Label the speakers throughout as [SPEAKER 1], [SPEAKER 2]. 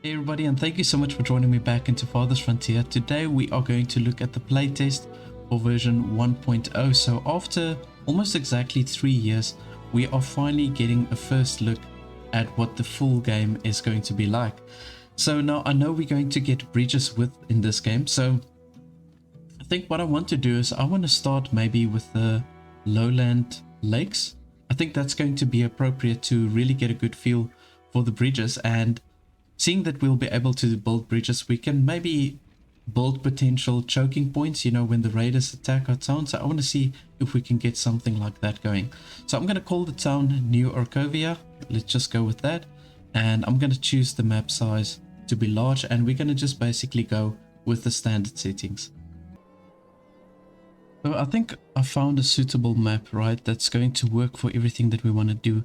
[SPEAKER 1] Hey everybody, and thank you so much for joining me back into Farthest Frontier. Today we are going to look at the playtest for version 1.0. So after almost exactly 3 years, we are finally getting a first look at what the full game is going to be like. So now I know we're going to get bridges in this game. So I think what I want to do is I want to start maybe with the lowland lakes. I think that's going to be appropriate to really get a good feel for the bridges, and seeing that we'll be able to build bridges, we can maybe build potential choking points, you know, when the raiders attack our town. So I want to see if we can get something like that going. So I'm going to call the town New Orkovia. Let's just go with that. And I'm going to choose the map size to be large, and we're going to just basically go with the standard settings. So I think I found a suitable map, right, that's going to work for everything that we want to do.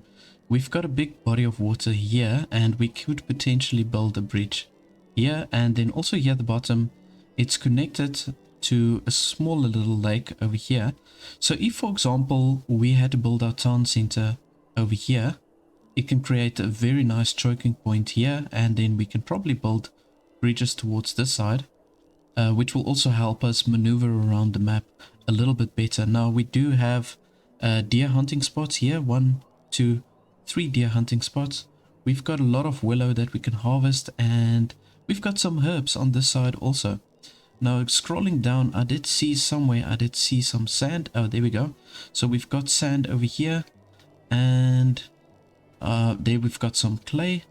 [SPEAKER 1] We've got a big body of water here, and we could potentially build a bridge here, and then also here at the bottom it's connected to a smaller little lake over here. So if, for example, we had to build our town center over here, it can create a very nice choking point here, and then we can probably build bridges towards this side, which will also help us maneuver around the map a little bit better. Now we do have deer hunting spots here, 1, 2, 3 deer hunting spots. We've got a lot of willow that we can harvest, and we've got some herbs on this side also. Now scrolling down, I did see somewhere, I did see some sand. Oh, there we go. So we've got sand over here, and there we've got some clay.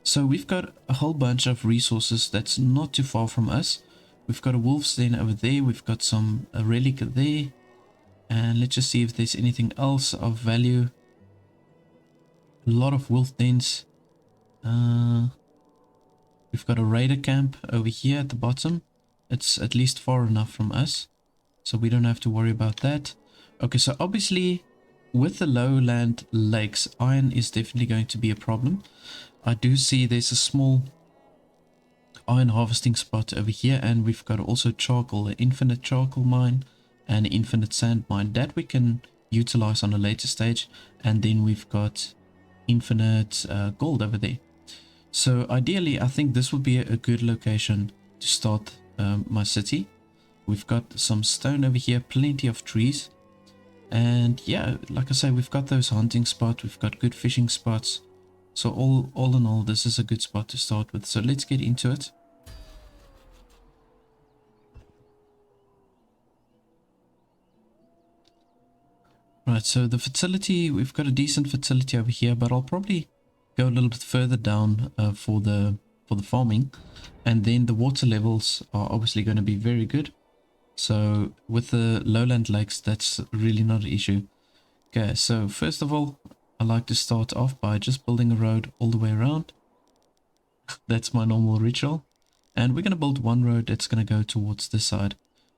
[SPEAKER 1] So we've got a whole bunch of resources that's not too far from us. We've got a wolf's den over there, we've got some a relic there, and let's just see if there's anything else of value. A lot of wolf dens. We've got a raider camp over here at the bottom. It's at least far enough from us, so we don't have to worry about that. Okay, so obviously with the lowland lakes, iron is definitely going to be a problem. I do see there's a small iron harvesting spot over here, and we've got also charcoal, an infinite charcoal mine and an infinite sand mine that we can utilize on a later stage, and then we've got infinite gold over there. So ideally I think this would be a good location to start my city. We've got some stone over here, plenty of trees, and yeah, like I say, we've got those hunting spots, we've got good fishing spots. So all in all, this is a good spot to start with. So let's get into it. Right, so the fertility, we've got a decent fertility over here, but I'll probably go a little bit further down for the farming. And then the water levels are obviously going to be very good. So with the lowland lakes, that's really not an issue. Okay, so first of all, I like to start off by just building a road all the way around. That's my normal ritual. And we're going to build one road that's going to go towards this side.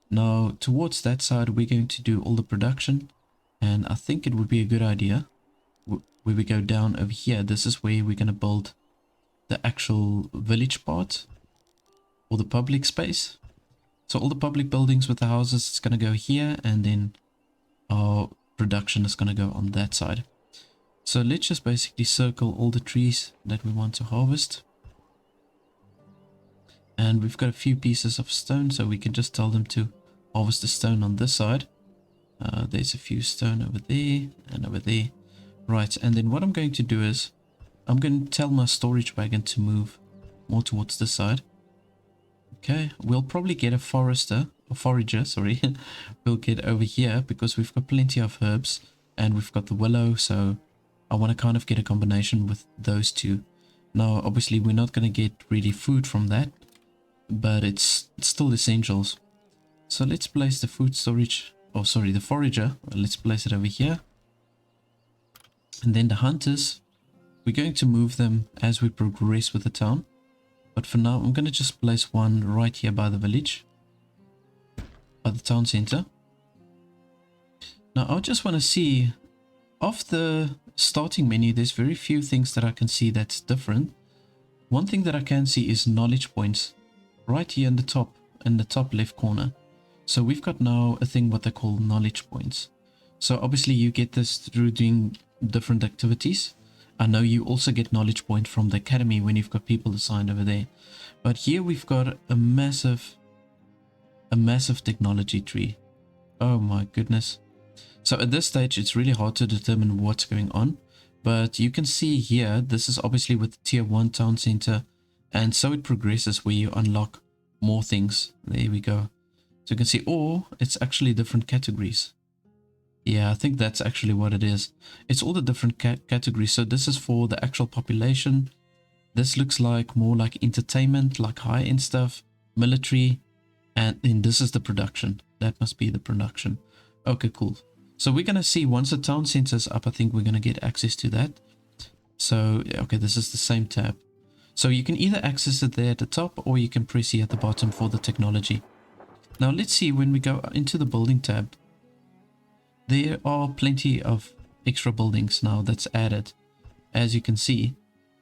[SPEAKER 1] Now, towards that side, we're going to do all the production. And I think it would be a good idea where we go down over here. This is where we're going to build the actual village part, or the public space. So all the public buildings with the houses, it's going to go here, and then our production is going to go on that side. So let's just basically circle all the trees that we want to harvest. And we've got a few pieces of stone, so we can just tell them to harvest the stone on this side. There's a few stone over there and over there. Right, and then what I'm going to do is I'm going to tell my storage wagon to move more towards this side. Okay, we'll probably get a forager, sorry. We'll get over here because we've got plenty of herbs and we've got the willow, so I want to kind of get a combination with those two. Now, obviously, we're not going to get really food from that, but it's still essentials. So let's place the food storage, oh sorry, the forager. Let's place it over here. And then the hunters, we're going to move them as we progress with the town. But for now, I'm going to just place one right here by the village, by the town center. Now, I just want to see, off the starting menu, there's very few things that I can see that's different. One thing that I can see is knowledge points right here in the top left corner. So we've got now a thing what they call knowledge points. So obviously you get this through doing different activities, I know you also get knowledge points from the academy when you've got people assigned over there. But here we've got a massive technology tree. Oh my goodness. So at this stage, it's really hard to determine what's going on. But you can see here, this is obviously with the tier 1 town center. And so it progresses where you unlock more things. There we go. So you can see, or it's actually different categories. Yeah, I think that's actually what it is. It's all the different categories. So this is for the actual population. This looks like more like entertainment, like high-end stuff, military. And then this is the production. That must be the production. Okay, cool. So we're going to see once the town center's up, I think we're going to get access to that. So, okay, this is the same tab. So you can either access it there at the top or you can press here at the bottom for the technology. Now let's see when we go into the building tab. There are plenty of extra buildings now that's added, as you can see.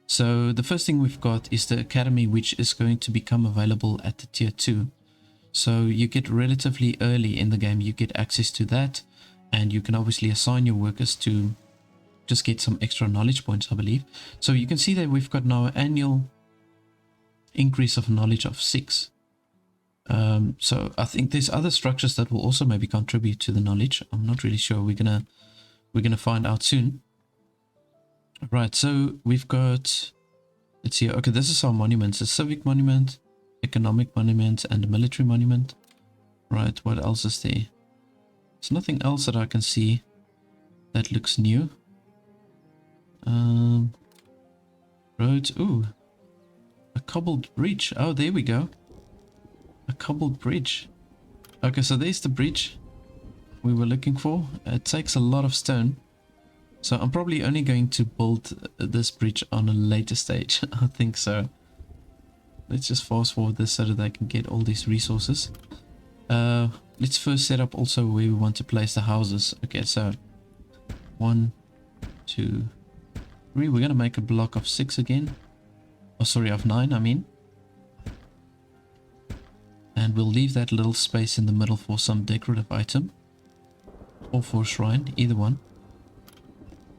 [SPEAKER 1] So the first thing we've got is the academy, which is going to become available at the tier 2. So you get relatively early in the game, you get access to that. And you can obviously assign your workers to just get some extra knowledge points, I believe. So you can see that we've got now an annual increase of knowledge of 6. So I think there's other structures that will also maybe contribute to the knowledge. I'm not really sure. We're gonna find out soon. Right, so we've got, let's see, okay, this is our monuments: a civic monument, economic monument, and a military monument. Right, what else is there? There's nothing else that I can see that looks new. Roads, ooh, a cobbled bridge. Oh, there we go. A cobbled bridge. Okay, so there's the bridge we were looking for. It takes a lot of stone. So I'm probably only going to build this bridge on a later stage. I think so. Let's just fast forward this so that I can get all these resources. Let's first set up also where we want to place the houses. Okay, so 1, 2, 3. We're gonna make a block of 6 again. Oh, sorry, of 9, I mean. And we'll leave that little space in the middle for some decorative item. Or for a shrine, either one.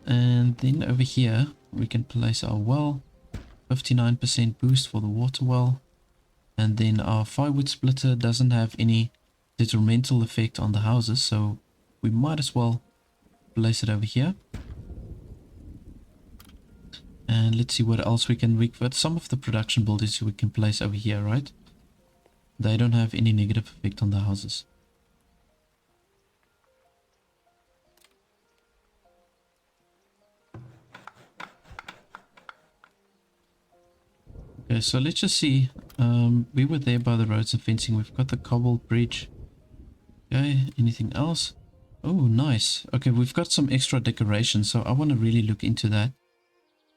[SPEAKER 1] And then over here, we can place our well. 59% boost for the water well. And then our firewood splitter doesn't have any detrimental effect on the houses, so we might as well place it over here. And let's see what else we can reconvert. Some of the production buildings we can place over here, right? They don't have any negative effect on the houses. Okay, so let's just see. We were there by the roads and fencing. We've got the cobbled bridge. Okay, anything else? Oh, nice. Okay, we've got some extra decoration, so I want to really look into that.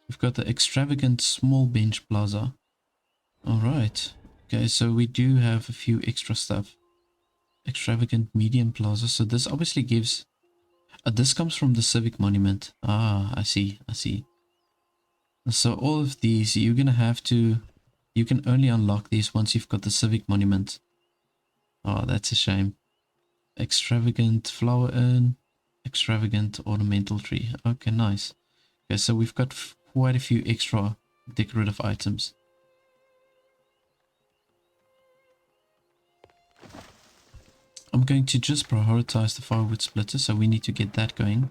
[SPEAKER 1] We've got the extravagant small bench plaza. Alright. Okay, so we do have a few extra stuff. Extravagant medium plaza. So this obviously gives... this comes from the civic monument. Ah, I see. So all of these, you're going to have to... You can only unlock these once you've got the civic monument. Oh, that's a shame. Extravagant flower urn. Extravagant ornamental tree. Okay, nice. Okay, so we've got quite a few extra decorative items. I'm going to just prioritize the firewood splitter, so we need to get that going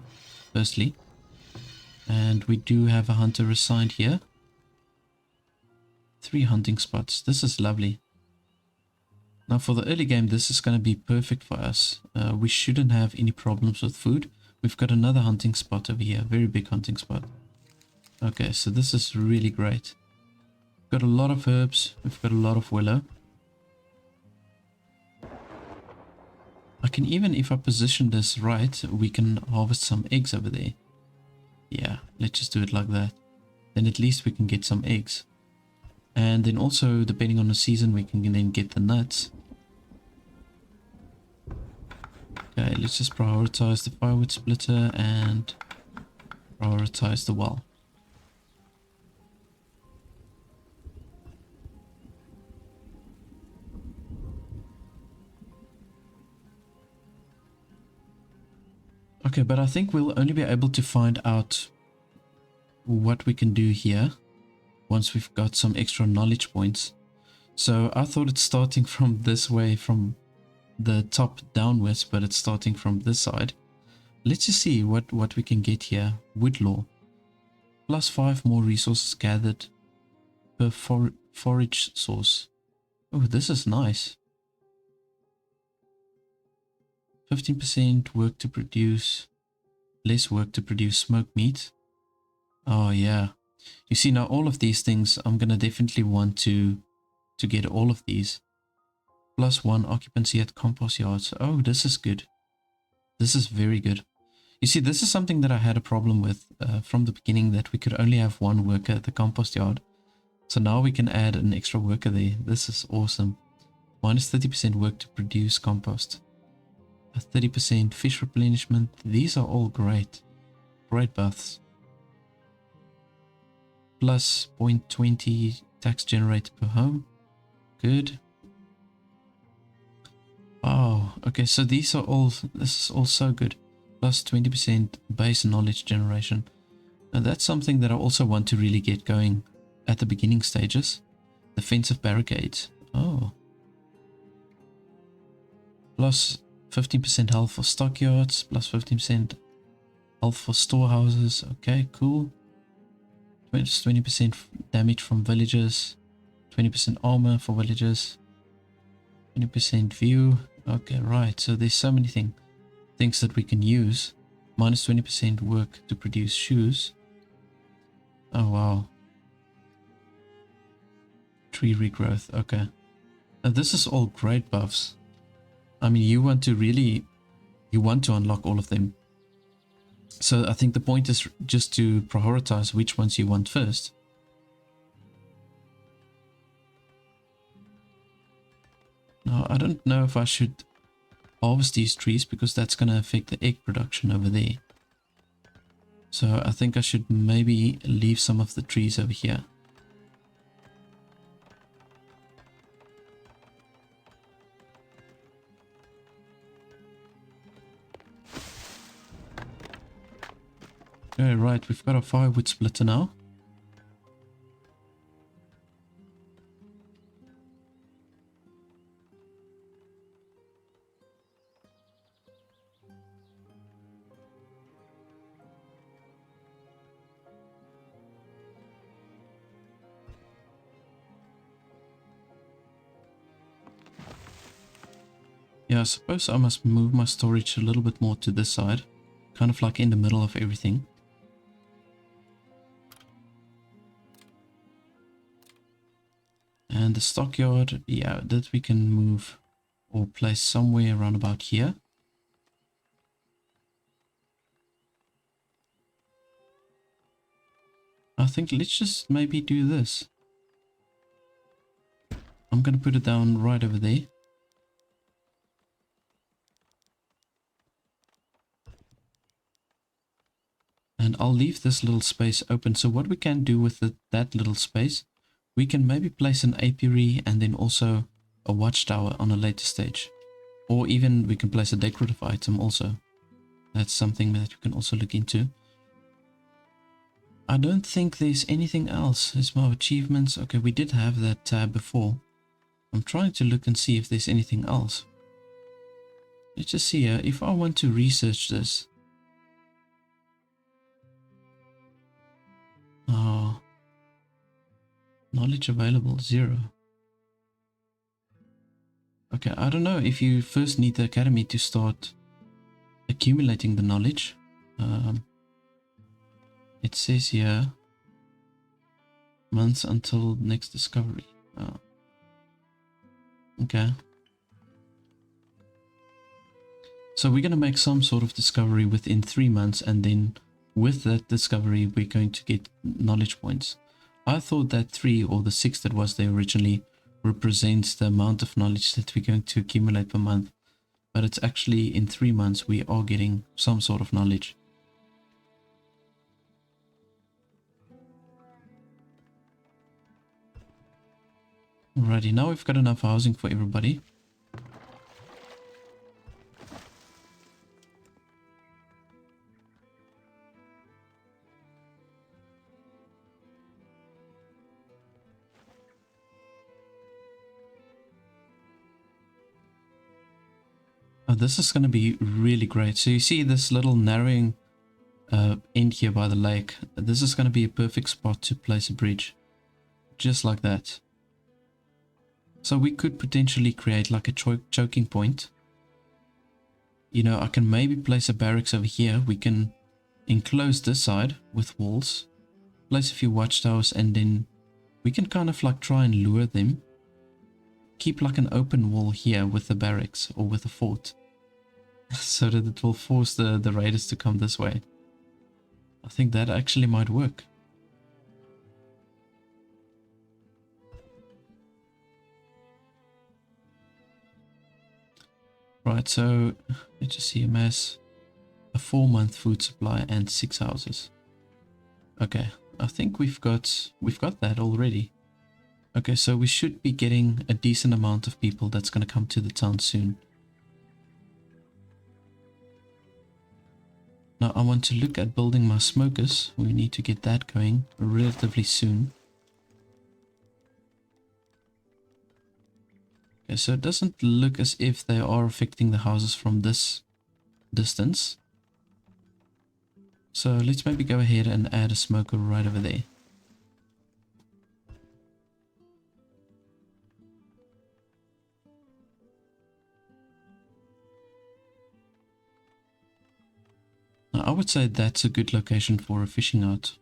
[SPEAKER 1] firstly. And we do have a hunter assigned here. 3 hunting spots. This is lovely. Now for the early game, this is going to be perfect for us. We shouldn't have any problems with food. We've got another hunting spot over here. Very big hunting spot. Okay, so this is really great. We've got a lot of herbs. We've got a lot of willow. I can even, if I position this right, we can harvest some eggs over there. Yeah, let's just do it like that. Then at least we can get some eggs. And then also, depending on the season, we can then get the nuts. Okay, let's just prioritize the firewood splitter and prioritize the well. Okay, but I think we'll only be able to find out what we can do here once we've got some extra knowledge points. So I thought it's starting from this way, from the top downwards, but it's starting from this side. Let's just see what we can get here. Woodlaw. +5 more resources gathered per forage source. Oh, this is nice. 15% work to produce, less work to produce smoked meat. Oh yeah. You see, now all of these things, I'm gonna definitely want to get all of these. +1 occupancy at compost yards. Oh, this is good. This is very good. You see, this is something that I had a problem with from the beginning, that we could only have one worker at the compost yard. So now we can add an extra worker there. This is awesome. -30% work to produce compost. A 30% fish replenishment. These are all great. Great buffs. Plus 0.20 tax generated per home. Good. Oh, okay, so these are all, this is all so good. Plus 20% base knowledge generation. Now that's something that I also want to really get going at the beginning stages. Defensive barricades. Oh. Plus 15% health for stockyards. Plus 15% health for storehouses. Okay, cool. 20% damage from villagers. 20% armor for villagers. 20% view. Okay, right. So there's so many things that we can use. -20% work to produce shoes. Oh wow. Tree regrowth. Okay. Now this is all great buffs. I mean, you want to unlock all of them. So I think the point is just to prioritize which ones you want first. Now, I don't know if I should harvest these trees, because that's going to affect the egg production over there. So I think I should maybe leave some of the trees over here. Okay, right, we've got a firewood splitter now. Yeah, I suppose I must move my storage a little bit more to this side. Kind of like in the middle of everything. And the stockyard, yeah, that we can move or place somewhere around about here. I think let's just maybe do this. I'm going to put it down right over there. And I'll leave this little space open. So what we can do with that little space, we can maybe place an apiary and then also a watchtower on a later stage. Or even we can place a decorative item also. That's something that you can also look into. I don't think there's anything else. It's my achievements. Okay, we did have that tab before. I'm trying to look and see if there's anything else. Let's just see here. If I want to research this. Oh. Knowledge available, 0. Okay, I don't know if you first need the academy to start accumulating the knowledge. It says here, months until next discovery. Oh. Okay. So we're going to make some sort of discovery within 3 months, and then with that discovery, we're going to get knowledge points. I thought that 3 or the 6 that was there originally represents the amount of knowledge that we're going to accumulate per month. But it's actually in 3 months we are getting some sort of knowledge. Alrighty, now we've got enough housing for everybody. Oh, this is going to be really great. So you see this little narrowing end here by the lake. This is going to be a perfect spot to place a bridge. Just like that. So we could potentially create like a choking point. You know, I can maybe place a barracks over here. We can enclose this side with walls. Place a few watchtowers, and then we can kind of like try and lure them. Keep like an open wall here with the barracks or with a fort. So that it will force the raiders to come this way. I think that actually might work. Right, so let's just see, amass a 4-month food supply and 6 houses. Okay, I think we've got that already. Okay, so we should be getting a decent amount of people that's going to come to the town soon. Now I want to look at building my smokers. We need to get that going relatively soon. Okay, so it doesn't look as if they are affecting the houses from this distance. So let's maybe go ahead and add a smoker right over there. Now, I would say that's a good location for a fishing hut.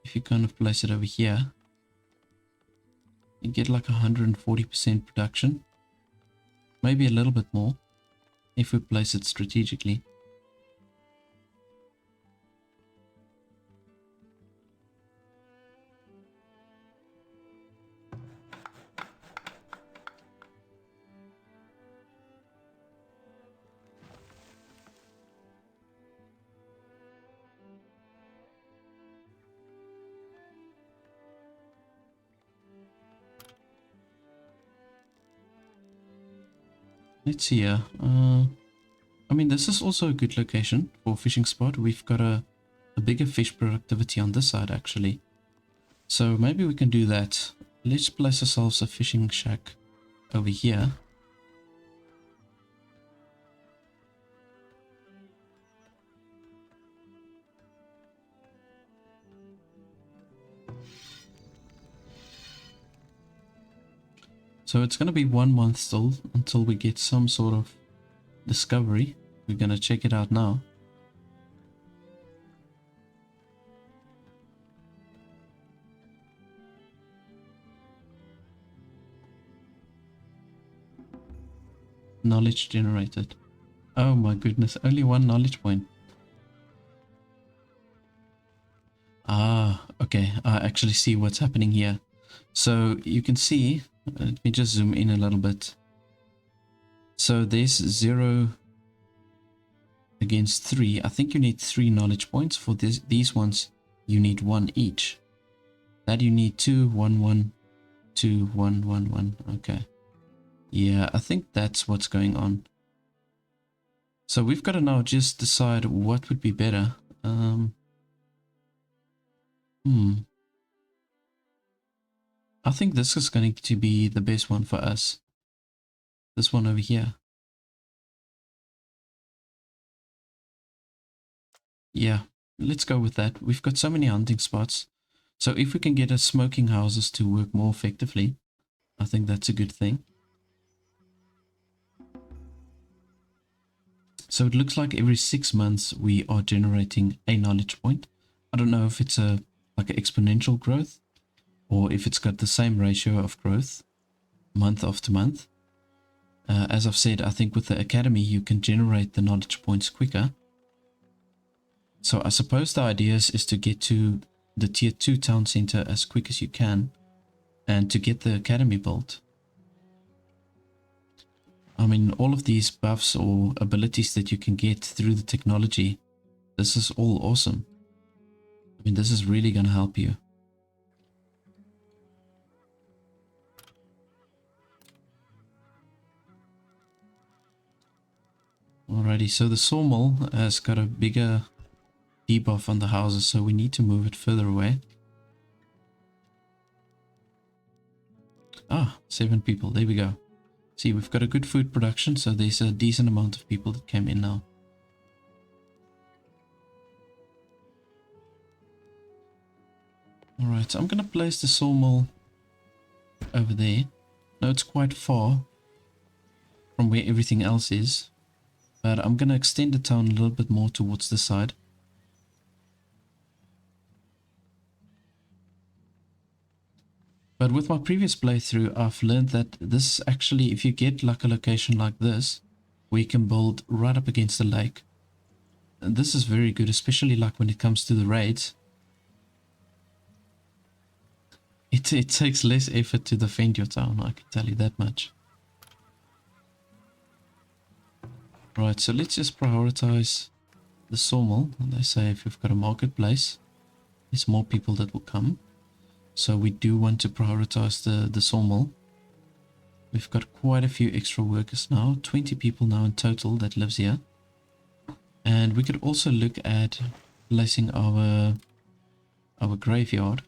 [SPEAKER 1] If you kind of place it over here, you get like 140% production. Maybe a little bit more if we place it strategically. Let's see here. I mean, this is also a good location for a fishing spot. We've got a bigger fish productivity on this side, actually. So maybe we can do that. Let's place ourselves a fishing shack over here. So it's going to be 1 month still until we get some sort of discovery. We're going to check it out now. Knowledge generated. Oh my goodness, only 1 knowledge point. Ah, okay, I actually see what's happening here. So you can see, let me just zoom in a little bit. So there's 0 against 3. I think you need 3 knowledge points. For these ones, you need 1 each. That you need 2, 1, 1, 2, 1, 1, 1. Okay. Yeah, I think that's what's going on. So we've got to now just decide what would be better. I think this is going to be the best one for us. This one over here. Yeah, let's go with that. We've got so many hunting spots. So if we can get our smoking houses to work more effectively, I think that's a good thing. So it looks like every 6 months we are generating a knowledge point. I don't know if it's like an exponential growth or if it's got the same ratio of growth month after month. As I've said, I think with the academy you can generate the knowledge points quicker. So I suppose the idea is to get to the tier 2 town center as quick as you can and to get the academy built. I mean, all of these buffs or abilities that you can get through the technology, this is all awesome. I mean, this is really going to help you. Alrighty, so the sawmill has got a bigger debuff on the houses, so we need to move it further away. Ah, 7 people, there we go. See, we've got a good food production, so there's a decent amount of people that came in now. Alright, so I'm going to place the sawmill over there. Now it's quite far from where everything else is, but I'm going to extend the town a little bit more towards the side. But with my previous playthrough, I've learned that this actually, if you get like a location like this, where you can build right up against the lake, this is very good, especially like when it comes to the raids. It takes less effort to defend your town, I can tell you that much. Right, so let's just prioritize the sawmill. And they say if we've got a marketplace, there's more people that will come. So we do want to prioritize the sawmill. We've got quite a few extra workers now, 20 people now in total that lives here. And we could also look at placing our graveyard.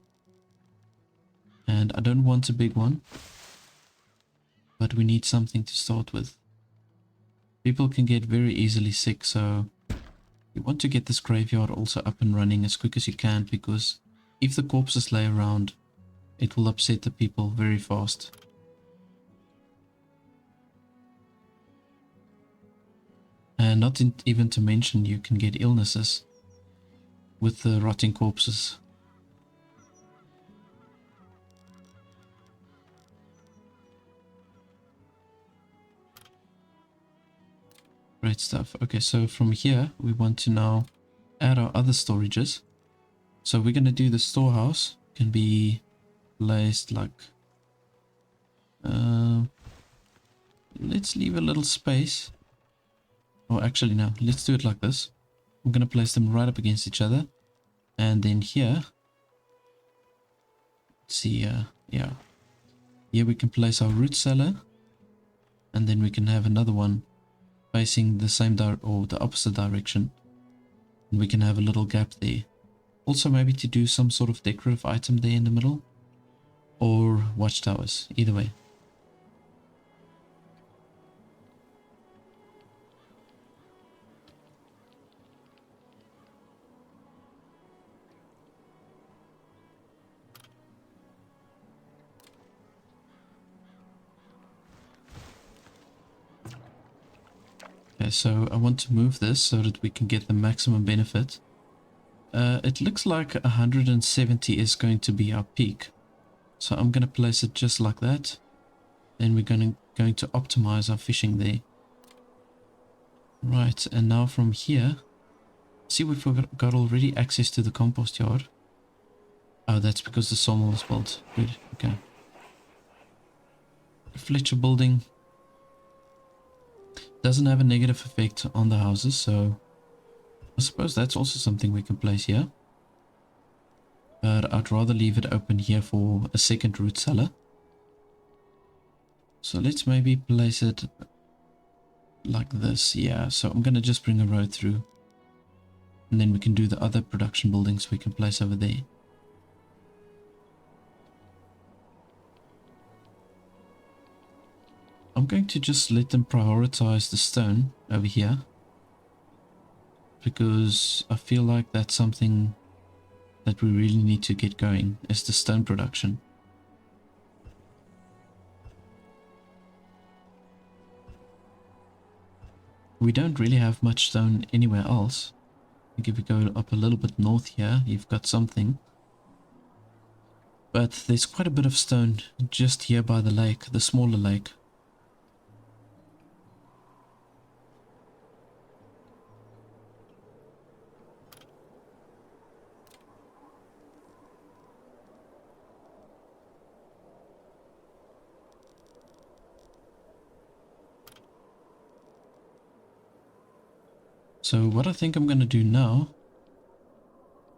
[SPEAKER 1] And I don't want a big one, but we need something to start with. People can get very easily sick, so you want to get this graveyard also up and running as quick as you can, because if the corpses lay around, it will upset the people very fast. And not even to mention, you can get illnesses with the rotting corpses. Great stuff. Okay, so from here we want to now add our other storages. So we're going to do the storehouse. Can be placed like... let's leave a little space. Oh, actually no, let's do it like this. I'm going to place them right up against each other. And then here... Let's see, yeah. Here we can place our root cellar. And then we can have another one facing the same or the opposite direction, and we can have a little gap there. Also maybe to do some sort of decorative item there in the middle, or watchtowers, either way. Okay, so I want to move this so that we can get the maximum benefit. It looks like 170 is going to be our peak. So I'm going to place it just like that. Then we're going to optimize our fishing there. Right, and now from here, see, we've got already access to the compost yard. Oh, that's because the sawmill was built. Good, okay. Fletcher building. Doesn't have a negative effect on the houses, so I suppose that's also something we can place here. But I'd rather leave it open here for a second root cellar. So let's maybe place it like this. Yeah, so I'm going to just bring a road through. And then we can do the other production buildings we can place over there. I'm going to just let them prioritize the stone over here, because I feel like that's something that we really need to get going, is the stone production. We don't really have much stone anywhere else. I think if we go up a little bit north here, you've got something. But there's quite a bit of stone just here by the lake, the smaller lake. So what I think I'm going to do now,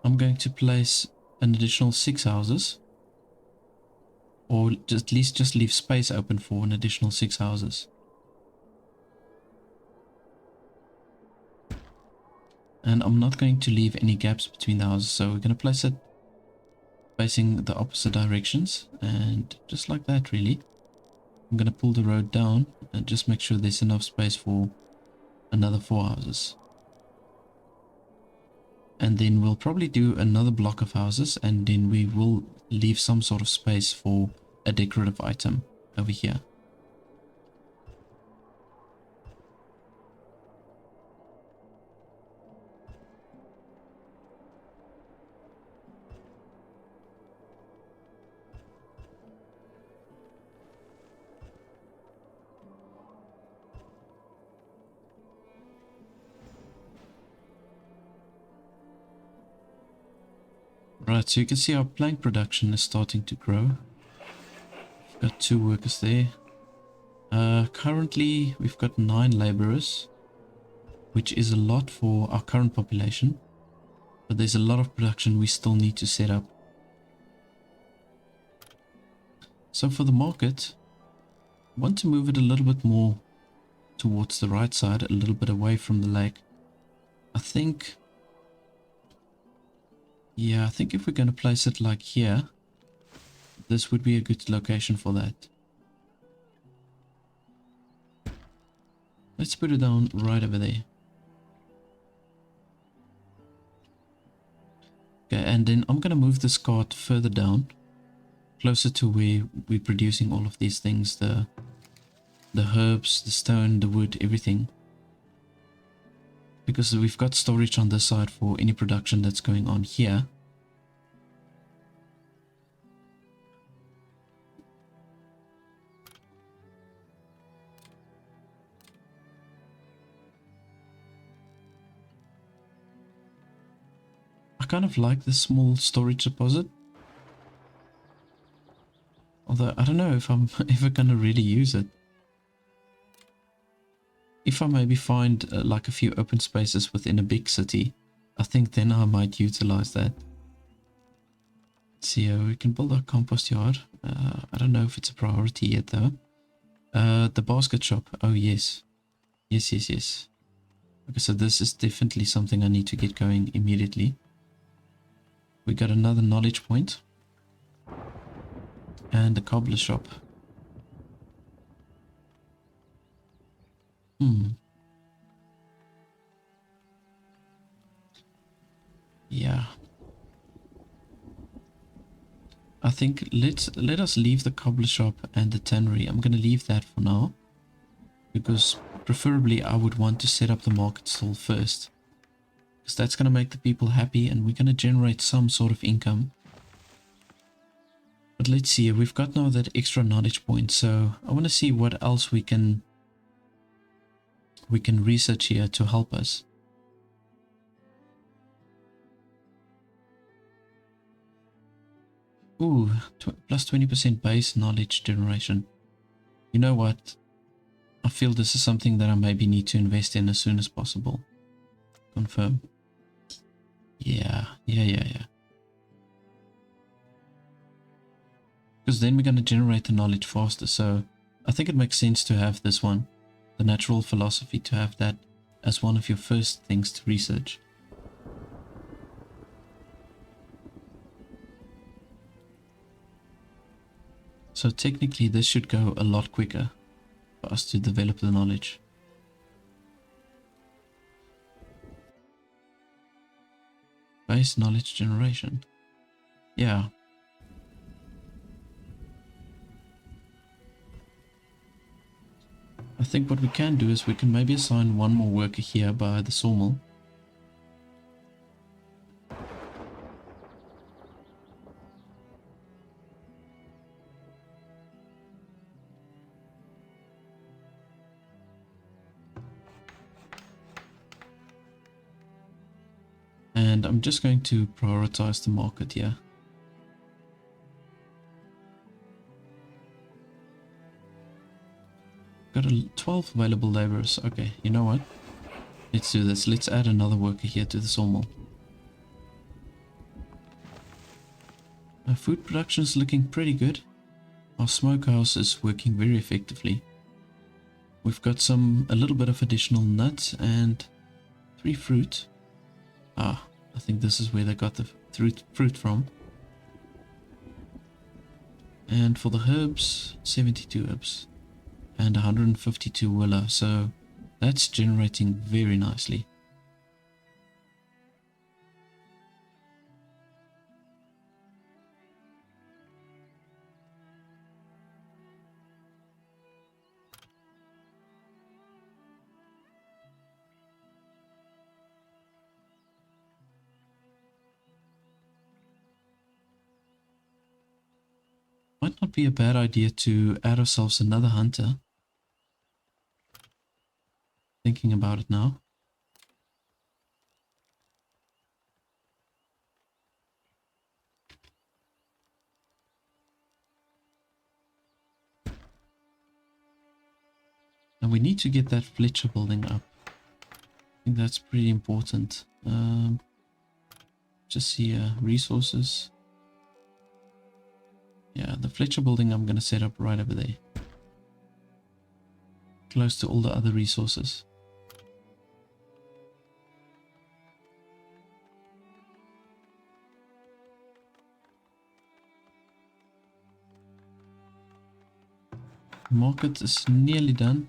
[SPEAKER 1] I'm going to place an additional 6 houses, or at least just leave space open for an additional 6 houses. And I'm not going to leave any gaps between the houses, so we're going to place it facing the opposite directions, and just like that really. I'm going to pull the road down and just make sure there's enough space for another 4 houses. And then we'll probably do another block of houses, and then we will leave some sort of space for a decorative item over here. Right, so you can see our plank production is starting to grow. We've got 2 workers there. Currently, we've got 9 laborers, which is a lot for our current population. But there's a lot of production we still need to set up. So for the market, I want to move it a little bit more towards the right side, a little bit away from the lake. I think... yeah, I think if we're going to place it like here, this would be a good location for that. Let's put it down right over there. Okay, and then I'm going to move this cart further down, closer to where we're producing all of these things, the herbs, the stone, the wood, everything. Because we've got storage on this side for any production that's going on here. I kind of like the small storage deposit. Although I don't know if I'm ever gonna really use it. If I maybe find like a few open spaces within a big city, I think then I might utilize that. Let's see, we can build our compost yard. I don't know if it's a priority yet though. The basket shop. Oh yes. Yes. Okay, so this is definitely something I need to get going immediately. We got another knowledge point. And the cobbler shop. Yeah. I think let us leave the cobbler shop and the tannery. I'm going to leave that for now. Because preferably I would want to set up the market stall first. Because that's going to make the people happy and we're going to generate some sort of income. But let's see, we've got now that extra knowledge point, so I want to see what else we can research here to help us. Ooh, plus 20% base knowledge generation. You know what? I feel this is something that I maybe need to invest in as soon as possible. Confirm. Yeah. Because then we're going to generate the knowledge faster, so I think it makes sense to have this one. The natural philosophy, to have that as one of your first things to research. So technically this should go a lot quicker for us to develop the knowledge. Base knowledge generation. Yeah. I think what we can do is we can maybe assign one more worker here by the sawmill. And I'm just going to prioritize the market here. Got 12 available laborers. Okay, you know what? Let's do this. Let's add another worker here to the sawmill. Our food production is looking pretty good. Our smokehouse is working very effectively. We've got a little bit of additional nuts and 3 fruit. Ah, I think this is where they got the fruit from. And for the herbs, 72 herbs. and 152 willow, so that's generating very nicely. Might not be a bad idea to add ourselves another hunter. Thinking about it now. And we need to get that Fletcher building up. I think that's pretty important. Just see resources. Yeah, the Fletcher building I'm going to set up right over there. Close to all the other resources. Market is nearly done.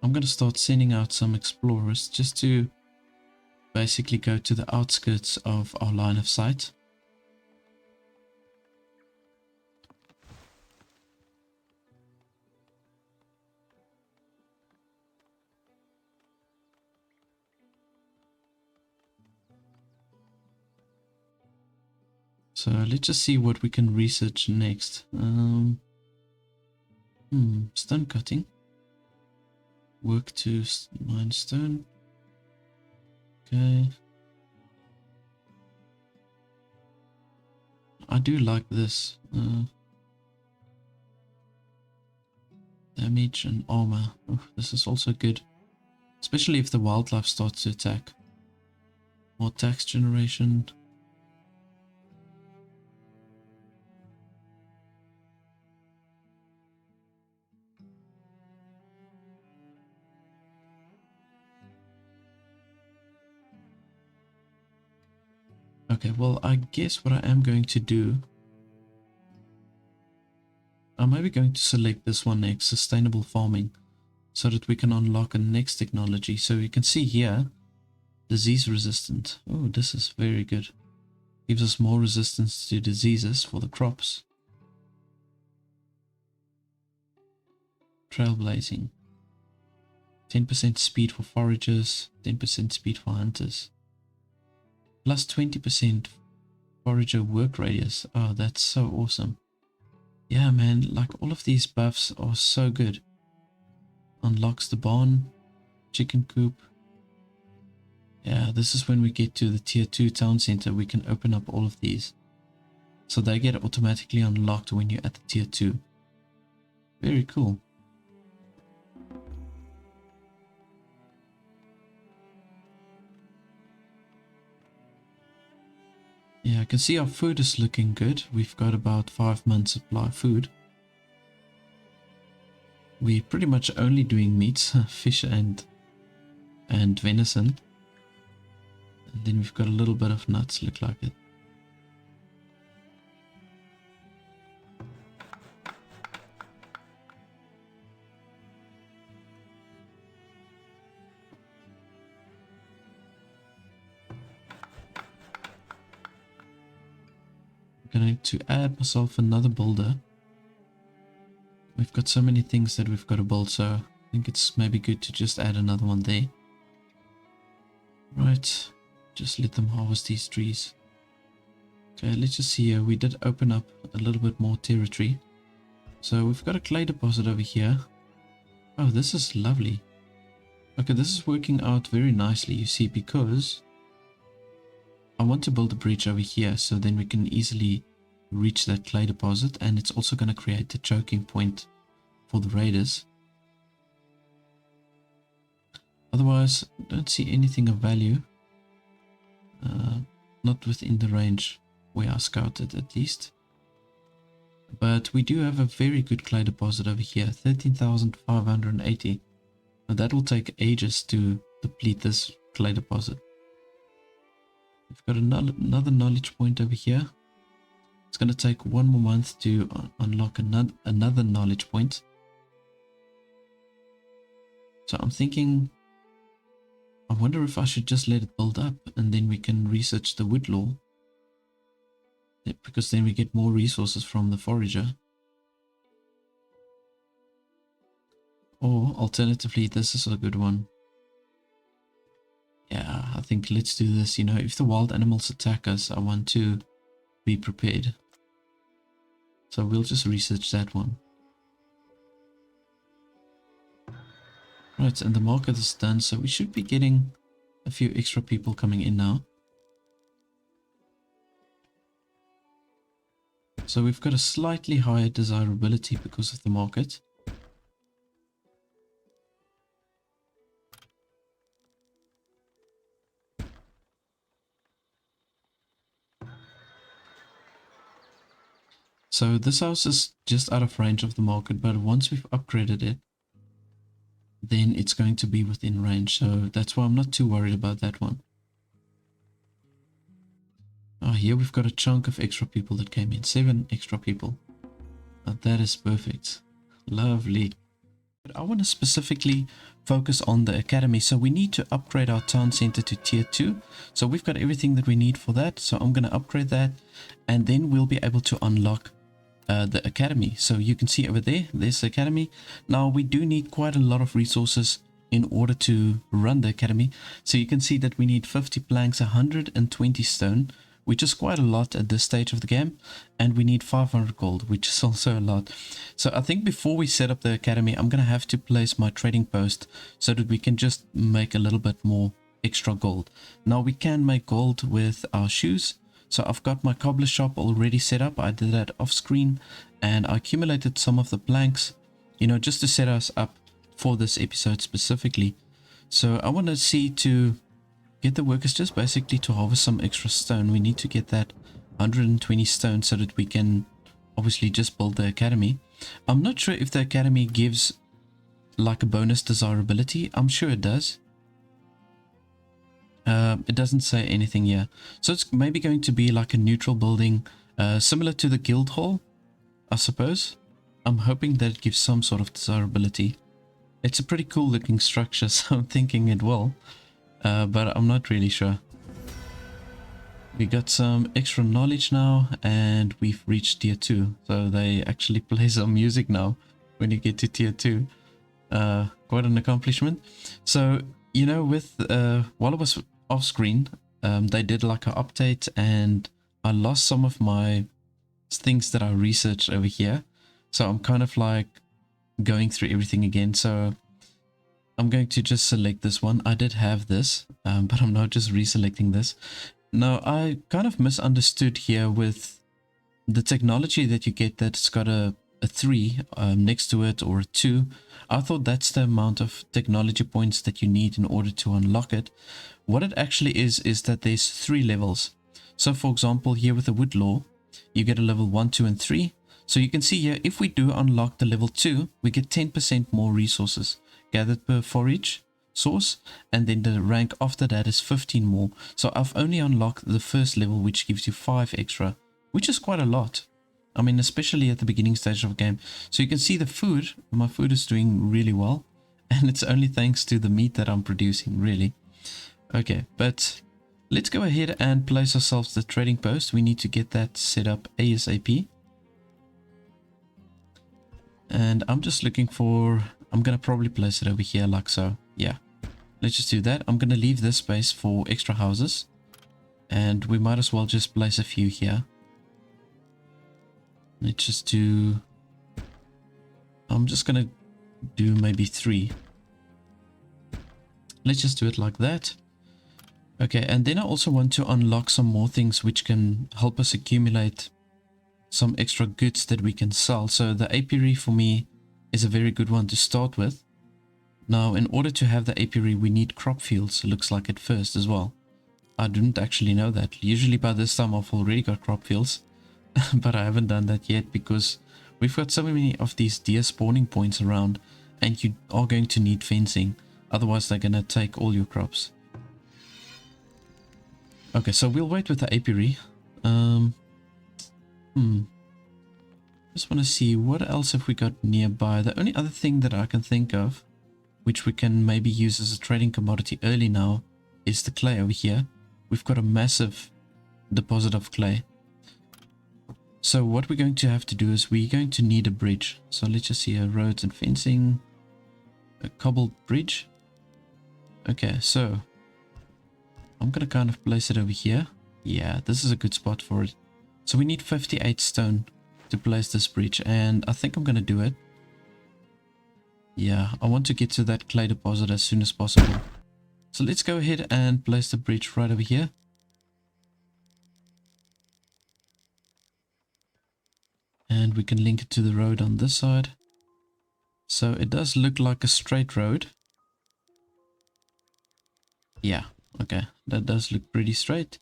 [SPEAKER 1] I'm going to start sending out some explorers just to basically go to the outskirts of our line of sight. So let's just see what we can research next. Stone cutting. Work to mine stone. Okay. I do like this. Damage and armor. Oh, this is also good. Especially if the wildlife starts to attack. More tax generation. Okay, well, I guess what I am going to do, I'm maybe going to select this one next, sustainable farming, so that we can unlock a next technology. So you can see here, disease resistant. Oh, this is very good. Gives us more resistance to diseases for the crops. Trailblazing. 10% speed for foragers, 10% speed for hunters. Plus 20% forager work radius. Oh, that's so awesome. Yeah, man, like all of these buffs are so good. Unlocks the barn, chicken coop. Yeah, this is when we get to the tier 2 town center, we can open up all of these. So they get automatically unlocked when you're at the tier 2. Very cool. Yeah, I can see our food is looking good. We've got about 5 months supply of food. We're pretty much only doing meats, fish and venison. And then we've got a little bit of nuts, look like it. I'm going to add myself another builder. We've got so many things that we've got to build, so I think it's maybe good to just add another one there. Right, just let them harvest these trees. Okay, let's just see here. We did open up a little bit more territory. So we've got a clay deposit over here. Oh, this is lovely. Okay, this is working out very nicely, you see, because I want to build a bridge over here so then we can easily reach that clay deposit, and it's also going to create the choking point for the raiders. Otherwise, I don't see anything of value. Not within the range where I scouted, at least. But we do have a very good clay deposit over here, 13,580. Now that will take ages to deplete this clay deposit. We've got another knowledge point over here. It's going to take 1 more month to unlock another knowledge point. So I'm thinking, I wonder if I should just let it build up and then we can research the wood law. Because then we get more resources from the forager. Or alternatively, this is a good one. Yeah, I think let's do this. You know, if the wild animals attack us, I want to be prepared. So we'll just research that one. Right, and the market is done, so we should be getting a few extra people coming in now. So we've got a slightly higher desirability because of the market. So this house is just out of range of the market, but once we've upgraded it, then it's going to be within range. So that's why I'm not too worried about that one. Here we've got a chunk of extra people that came in. 7 extra people. That is perfect. Lovely. But I want to specifically focus on the academy. So we need to upgrade our town center to tier 2. So we've got everything that we need for that. So I'm going to upgrade that. And then we'll be able to unlock the academy. So you can see over there, there's the academy. Now we do need quite a lot of resources in order to run the academy. So you can see that we need 50 planks, 120 stone, which is quite a lot at this stage of the game, and we need 500 gold, which is also a lot. So I think before we set up the academy, I'm gonna have to place my trading post so that we can just make a little bit more extra gold. Now we can make gold with our shoes. So I've got my cobbler shop already set up. I did that off screen, and I accumulated some of the planks, you know, just to set us up for this episode specifically. So I want to see to get the workers just basically to harvest some extra stone. We need to get that 120 stone so that we can obviously just build the academy. I'm not sure if the academy gives like a bonus desirability. I'm sure it does. It doesn't say anything here. So it's maybe going to be like a neutral building, similar to the guild hall, I suppose. I'm hoping that it gives some sort of desirability. It's a pretty cool looking structure, so I'm thinking it will. But I'm not really sure. We got some extra knowledge now, and we've reached tier 2. So they actually play some music now when you get to tier 2. Quite an accomplishment. So, you know, with while I was off screen, they did like an update, and I lost some of my things that I researched over here. So I'm kind of like going through everything again. So I'm going to just select this one. I did have this, but I'm now just reselecting this. Now, I kind of misunderstood here with the technology that you get, that it's got a 3 next to it, or a 2. I thought that's the amount of technology points that you need in order to unlock it. What it actually is that there's 3 levels. So for example, here with the wood law, you get a level 1, 2 and 3. So you can see here, if we do unlock the level 2, we get 10% more resources gathered per forage source, and then the rank after that is 15 more. So I've only unlocked the first level, which gives you 5 extra, which is quite a lot. I mean, especially at the beginning stage of the game. So you can see the food, my food is doing really well, and it's only thanks to the meat that I'm producing, really. Okay, but let's go ahead and place ourselves the trading post. We need to get that set up ASAP. And I'm just looking for, I'm going to probably place it over here like so. Yeah, let's just do that. I'm going to leave this space for extra houses, and we might as well just place a few here. Let's just do, I'm just going to do maybe 3. Let's just do it like that. Okay, and then I also want to unlock some more things which can help us accumulate some extra goods that we can sell. So the apiary for me is a very good one to start with. Now, in order to have the apiary, we need crop fields, it looks like at first as well. I didn't actually know that. Usually by this time I've already got crop fields. But I haven't done that yet because we've got so many of these deer spawning points around, and you are going to need fencing. Otherwise, they're gonna take all your crops. Okay, so we'll wait with the apiary. Just want to see what else have we got nearby. The only other thing that I can think of, which we can maybe use as a trading commodity early now, is the clay over here. We've got a massive deposit of clay. So what we're going to have to do is we're going to need a bridge. So let's just see roads and fencing. A cobbled bridge. Okay, so I'm going to kind of place it over here. Yeah, this is a good spot for it. So we need 58 stone to place this bridge, and I think I'm going to do it. Yeah, I want to get to that clay deposit as soon as possible. So let's go ahead and place the bridge right over here. And we can link it to the road on this side. So it does look like a straight road. Yeah, okay, that does look pretty straight.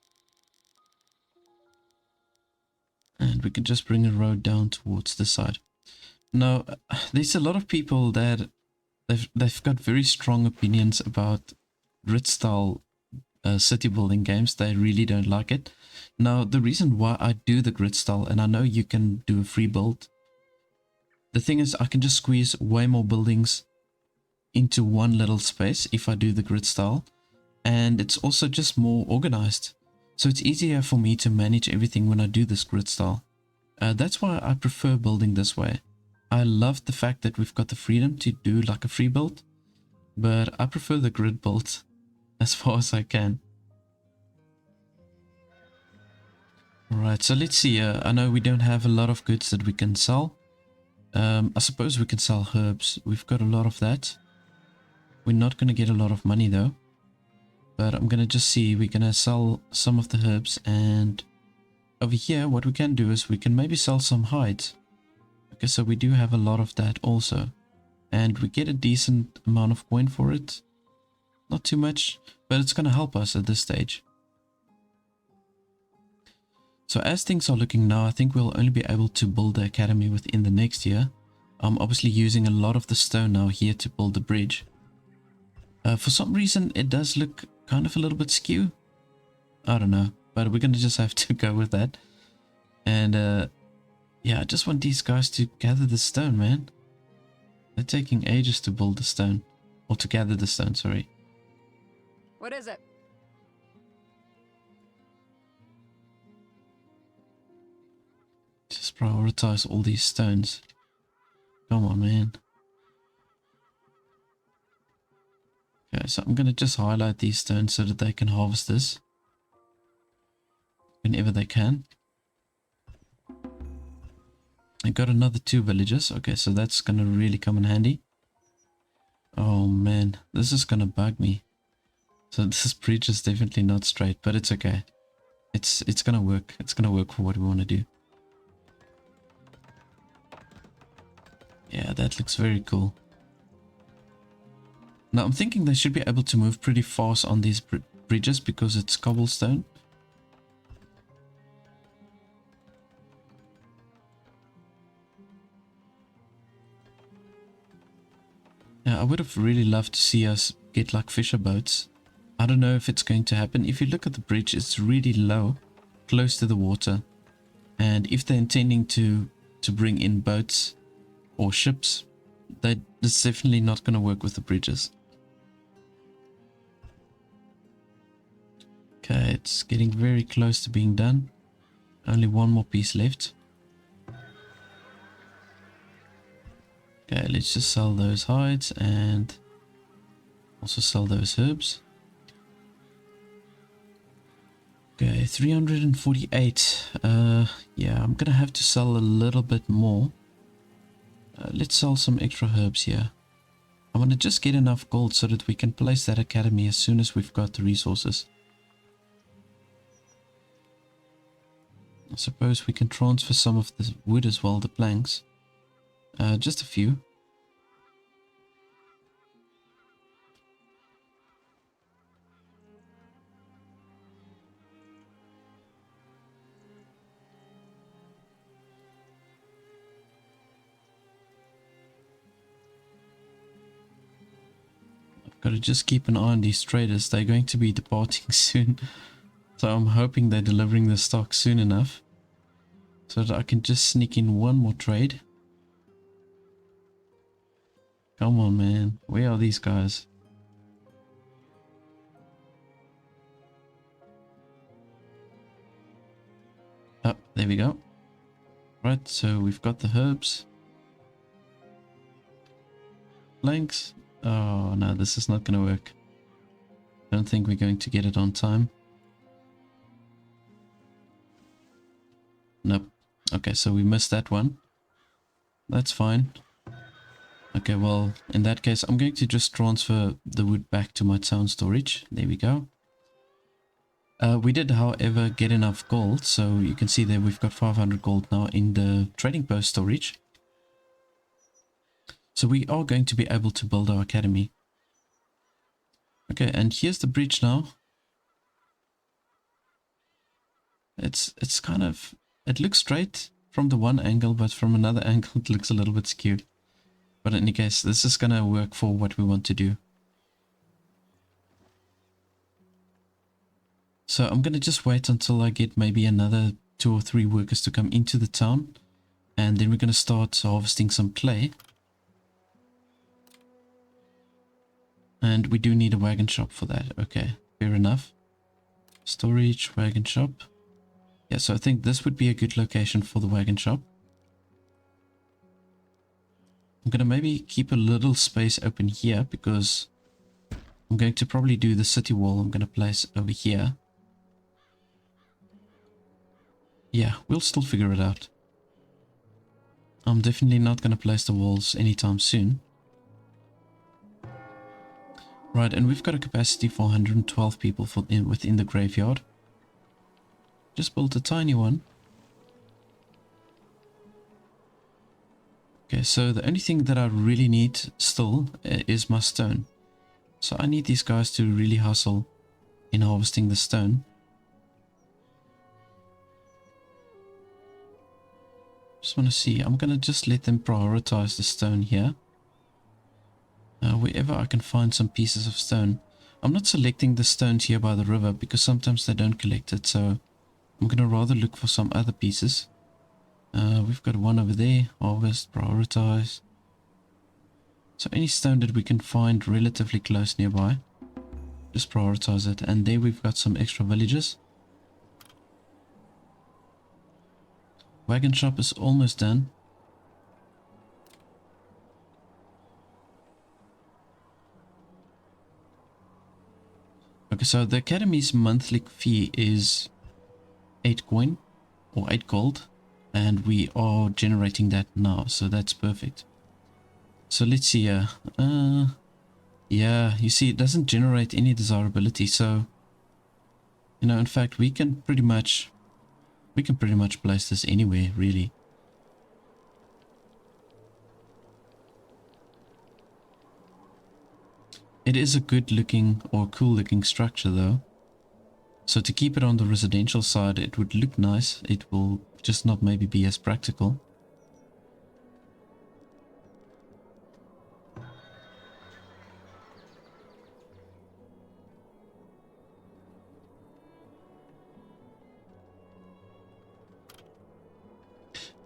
[SPEAKER 1] And we can just bring a road down towards this side. Now, there's a lot of people that they've got very strong opinions about grid style city building games. They really don't like it. Now, the reason why I do the grid style, and I know you can do a free build, the thing is I can just squeeze way more buildings into one little space if I do the grid style, and it's also just more organized. So it's easier for me to manage everything when I do this grid style. That's why I prefer building this way. I love the fact that we've got the freedom to do like a free build, but I prefer the grid build as far as I can. Alright, so let's see. I know we don't have a lot of goods that we can sell. I suppose we can sell herbs. We've got a lot of that. We're not going to get a lot of money though. But I'm going to just see. We're going to sell some of the herbs. And over here, what we can do is we can maybe sell some hides. Okay, so we do have a lot of that also. And we get a decent amount of coin for it. Not too much, but it's going to help us at this stage. So as things are looking now, I think we'll only be able to build the academy within the next year. I'm obviously using a lot of the stone now here to build the bridge. For some reason, it does look kind of a little bit skew. I don't know, but we're going to just have to go with that. And yeah, I just want these guys to gather the stone, man. They're taking ages to build the stone. Or to gather the stone, sorry.
[SPEAKER 2] What is it?
[SPEAKER 1] Just prioritize all these stones. Come on, man. Okay, so I'm going to just highlight these stones so that they can harvest this whenever they can. I got another 2 villages. Okay, so that's going to really come in handy. Oh man, this is going to bug me. So this bridge is definitely not straight, but it's okay. It's going to work. It's going to work for what we want to do. Yeah, that looks very cool. Now I'm thinking they should be able to move pretty fast on these bridges because it's cobblestone. Yeah, I would have really loved to see us get like fisher boats. I don't know if it's going to happen. If you look at the bridge, it's really low, close to the water. And if they're intending to bring in boats or ships, that's definitely not going to work with the bridges. Okay, it's getting very close to being done. Only one more piece left. Okay, let's just sell those hides and also sell those herbs. Okay, 348. Yeah, I'm gonna have to sell a little bit more. Let's sell some extra herbs here. I want to just get enough gold so that we can place that academy as soon as we've got the resources. I suppose we can transfer some of the wood as well, the planks. Just a few. Gotta just keep an eye on these traders. They're going to be departing soon. So I'm hoping they're delivering the stock soon enough, so that I can just sneak in one more trade. Come on, man. Where are these guys? Oh, there we go. Right, so we've got the herbs. Planks. Oh, no, this is not going to work. Don't think we're going to get it on time. Nope. Okay, so we missed that one. That's fine. Okay, well, in that case, I'm going to just transfer the wood back to my town storage. There we go. We did, however, get enough gold, so you can see there we've got 500 gold now in the trading post storage. So we are going to be able to build our academy. Okay, and here's the bridge now. It's kind of, it looks straight from the one angle, but from another angle it looks a little bit skewed. But in any case, this is gonna work for what we want to do. So I'm gonna just wait until I get maybe another 2 or 3 workers to come into the town, and then we're gonna start harvesting some clay. And we do need a wagon shop for that. Okay, fair enough. Storage, wagon shop. Yeah, so I think this would be a good location for the wagon shop. I'm gonna maybe keep a little space open here because I'm going to probably do the city wall. I'm gonna place over here. Yeah, we'll still figure it out. I'm definitely not gonna place the walls anytime soon. Right, and we've got a capacity for 112 people within the graveyard. Just built a tiny one. Okay, so the only thing that I really need still is my stone. So I need these guys to really hustle in harvesting the stone. Just want to see, I'm going to just let them prioritize the stone here. Wherever I can find some pieces of stone. I'm not selecting the stones here by the river because sometimes they don't collect it, so I'm going to rather look for some other pieces. We've got one over there, harvest, prioritize. So any stone that we can find relatively close nearby, just prioritize it. And there we've got some extra villages. Wagon shop is almost done. Okay, so the academy's monthly fee is 8 coin or 8 gold, and we are generating that now, so that's perfect. So let's see here. Yeah, you see it doesn't generate any desirability, so you know, in fact we can pretty much place this anywhere really. It is a good looking or cool looking structure though. So to keep it on the residential side, it would look nice. It will just not maybe be as practical.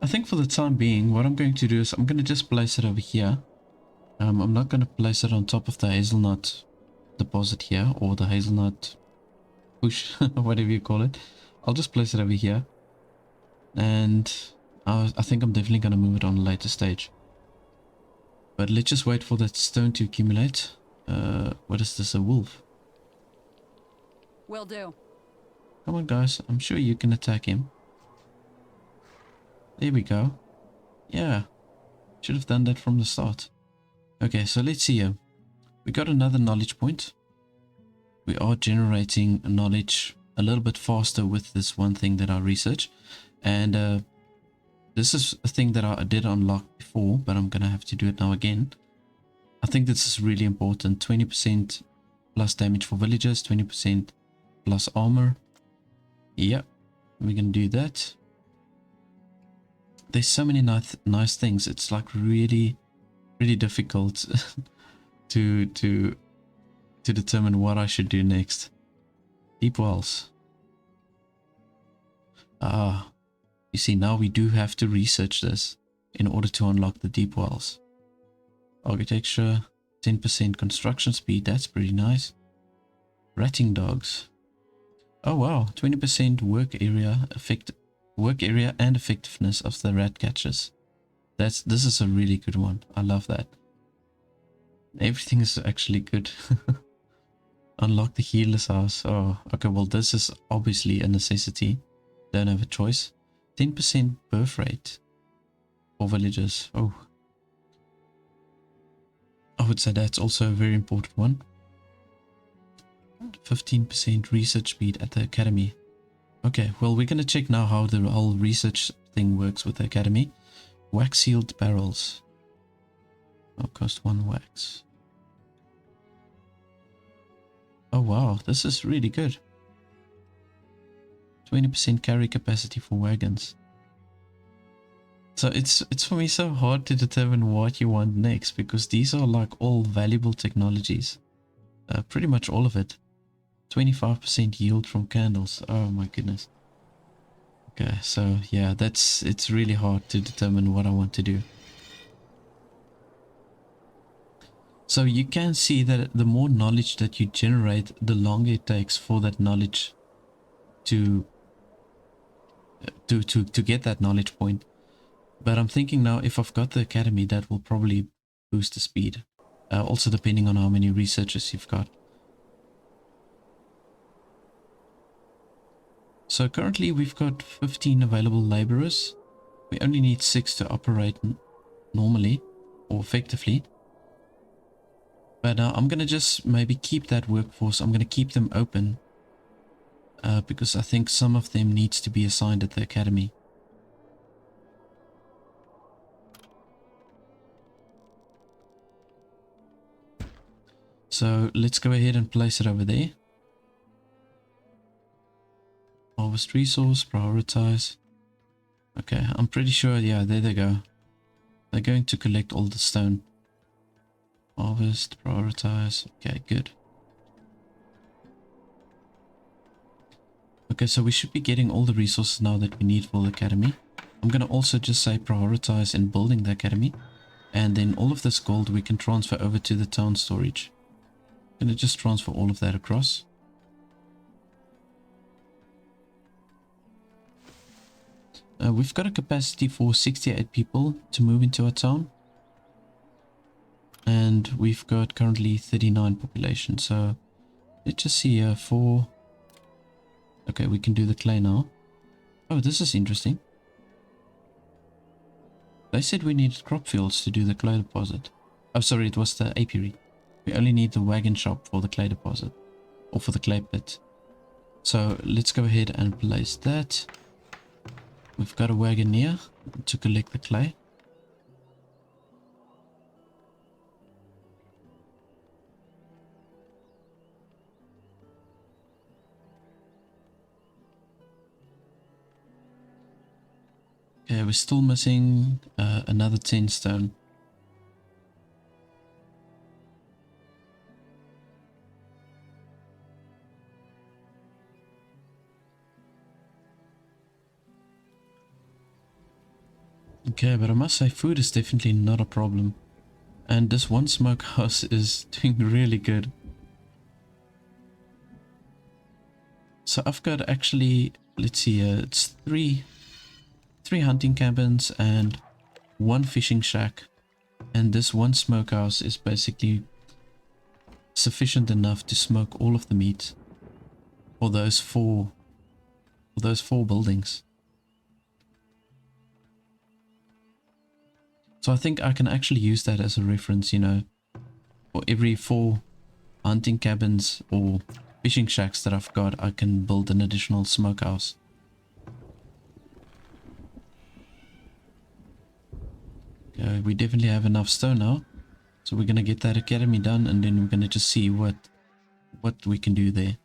[SPEAKER 1] I think for the time being, what I'm going to do is I'm going to just place it over here. I'm not going to place it on top of the hazelnut deposit here, or the hazelnut bush, whatever you call it. I'll just place it over here. And I think I'm definitely going to move it on a later stage. But let's just wait for that stone to accumulate. What is this, a wolf?
[SPEAKER 2] Will do.
[SPEAKER 1] Come on guys, I'm sure you can attack him. There we go. Yeah, should have done that from the start. Okay, so let's see here. We got another knowledge point. We are generating knowledge a little bit faster with this one thing that I researched. And this is a thing that I did unlock before, but I'm gonna have to do it now again. I think this is really important. 20% plus damage for villagers, 20% plus armor. Yep, we're gonna do that. There's so many nice things. It's like really difficult to to determine what I should do next. Deep wells. Ah, you see, now we do have to research this in order to unlock the deep wells. Architecture, 10% construction speed, that's pretty nice. Ratting dogs. Oh wow, 20% work area and effectiveness of the rat catchers. This is a really good one. I love that. Everything is actually good. Unlock the healer's house. Oh, okay, well this is obviously a necessity. Don't have a choice. 10% birth rate for villagers. Oh, I would say that's also a very important one. 15% research speed at the academy. Okay, well we're going to check now how the whole research thing works with the academy. Wax sealed barrels. Oh, cost 1 wax. Oh wow, this is really good. 20% carry capacity for wagons. So it's for me so hard to determine what you want next, because these are like all valuable technologies. Pretty much all of it. 25% yield from candles. Oh my goodness. Okay, so yeah, it's really hard to determine what I want to do. So you can see that the more knowledge that you generate, the longer it takes for that knowledge to get that knowledge point. But I'm thinking now, if I've got the academy, that will probably boost the speed. Also depending on how many researchers you've got. So currently we've got 15 available laborers. We only need 6 to operate normally or effectively. But I'm going to just maybe keep that workforce. I'm going to keep them open. Because I think some of them needs to be assigned at the academy. So let's go ahead and place it over there. Harvest resource, prioritize. Okay, I'm pretty sure, yeah, there they go. They're going to collect all the stone. Harvest, prioritize. Okay, good. Okay, so we should be getting all the resources now that we need for the academy. I'm going to also just say prioritize in building the academy. And then all of this gold we can transfer over to the town storage. I'm going to just transfer all of that across. We've got a capacity for 68 people to move into our town. And we've got currently 39 population. So let's just see here for... Okay, we can do the clay now. Oh, this is interesting. They said we needed crop fields to do the clay deposit. Oh, sorry, it was the apiary. We only need the wagon shop for the clay deposit. Or for the clay pit. So let's go ahead and place that. We've got a wagoneer to collect the clay. Okay, we're still missing another 10 stone. Okay, but I must say food is definitely not a problem. And this one smokehouse is doing really good. So I've got actually, let's see, it's three hunting cabins and 1 fishing shack. And this one smokehouse is basically sufficient enough to smoke all of the meat for those four buildings. So I think I can actually use that as a reference, you know, for every 4 hunting cabins or fishing shacks that I've got, I can build an additional smokehouse. Okay, we definitely have enough stone now. So we're going to get that academy done, and then we're going to just see what we can do there.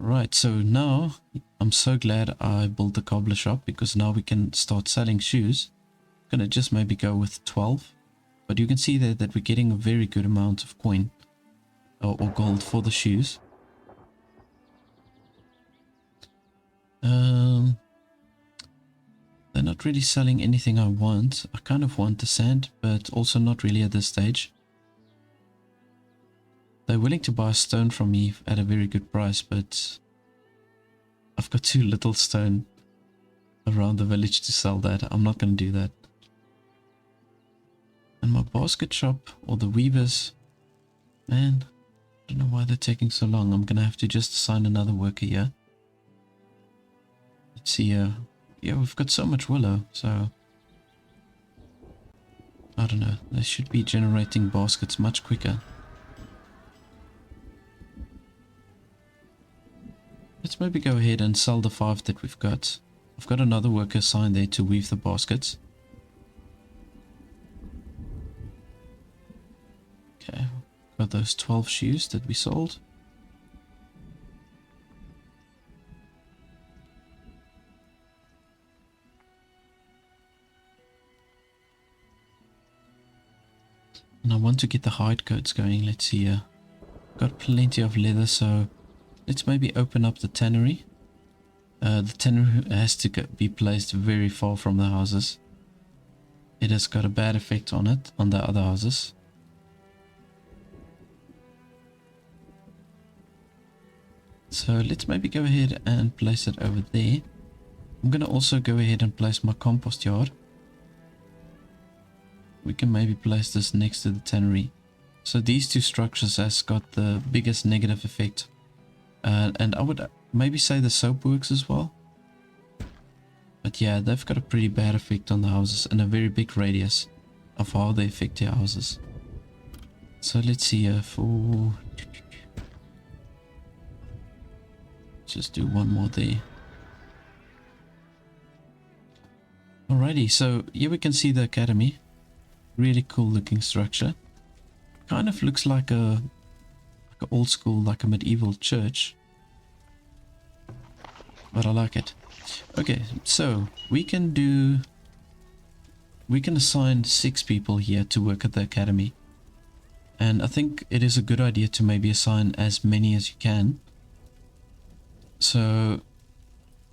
[SPEAKER 1] Right, so now I'm so glad I built the cobbler shop, because now we can start selling shoes. I'm going to just maybe go with 12. But you can see there that we're getting a very good amount of coin. or gold for the shoes. They're not really selling anything I want. I kind of want the sand, but also not really at this stage. They're willing to buy stone from me at a very good price, but I've got too little stone around the village to sell that. I'm not going to do that. And my basket shop, or the weavers, man, I don't know why they're taking so long. I'm going to have to just assign another worker here. Let's see, yeah, we've got so much willow, so I don't know. They should be generating baskets much quicker. Let's maybe go ahead and sell the 5 that we've got. I've got another worker assigned there to weave the baskets. Okay, got those 12 shoes that we sold. And I want to get the hide coats going. Let's see here. Got plenty of leather, so let's maybe open up the tannery. The tannery has to be placed very far from the houses. It has got a bad effect on it, on the other houses. So let's maybe go ahead and place it over there. I'm going to also go ahead and place my compost yard. We can maybe place this next to the tannery. So these two structures has got the biggest negative effect. And I would maybe say the soap works as well. But yeah, they've got a pretty bad effect on the houses and a very big radius of how they affect their houses. So let's see here for... just do one more there. Alrighty, so here we can see the academy. Really cool looking structure. Kind of looks like a old school, like a medieval church. But I like it. Okay, so we can assign 6 people here to work at the academy. And I think it is a good idea to maybe assign as many as you can. So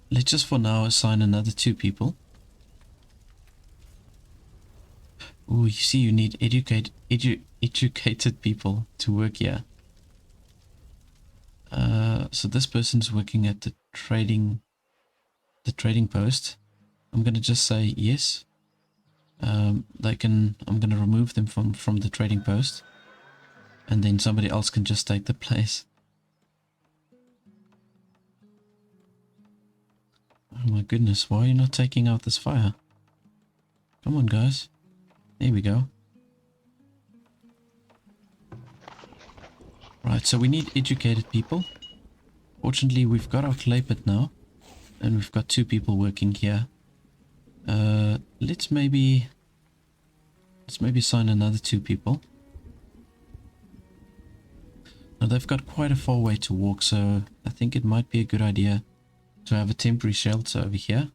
[SPEAKER 1] let's just for now assign another 2 people. Oh, you see, you need educated people to work here. So this person's working at the trading post. I'm gonna just say yes. I'm gonna remove them from the trading post, and then somebody else can just take the place. Oh my goodness, why are you not taking out this fire? Come on, guys. There we go. Right, so we need educated people. Fortunately, we've got our clay pit now. And we've got 2 people working here. Let's maybe assign another 2 people. Now they've got quite a far way to walk, so I think it might be a good idea to have a temporary shelter over here.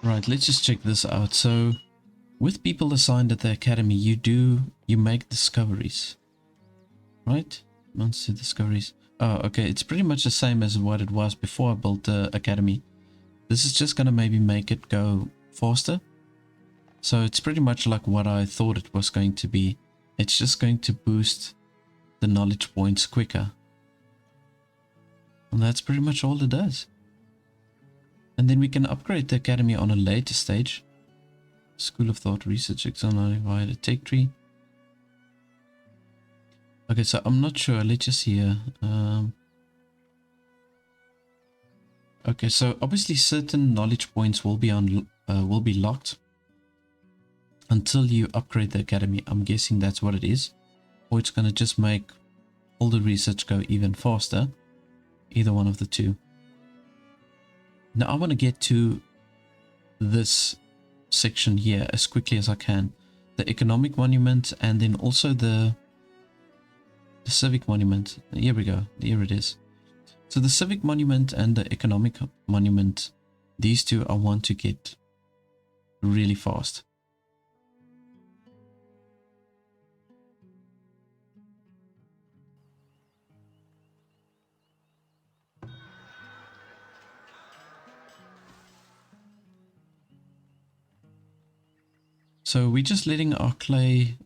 [SPEAKER 1] Right, let's just check this out. So with people assigned at the academy, you make discoveries, right? Monster discoveries. Oh, okay, it's pretty much the same as what it was before I built the academy. This is just gonna maybe make it go faster. So it's pretty much like what I thought it was going to be. It's just going to boost the knowledge points quicker. And that's pretty much all it does. And then we can upgrade the academy on a later stage. School of Thought, Research, External via the Tech Tree. Okay, so I'm not sure. Let's just see here. Okay, so obviously certain knowledge points will be locked until you upgrade the academy. I'm guessing that's what it is. Or it's going to just make all the research go even faster. Either one of the two. Now I want to get to this section here as quickly as I can. The economic monument and then also the civic monument. Here we go. Here it is. So the civic monument and the economic monument, these two I want to get really fast. So we're just letting our clay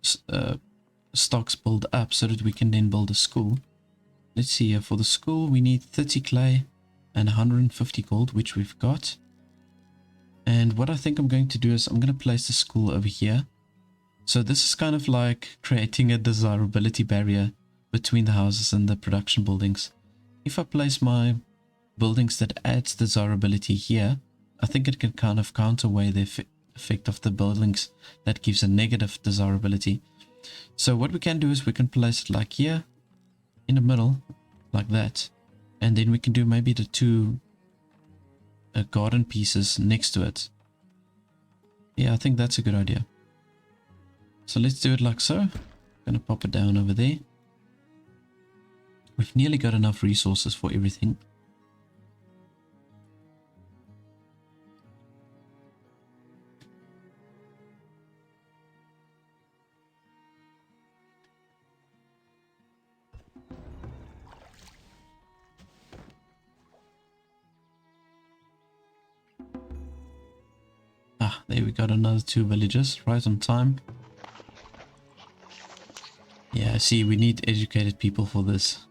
[SPEAKER 1] stocks build up so that we can then build a school. Let's see here. For the school, we need 30 clay and 150 gold, which we've got. And what I think I'm going to do is I'm going to place the school over here. So this is kind of like creating a desirability barrier between the houses and the production buildings. If I place my buildings that adds desirability here, I think it can kind of counterweigh the effect of the buildings that gives a negative desirability. So what we can do is we can place it like here in the middle, like that, and then we can do maybe the two garden pieces next to it. Yeah, I think that's a good idea. So let's do it like so. I'm gonna pop it down over there. We've nearly got enough resources for everything. Ah, there we got another 2 villages, right on time. Yeah, see, we need educated people for this.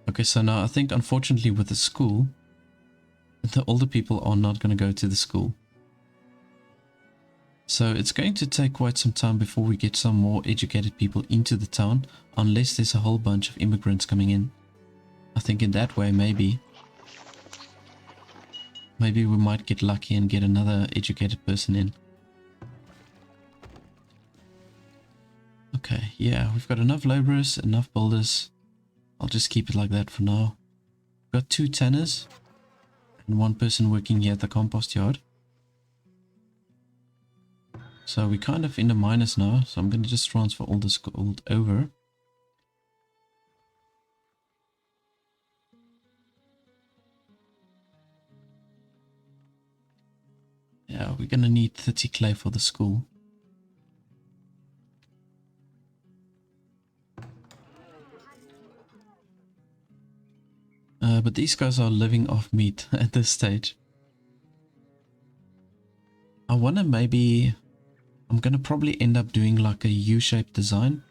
[SPEAKER 1] Okay, so now I think unfortunately with the school, the older people are not going to go to the school. So it's going to take quite some time before we get some more educated people into the town, unless there's a whole bunch of immigrants coming in. I think in that way, maybe we might get lucky and get another educated person in. Okay, yeah, we've got enough laborers, enough builders. I'll just keep it like that for now. We've got 2 tanners and 1 person working here at the compost yard. So we're kind of in the minus now, so I'm going to just transfer all this gold over. Yeah, we're going to need 30 clay for the school. But these guys are living off meat at this stage. I wonder, maybe I'm going to probably end up doing like a U-shaped design.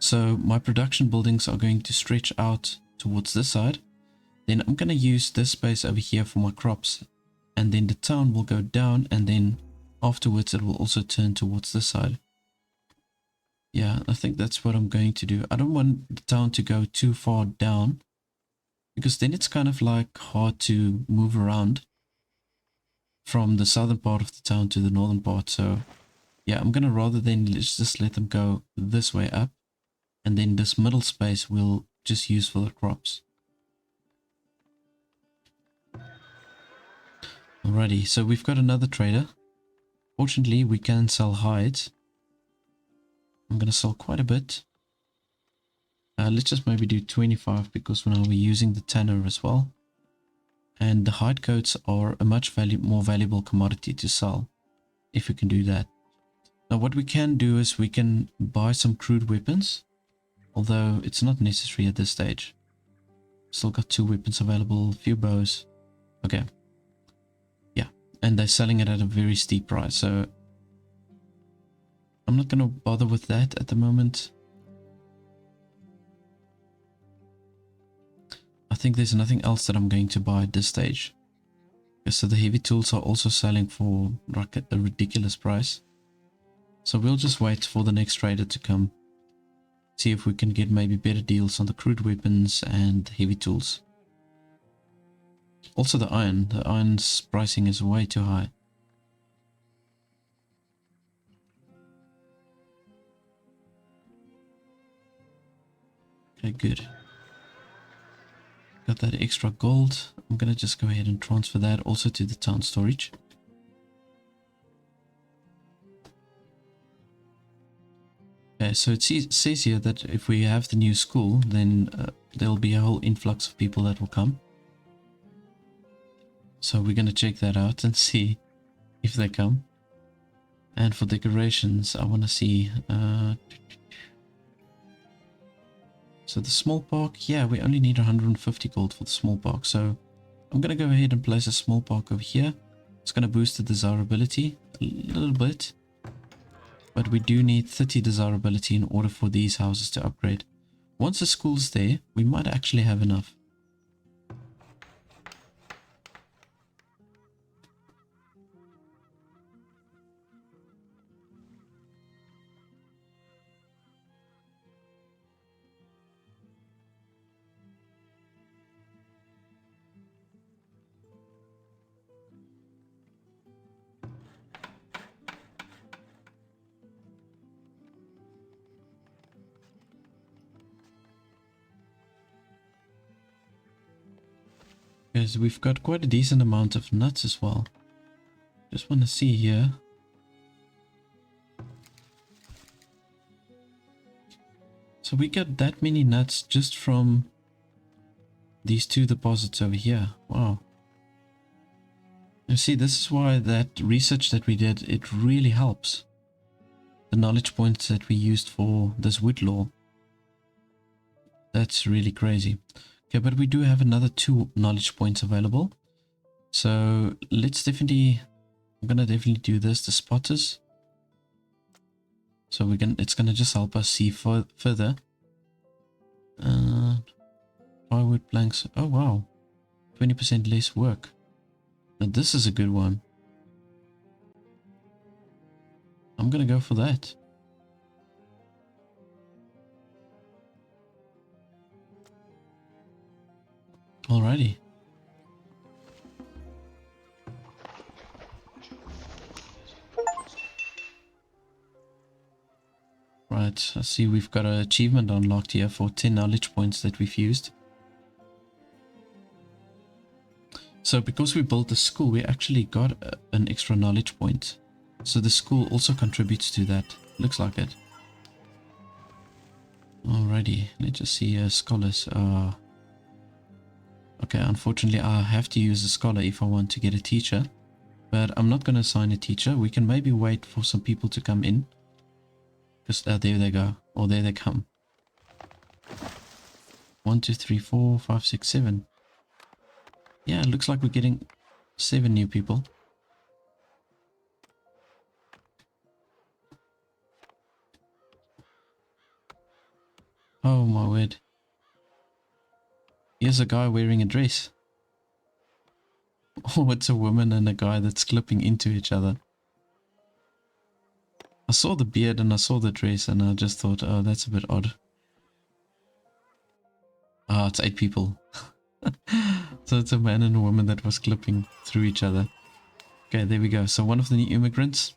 [SPEAKER 1] So my production buildings are going to stretch out towards this side. Then I'm going to use this space over here for my crops. And then the town will go down, and then afterwards it will also turn towards this side. Yeah, I think that's what I'm going to do. I don't want the town to go too far down, because then it's kind of like hard to move around from the southern part of the town to the northern part. So yeah, I'm gonna rather than just let them go this way up, and then this middle space we'll just use for the crops. Alrighty, so we've got another trader. Fortunately, we can sell hides. I'm gonna sell quite a bit. Let's just maybe do 25, because now we're using the tanner as well. And the hide coats are a much more valuable commodity to sell, if we can do that. Now what we can do is we can buy some crude weapons, although it's not necessary at this stage. Still got 2 weapons available, a few bows. Okay. Yeah, and they're selling it at a very steep price, so I'm not going to bother with that at the moment. I think there's nothing else that I'm going to buy at this stage. Okay, so the heavy tools are also selling for like a ridiculous price. So we'll just wait for the next trader to come. See if we can get maybe better deals on the crude weapons and heavy tools. Also the iron. The iron's pricing is way too high. Okay, good. Got that extra gold. I'm gonna just go ahead and transfer that also to the town storage. Okay, so it says here that if we have the new school, then there'll be a whole influx of people that will come. So we're going to check that out and see if they come. And for decorations, I want to see... so the small park, yeah, we only need 150 gold for the small park. So I'm going to go ahead and place a small park over here. It's going to boost the desirability a little bit. But we do need 30 desirability in order for these houses to upgrade. Once the school's there, we might actually have enough. Because we've got quite a decent amount of nuts as well. Just want to see here. So we got that many nuts just from these two deposits over here. Wow. You see, this is why that research that we did, it really helps. The knowledge points that we used for this wood law. That's really crazy. Okay, but we do have another 2 knowledge points available. So let's definitely, I'm gonna definitely do this, the spotters. So it's gonna just help us see further. Firewood planks. Oh wow, 20% less work. Now this is a good one. I'm gonna go for that. Alrighty. Right, I see we've got an achievement unlocked here for 10 knowledge points that we've used. So because we built the school, we actually got an extra knowledge point. So the school also contributes to that. Looks like it. Alrighty, let's just see scholars. Okay, unfortunately I have to use a scholar if I want to get a teacher. But I'm not going to assign a teacher. We can maybe wait for some people to come in. Because there they go. Or there they come. 1, 2, 3, 4, 5, 6, 7. Yeah, it looks like we're getting 7 new people. Oh my word. Here's a guy wearing a dress. Oh, it's a woman and a guy that's clipping into each other. I saw the beard and I saw the dress and I just thought, oh, that's a bit odd. Ah, it's 8 people. So it's a man and a woman that was clipping through each other. Okay, there we go. So one of the new immigrants,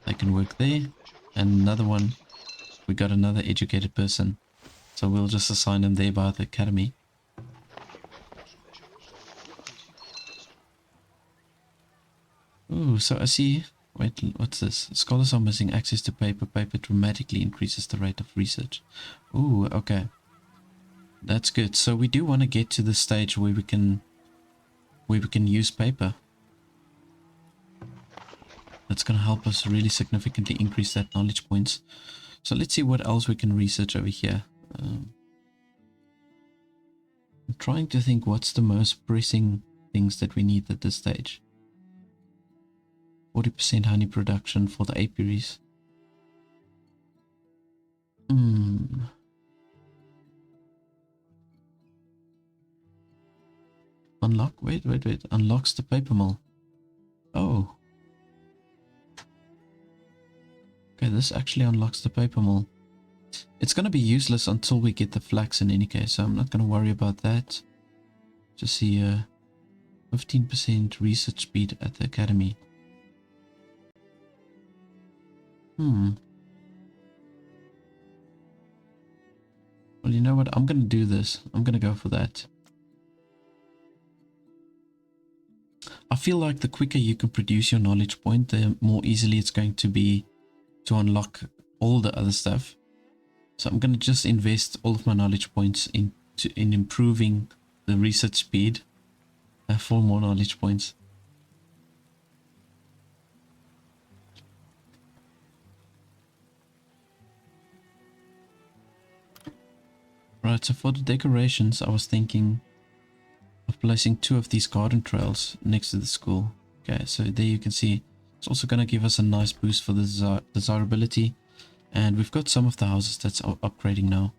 [SPEAKER 1] they can work there. And another one, we got another educated person. So we'll just assign them there by the academy. Ooh, so I see... Wait, what's this? Scholars are missing access to paper. Paper dramatically increases the rate of research. Ooh, okay. That's good. So we do want to get to the stage where we can use paper. That's going to help us really significantly increase that knowledge points. So let's see what else we can research over here. I'm trying to think what's the most pressing things that we need at this stage. 40% honey production for the apiaries. Unlock? Wait. Unlocks the paper mill. Oh. Okay, this actually unlocks the paper mill. It's going to be useless until we get the flax in any case, so I'm not going to worry about that. Just see 15% research speed at the academy. Well, you know what? I'm going to do this. I'm going to go for that. I feel like the quicker you can produce your knowledge point, the more easily it's going to be to unlock all the other stuff. So I'm going to just invest all of my knowledge points in improving the research speed. 4 more knowledge points. Right, so for the decorations, I was thinking of placing 2 of these garden trails next to the school. Okay, so there you can see it's also going to give us a nice boost for the desirability. And we've got some of the houses that's upgrading now.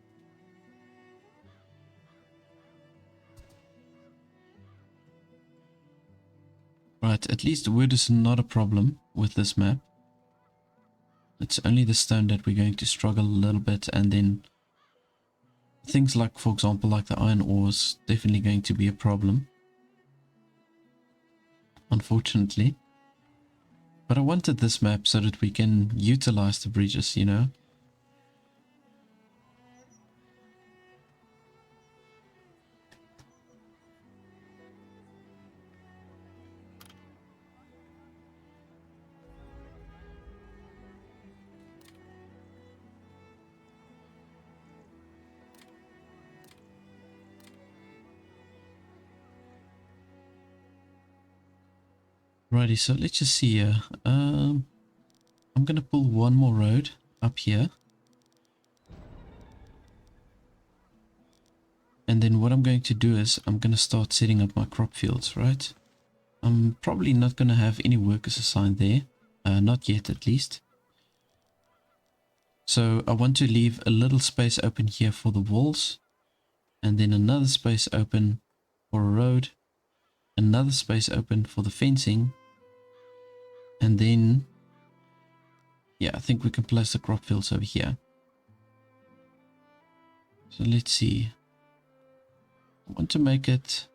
[SPEAKER 1] Right, at least wood is not a problem with this map. It's only the stone that we're going to struggle a little bit, and then things like, for example, like the iron ore is definitely going to be a problem, unfortunately. But I wanted this map so that we can utilize the bridges, you know. Righty, so let's just see here. I'm gonna pull one more road up here. And then what I'm going to do is I'm gonna start setting up my crop fields, right? I'm probably not gonna have any workers assigned there. Not yet, at least. So I want to leave a little space open here for the walls. And then another space open for a road. Another space open for the fencing. And then, yeah, I think we can place the crop fields over here. So let's see. I want to make it,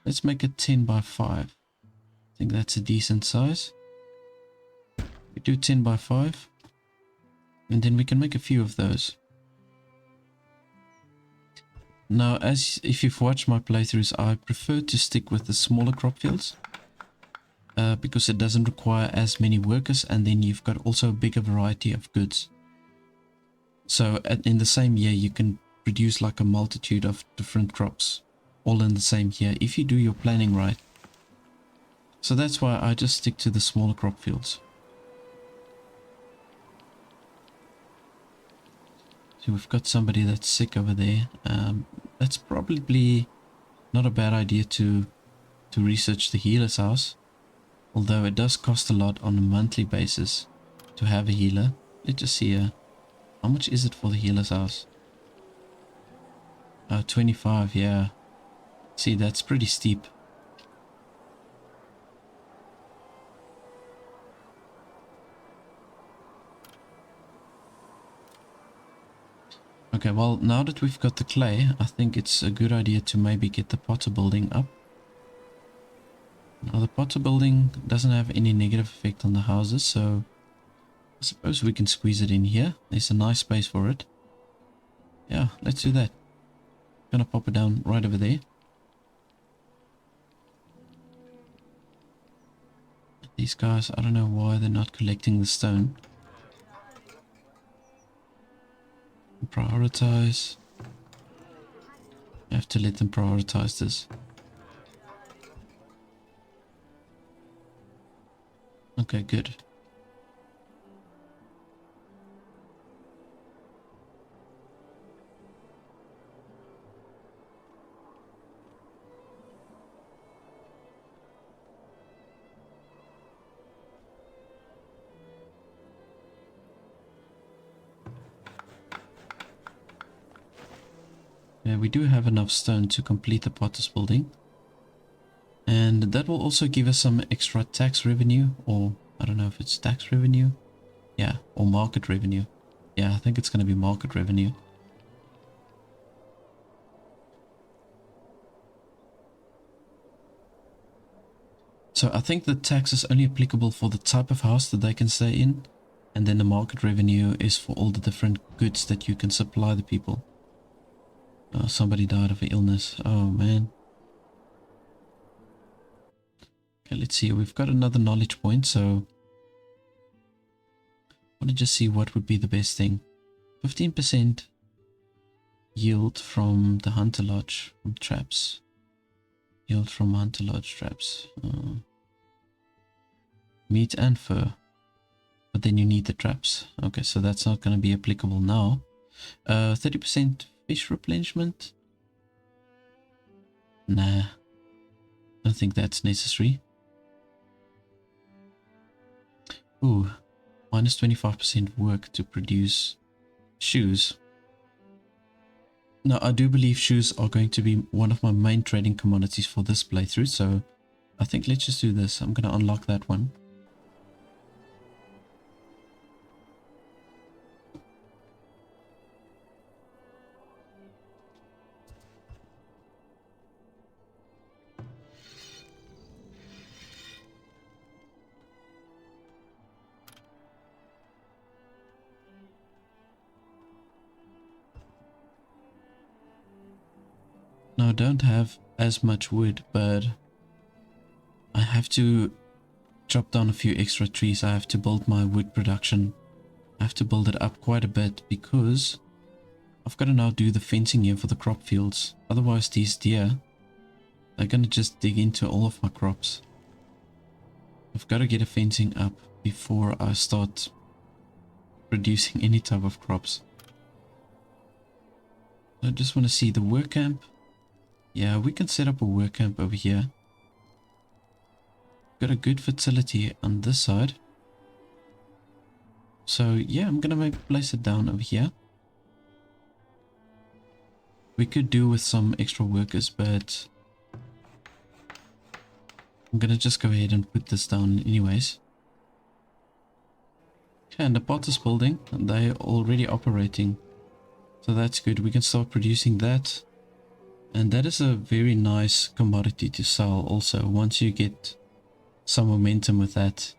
[SPEAKER 1] let's make it 10 by 5. I think that's a decent size. We do 10 by 5. And then we can make a few of those. Now, as if you've watched my playthroughs, I prefer to stick with the smaller crop fields. Because it doesn't require as many workers, and then you've got also a bigger variety of goods. So in the same year you can produce like a multitude of different crops all in the same year if you do your planning right. So that's why I just stick to the smaller crop fields. So we've got somebody that's sick over there. That's probably not a bad idea to research the healer's house. Although it does cost a lot on a monthly basis to have a healer. Let's just see here. How much is it for the healer's house? 25, yeah. See, that's pretty steep. Okay, well, now that we've got the clay, I think it's a good idea to maybe get the potter building up. Now the potter building doesn't have any negative effect on the houses, so I suppose we can squeeze it in here. There's a nice space for it. Yeah, let's do that. Gonna pop it down right over there. These guys, I don't know why they're not collecting the stone. Prioritize. You have to let them prioritize this. Okay, good. Yeah, we do have enough stone to complete the potter's building. And that will also give us some extra tax revenue, or I don't know if it's tax revenue. Yeah, or market revenue. Yeah, I think it's going to be market revenue. So I think the tax is only applicable for the type of house that they can stay in. And then the market revenue is for all the different goods that you can supply the people. Oh, somebody died of an illness. Oh, man. Okay, let's see. We've got another knowledge point, so I want to just see what would be the best thing. 15% yield from the Hunter Lodge, from traps. Yield from Hunter Lodge traps. Meat and fur. But then you need the traps. Okay, so that's not going to be applicable now. 30% fish replenishment. Nah. Don't think that's necessary. Ooh. Minus 25% work to produce shoes. Now, I do believe shoes are going to be one of my main trading commodities for this playthrough. So I think let's just do this. I'm going to unlock that one. Now I don't have as much wood, but I have to chop down a few extra trees. I have to build my wood production. I have to build it up quite a bit because I've got to now do the fencing here for the crop fields. Otherwise these deer, they're going to just dig into all of my crops. I've got to get a fencing up before I start producing any type of crops. I just want to see the work camp. Yeah, we can set up a work camp over here. Got a good fertility on this side. So yeah, I'm gonna maybe place it down over here. We could do with some extra workers, but I'm gonna just go ahead and put this down anyways. Okay, and the pot is building, and they're already operating. So that's good. We can start producing that. And that is a very nice commodity to sell also. Once you get some momentum with that,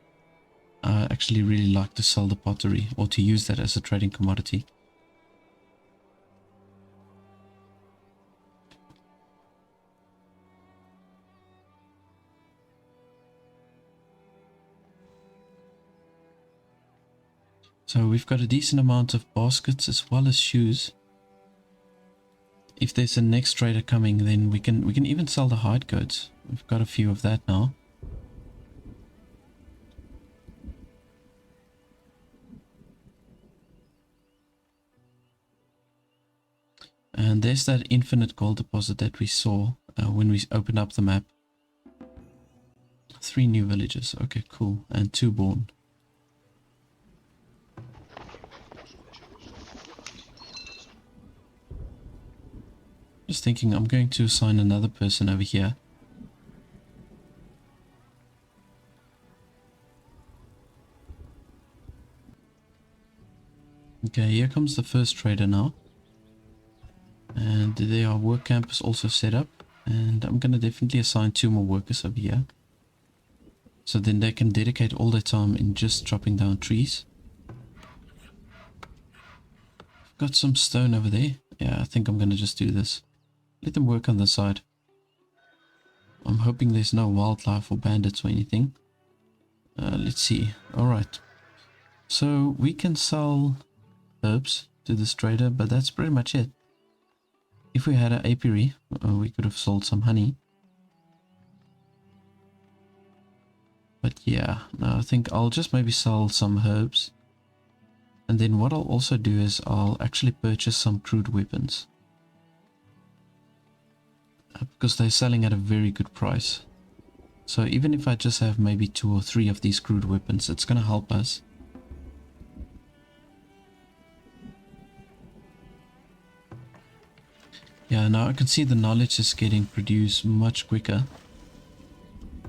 [SPEAKER 1] I actually really like to sell the pottery or to use that as a trading commodity. So we've got a decent amount of baskets as well as shoes. If there's a next trader coming, then we can even sell the hide coats. We've got a few of that now. And there's that infinite gold deposit that we saw when we opened up the map. 3 new villages. Okay, cool. And 2 born. Just thinking, I'm going to assign another person over here. Okay, here comes the first trader now. And there our work camp is also set up. And I'm going to definitely assign 2 more workers over here. So then they can dedicate all their time in just chopping down trees. I've got some stone over there. Yeah, I think I'm going to just do this. Let them work on the side. I'm hoping there's no wildlife or bandits or anything. Let's see. Alright. So we can sell herbs to this trader, but that's pretty much it. If we had an apiary, we could have sold some honey. But yeah, no, I think I'll just maybe sell some herbs. And then what I'll also do is I'll actually purchase some crude weapons. Because they're selling at a very good price. So even if I just have maybe 2 or 3 of these crude weapons, it's going to help us. Yeah, now I can see the knowledge is getting produced much quicker.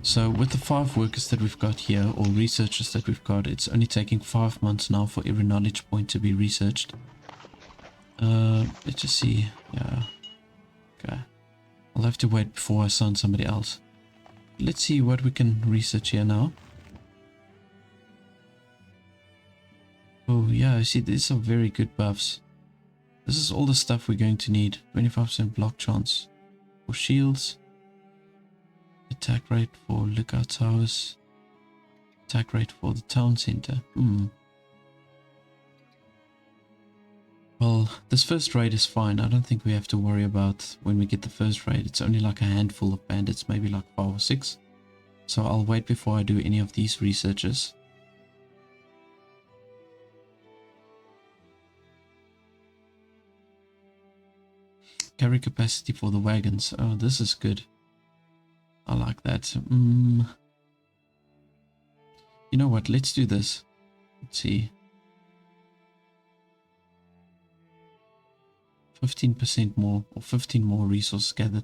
[SPEAKER 1] So with the 5 workers that we've got here, or researchers that we've got, it's only taking 5 months now for every knowledge point to be researched. Let's just see. Yeah. Okay. I'll have to wait before I assign somebody else. Let's see what we can research here now. Oh yeah, I see these are very good buffs. This is all the stuff we're going to need. 25% block chance for shields. Attack rate for lookout towers. Attack rate for the town center. Well, this first raid is fine. I don't think we have to worry about when we get the first raid. It's only like a handful of bandits, maybe like 5 or 6. So I'll wait before I do any of these researches. Carry capacity for the wagons. Oh, this is good. I like that. You know what? Let's do this. Let's see. 15% more or 15 more resources gathered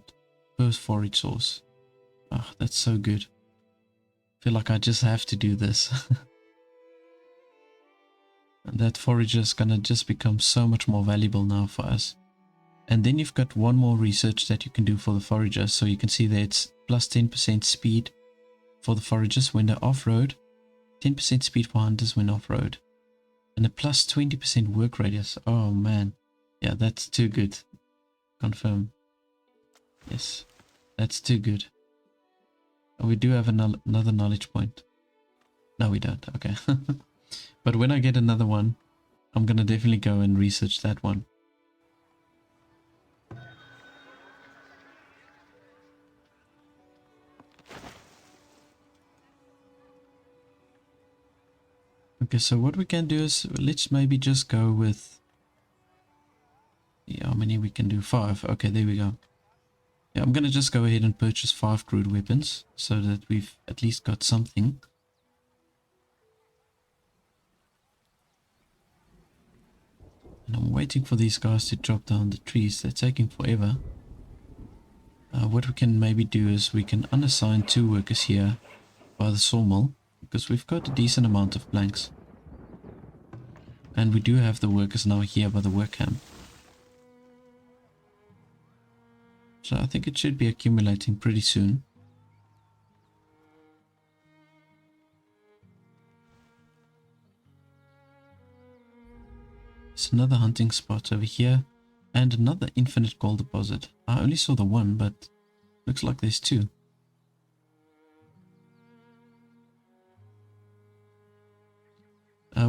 [SPEAKER 1] per forage source. Oh, that's so good. I feel like I just have to do this. And that forager is gonna just become so much more valuable now for us. And then you've got one more research that you can do for the forager. So you can see that it's plus 10% speed for the foragers when they're off-road, 10% speed for hunters when off-road, and a plus 20% work radius. Oh man, yeah, that's too good. Confirm. Yes, that's too good. Oh, we do have another knowledge point. No, we don't. Okay. But when I get another one, I'm gonna definitely go and research that one. Okay, so what we can do is, let's maybe just go with, yeah, how many we can do? 5. Okay, there we go. Yeah, I'm gonna just go ahead and purchase 5 crude weapons so that we've at least got something. And I'm waiting for these guys to drop down the trees. They're taking forever. What we can maybe do is we can unassign 2 workers here by the sawmill, because we've got a decent amount of planks. And we do have the workers now here by the work camp. So I think it should be accumulating pretty soon. There's another hunting spot over here. And another infinite gold deposit. I only saw the one, but looks like there's 2.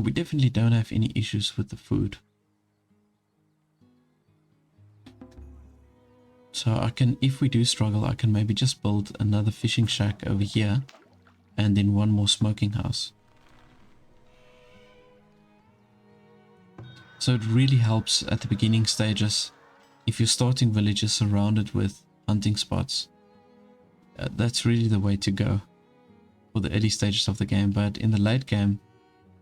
[SPEAKER 1] We definitely don't have any issues with the food. So I can, if we do struggle, I can maybe just build another fishing shack over here. And then one more smoking house. So it really helps at the beginning stages. If you're starting villages surrounded with hunting spots. That's really the way to go for the early stages of the game. But in the late game,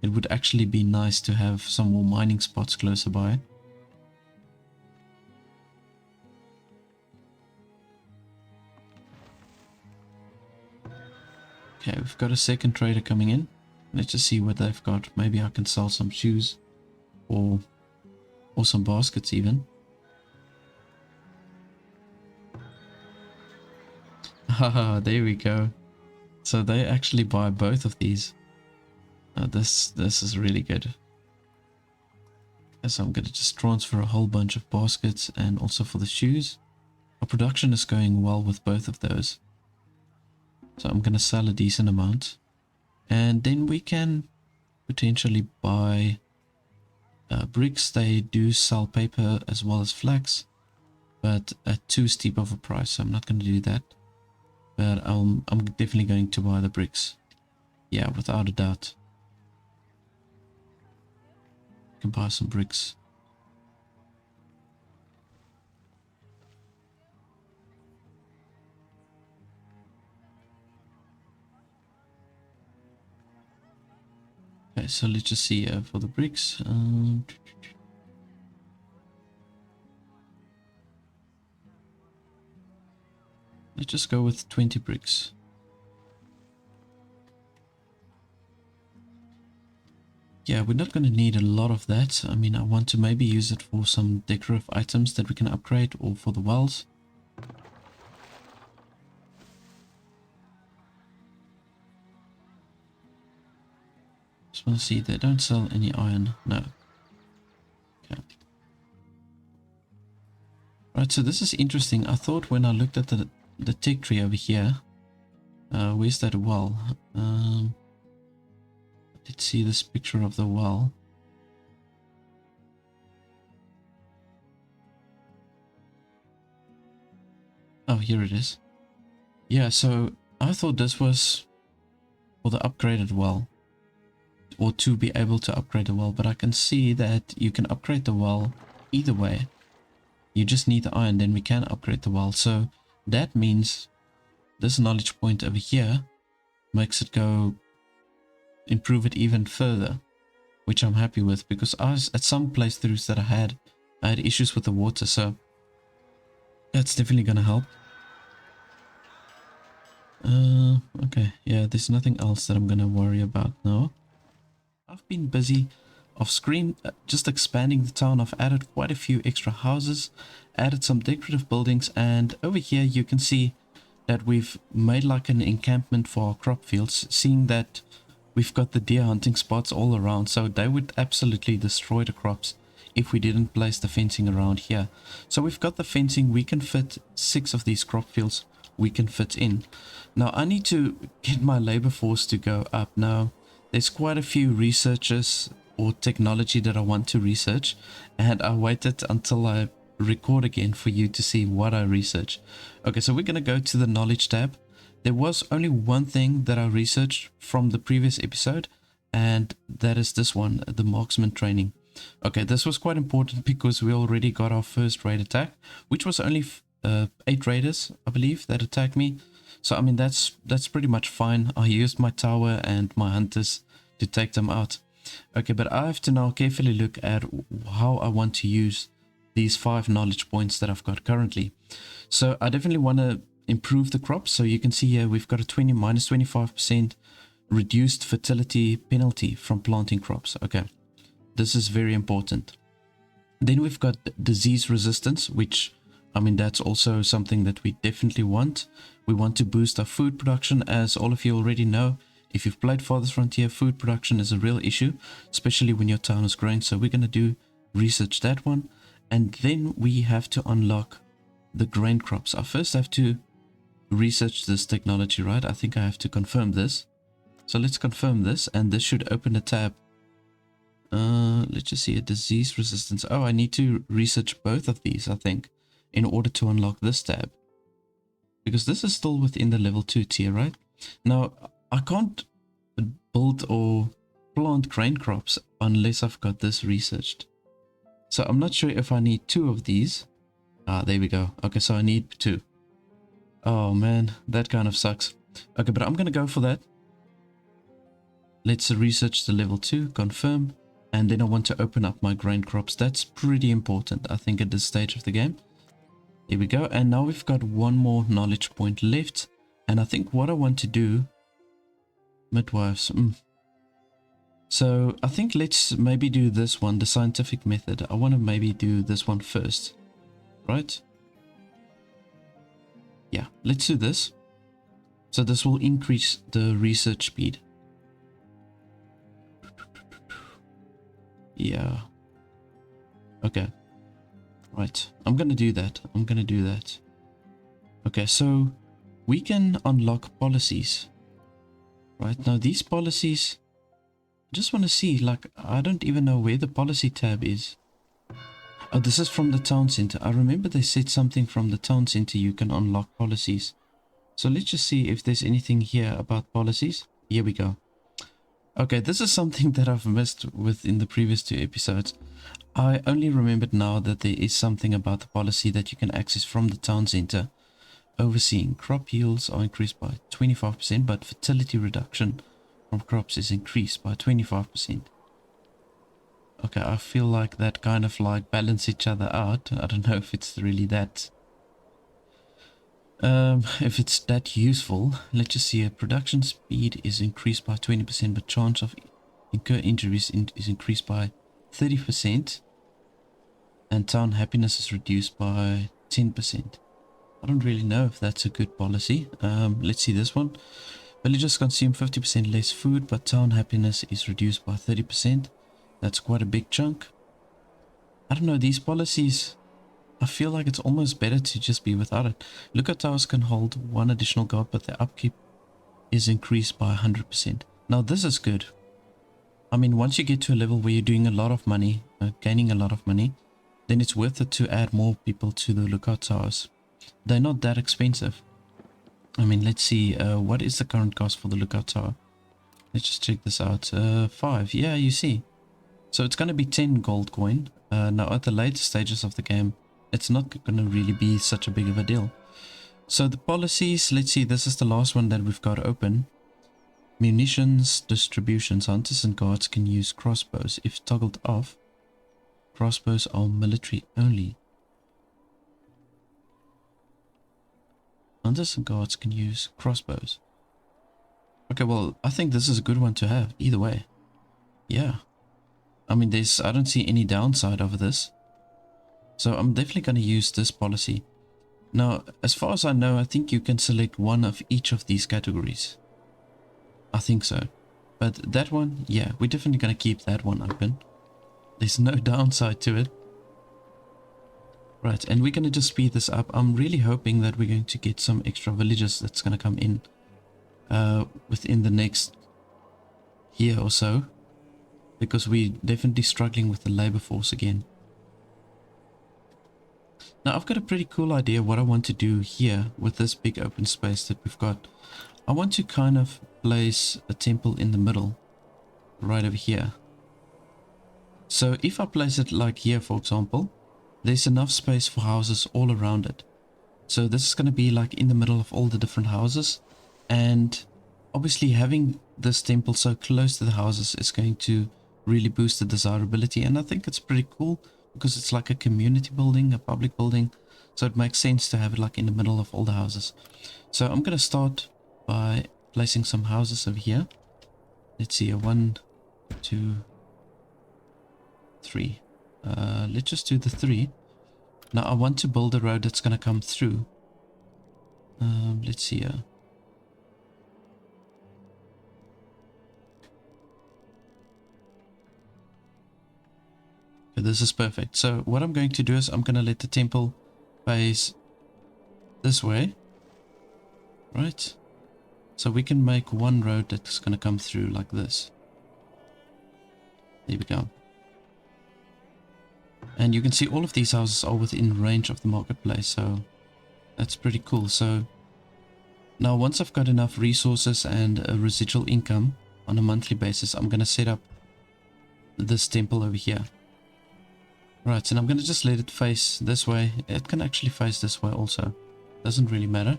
[SPEAKER 1] it would actually be nice to have some more mining spots closer by. Okay, we've got a second trader coming in. Let's just see what they've got. Maybe I can sell some shoes or some baskets even. Haha, there we go. So they actually buy both of these. This is really good. So I'm going to just transfer a whole bunch of baskets and also for the shoes. Our production is going well with both of those. So I'm going to sell a decent amount. And then we can potentially buy bricks. They do sell paper as well as flax, but at too steep of a price, so I'm not going to do that. But I'm definitely going to buy the bricks. Yeah, without a doubt. I can buy some bricks. Okay, so let's just see for the bricks. Let's just go with 20 bricks. Yeah, we're not going to need a lot of that. I mean, I want to maybe use it for some decorative items that we can upgrade or for the wells. Just want to see, they don't sell any iron. No. Okay. Right, so this is interesting. I thought when I looked at the tech tree over here, where's that well? Let's see this picture of the well. Oh, here it is. Yeah, so I thought this was for the upgraded well, or to be able to upgrade the well, but I can see that you can upgrade the well either way. You just need the iron, then we can upgrade the well. So that means this knowledge point over here makes it go improve it even further, which I'm happy with, because I was at some playthroughs that I had issues with the water, so that's definitely gonna help. Okay, yeah, there's nothing else that I'm gonna worry about now. I've been busy off screen, just expanding the town. I've added quite a few extra houses, added some decorative buildings, and over here you can see that we've made like an encampment for our crop fields, seeing that we've got the deer hunting spots all around, so they would absolutely destroy the crops if we didn't place the fencing around here. So we've got the fencing, we can fit 6 of these crop fields we can fit in. Now I need to get my labor force to go up. Now there's quite a few researchers or technology that I want to research, and I waited until I record again for you to see what I research. Okay, so we're going to go to the knowledge tab. There was only one thing that I researched from the previous episode, and that is this one, the marksman training. Okay, this was quite important because we already got our first raid attack, which was only 8 raiders, I believe, that attacked me. So I mean, that's pretty much fine. I used my tower and my hunters to take them out. Okay, but I have to now carefully look at how I want to use these 5 knowledge points that I've got currently. So I definitely want to improve the crops. So you can see here we've got a -25% reduced fertility penalty from planting crops. Okay, this is very important. Then we've got disease resistance, which, I mean, that's also something that we definitely want. We want to boost our food production. As all of you already know, if you've played Farthest Frontier, food production is a real issue, especially when your town is growing. So we're going to do research that one. And then we have to unlock the grain crops. I first have to research this technology, right? I think I have to confirm this. So let's confirm this, and this should open a tab. Let's just see, a disease resistance. Oh, I need to research both of these, I think, in order to unlock this tab, because this is still within the level 2 tier, right? Now I can't build or plant grain crops unless I've got this researched. So I'm not sure if I need 2 of these. There we go. Okay, so I need 2. Oh man, that kind of sucks. Okay, but I'm gonna go for that. Let's research the level 2, confirm, and then I want to open up my grain crops. That's pretty important, I think, at this stage of the game. There we go, and now we've got one more knowledge point left, and I think what I want to do, midwives. So I think let's maybe do this one, the scientific method. I want to maybe do this one first, right? Yeah, let's do this. So this will increase the research speed. Yeah. Okay. Right. I'm gonna do that. Okay, so we can unlock policies. Right, now these policies, I just want to see, like, I don't even know where the policy tab is. Oh, this is from the town center. I remember they said something from the town center you can unlock policies. So let's just see if there's anything here about policies. Here we go. Okay, this is something that I've missed within the previous 2 episodes. I only remembered now that there is something about the policy that you can access from the town center. Overseeing crop yields are increased by 25%, but fertility reduction from crops is increased by 25%. Okay, I feel like that kind of like balance each other out. I don't know if it's really that if it's that useful. Let's just see, production speed is increased by 20%, but chance of incur injuries is increased by 30%, and town happiness is reduced by 10%. I don't really know if that's a good policy. Let's see this one. Villagers consume 50% less food, but town happiness is reduced by 30%. That's quite a big chunk. I don't know, these policies, I feel like it's almost better to just be without it. Lookout towers can hold 1 additional guard, but their upkeep is increased by 100%. Now this is good. I mean, once you get to a level where you're doing a lot of money, gaining a lot of money, then it's worth it to add more people to the lookout towers. they're not that expensive. I mean, let's see, what is the current cost for the lookout tower? Let's just check this out. 5, yeah, you see. So it's going to be 10 gold coin. Now at the later stages of the game, it's not going to really be such a big of a deal. So the policies, let's see, this is the last one that we've got open. Munitions distributions. Hunters and guards can use crossbows. If toggled off, crossbows are military only. Hunters and guards can use crossbows. Okay, well, I think this is a good one to have, either way. Yeah. I mean, I don't see any downside over this. So I'm definitely going to use this policy. Now, as far as I know, I think you can select one of each of these categories. I think so. But that one, yeah, we're definitely going to keep that one open. There's no downside to it. Right, and we're going to just speed this up. I'm really hoping that we're going to get some extra villagers that's going to come in within the next year or so. Because we're definitely struggling with the labor force again. Now, I've got a pretty cool idea what I want to do here with this big open space that we've got. I want to kind of place a temple in the middle, right over here. So if I place it like here, for example, there's enough space for houses all around it. So this is going to be like in the middle of all the different houses. And obviously having this temple so close to the houses is going to really boost the desirability. And I think it's pretty cool because it's like a community building, a public building. So it makes sense to have it like in the middle of all the houses. So I'm going to start by placing some houses over here. Let's see, 1, 2, 3. Let's just do the 3. Now I want to build a road that's going to come through. Let's see here. Okay, this is perfect. So what I'm going to do is I'm going to let the temple face this way. Right? So we can make one road that's going to come through like this. There we go. And you can see all of these houses are within range of the marketplace, so that's pretty cool. So now once I've got enough resources and a residual income on a monthly basis, I'm going to set up this temple over here. Right, and I'm going to just let it face this way. It can actually face this way also. Doesn't really matter.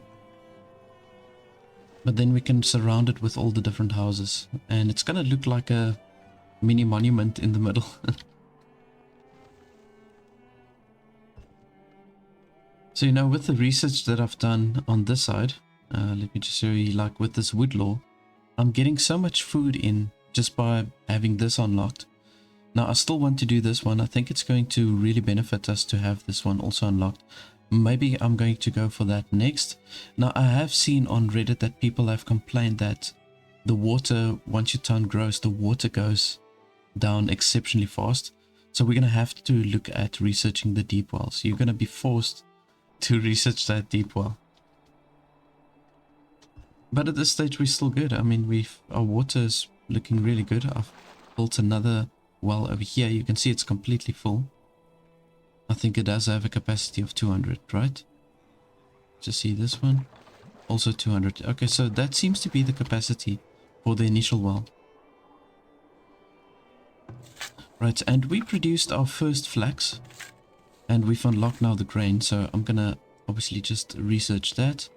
[SPEAKER 1] But then we can surround it with all the different houses. And it's going to look like a mini monument in the middle. So, you know, with the research that I've done on this side, let me just show you, like with this wood law, I'm getting so much food in just by having this unlocked. Now, I still want to do this one. I think it's going to really benefit us to have this one also unlocked. Maybe I'm going to go for that next. Now, I have seen on Reddit that people have complained that the water, once your town grows, the water goes down exceptionally fast. So we're going to have to look at researching the deep wells. You're going to be forced to research that deep well. But at this stage we're still good. I mean, our water is looking really good. I've built another well over here. You can see it's completely full. I think it does have a capacity of 200, right? Just see this one. Also 200. Okay, so that seems to be the capacity for the initial well. Right, and we produced our first flax. And we've unlocked now the grain, so I'm gonna obviously just research that.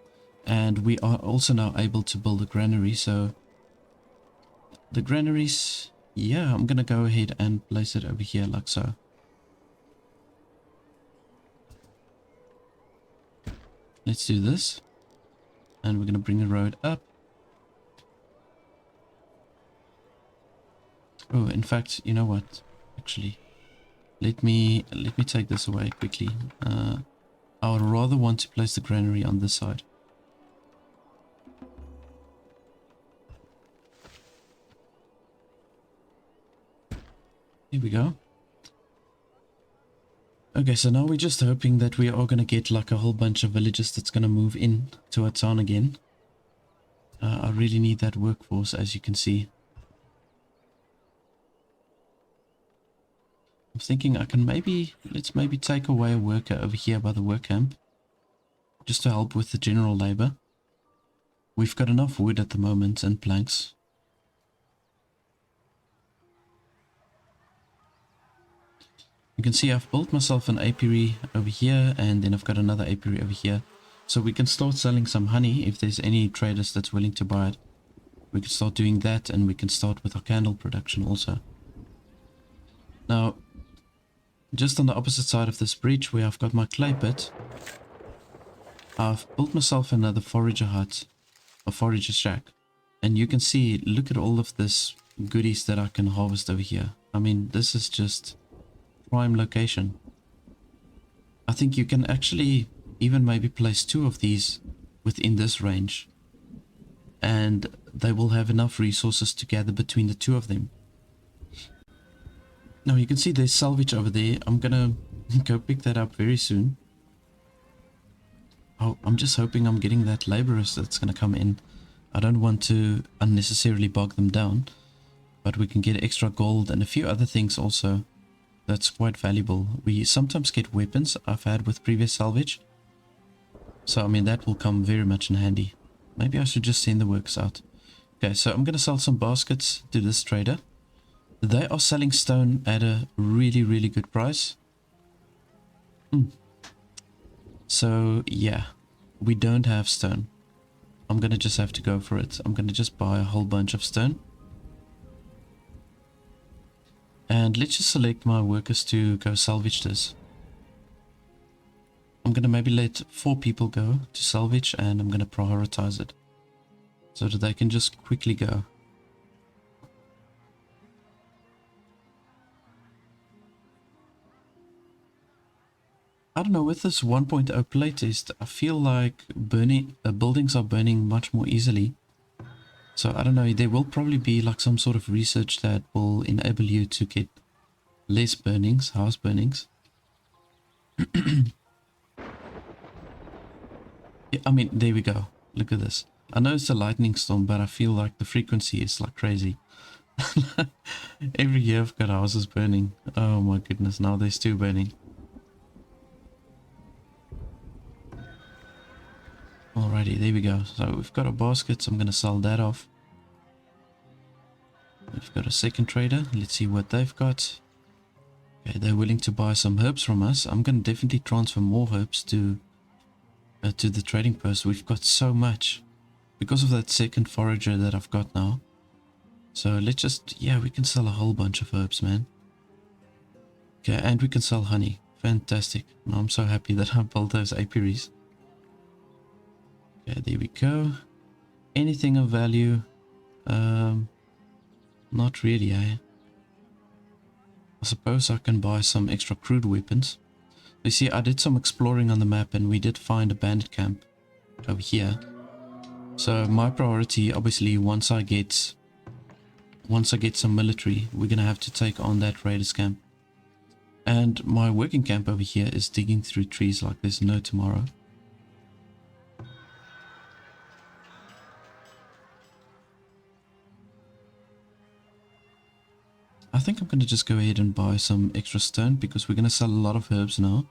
[SPEAKER 1] And we are also now able to build a granary, so the granaries, yeah, I'm gonna go ahead and place it over here like so. Let's do this. And we're gonna bring the road up. Oh, in fact, you know what? Actually, let me take this away quickly. I would rather want to place the granary on this side. Here we go. Okay, so now we're just hoping that we are going to get like a whole bunch of villages that's going to move in to our town again. I really need that workforce, as you can see. I'm thinking I can let's maybe take away a worker over here by the work camp. just to help with the general labor. We've got enough wood at the moment and planks. You can see I've built myself an apiary over here, and then I've got another apiary over here. So we can start selling some honey if there's any traders that's willing to buy it. We can start doing that, and we can start with our candle production also. Now, just on the opposite side of this bridge where I've got my clay pit, I've built myself another forager hut, a forager shack. And you can see, look at all of this goodies that I can harvest over here. I mean, this is just prime location. I think you can actually even maybe place 2 of these within this range, and they will have enough resources to gather between the 2 of them. Now you can see there's salvage over there. I'm gonna go pick that up very soon. Oh, I'm just hoping I'm getting that laborers that's gonna come in. I don't want to unnecessarily bog them down, but we can get extra gold and a few other things also. That's quite valuable. We sometimes get weapons I've had with previous salvage. So, I mean, that will come very much in handy. Maybe I should just send the workers out. Okay, so I'm going to sell some baskets to this trader. They are selling stone at a really, really good price. So, yeah, we don't have stone. I'm going to just have to go for it. I'm going to just buy a whole bunch of stone. And let's just select my workers to go salvage this. I'm going to maybe let 4 people go to salvage, and I'm going to prioritize it so that they can just quickly go. I don't know, with this 1.0 playtest, I feel like buildings are burning much more easily. So I don't know, there will probably be like some sort of research that will enable you to get less burnings, house burnings. Yeah, I mean, there we go. Look at this. I know it's a lightning storm, but I feel like the frequency is like crazy. Every year I've got houses burning. Oh my goodness, now there's 2 burning. Alrighty, there we go. So we've got our baskets. I'm going to sell that off. We've got a second trader. Let's see what they've got. Okay, they're willing to buy some herbs from us. I'm going to definitely transfer more herbs to the trading post. We've got so much because of that second forager that I've got now. So let's just, yeah, we can sell a whole bunch of herbs, man. Okay, and we can sell honey. Fantastic. I'm so happy that I built those apiaries. Okay, there we go. Anything of value? Not really, eh? I suppose I can buy some extra crude weapons. You see, I did some exploring on the map and we did find a bandit camp over here. So my priority, obviously, once I get some military, we're gonna have to take on that raiders camp. And my working camp over here is digging through trees like there's no tomorrow. I think I'm going to just go ahead and buy some extra stone because we're going to sell a lot of herbs now.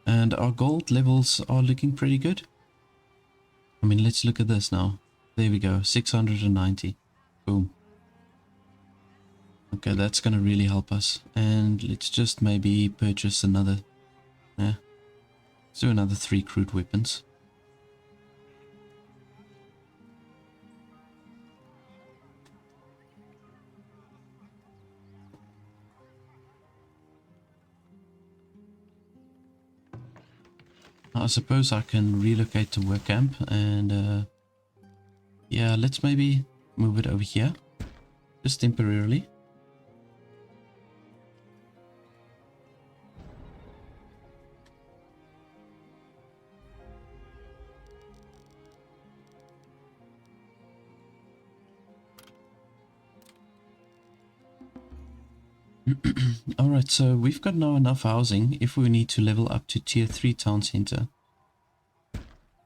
[SPEAKER 1] And our gold levels are looking pretty good. I mean, let's look at this now. There we go, 690. Boom. Okay, that's going to really help us. And let's just maybe purchase another... Yeah. Let's do another 3 crude weapons. I suppose I can relocate to work camp and yeah, let's maybe move it over here just temporarily. Alright, so we've got now enough housing if we need to level up to tier 3 town center.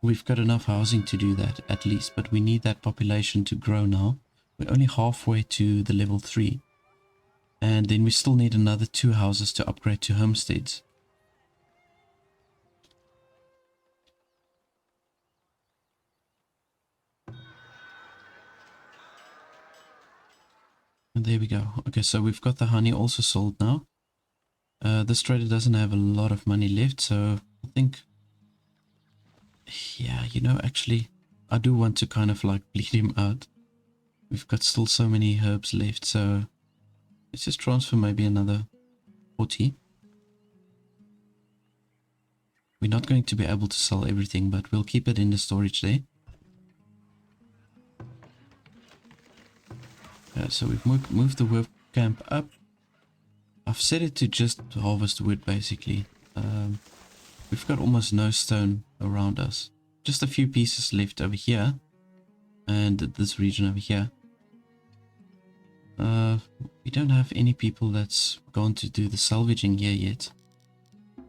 [SPEAKER 1] We've got enough housing to do that at least, but we need that population to grow now. We're only halfway to the level 3. And then we still need another 2 houses to upgrade to homesteads. And there we go. Okay, so we've got the honey also sold now. This trader doesn't have a lot of money left, so I think, yeah, you know, actually, I do want to kind of like bleed him out. We've got still so many herbs left, so let's just transfer maybe another 40. We're not going to be able to sell everything, but we'll keep it in the storage there. So we've moved the work camp up. I've set it to just harvest wood, basically. We've got almost no stone around us. Just a few pieces left over here. And this region over here. We don't have any people that's gone to do the salvaging here yet.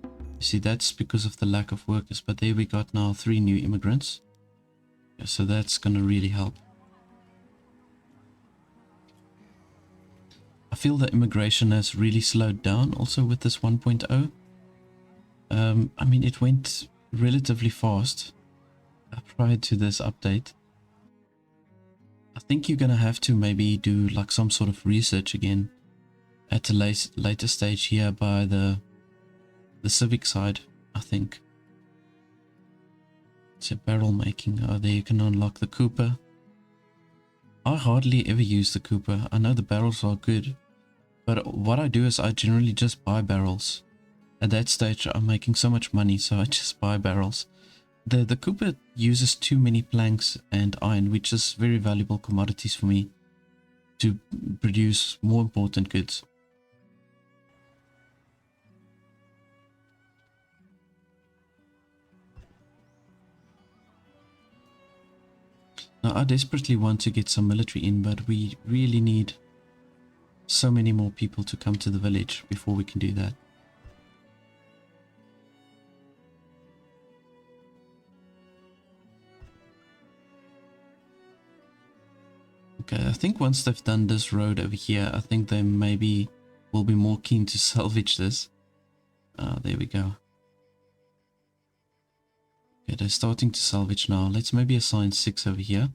[SPEAKER 1] You see, that's because of the lack of workers. But there we got now 3 new immigrants. Yeah, so that's gonna really help. I feel that immigration has really slowed down also with this 1.0. I mean, it went relatively fast prior to this update. I think you're gonna have to maybe do like some sort of research again at a later stage here by the civic side, I think. It's a barrel making. Oh, there you can unlock the Cooper. I hardly ever use the Cooper. I know the barrels are good, but what I do is I generally just buy barrels. At that stage, I'm making so much money, so I just buy barrels. The Cooper uses too many planks and iron, which is very valuable commodities for me to produce more important goods. Now, I desperately want to get some military in, but we really need so many more people to come to the village before we can do that. Okay, I think once they've done this road over here, I think they maybe will be more keen to salvage this. There we go. Okay, they're starting to salvage now. Let's maybe assign 6 over here.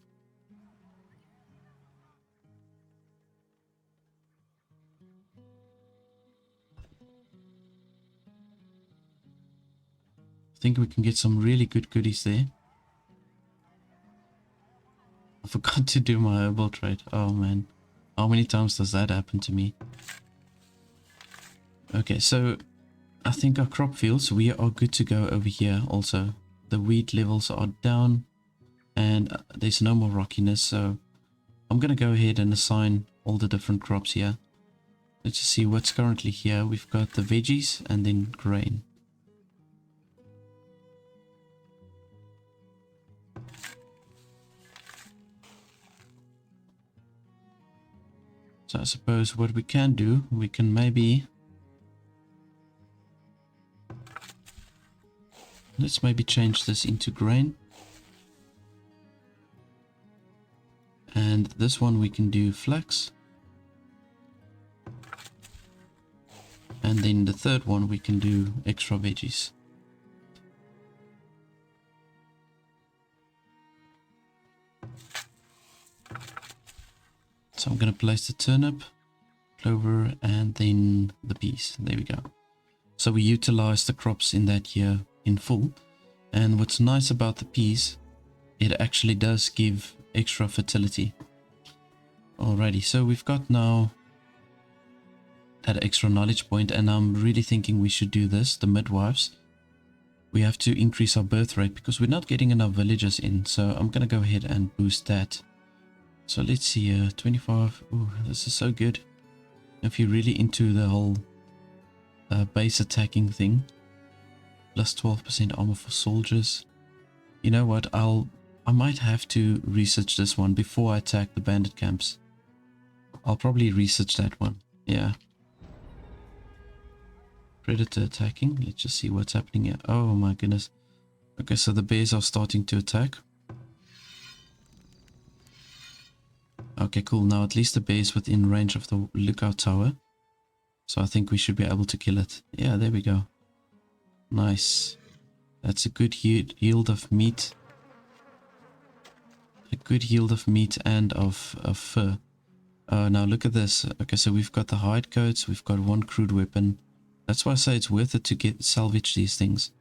[SPEAKER 1] I think we can get some really good goodies there. I forgot to do my herbal trade. Oh man, how many times does that happen to me? Okay, so I think our crop fields, we are good to go over here also. The wheat levels are down and there's no more rockiness, so I'm gonna go ahead and assign all the different crops here. Let's just see what's currently here. We've got the veggies and then grain. So I suppose what we can do, we can maybe... Let's maybe change this into grain. And this one we can do flax. And then the third one we can do extra veggies. So I'm going to place the turnip, clover, and then the peas. There we go. So we utilize the crops in that year in full. And what's nice about the peas, it actually does give extra fertility. Alrighty, so we've got now that extra knowledge point, and I'm really thinking we should do this, the midwives. We have to increase our birth rate because we're not getting enough villagers in. So I'm going to go ahead and boost that. So let's see, 25. Oh, this is so good. If you're really into the whole base attacking thing. Plus 12% armor for soldiers. You know what, I might have to research this one before I attack the bandit camps. I'll probably research that one. Yeah. Predator attacking. Let's just see what's happening here. Oh my goodness. Okay, so the bears are starting to attack. Okay, cool. Now at least the bear is within range of the lookout tower. So I think we should be able to kill it. Yeah, there we go. Nice. That's a good yield of meat. A good yield of meat and of fur. Oh, now look at this. Okay, so we've got the hide coats, we've got one crude weapon. That's why I say it's worth it to get salvage these things.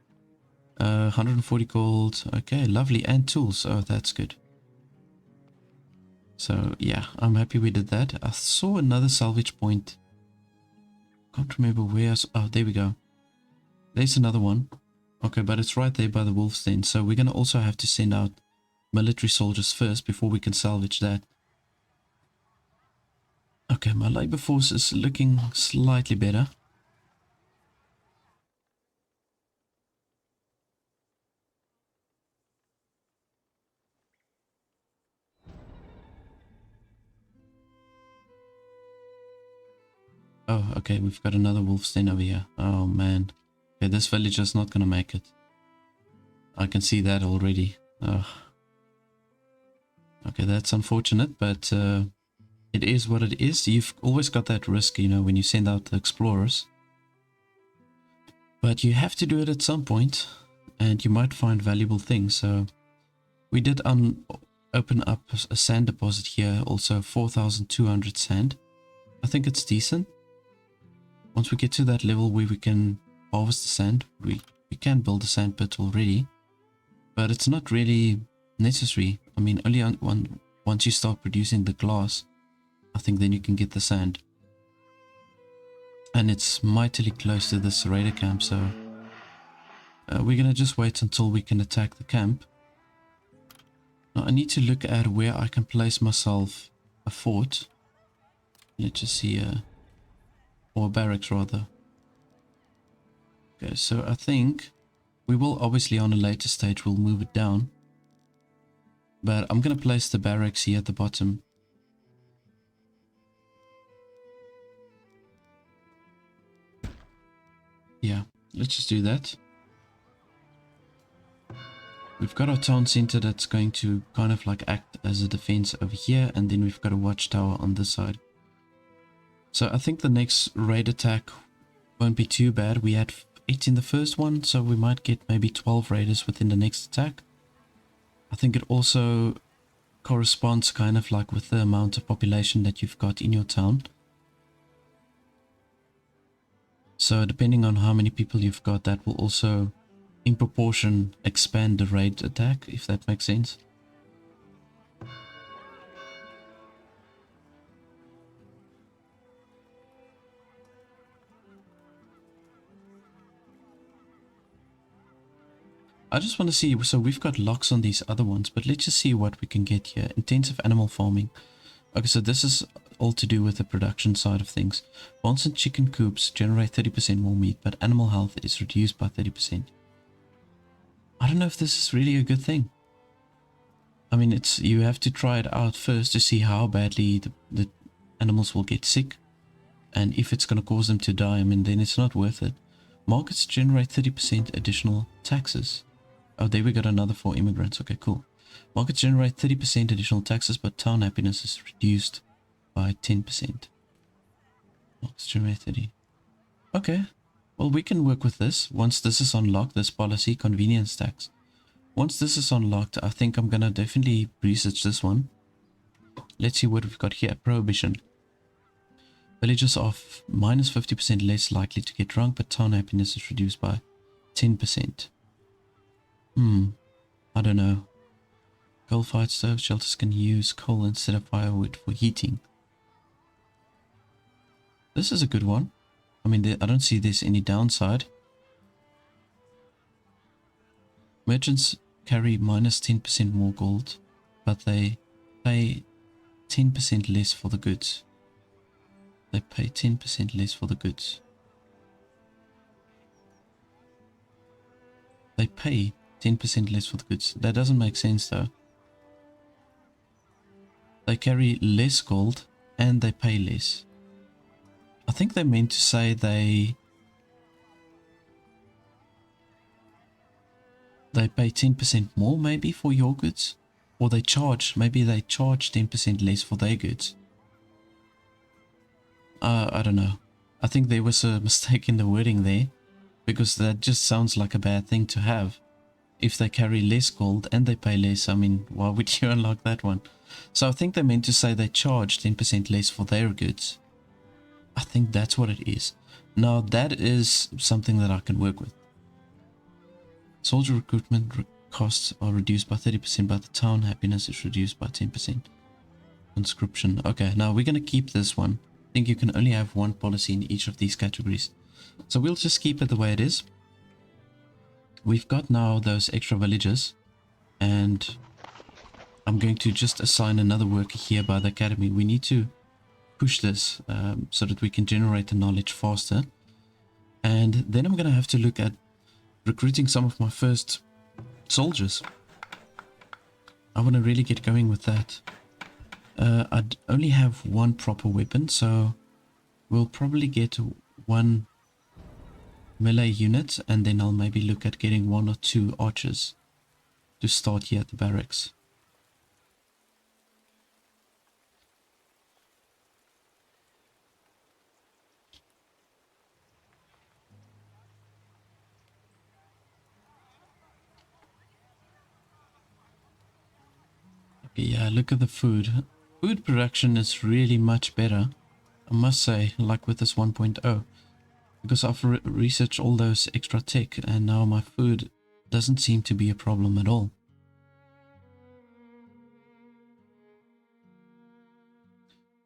[SPEAKER 1] 140 gold. Okay, lovely. And tools. Oh, that's good. So, yeah, I'm happy we did that. I saw another salvage point. Can't remember where. Oh, there we go. There's another one. Okay, but it's right there by the wolves den. So we're going to also have to send out military soldiers first before we can salvage that. Okay, my labor force is looking slightly better. Oh, okay, we've got another wolf's den over here. Oh, man. Okay, this village is not going to make it. I can see that already. Ugh. Okay, that's unfortunate, but it is what it is. You've always got that risk, you know, when you send out the explorers. But you have to do it at some point, and you might find valuable things. So we did open up a sand deposit here, also 4,200 sand. I think it's decent. Once we get to that level where we can harvest the sand, we can build a sand pit already. But it's not really necessary. I mean, only once you start producing the glass, I think then you can get the sand. And it's mightily close to this raider camp, so we're gonna just wait until we can attack the camp. Now I need to look at where I can place myself a fort. Let's just see, or a barracks rather. Okay, so I think we will obviously on a later stage we'll move it down. But I'm gonna place the barracks here at the bottom. Yeah, let's just do that. We've got our town center that's going to kind of like act as a defense over here, and then we've got a watchtower on this side. So I think the next raid attack won't be too bad. We had 8 in the first one, so we might get maybe 12 raiders within the next attack. I think it also corresponds kind of like with the amount of population that you've got in your town. So depending on how many people you've got, that will also in proportion expand the raid attack, if that makes sense. I just want to see, so we've got locks on these other ones, but let's just see what we can get here. Intensive animal farming. Okay, so this is all to do with the production side of things. Barns and chicken coops generate 30% more meat, but animal health is reduced by 30%. I don't know if this is really a good thing. I mean, you have to try it out first to see how badly the animals will get sick. And if it's going to cause them to die, I mean, then it's not worth it. Markets generate 30% additional taxes. Oh, there we got another for immigrants. Okay, cool. Markets generate 30% additional taxes, but town happiness is reduced by 10%. Markets generate 30. Okay. Well, we can work with this. Once this is unlocked, this policy, convenience tax. Once this is unlocked, I think I'm going to definitely research this one. Let's see what we've got here. Prohibition. Villagers are minus 50% less likely to get drunk, but town happiness is reduced by 10%. I don't know. Coal-fired stove shelters can use coal instead of firewood for heating. This is a good one. I mean, I don't see there's any downside. Merchants carry minus 10% more gold, but they pay 10% less for the goods. They pay 10% less for the goods. They pay 10% less for the goods. That doesn't make sense though. They carry less gold and they pay less. I think they meant to say they pay 10% more maybe for your goods, or maybe they charge 10% less for their goods. I don't know. I think there was a mistake in the wording there, because that just sounds like a bad thing to have. if they carry less gold and they pay less, I mean, why would you unlock that one? So I think they meant to say they charge 10% less for their goods. I think that's what it is. Now that is something that I can work with. Soldier recruitment costs are reduced by 30% by the town. Happiness is reduced by 10%. Conscription. Okay, now we're going to keep this one. I think you can only have one policy in each of these categories. So we'll just keep it the way it is. We've got now those extra villages. And I'm going to just assign another worker here by the academy. We need to push this so that we can generate the knowledge faster. And then I'm going to have to look at recruiting some of my first soldiers. I want to really get going with that. I only have one proper weapon, so we'll probably get one melee unit, and then I'll maybe look at getting 1 or 2 archers to start here at the barracks. Okay, yeah, look at the food. Food production is really much better, I must say, like with this 1.0. Because I've researched all those extra tech, and now my food doesn't seem to be a problem at all.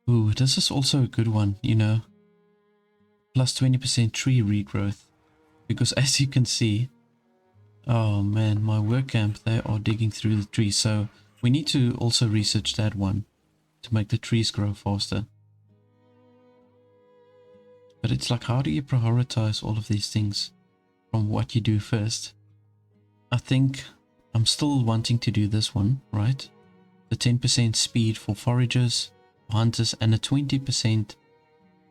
[SPEAKER 1] Ooh, this is also a good one, you know. Plus 20% tree regrowth. Because as you can see, oh man, my work camp, they are digging through the trees. So we need to also research that one to make the trees grow faster. But it's like, how do you prioritize all of these things from what you do first? I think I'm still wanting to do this one, right? The 10% speed for foragers, hunters, and a 20%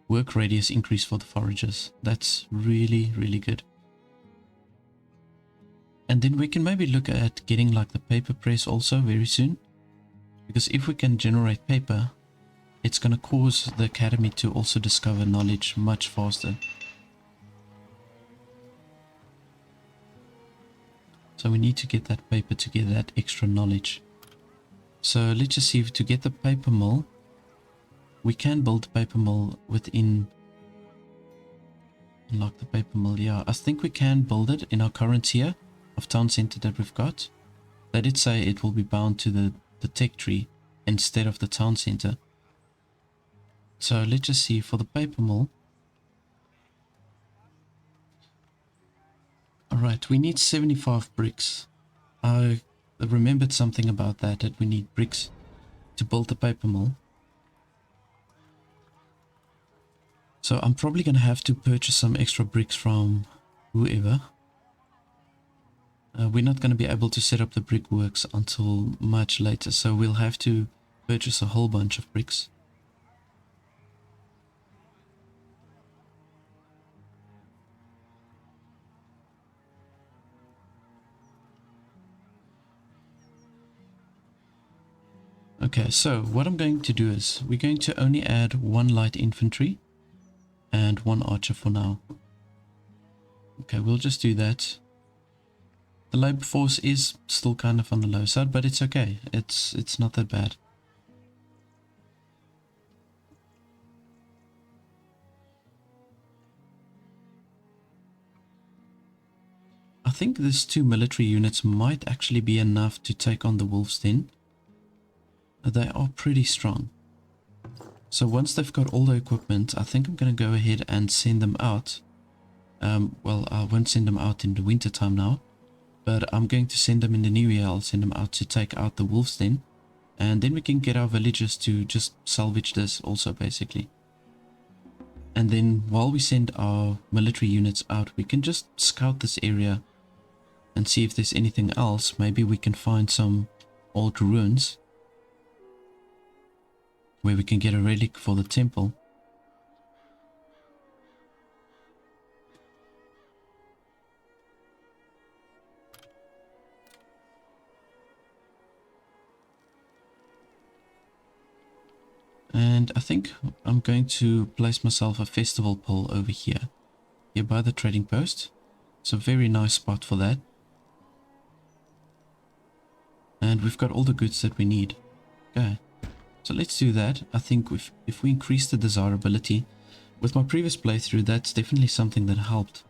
[SPEAKER 1] work radius increase for the foragers. That's really, really good. And then we can maybe look at getting like the paper press also very soon. Because if we can generate paper, it's going to cause the academy to also discover knowledge much faster. So we need to get that paper to get that extra knowledge. So let's just see if to get the paper mill, we can build the paper mill within. Unlock the paper mill. Yeah, I think we can build it in our current tier of town center that we've got. They did say it will be bound to the tech tree instead of the town center. So let's just see for the paper mill. Alright, we need 75 bricks. I remembered something about that we need bricks to build the paper mill. So I'm probably going to have to purchase some extra bricks from whoever. We're not going to be able to set up the brickworks until much later, so we'll have to purchase a whole bunch of bricks. Okay, so what I'm going to do is we're going to only add 1 light infantry and 1 archer for now. Okay, we'll just do that. The labor force is still kind of on the low side, but it's okay. It's not that bad. I think these 2 military units might actually be enough to take on the wolves then. They are pretty strong. So once they've got all the equipment, I think I'm going to go ahead and send them out. Well, I won't send them out in the winter time now, but I'm going to send them in the new year. I'll send them out to take out the wolves then. And then we can get our villagers to just salvage this also, basically. And then while we send our military units out, we can just scout this area and see if there's anything else. Maybe we can find some old ruins where we can get a relic for the temple. And I think I'm going to place myself a festival pole over here by the trading post. It's a very nice spot for that. And we've got all the goods that we need. Okay. So let's do that. I think if we increase the desirability, with my previous playthrough, that's definitely something that helped.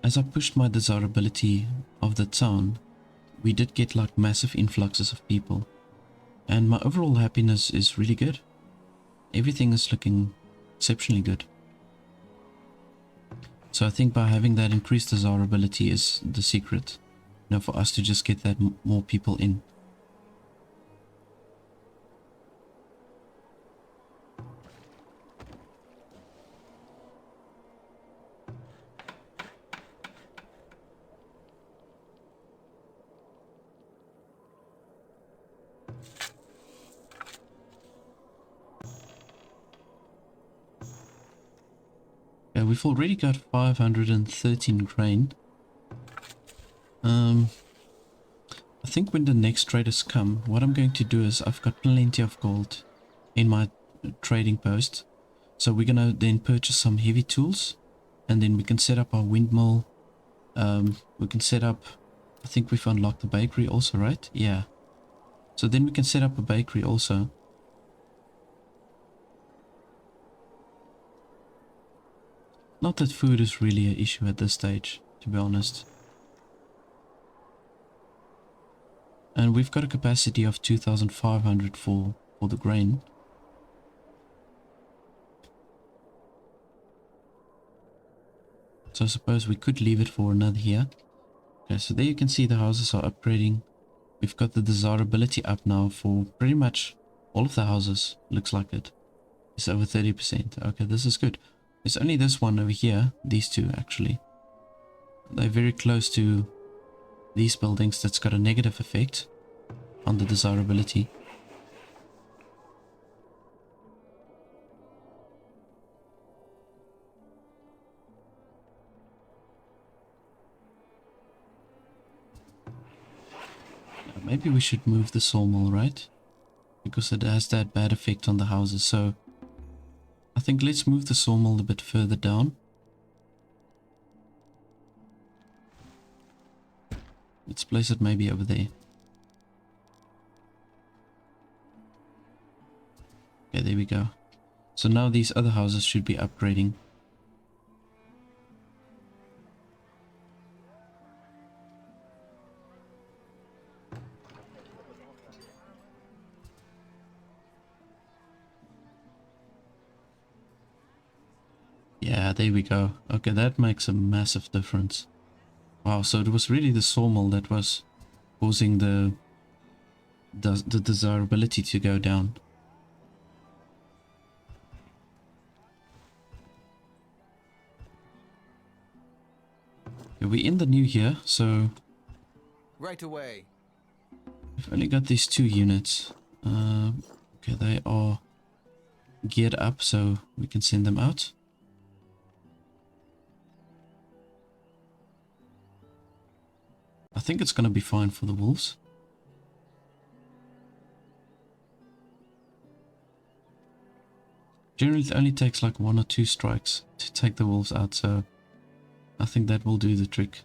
[SPEAKER 1] As I pushed my desirability of the town, we did get like massive influxes of people. And my overall happiness is really good. Everything is looking exceptionally good. So I think by having that increased desirability is the secret, you know, for us to just get that more people in. Yeah, we've already got 513 grain. I think when the next traders come, what I'm going to do is I've got plenty of gold in my trading post. So we're gonna then purchase some heavy tools, and then we can set up our windmill. We can set up, I think we've unlocked the bakery also, right? Yeah. So then we can set up a bakery also. Not that food is really an issue at this stage, to be honest. And we've got a capacity of 2,500 for the grain. So I suppose we could leave it for another year. Okay, so there you can see the houses are upgrading. We've got the desirability up now for pretty much all of the houses. Looks like it. It's over 30%. Okay, this is good. There's only this one over here. These two, actually. They're very close to these buildings. That's got a negative effect on the desirability. Maybe we should move the sawmill, right? Because it has that bad effect on the houses. So I think let's move the sawmill a bit further down. Let's place it maybe over there. Okay, there we go. So now these other houses should be upgrading. Yeah, there we go. Okay, that makes a massive difference. Wow, so it was really the sawmill that was causing the desirability to go down. Okay, we're in the new year, so
[SPEAKER 3] right away.
[SPEAKER 1] we've only got these 2 units. Okay, they are geared up, so we can send them out. I think it's going to be fine for the wolves. Generally, it only takes like 1 or 2 strikes to take the wolves out, so I think that will do the trick.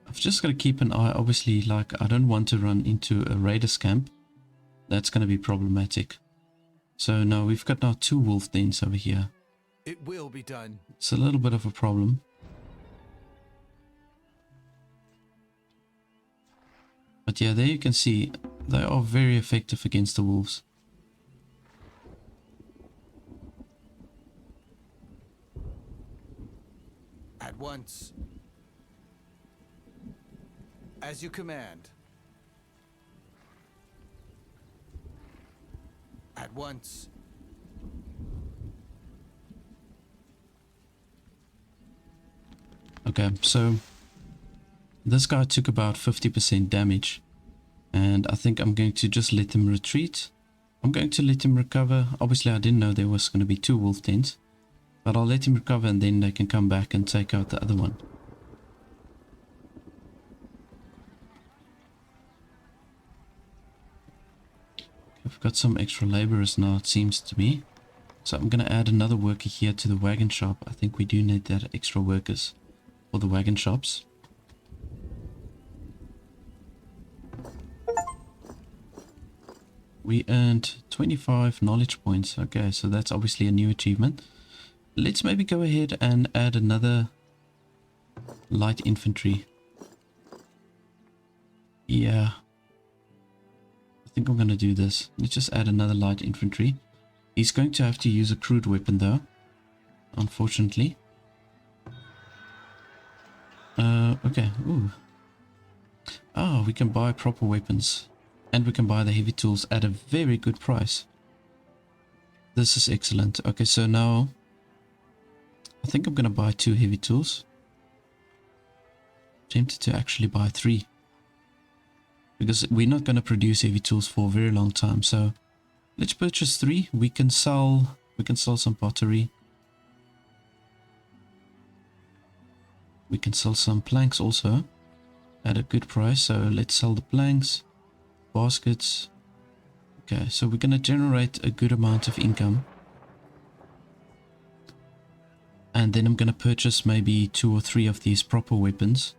[SPEAKER 1] I've just got to keep an eye, obviously, like I don't want to run into a raiders camp. That's going to be problematic. So now we've got now 2 wolf dens over here.
[SPEAKER 3] It will be done.
[SPEAKER 1] It's a little bit of a problem. But yeah, there you can see they are very effective against the wolves.
[SPEAKER 3] At once. As you command. At once.
[SPEAKER 1] Okay, so this guy took about 50% damage, and I think I'm going to just let him retreat. I'm going to let him recover. Obviously, I didn't know there was going to be 2 wolf dens, but I'll let him recover and then they can come back and take out the other one. We've got some extra laborers now, it seems to me. So I'm going to add another worker here to the wagon shop. I think we do need that extra workers for the wagon shops. We earned 25 knowledge points. Okay, so that's obviously a new achievement. Let's maybe go ahead and add another light infantry. Yeah. I think I'm going to do this. Let's just add another light infantry. He's going to have to use a crude weapon though, unfortunately. Okay. Ooh. Oh, we can buy proper weapons. And we can buy the heavy tools at a very good price. This is excellent. Okay, so now I think I'm going to buy 2 heavy tools. Tempted to actually buy 3. Because we're not going to produce heavy tools for a very long time. So let's purchase 3. We can sell some pottery. We can sell some planks also at a good price. So let's sell the planks. Baskets. Okay, so we're going to generate a good amount of income. And then I'm going to purchase maybe 2 or 3 of these proper weapons.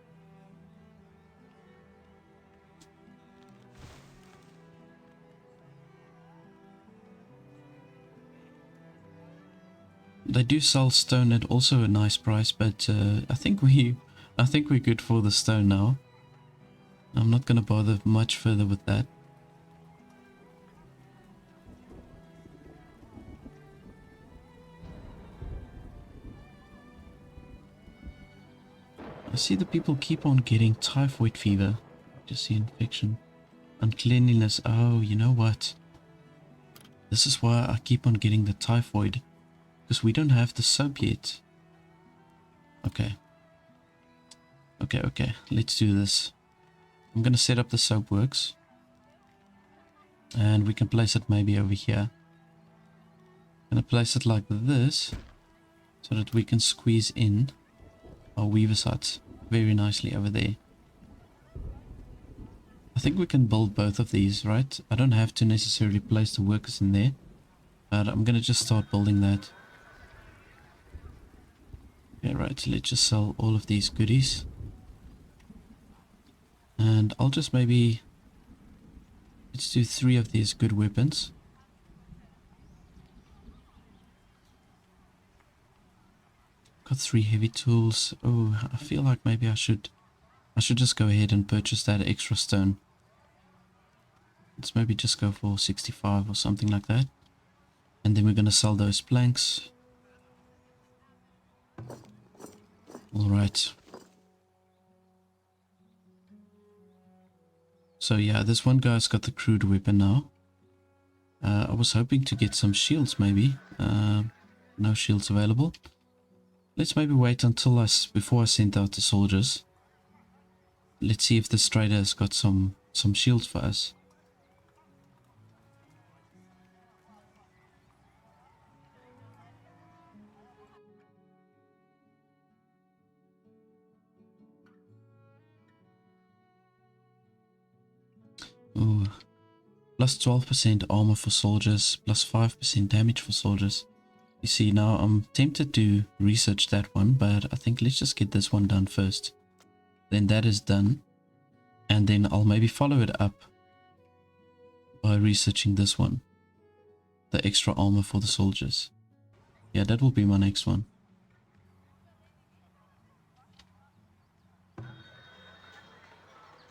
[SPEAKER 1] They do sell stone at also a nice price, but I think we're good for the stone now. I'm not going to bother much further with that. I see the people keep on getting typhoid fever. Just see infection. Uncleanliness. Oh, you know what? This is why I keep on getting the typhoid. Because we don't have the soap yet. Okay. Okay. Let's do this. I'm going to set up the soap works. And we can place it maybe over here. I'm going to place it like this. So that we can squeeze in our weaver's hut very nicely over there. I think we can build both of these, right? I don't have to necessarily place the workers in there. But I'm going to just start building that. Okay, right. So let's just sell all of these goodies. And I'll just maybe... Let's do 3 of these good weapons. Got 3 heavy tools. Oh, I feel like maybe I should just go ahead and purchase that extra stone. Let's maybe just go for 65 or something like that. And then we're going to sell those planks. Alright. So yeah, this one guy's got the crude weapon now. I was hoping to get some shields maybe. No shields available. Let's maybe wait until before I send out the soldiers. Let's see if this trader has got some shields for us. Ooh. Plus 12% armor for soldiers, plus 5% damage for soldiers. You see, now I'm tempted to research that one, but I think let's just get this one done first. Then that is done. And then I'll maybe follow it up by researching this one. The extra armor for the soldiers. Yeah, that will be my next one.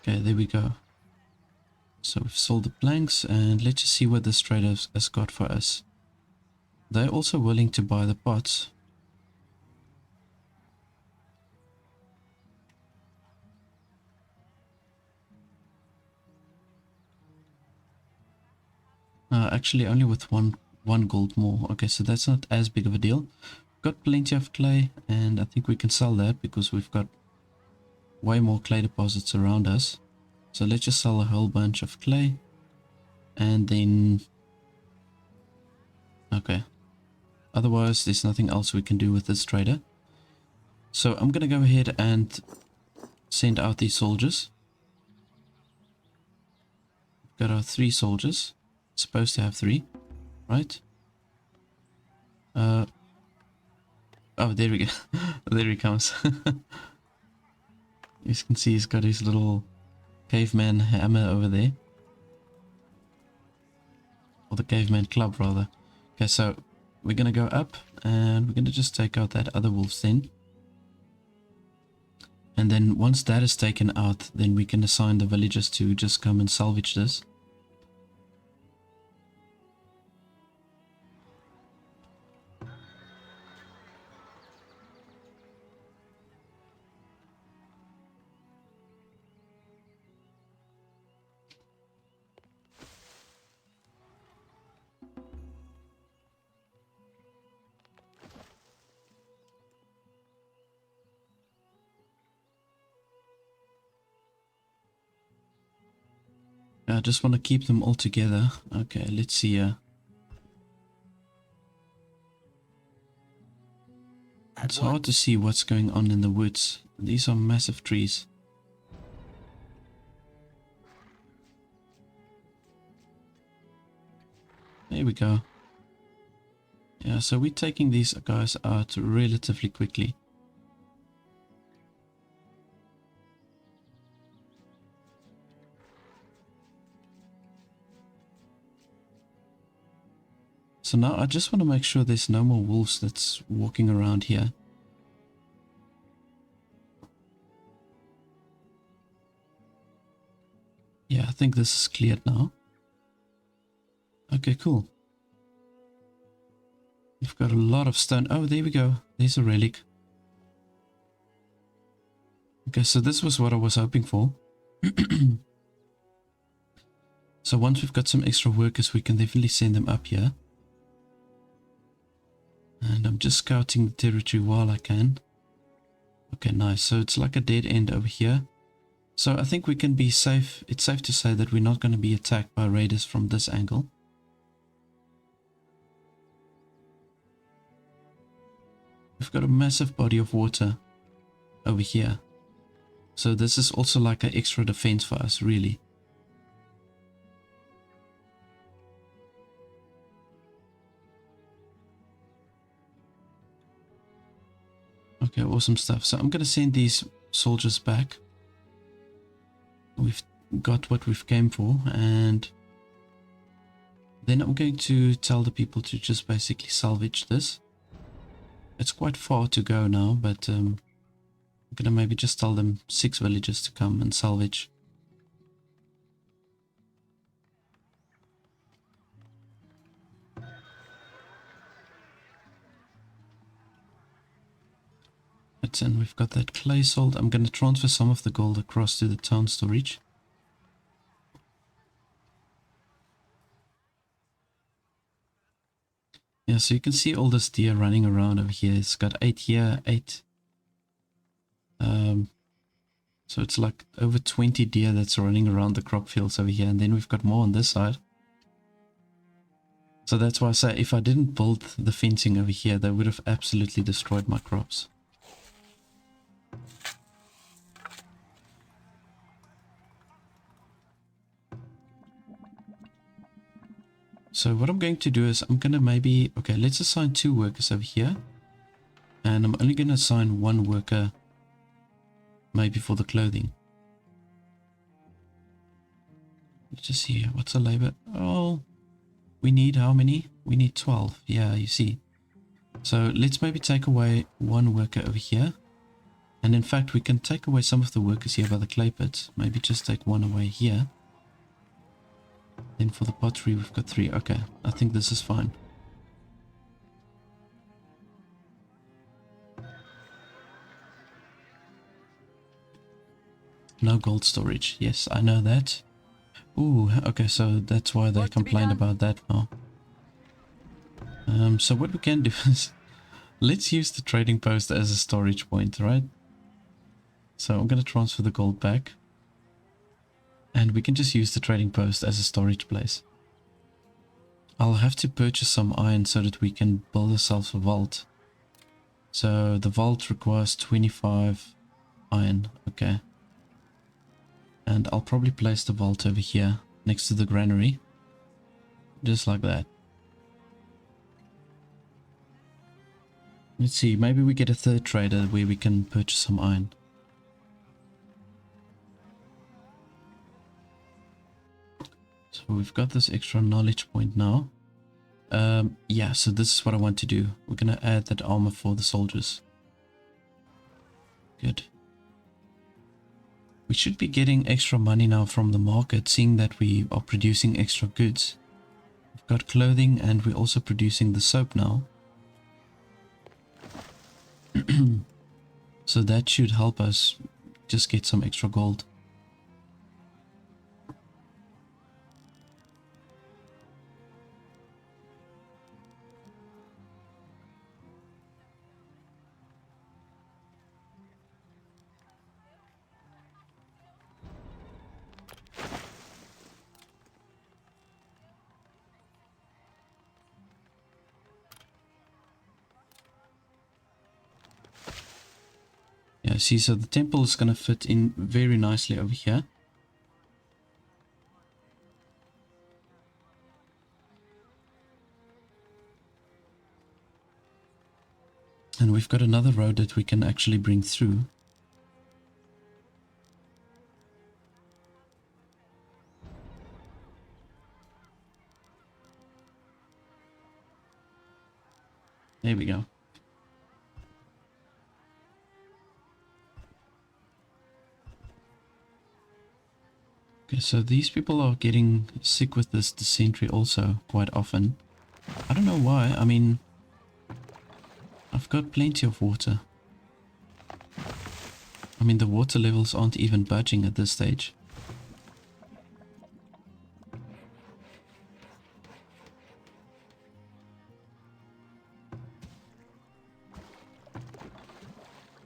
[SPEAKER 1] Okay, there we go. So we've sold the planks, and let's just see what this trader has got for us. They're also willing to buy the pots. Actually only with one gold more. Okay, so that's not as big of a deal. Got plenty of clay, and I think we can sell that because we've got way more clay deposits around us. So let's just sell a whole bunch of clay. And then... Okay. Otherwise, there's nothing else we can do with this trader. So I'm going to go ahead and send out these soldiers. We've got our 3 soldiers. supposed to have 3, right? Oh, there we go. There he comes. You can see he's got his little caveman hammer over there. Or the caveman club, rather. Okay, so we're going to go up and we're going to just take out that other wolf's den. And then once that is taken out, then we can assign the villagers to just come and salvage this. I just want to keep them all together. Okay, let's see here. It's hard to see what's going on in the woods. These are massive trees. There we go. Yeah, so we're taking these guys out relatively quickly. So now I just want to make sure there's no more wolves that's walking around here. Yeah, I think this is cleared now. Okay, cool. We've got a lot of stone. Oh, there we go. There's a relic. Okay, so this was what I was hoping for. So once we've got some extra workers, we can definitely send them up here. And I'm just scouting the territory while I can. Okay, nice. So it's like a dead end over here. So I think we can be safe. It's safe to say that we're not going to be attacked by raiders from this angle. We've got a massive body of water over here. So this is also like an extra defense for us, really. Okay, awesome stuff. So I'm going to send these soldiers back. We've got what we've came for, and then I'm going to tell the people to just basically salvage this. It's quite far to go now, but I'm going to maybe just tell them 6 villagers to come and salvage. And we've got that clay sold. I'm going to transfer some of the gold across to the town storage. Yeah, so you can see all this deer running around over here. It's got 8 here, 8. So it's like over 20 deer that's running around the crop fields over here. And then we've got more on this side. So that's why I say if I didn't build the fencing over here, they would have absolutely destroyed my crops. So what I'm going to do is I'm going to maybe, okay, let's assign 2 workers over here. And I'm only going to assign 1 worker maybe for the clothing. Let's just see, what's the labor? Oh, we need how many? We need 12. Yeah, you see. So let's maybe take away 1 worker over here. And in fact, we can take away some of the workers here by the clay pits. Maybe just take 1 away here. Then for the pottery, we've got 3. Okay, I think this is fine. No gold storage. Yes, I know that. Ooh, okay, so that's why they complained about that now. So what we can do is let's use the trading post as a storage point, right? So I'm going to transfer the gold back. And we can just use the trading post as a storage place. I'll have to purchase some iron so that we can build ourselves a vault. So the vault requires 25 iron. Okay. And I'll probably place the vault over here next to the granary. Just like that. Let's see, maybe we get a third trader where we can purchase some iron. So we've got this extra knowledge point now. Yeah, so this is what I want to do. We're going to add that armor for the soldiers. Good. We should be getting extra money now from the market, seeing that we are producing extra goods. We've got clothing and we're also producing the soap now. So that should help us just get some extra gold. Yeah, see, so the temple is going to fit in very nicely over here. And we've got another road that we can actually bring through. There we go. Okay, so these people are getting sick with this dysentery also quite often. I don't know why. I mean, I've got plenty of water. I mean, the water levels aren't even budging at this stage.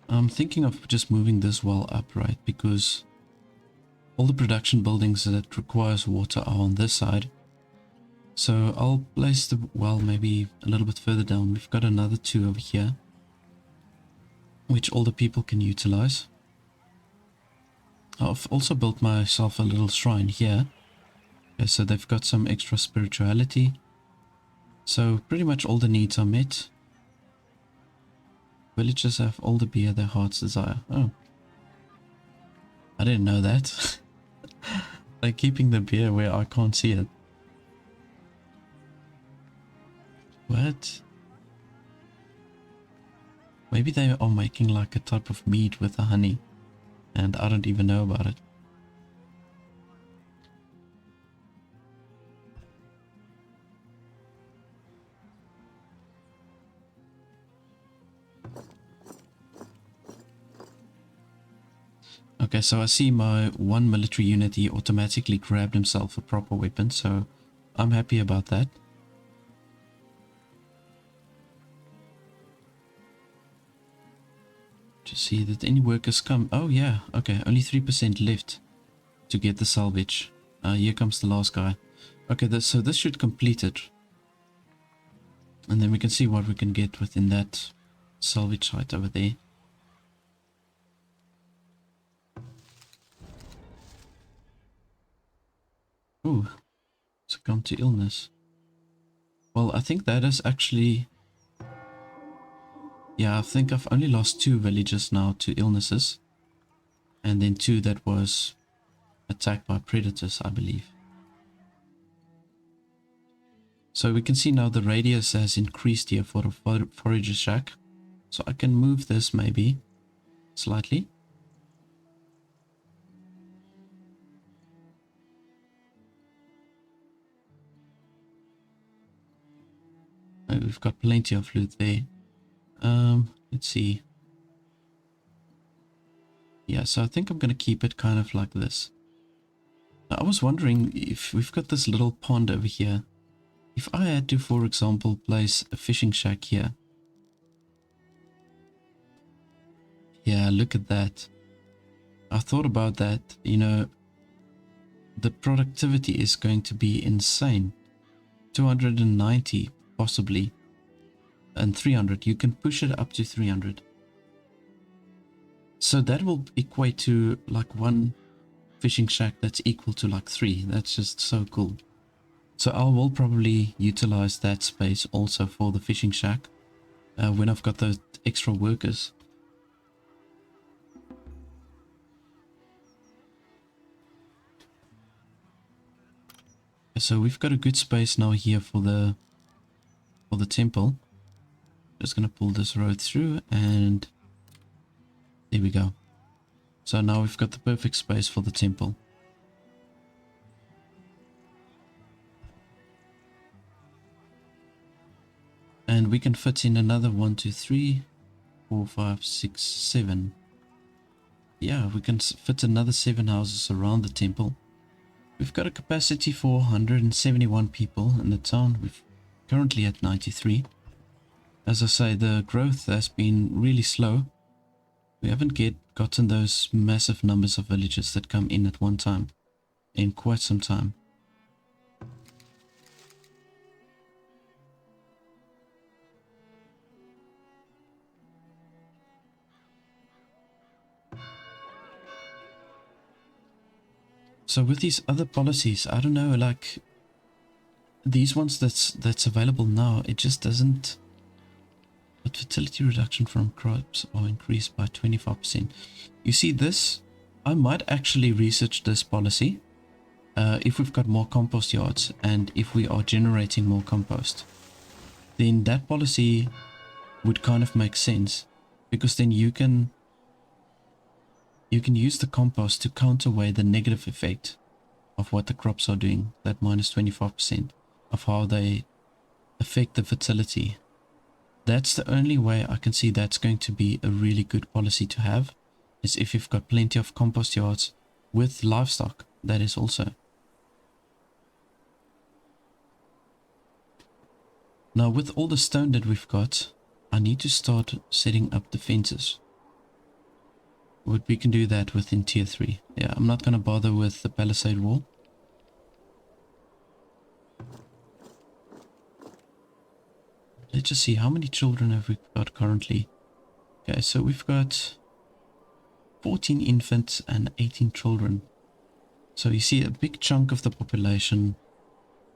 [SPEAKER 1] I'm thinking of just moving this well up, right? Because all the production buildings that requires water are on this side. So I'll place the well maybe a little bit further down. We've got another two over here, which all the people can utilize. I've also built myself a little shrine here. Okay, so they've got some extra spirituality. So pretty much all the needs are met. Villagers have all the beer their hearts desire. Oh. I didn't know that. They're keeping the beer where I can't see it. What? Maybe they are making like a type of mead with the honey. And I don't even know about it. Okay, so I see my one military unit, he automatically grabbed himself a proper weapon, so I'm happy about that. Just see that any workers come. Oh yeah, okay, only 3% left to get the salvage. Here comes the last guy. Okay, so this should complete it. And then we can see what we can get within that salvage site over there. Ooh, succumb to illness. Well, I think that is actually... Yeah, I think I've only lost 2 villagers now to illnesses. And then 2 that was attacked by predators, I believe. So we can see now the radius has increased here for the forager shack. So I can move this maybe slightly. Oh, we've got plenty of loot there. Let's see. Yeah, so I think I'm going to keep it kind of like this. Now, I was wondering if we've got this little pond over here. If I had to, for example, place a fishing shack here. Yeah, look at that. I thought about that, you know, the productivity is going to be insane. 290 possibly. And 300, you can push it up to 300. So that will equate to like 1 fishing shack that's equal to like 3. That's just so cool. So I will probably utilize that space also for the fishing shack when I've got those extra workers. So we've got a good space now here for the temple. Just gonna pull this road through, and there we go. So now we've got the perfect space for the temple. And we can fit in another 1, 2, 3, 4, 5, 6, 7. Yeah, we can fit another 7 houses around the temple. We've got a capacity for 171 people in the town. We're currently at 93. As I say, the growth has been really slow. We haven't gotten those massive numbers of villagers that come in at one time in quite some time. So with these other policies, I don't know, like these ones that's available now, it just doesn't. But fertility reduction from crops are increased by 25%. You see this? I might actually research this policy if we've got more compost yards and if we are generating more compost. Then that policy would kind of make sense, because then you can use the compost to counterweigh the negative effect of what the crops are doing, that minus 25% of how they affect the fertility. That's the only way I can see that's going to be a really good policy to have, is if you've got plenty of compost yards with livestock. That is also. Now with all the stone that we've got, I need to start setting up defenses. We can do that within tier 3. Yeah, I'm not going to bother with the palisade wall. Let's just see, how many children have we got currently? Okay, so we've got 14 infants and 18 children. So you see, a big chunk of the population,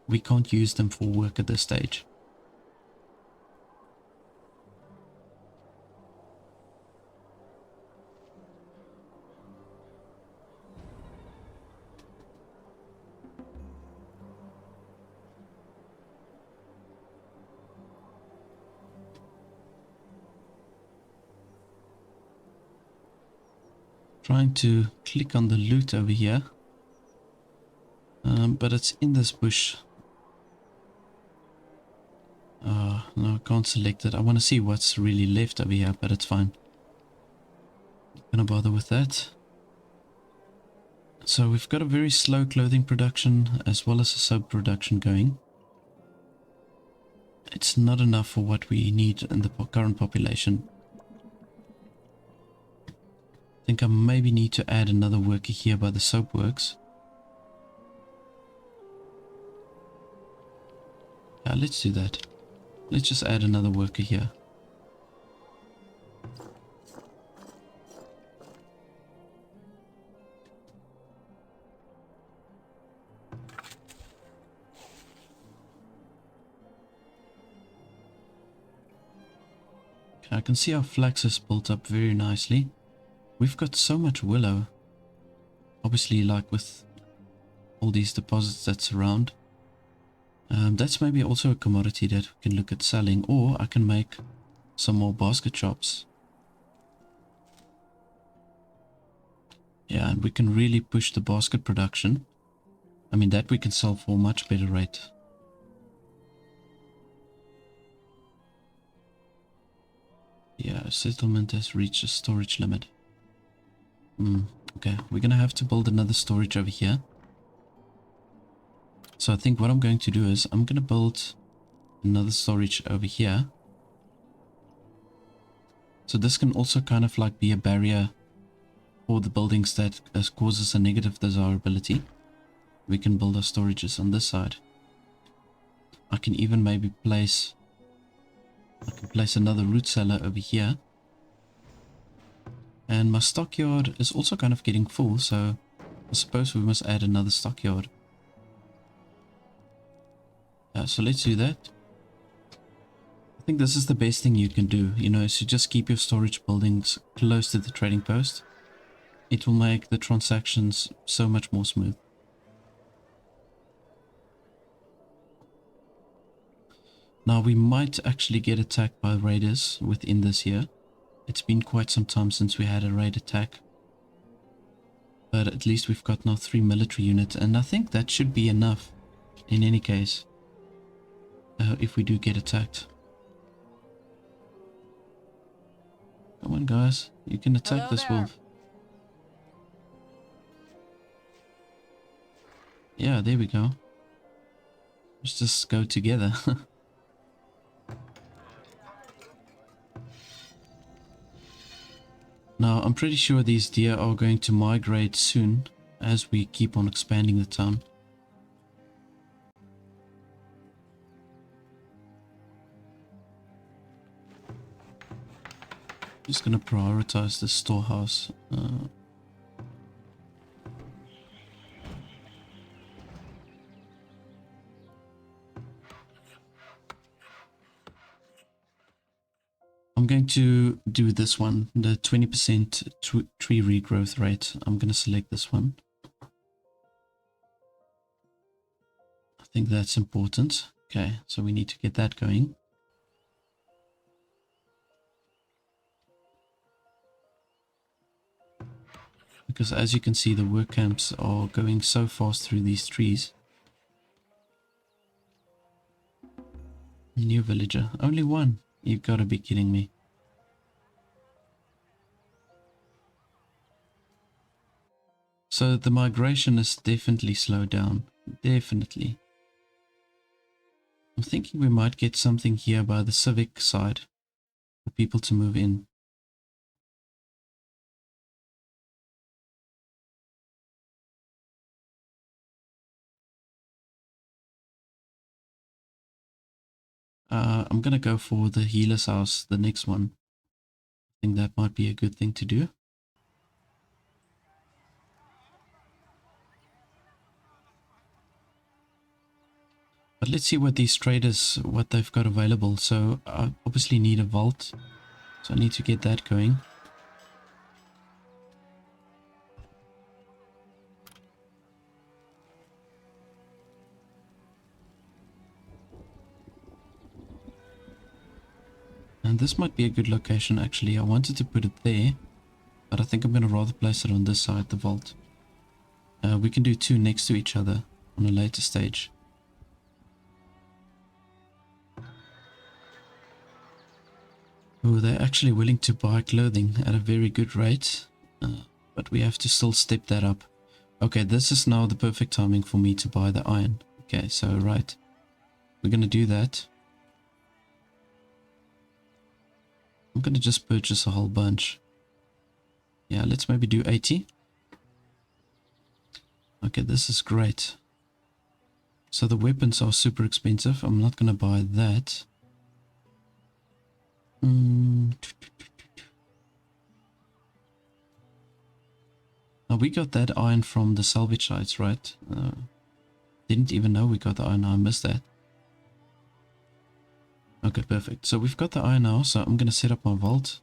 [SPEAKER 1] we can't use them for work at this stage. Trying to click on the loot over here, but it's in this bush. No, I can't select it. I want to see what's really left over here, but it's fine. Not gonna bother with that. So we've got a very slow clothing production as well as a soap production going. It's not enough for what we need in the current population. I think I maybe need to add another worker here by the soap works. Yeah, let's do that. Let's just add another worker here. Okay, I can see our flax is built up very nicely. We've got so much willow. Obviously, like with all these deposits that's around. That's maybe also a commodity that we can look at selling, or I can make some more basket shops. Yeah, and we can really push the basket production. I mean, that we can sell for a much better rate. Yeah, settlement has reached a storage limit. Okay, we're gonna have to build another storage over here. So I think what I'm going to do is I'm gonna build another storage over here. So this can also kind of like be a barrier for the buildings that causes a negative desirability. We can build our storages on this side. I can even maybe place another root cellar over here. And my stockyard is also kind of getting full, so I suppose we must add another stockyard. So let's do that. I think this is the best thing you can do, you know, is to just keep your storage buildings close to the trading post. It will make the transactions so much more smooth. Now we might actually get attacked by raiders within this year. It's been quite some time since we had a raid attack. But at least we've got now 3 military units, and I think that should be enough in any case. If we do get attacked. Come on guys, you can attack
[SPEAKER 2] Hello
[SPEAKER 1] this
[SPEAKER 2] there.
[SPEAKER 1] wolf. Yeah, there we go. Let's just go together. Now, I'm pretty sure these deer are going to migrate soon as we keep on expanding the town. Just gonna prioritize the storehouse. I'm going to do this one, the 20% tree regrowth rate. I'm going to select this one. I think that's important. Okay, so we need to get that going. Because as you can see, the work camps are going so fast through these trees. New villager. Only one. You've got to be kidding me. So the migration is definitely slowed down. Definitely. I'm thinking we might get something here by the civic side for people to move in. I'm going to go for the healer's house, the next one. I think that might be a good thing to do. But let's see what these traders, what they've got available. So I obviously need a vault. So I need to get that going. And this might be a good location actually. I wanted to put it there, but I think I'm going to rather place it on this side, the vault. We can do 2 next to each other on a later stage. Oh, they're actually willing to buy clothing at a very good rate, but we have to still step that up. Okay, this is now the perfect timing for me to buy the iron. Okay, so right, we're going to do that. I'm going to just purchase a whole bunch. Yeah, let's maybe do 80. Okay, this is great. So the weapons are super expensive. I'm not going to buy that. Now we got that iron from the salvage sites, right? Didn't even know we got the iron. I missed that. Okay, perfect. So we've got the iron now, so I'm going to set up my vault.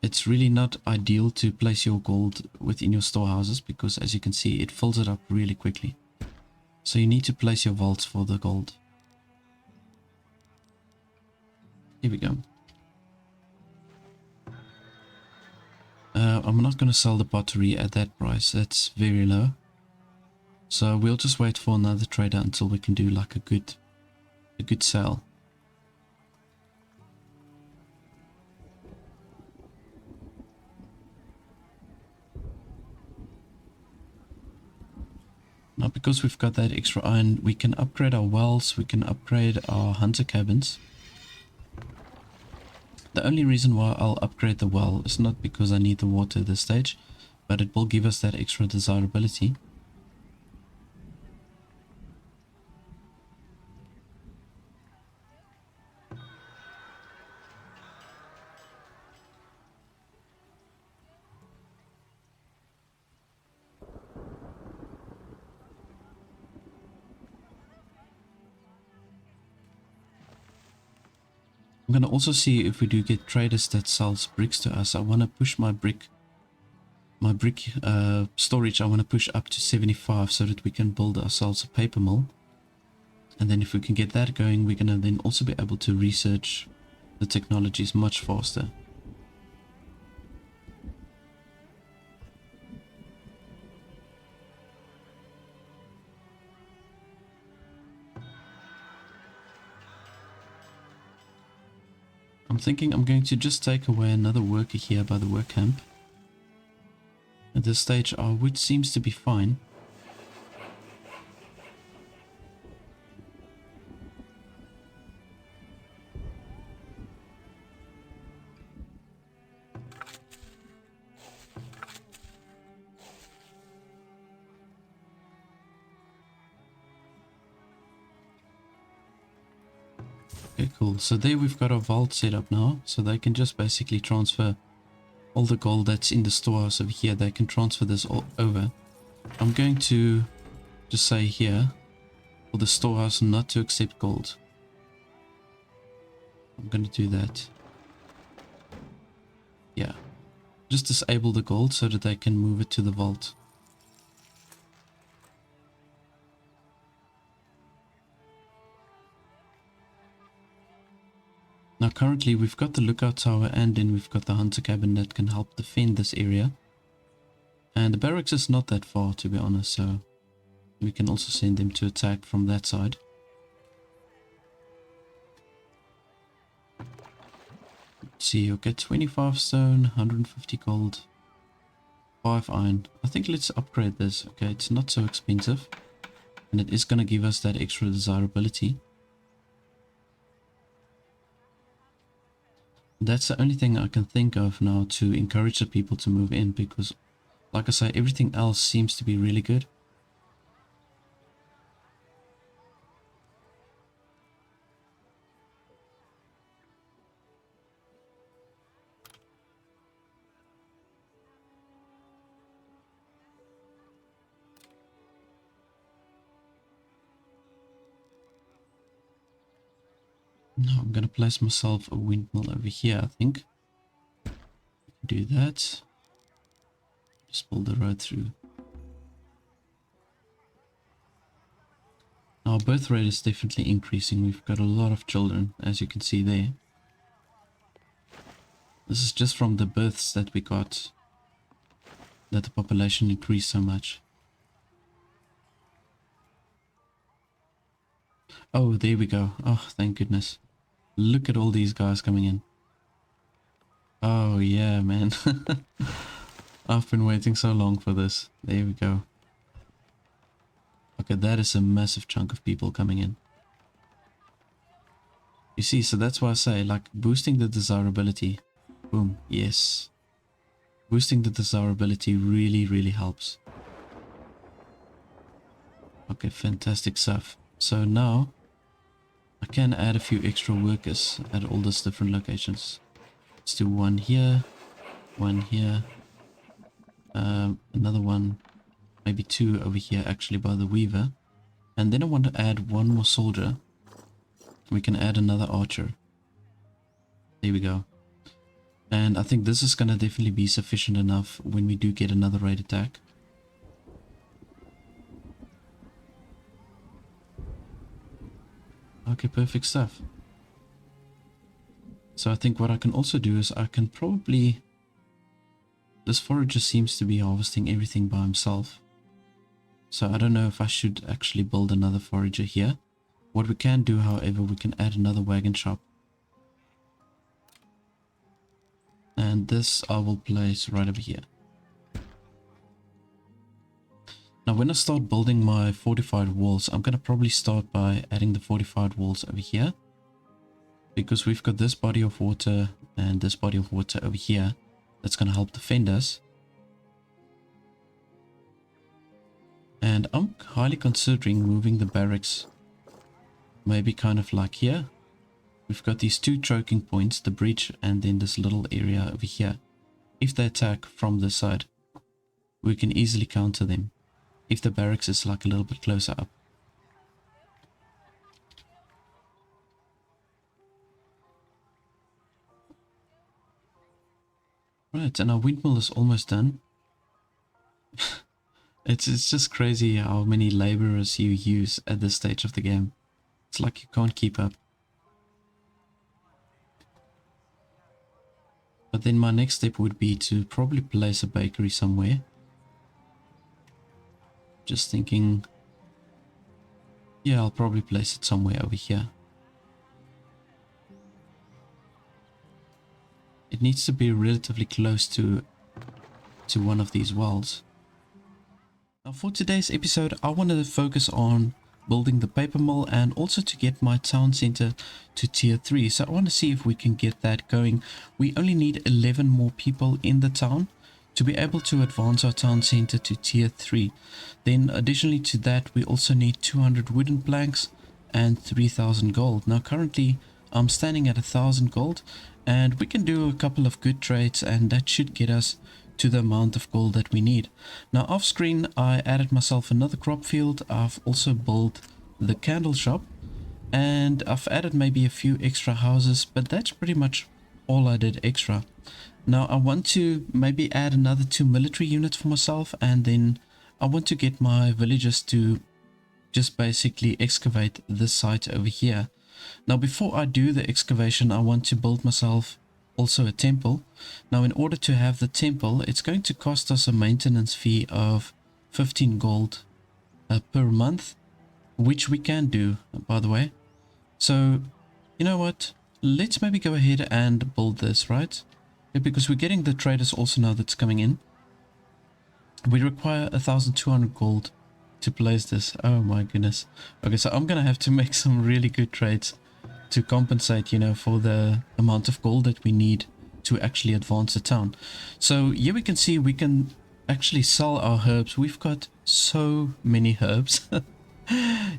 [SPEAKER 1] It's really not ideal to place your gold within your storehouses because, as you can see, it fills it up really quickly. So you need to place your vaults for the gold. Here we go. I'm not going to sell the pottery at that price. That's very low. So we'll just wait for another trader until we can do like a good sale. Now, because we've got that extra iron, we can upgrade our wells, we can upgrade our hunter cabins. The only reason why I'll upgrade the well is not because I need the water at this stage, but it will give us that extra desirability. I'm going to also see if we do get traders that sells bricks to us. I want to push my brick storage. I want to push up to 75 so that we can build ourselves a paper mill. And then if we can get that going, we're going to then also be able to research the technologies much faster. I'm thinking I'm going to just take away another worker here by the work camp. At this stage, our wood seems to be fine. Okay, cool. So there we've got a vault set up now, so they can just basically transfer all the gold that's in the storehouse over here. They can transfer this all over. I'm going to just say here for the storehouse not to accept gold. I'm going to do that. Yeah. Just disable the gold so that they can move it to the vault. Now currently we've got the lookout tower and then we've got the hunter cabin that can help defend this area. And the barracks is not that far, to be honest, so we can also send them to attack from that side. Let's see, you'll get 25 stone, 150 gold, 5 iron. I think let's upgrade this. Okay, it's not so expensive. And it is going to give us that extra desirability. That's the only thing I can think of now to encourage the people to move in, because like I say, everything else seems to be really good. Now I'm going to place myself a windmill over here, I think. Do that. Just build the road through. Our birth rate is definitely increasing. We've got a lot of children, as you can see there. This is just from the births that we got, that the population increased so much. Oh, there we go. Oh, thank goodness. Look at all these guys coming in. Oh, yeah, man. I've been waiting so long for this. There we go. Okay, that is a massive chunk of people coming in. You see, so that's why I say, like, boosting the desirability. Boom, yes. Boosting the desirability really, really helps. Okay, fantastic stuff. So now, I can add a few extra workers at all these different locations. Let's do one here, another one, maybe 2 over here actually by the weaver. And then I want to add 1 more soldier. We can add another archer. There we go. And I think this is going to definitely be sufficient enough when we do get another raid attack. Okay, perfect stuff. So I think what I can also do is I can probably... This forager seems to be harvesting everything by himself. So I don't know if I should actually build another forager here. What we can do, however, we can add another wagon shop. And this I will place right over here. Now when I start building my fortified walls, I'm going to probably start by adding the fortified walls over here. Because we've got this body of water and this body of water over here. That's going to help defend us. And I'm highly considering moving the barracks. Maybe kind of like here. We've got these 2 choking points, the breach and then this little area over here. If they attack from this side, we can easily counter them. If the barracks is like a little bit closer up. Right, and our windmill is almost done. It's just crazy how many laborers you use at this stage of the game. It's like you can't keep up. But then my next step would be to probably place a bakery somewhere. Just thinking, yeah, I'll probably place it somewhere over here. It needs to be relatively close to one of these wells. Now for today's episode, I wanted to focus on building the paper mill and also to get my town center to tier 3. So I want to see if we can get that going. We only need 11 more people in the town to be able to advance our town center to tier 3. Then additionally to that, we also need 200 wooden planks and 3000 gold. Now currently I'm standing at 1000 gold, and we can do a couple of good trades, and that should get us to the amount of gold that we need. Now off screen I added myself another crop field. I've also built the candle shop, and I've added maybe a few extra houses, but that's pretty much all I did extra. Now I want to maybe add another 2 military units for myself, and then I want to get my villagers to just basically excavate this site over here. Now before I do the excavation, I want to build myself also a temple. Now in order to have the temple, it's going to cost us a maintenance fee of 15 gold per month, which we can do, by the way. So you know what, let's maybe go ahead and build this, right? Yeah, because we're getting the traders also now that's coming in. We require 1200 gold to place this. Oh my goodness. Okay, so I'm gonna have to make some really good trades to compensate, you know, for the amount of gold that we need to actually advance the town. So here we can see we can actually sell our herbs. We've got so many herbs.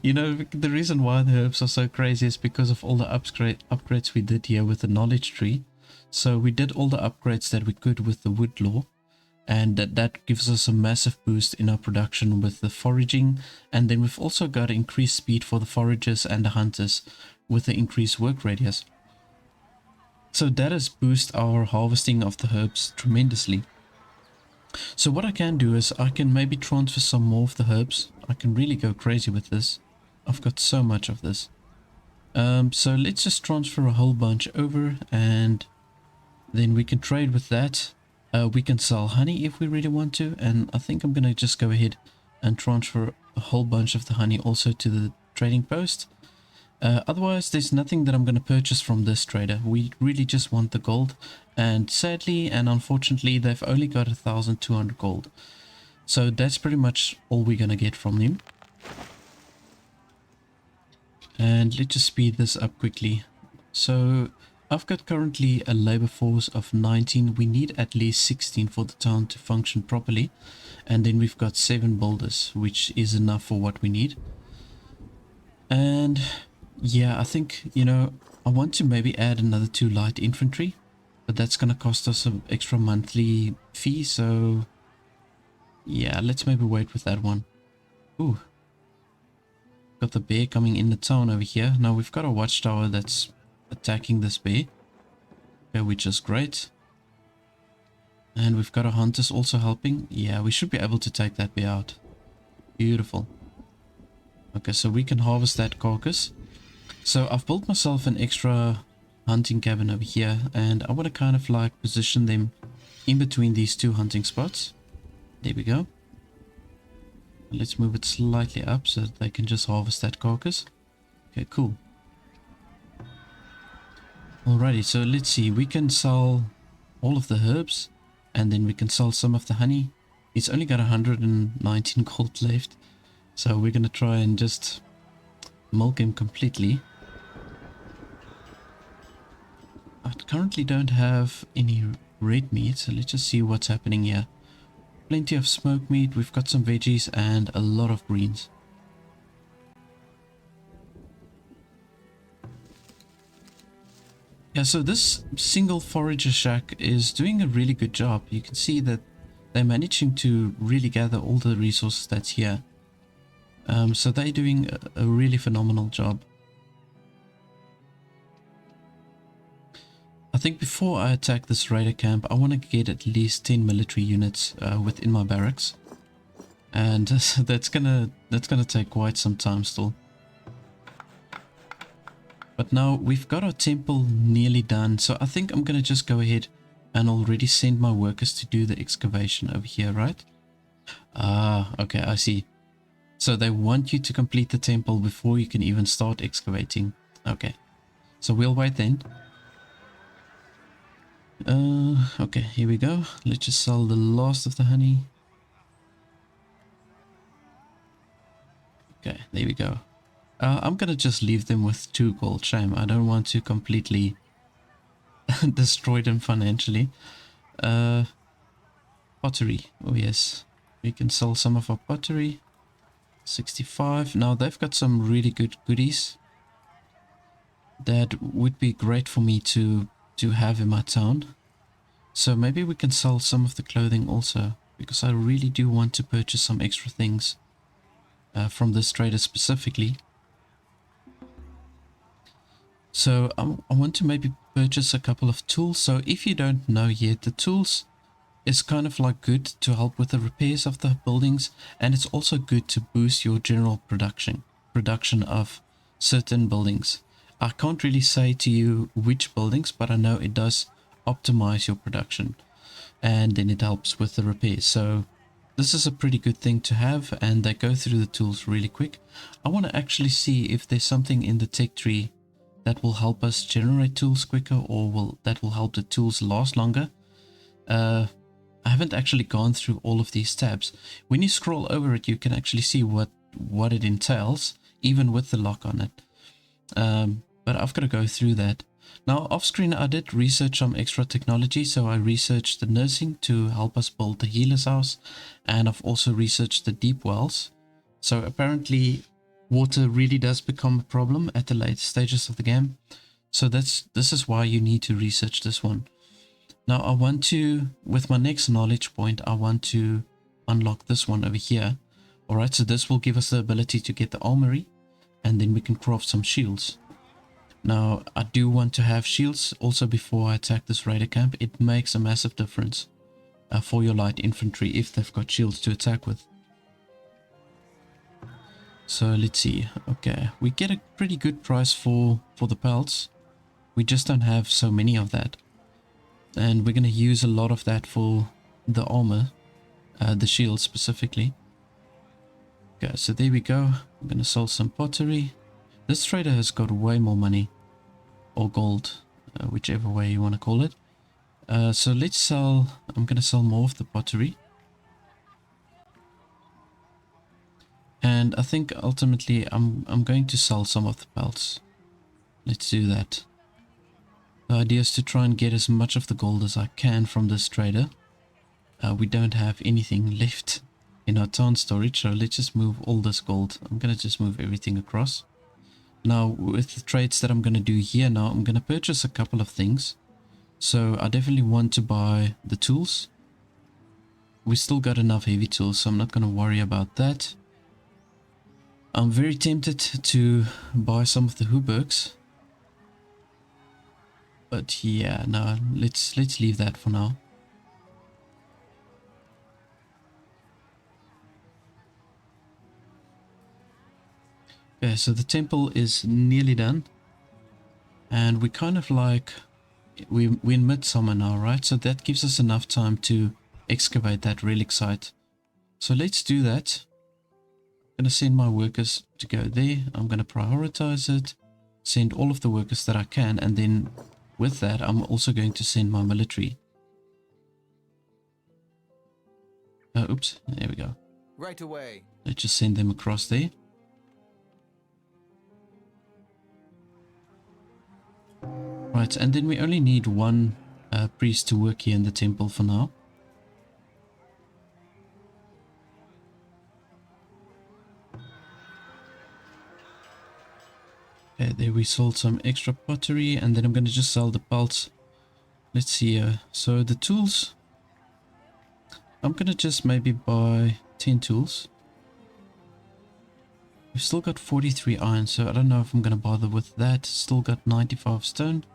[SPEAKER 1] You know, the reason why the herbs are so crazy is because of all the upgrades we did here with the knowledge tree. So we did all the upgrades that we could with the wood law, and that gives us a massive boost in our production with the foraging. And then we've also got increased speed for the foragers and the hunters with the increased work radius. So that has boosted our harvesting of the herbs tremendously. So what I can do is I can maybe transfer some more of the herbs. I can really go crazy with this. I've got so much of this. So let's just transfer a whole bunch over, and then we can trade with that. We can sell honey if we really want to, and I think I'm gonna just go ahead and transfer a whole bunch of the honey also to the trading post. Otherwise there's nothing that I'm going to purchase from this trader. We really just want the gold, and sadly and unfortunately they've only got 1200 gold. So that's pretty much all we're going to get from him. And let's just speed this up quickly. So I've got currently a labor force of 19. We need at least 16 for the town to function properly, and then we've got 7 builders, which is enough for what we need. And yeah, I think, you know, I want to maybe add another 2 light infantry, but that's going to cost us an extra monthly fee. So yeah, let's maybe wait with that one. Ooh, got the bear coming in the town over here. Now we've got a watchtower that's attacking this bear, okay, which is great. And we've got our hunters also helping. Yeah, we should be able to take that bear out. Beautiful. Okay, so we can harvest that carcass. So I've built myself an extra hunting cabin over here, and I want to kind of like position them in between these 2 hunting spots. There we go. Let's move it slightly up so that they can just harvest that carcass. Okay, cool. Alrighty, so let's see. We can sell all of the herbs, and then we can sell some of the honey. It's only got 119 gold left, so we're going to try and just milk him completely. I currently don't have any red meat, so let's just see what's happening here. Plenty of smoked meat, we've got some veggies and a lot of greens. Yeah, so this single forager shack is doing a really good job. You can see that they're managing to really gather all the resources that's here. So they're doing a really phenomenal job. I think before I attack this raider camp, I want to get at least 10 military units within my barracks. And that's gonna take quite some time still. But now we've got our temple nearly done, so I think I'm gonna just go ahead and already send my workers to do the excavation over here, right? Ah, okay, I see. So they want you to complete the temple before you can even start excavating. Okay, so we'll wait then. Okay, here we go. Let's just sell the last of the honey. Okay, there we go. I'm gonna just leave them with 2 gold. Shame, I don't want to completely destroy them financially. Pottery. Oh yes, we can sell some of our pottery. 65. Now they've got some really good goodies that would be great for me to have in my town. So maybe we can sell some of the clothing also, because I really do want to purchase some extra things from this trader specifically. So I want to maybe purchase a couple of tools. So if you don't know yet, the tools is kind of like good to help with the repairs of the buildings, and it's also good to boost your general production of certain buildings. I can't really say to you which buildings, but I know it does optimize your production, and then it helps with the repairs. So this is a pretty good thing to have, and they go through the tools really quick. I want to actually see if there's something in the tech tree that will help us generate tools quicker, or that will help the tools last longer. I haven't actually gone through all of these tabs. When you scroll over it, you can actually see what it entails, even with the lock on it. But I've got to go through that. Now, off screen, I did research some extra technology. So I researched the nursing to help us build the healer's house. And I've also researched the deep wells. So apparently water really does become a problem at the later stages of the game. So this is why you need to research this one. Now I want to, with my next knowledge point, I want to unlock this one over here. Alright, so this will give us the ability to get the armory, and then we can craft some shields. Now I do want to have shields also before I attack this raider camp. It makes a massive difference for your light infantry if they've got shields to attack with. So let's see. Okay, we get a pretty good price for the pelts. We just don't have so many of that. And we're going to use a lot of that for the armor, the shield specifically. Okay, so there we go. I'm going to sell some pottery. This trader has got way more money, or gold, whichever way you want to call it. So let's sell, I'm going to sell more of the pottery. And I think ultimately I'm going to sell some of the pelts. Let's do that. The idea is to try and get as much of the gold as I can from this trader. We don't have anything left in our town storage, so let's just move all this gold. I'm going to just move everything across. Now, with the trades that I'm going to do here now, I'm going to purchase a couple of things. So I definitely want to buy the tools. We still got enough heavy tools, so I'm not going to worry about that. I'm very tempted to buy some of the hooberks. But yeah, no, let's leave that for now. Okay, so the temple is nearly done. And we kind of like, we're in midsummer now, right? So that gives us enough time to excavate that relic site. So let's do that. I'm going to send my workers to go there. I'm going to prioritize it. Send all of the workers that I can, and then with that, I'm also going to send my military. Oops, there we go.
[SPEAKER 3] Right away.
[SPEAKER 1] Let's just send them across there. Right, and then we only need one priest to work here in the temple for now. Okay, there we sold some extra pottery, and then I'm going to just sell the pelts. Let's see, so the tools, I'm going to just maybe buy 10 tools. We've still got 43 iron, so I don't know if I'm going to bother with that. Still got 95 stone.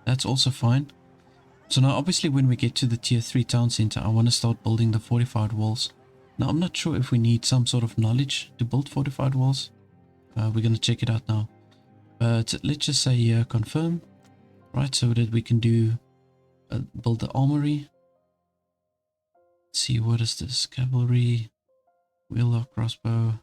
[SPEAKER 1] That's also fine. So now obviously when we get to the tier 3 town center, I want to start building the fortified walls. Now I'm not sure if we need some sort of knowledge to build fortified walls. We're going to check it out now. But let's just say confirm, right, so that we can do build the armory. Let's see, what is this? Cavalry, wheellock crossbow.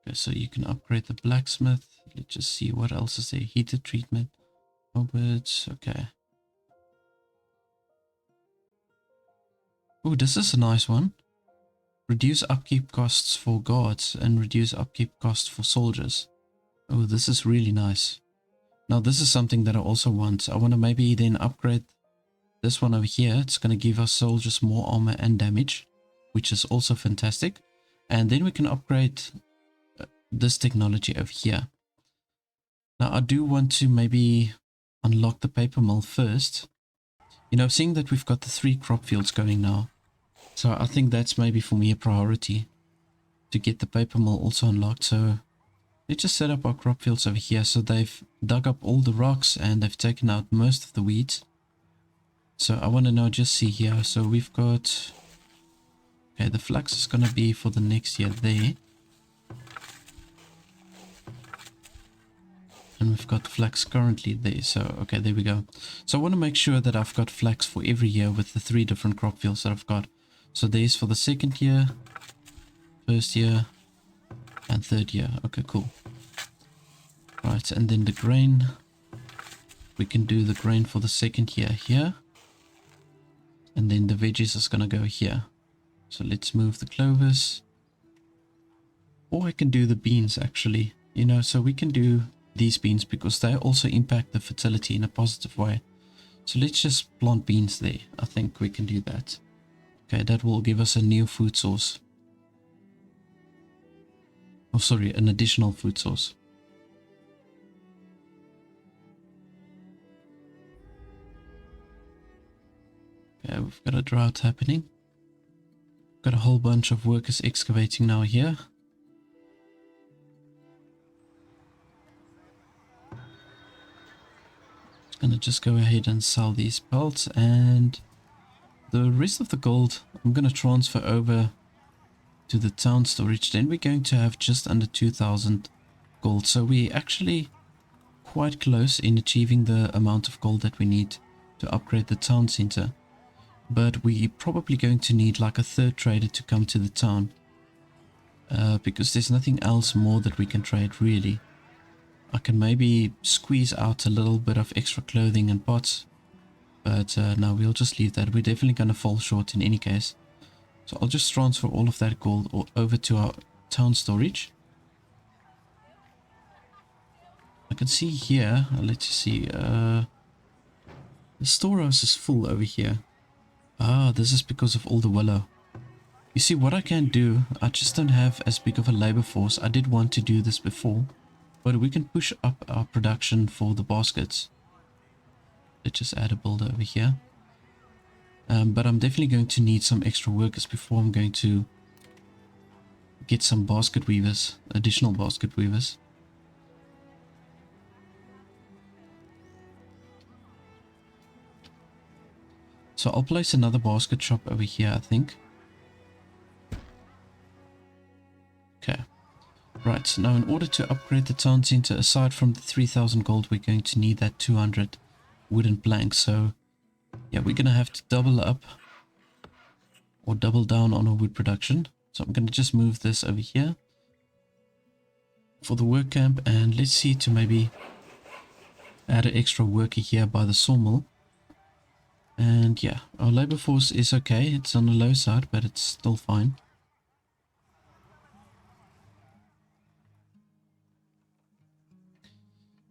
[SPEAKER 1] Okay, so you can upgrade the blacksmith. Let's just see what else is there. Heated treatment. Robots. Okay. Oh, this is a nice one. Reduce upkeep costs for guards and reduce upkeep costs for soldiers. Oh, this is really nice. Now this is something that I also want. I want to maybe then upgrade this one over here. It's going to give our soldiers more armor and damage, which is also fantastic. And then we can upgrade this technology over here. Now I do want to maybe unlock the paper mill first. You know, seeing that we've got the 3 crop fields going now. So I think that's maybe for me a priority to get the paper mill also unlocked. So let's just set up our crop fields over here. So they've dug up all the rocks and they've taken out most of the weeds. So I want to now just see here. So we've got, okay, the flax is going to be for the next year there. And we've got flax currently there. So, okay, there we go. So I want to make sure that I've got flax for every year with the 3 different crop fields that I've got. So there's for the 2nd year, 1st year, and 3rd year. Okay, cool. Right, and then the grain. We can do the grain for the 2nd year here. And then the veggies is going to go here. So let's move the clovers. Or I can do the beans actually. You know, so we can do these beans because they also impact the fertility in a positive way. So let's just plant beans there. I think we can do that. Okay, that will give us a new food source. Oh, sorry, an additional food source. Okay, we've got a drought happening. Got a whole bunch of workers excavating now here. Gonna just go ahead and sell these pelts, and the rest of the gold I'm gonna transfer over to the town storage. Then we're going to have just under 2,000 gold, so we're actually quite close in achieving the amount of gold that we need to upgrade the town center. But we're probably going to need like a 3rd trader to come to the town, because there's nothing else more that we can trade really. I can maybe squeeze out a little bit of extra clothing and pots, but no, we'll just leave that. We're definitely going to fall short in any case. So I'll just transfer all of that gold over to our town storage. I can see here, let's see, the storehouse is full over here. Ah, this is because of all the willow. You see, what I can do, I just don't have as big of a labor force. I did want to do this before, but we can push up our production for the baskets. Let's just add a builder over here. But I'm definitely going to need some extra workers before I'm going to get some basket weavers, additional basket weavers. So I'll place another basket shop over here, I think. Okay. Right, so now in order to upgrade the town center, aside from the 3,000 gold, we're going to need that 200 wooden planks. So yeah, we're going to have to double up or double down on our wood production. So I'm going to just move this over here for the work camp, and let's see to maybe add an extra worker here by the sawmill. And yeah, our labor force is okay. It's on the low side, but it's still fine.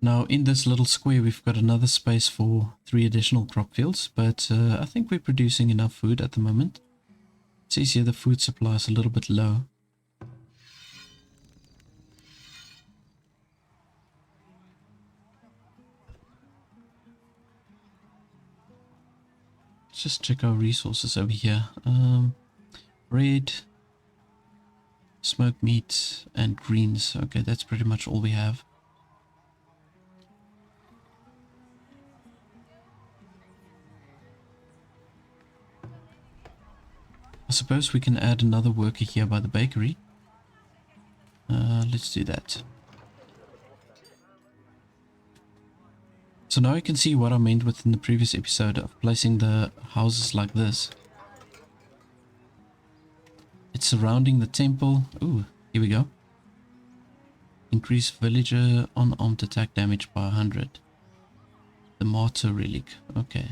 [SPEAKER 1] Now in this little square we've got another space for 3 additional crop fields, but I think we're producing enough food at the moment. It says here the food supply is a little bit low. Let's just check our resources over here. Bread, Smoked meat and greens. Okay, that's pretty much all we have. I suppose we can add another worker here by the bakery. Let's do that. So now you can see what I meant within the previous episode of placing the houses like this. It's surrounding the temple. Ooh, here we go. Increase villager unarmed attack damage by 100. The martyr relic. Okay.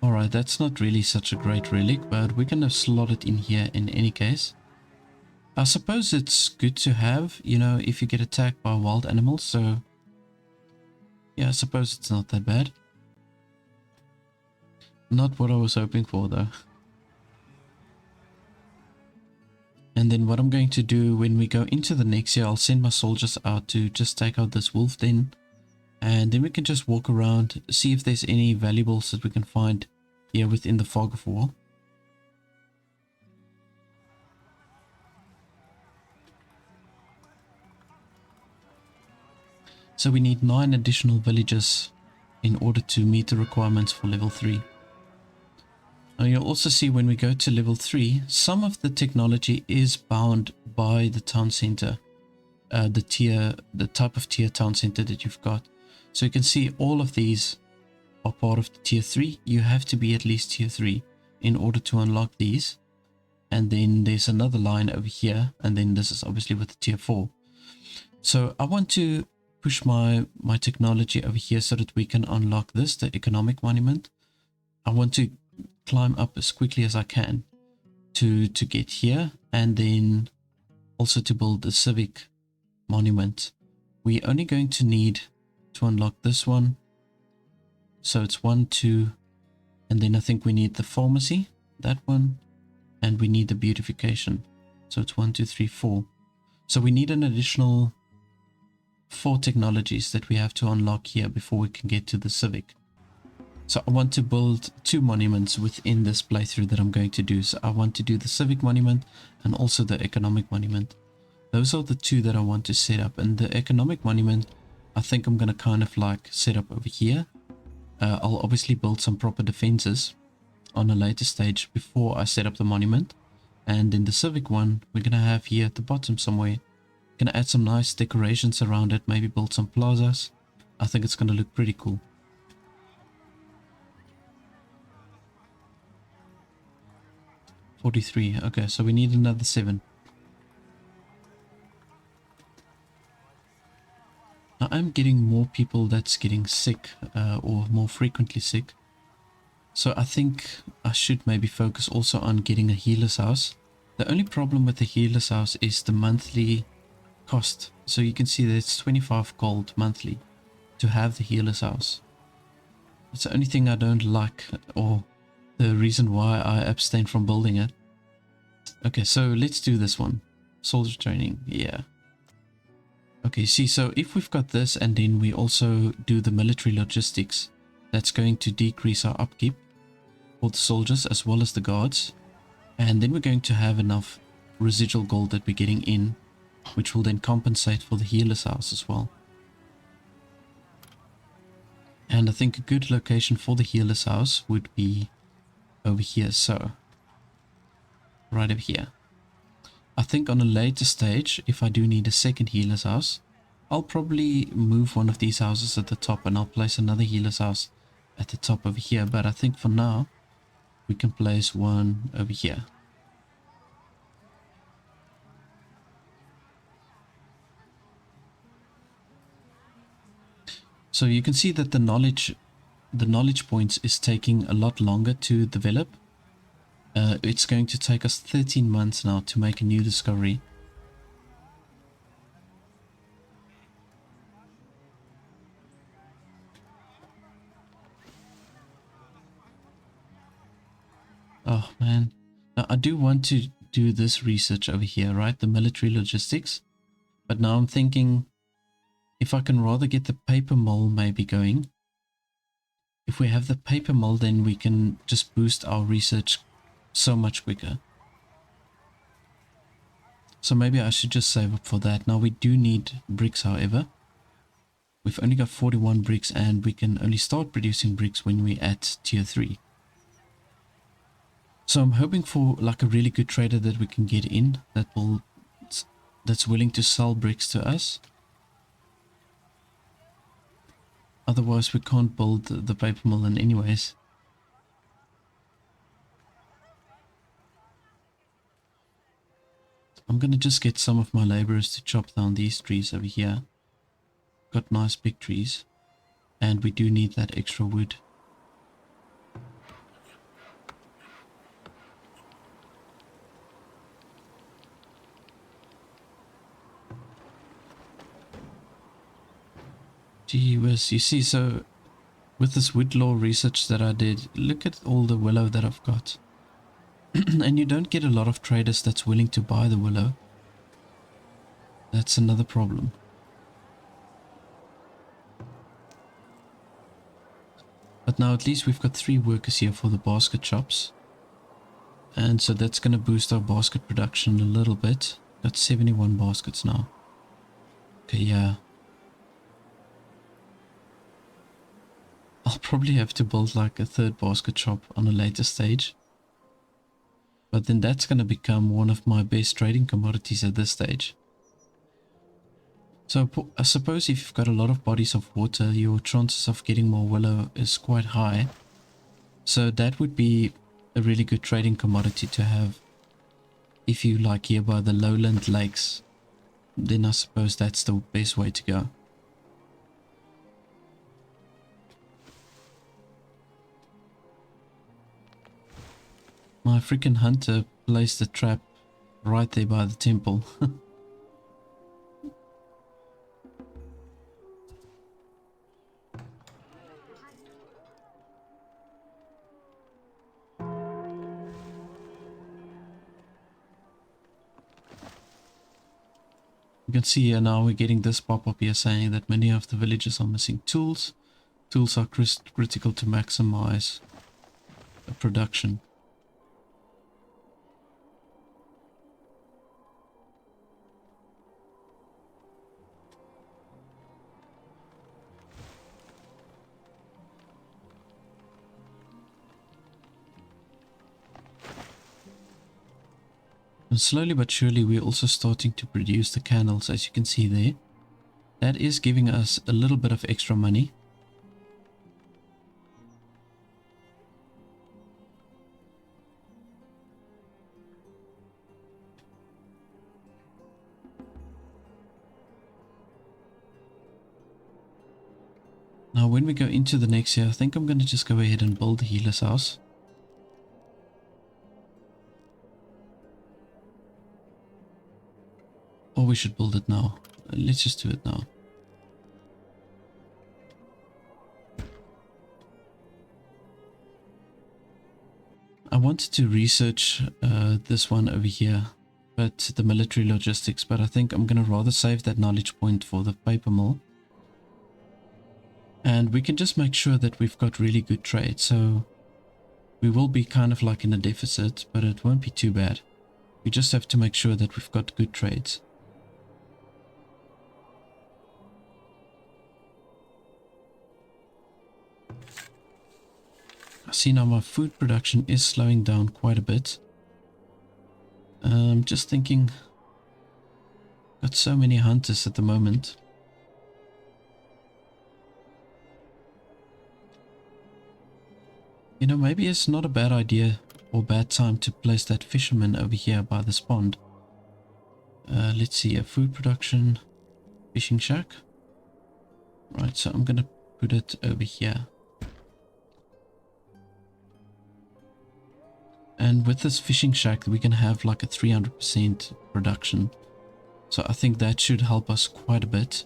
[SPEAKER 1] Alright, that's not really such a great relic, but we can slot it in here in any case. I suppose it's good to have, you know, if you get attacked by wild animals, so yeah, I suppose it's not that bad. Not what I was hoping for though. And then what I'm going to do when we go into the next year, I'll send my soldiers out to just take out this wolf den. And then we can just walk around, see if there's any valuables that we can find here within the fog of war. So we need 9 additional villages in order to meet the requirements for level 3. Now you'll also see when we go to level 3, some of the technology is bound by the town center, the type of tier town center that you've got. So you can see all of these are part of the tier 3. You have to be at least tier 3 in order to unlock these. And then there's another line over here, and then this is obviously with the tier 4. So I want to push my technology over here so that we can unlock this, the economic monument. I want to climb up as quickly as I can to get here, and then also to build the civic monument. We're only going to need to unlock this one. So it's 1, 2, and then I think we need the pharmacy, that one, and we need the beautification. So it's 1, 2, 3, 4. So we need an additional 4 technologies that we have to unlock here before we can get to the civic. So I want to build 2 monuments within this playthrough that I'm going to do. So I want to do the civic monument and also the economic monument. Those are the 2 that I want to set up. And the economic monument, I think I'm going to kind of like set up over here. I'll obviously build some proper defenses on a later stage before I set up the monument. And then the civic one, we're going to have here at the bottom somewhere. Going to add some nice decorations around it, maybe build some plazas. I think it's going to look pretty cool. $43. Okay, so we need another 7. Now I'm getting more people that's getting sick, or more frequently sick. So I think I should maybe focus also on getting a healer's house. The only problem with the healer's house is the monthly cost. So you can see that it's 25 gold monthly to have the healer's house. It's the only thing I don't like, or the reason why I abstain from building it. Okay, so let's do this one. Soldier training, yeah. Okay, see, so if we've got this and then we also do the military logistics, that's going to decrease our upkeep for the soldiers as well as the guards. And then we're going to have enough residual gold that we're getting in, which will then compensate for the healer's house as well. And I think a good location for the healer's house would be over here, so right over here. I think on a later stage, if I do need a second healer's house, I'll probably move one of these houses at the top and I'll place another healer's house at the top over here. But I think for now, we can place one over here. So you can see that the knowledge points is taking a lot longer to develop. It's going to take us 13 months now to make a new discovery. Oh man. Now I do want to do this research over here, right? The military logistics. But now I'm thinking if I can rather get the paper mill maybe going. If we have the paper mill, then we can just boost our research so much quicker. So maybe I should just save up for that. Now we do need bricks, however. We've only got 41 bricks and we can only start producing bricks when we're at tier 3. So I'm hoping for like a really good trader that we can get in that's willing to sell bricks to us. Otherwise we can't build the paper mill in anyways. I'm gonna just get some of my laborers to chop down these trees over here. Got nice big trees. And we do need that extra wood. Gee whiz, you see, so with this wood law research that I did, look at all the willow that I've got. And you don't get a lot of traders that's willing to buy the willow. That's another problem. But now at least we've got 3 workers here for the basket chops. And so that's going to boost our basket production a little bit. Got 71 baskets now. Okay, yeah. I'll probably have to build like a 3rd basket shop on a later stage. But then that's going to become one of my best trading commodities at this stage. So I suppose if you've got a lot of bodies of water, your chances of getting more willow is quite high. So that would be a really good trading commodity to have. If you like here by the lowland lakes, then I suppose that's the best way to go. My freaking hunter placed a trap right there by the temple. You can see here now we're getting this pop-up here saying that many of the villages are missing tools. Tools are critical to maximize the production. And slowly but surely we're also starting to produce the candles, as you can see there. That is giving us a little bit of extra money. Now when we go into the next year, I think I'm going to just go ahead and build the healer's house. Or we should build it now. Let's just do it now. I wanted to research this one over here, but the military logistics, but I think I'm going to rather save that knowledge point for the paper mill. And we can just make sure that we've got really good trade. So we will be kind of like in a deficit, but it won't be too bad. We just have to make sure that we've got good trades. I see now my food production is slowing down quite a bit. Just thinking, got so many hunters at the moment. You know, maybe it's not a bad idea or bad time to place that fisherman over here by this pond. Let's see, a food production, fishing shack. Right, so I'm gonna put it over here. And with this fishing shack, we can have like a 300% production. So I think that should help us quite a bit.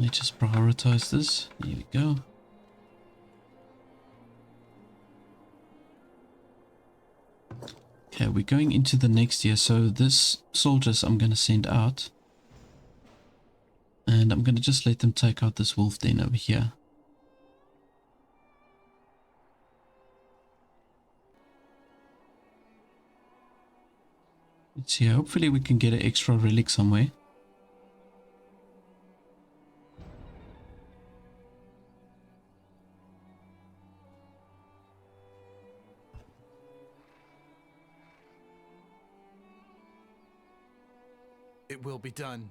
[SPEAKER 1] Let's just prioritize this. Here we go. Okay, we're going into the next year. So this soldiers I'm going to send out. And I'm going to just let them take out this wolf den over here. Let's see, hopefully we can get an extra relic somewhere.
[SPEAKER 3] It will be done.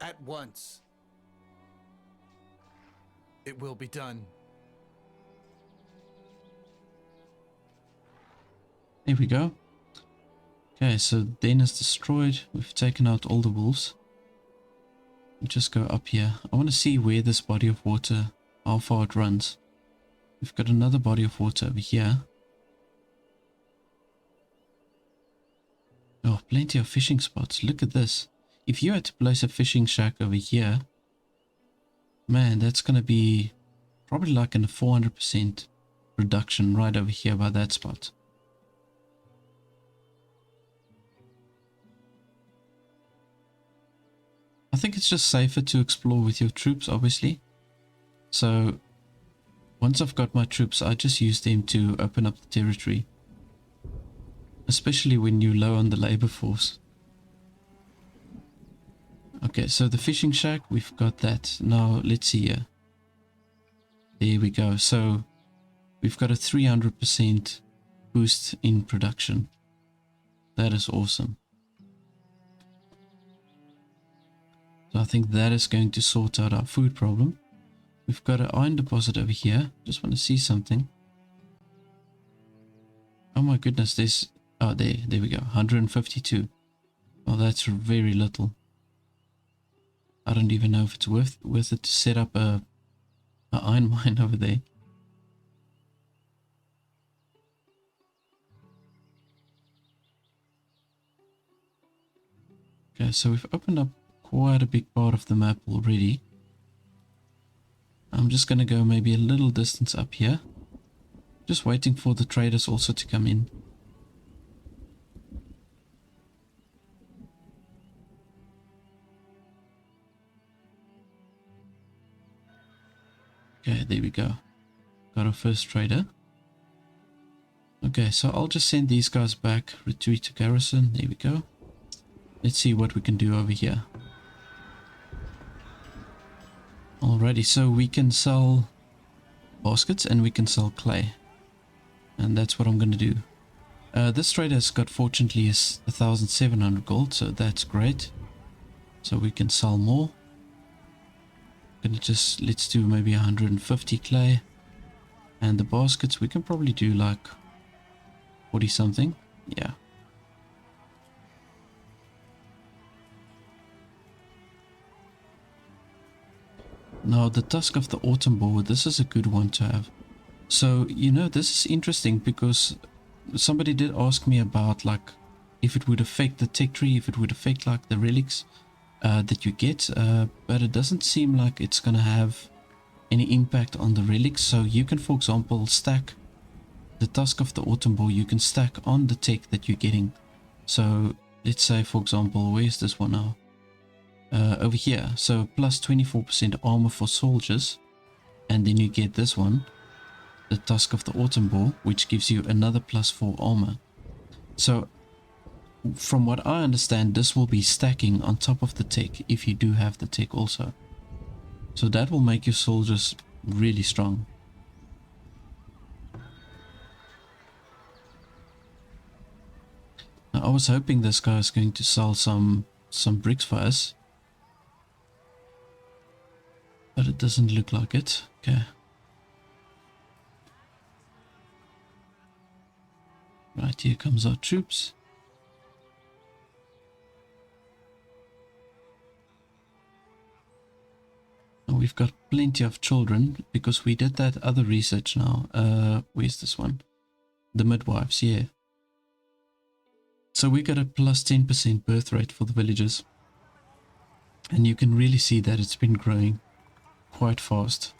[SPEAKER 3] At once. It will be done.
[SPEAKER 1] There we go. Okay, so Den is destroyed. We've taken out all the wolves. We'll just go up here. I want to see where this body of water, how far it runs. We've got another body of water over here. Oh, plenty of fishing spots. Look at this. If you had to place a fishing shack over here, man, that's going to be probably like a 400% reduction right over here by that spot. I think it's just safer to explore with your troops, obviously. So once I've got my troops, I just use them to open up the territory. Especially when you're low on the labor force. Okay, so the fishing shack, we've got that. Now, let's see here. There we go. So we've got a 300% boost in production. That is awesome. So I think that is going to sort out our food problem. We've got an iron deposit over here. Just want to see something. Oh my goodness, there's... Oh, there we go. 152. Well, that's very little. I don't even know if it's worth it to set up a iron mine over there. Okay, so we've opened up quite a big part of the map already. I'm just going to go maybe a little distance up here. Just waiting for the traders also to come in. Okay, there we go. Got our first trader. Okay, so I'll just send these guys back. Retreat to garrison. There we go. Let's see what we can do over here. Alrighty, so we can sell baskets and we can sell clay. And that's what I'm going to do. This trader has got, fortunately, is 1,700 gold, so that's great. So we can sell more. Gonna just, let's do maybe 150 clay. And the baskets, we can probably do like 40 something. Yeah. Now the tusk of the autumn boar, this is a good one to have. So, you know, this is interesting because somebody did ask me about like if it would affect the tech tree, if it would affect like the relics that you get, but it doesn't seem like it's gonna have any impact on the relics. So you can, for example, stack the tusk of the autumn boar, you can stack on the tech that you're getting. So let's say, for example, where's this one now? Over here. So plus 24% armor for soldiers, and then you get this one, the tusk of the autumn boar, which gives you another plus 4 armor. So from what I understand, this will be stacking on top of the tech if you do have the tech also. So that will make your soldiers really strong. Now, I was hoping this guy is going to sell some bricks for us, but it doesn't look like it. Okay. Right, here comes our troops. Now we've got plenty of children because we did that other research now. Where's this one? The midwives, yeah. So we got a plus 10% birth rate for the villagers. And you can really see that it's been growing quite fast.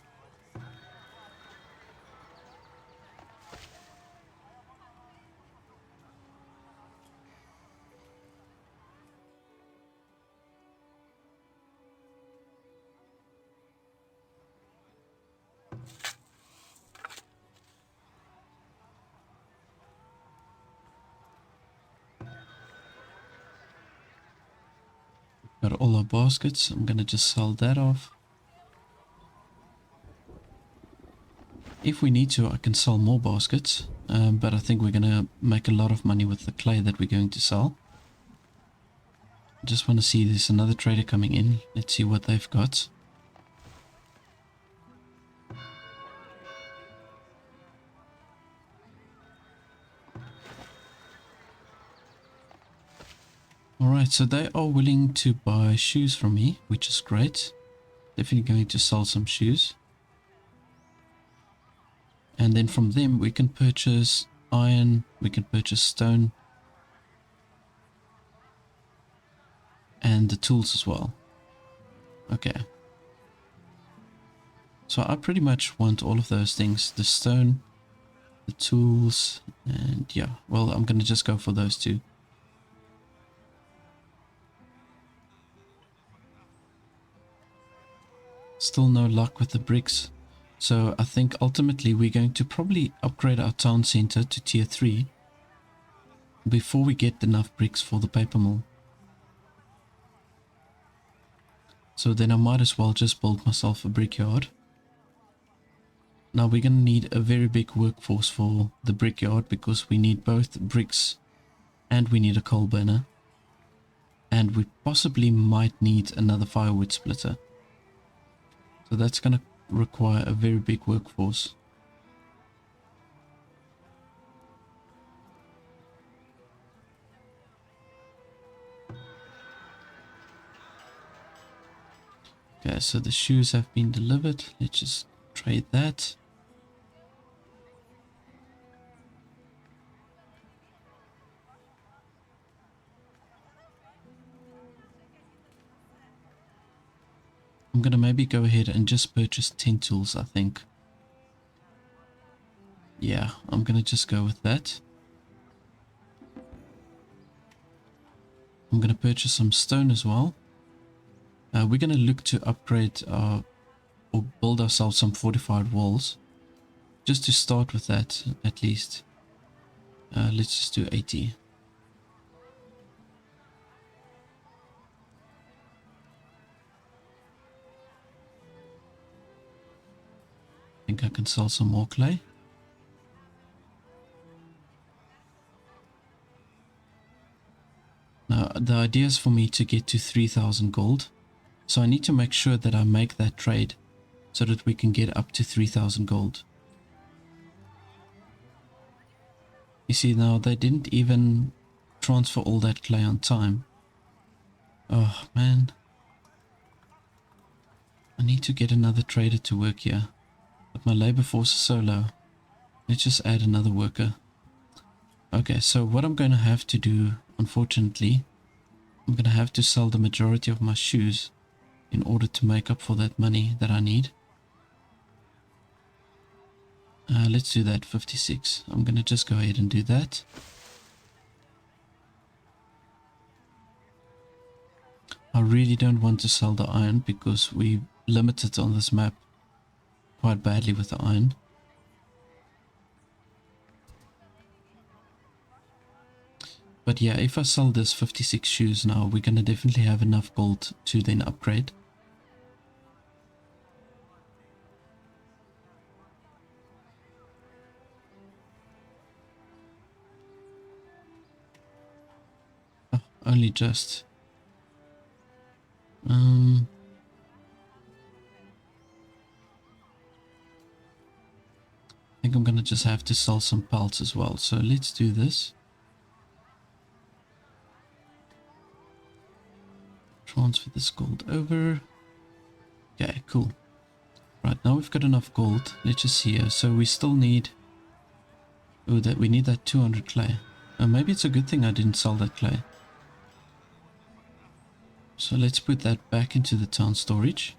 [SPEAKER 1] Got all our baskets. I'm gonna just sell that off. If we need to, I can sell more baskets, but I think we're gonna make a lot of money with the clay that we're going to sell. Just want to see, there's another trader coming in. Let's see what they've got. Alright, so they are willing to buy shoes from me, which is great. Definitely going to sell some shoes. And then from them we can purchase iron, we can purchase stone. And the tools as well. Okay. So I pretty much want all of those things. The stone, the tools, and yeah. Well, I'm going to just go for those two. Still no luck with the bricks. So I think ultimately we're going to probably upgrade our town center to tier 3 before we get enough bricks for the paper mill. So then I might as well just build myself a brickyard. Now we're going to need a very big workforce for the brickyard because we need both bricks and we need a coal burner. And we possibly might need another firewood splitter. So that's going to require a very big workforce. Okay, so the shoes have been delivered. Let's just trade that. I'm gonna maybe go ahead and just purchase 10 tools, I think. Yeah, I'm gonna just go with that. I'm gonna purchase some stone as well. We're gonna look to upgrade or build ourselves some fortified walls. Just to start with that, at least. Let's just do 80. I think I can sell some more clay. Now, the idea is for me to get to 3,000 gold. So I need to make sure that I make that trade so that we can get up to 3,000 gold. You see, now they didn't even transfer all that clay on time. Oh, man. I need to get another trader to work here. But my labor force is so low. Let's just add another worker. Okay, so what I'm going to have to do, unfortunately, I'm going to have to sell the majority of my shoes in order to make up for that money that I need. Let's do that, 56. I'm going to just go ahead and do that. I really don't want to sell the iron because we limited on this map quite badly with the iron. But yeah, if I sell this 56 shoes now, we're going to definitely have enough gold to then upgrade. Oh, only just. I think I'm going to just have to sell some pelts as well. So let's do this. Transfer this gold over. Okay, cool. Right, now we've got enough gold. Let's just see here. So we still need... Oh, that we need that 200 clay. Maybe it's a good thing I didn't sell that clay. So let's put that back into the town storage.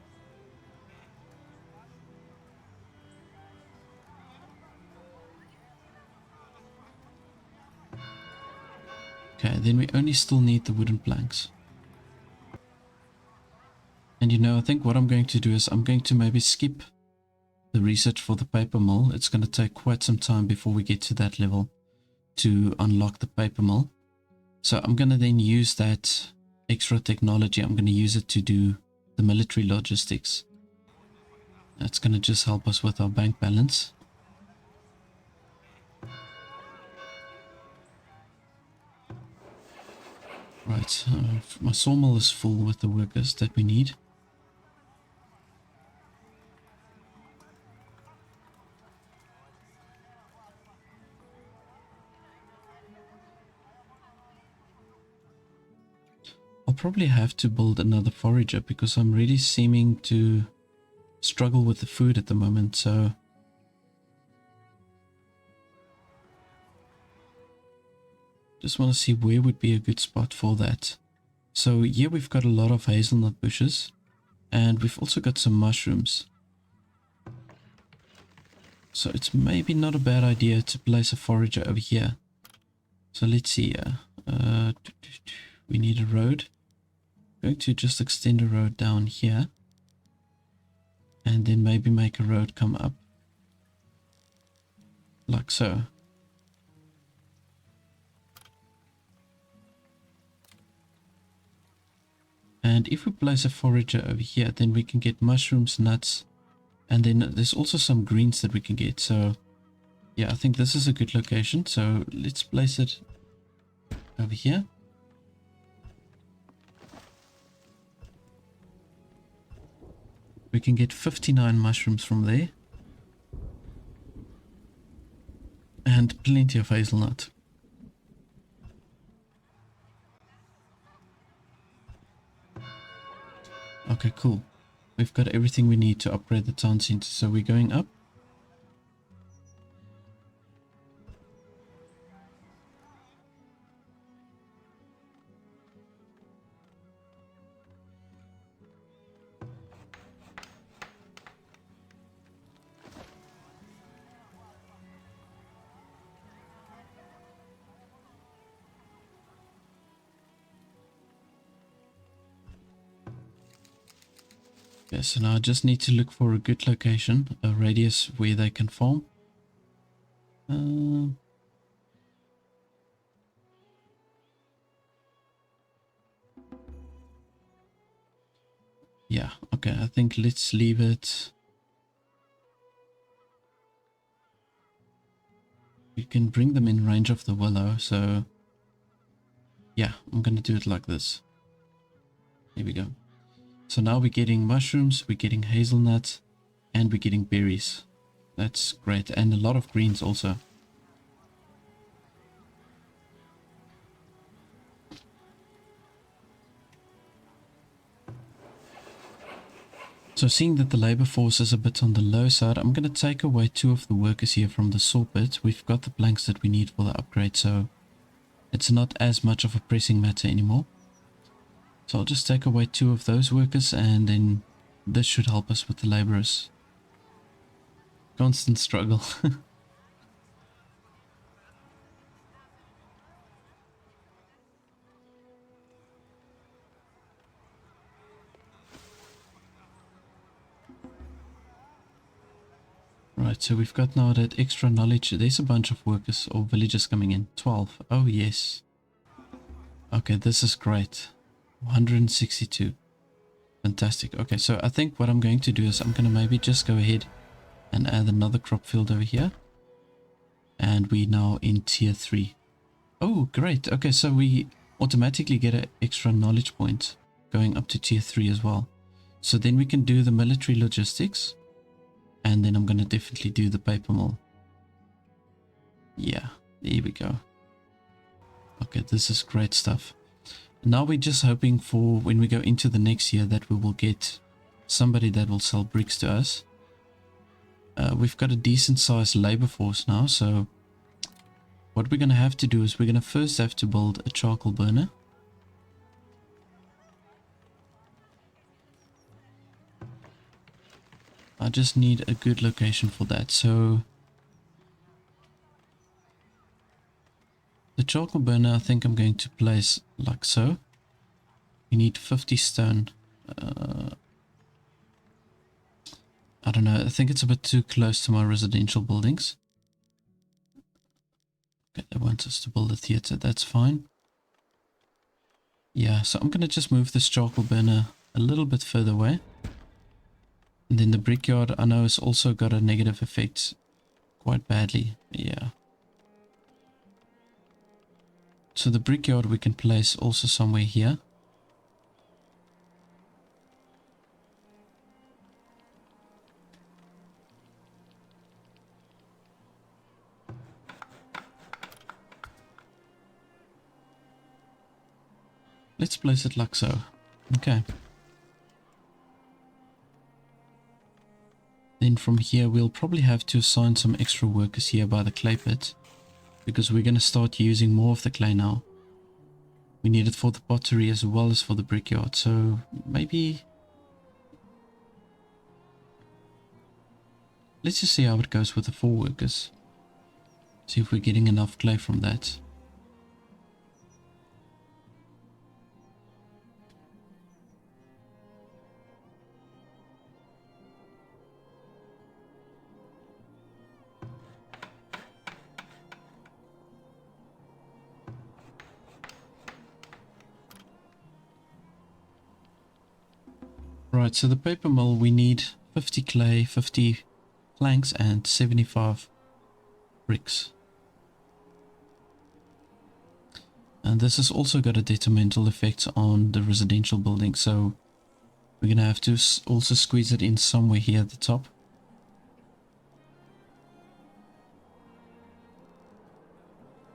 [SPEAKER 1] Okay, then we only still need the wooden planks. And you know, I think what I'm going to do is I'm going to maybe skip the research for the paper mill. It's going to take quite some time before we get to that level to unlock the paper mill. So I'm going to then use that extra technology, I'm going to use it to do the military logistics. That's going to just help us with our bank balance. Right, my sawmill is full with the workers that we need. I'll probably have to build another forager because I'm really seeming to struggle with the food at the moment, so just want to see where would be a good spot for that. So here we've got a lot of hazelnut bushes, and we've also got some mushrooms. So it's maybe not a bad idea to place a forager over here. So let's see here. We need a road. I'm going to just extend a road down here. And then maybe make a road come up. Like so. And if we place a forager over here, then we can get mushrooms, nuts, and then there's also some greens that we can get. So yeah, I think this is a good location. So let's place it over here. We can get 59 mushrooms from there. And plenty of hazelnut. Okay, cool. We've got everything we need to upgrade the town center, so we're going up. Okay, so now I just need to look for a good location, a radius where they can farm. Yeah, okay, I think let's leave it. We can bring them in range of the willow, so yeah, I'm gonna do it like this. Here we go. So now we're getting mushrooms, we're getting hazelnuts, and we're getting berries. That's great, and a lot of greens also. So seeing that the labor force is a bit on the low side, I'm going to take away 2 of the workers here from the saw pit. We've got the planks that we need for the upgrade, so it's not as much of a pressing matter anymore. So I'll just take away 2 of those workers, and then this should help us with the laborers. Constant struggle. Right, so we've got now that extra knowledge. There's a bunch of workers or villagers coming in. 12. Oh, yes. Okay, this is great. 162. Fantastic. Okay, so I think what I'm going to do is I'm going to maybe just go ahead and add another crop field over here. And we now in tier 3. Oh, great. Okay, so we automatically get an extra knowledge point going up to tier 3 as well. So then we can do the military logistics. And then I'm going to definitely do the paper mill. Yeah, there we go. Okay, this is great stuff. Now we're just hoping for when we go into the next year that we will get somebody that will sell bricks to us. We've got a decent sized labor force now, so what we're going to have to do is we're going to first have to build a charcoal burner. I just need a good location for that. So the charcoal burner I think I'm going to place like so. We need 50 stone. I don't know, I think it's a bit too close to my residential buildings. Okay, they want us to build a theatre, that's fine. Yeah, so I'm gonna just move this charcoal burner a little bit further away. And then the brickyard, I know, has also got a negative effect quite badly. Yeah. So the brickyard we can place also somewhere here. Let's place it like so. Okay. Then from here we'll probably have to assign some extra workers here by the clay pit, because we're going to start using more of the clay now. We need it for the pottery as well as for the brickyard, so maybe let's just see how it goes with the 4 workers. See if we're getting enough clay from that. Right, so the paper mill, we need 50 clay, 50 planks and 75 bricks. And this has also got a detrimental effect on the residential building, so we're going to have to also squeeze it in somewhere here at the top.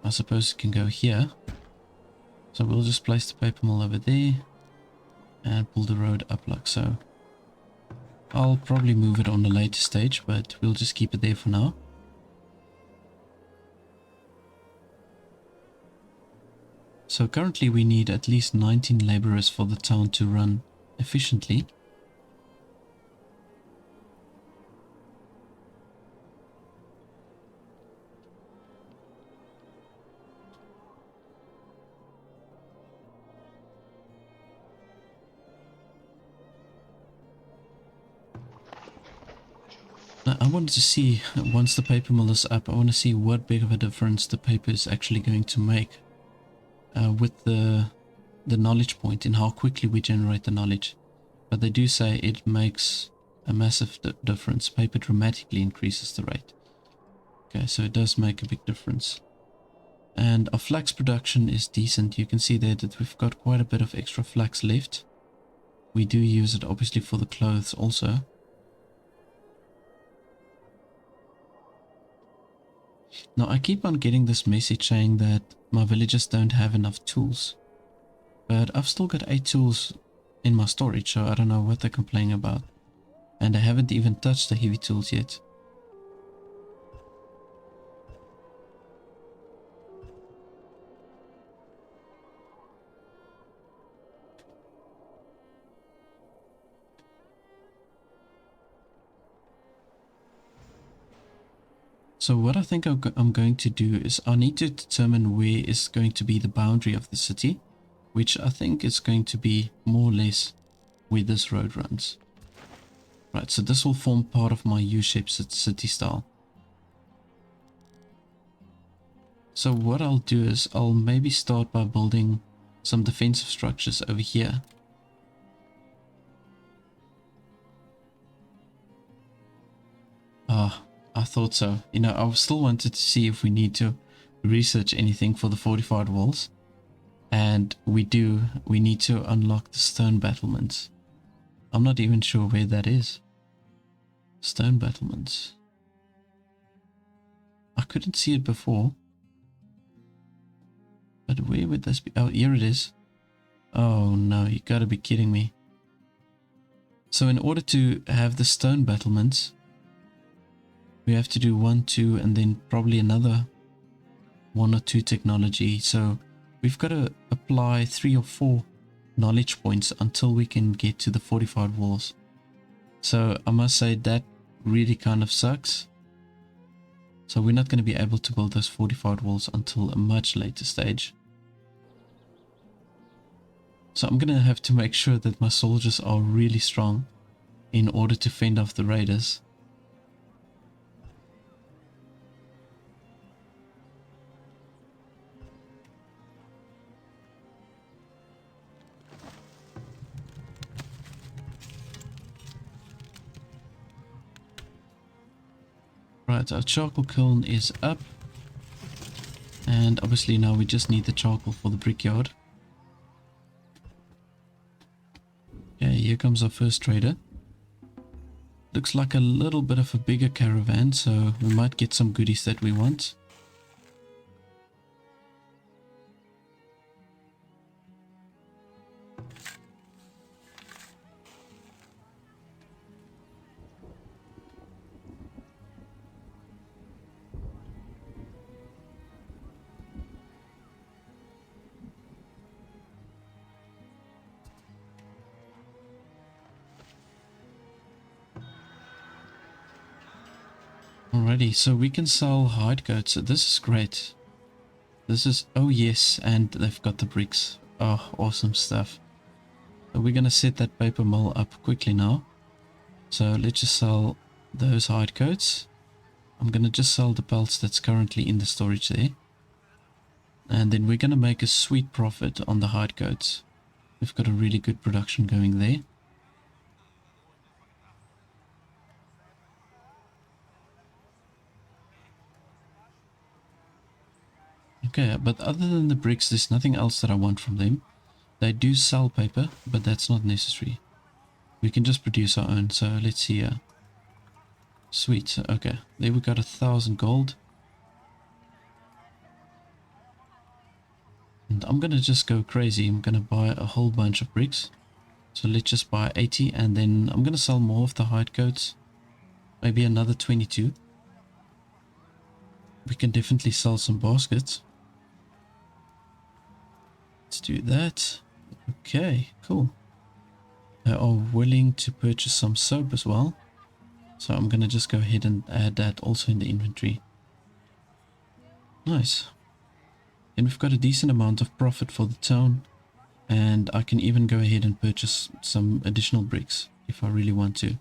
[SPEAKER 1] I suppose it can go here. So we'll just place the paper mill over there and pull the road up like so. I'll probably move it on a later stage, but we'll just keep it there for now. So currently we need at least 19 laborers for the town to run efficiently. Now, I wanted to see, once the paper mill is up, I want to see what big of a difference the paper is actually going to make with the knowledge point and how quickly we generate the knowledge. But they do say it makes a massive difference. Paper dramatically increases the rate. Okay, so it does make a big difference. And our flax production is decent. You can see there that we've got quite a bit of extra flax left. We do use it obviously for the clothes also. Now I keep on getting this message saying that my villagers don't have enough tools. But I've still got 8 tools in my storage, so I don't know what they're complaining about. And I haven't even touched the heavy tools yet. So what I think I'm going to do is I need to determine where is going to be the boundary of the city, which I think is going to be more or less where this road runs. Right, so this will form part of my U-shaped city style. So what I'll do is I'll maybe start by building some defensive structures over here. Ah, I thought so. You know, I still wanted to see if we need to research anything for the fortified walls. And we do. We need to unlock the stone battlements. I'm not even sure where that is. Stone battlements. I couldn't see it before. But where would this be? Oh, here it is. Oh no, you gotta be kidding me. So in order to have the stone battlements, we have to do 1, 2, and then probably another 1 or 2 technology. So we've got to apply 3 or 4 knowledge points until we can get to the fortified walls. So I must say that really kind of sucks. So we're not going to be able to build those fortified walls until a much later stage. So I'm going to have to make sure that my soldiers are really strong in order to fend off the raiders. Right, our charcoal kiln is up. And obviously now we just need the charcoal for the brickyard. Okay, here comes our first trader. Looks like a little bit of a bigger caravan, so we might get some goodies that we want. Alrighty, so we can sell hide coats. So this is great. This is, oh yes, and they've got the bricks. Oh, awesome stuff. So we're gonna set that paper mill up quickly now. So let's just sell those hide coats. I'm gonna just sell the pelts that's currently in the storage there. And then we're gonna make a sweet profit on the hide coats. We've got a really good production going there. Okay, but other than the bricks, there's nothing else that I want from them. They do sell paper, but that's not necessary. We can just produce our own. So let's see here. Sweet. Okay, there we got 1,000 gold. And I'm gonna just go crazy. I'm gonna buy a whole bunch of bricks. So let's just buy 80, and then I'm gonna sell more of the hide coats. Maybe another 22. We can definitely sell some baskets. Let's do that. Okay, cool. They are willing to purchase some soap as well. So I'm going to just go ahead and add that also in the inventory. Nice. And we've got a decent amount of profit for the town. And I can even go ahead and purchase some additional bricks if I really want to.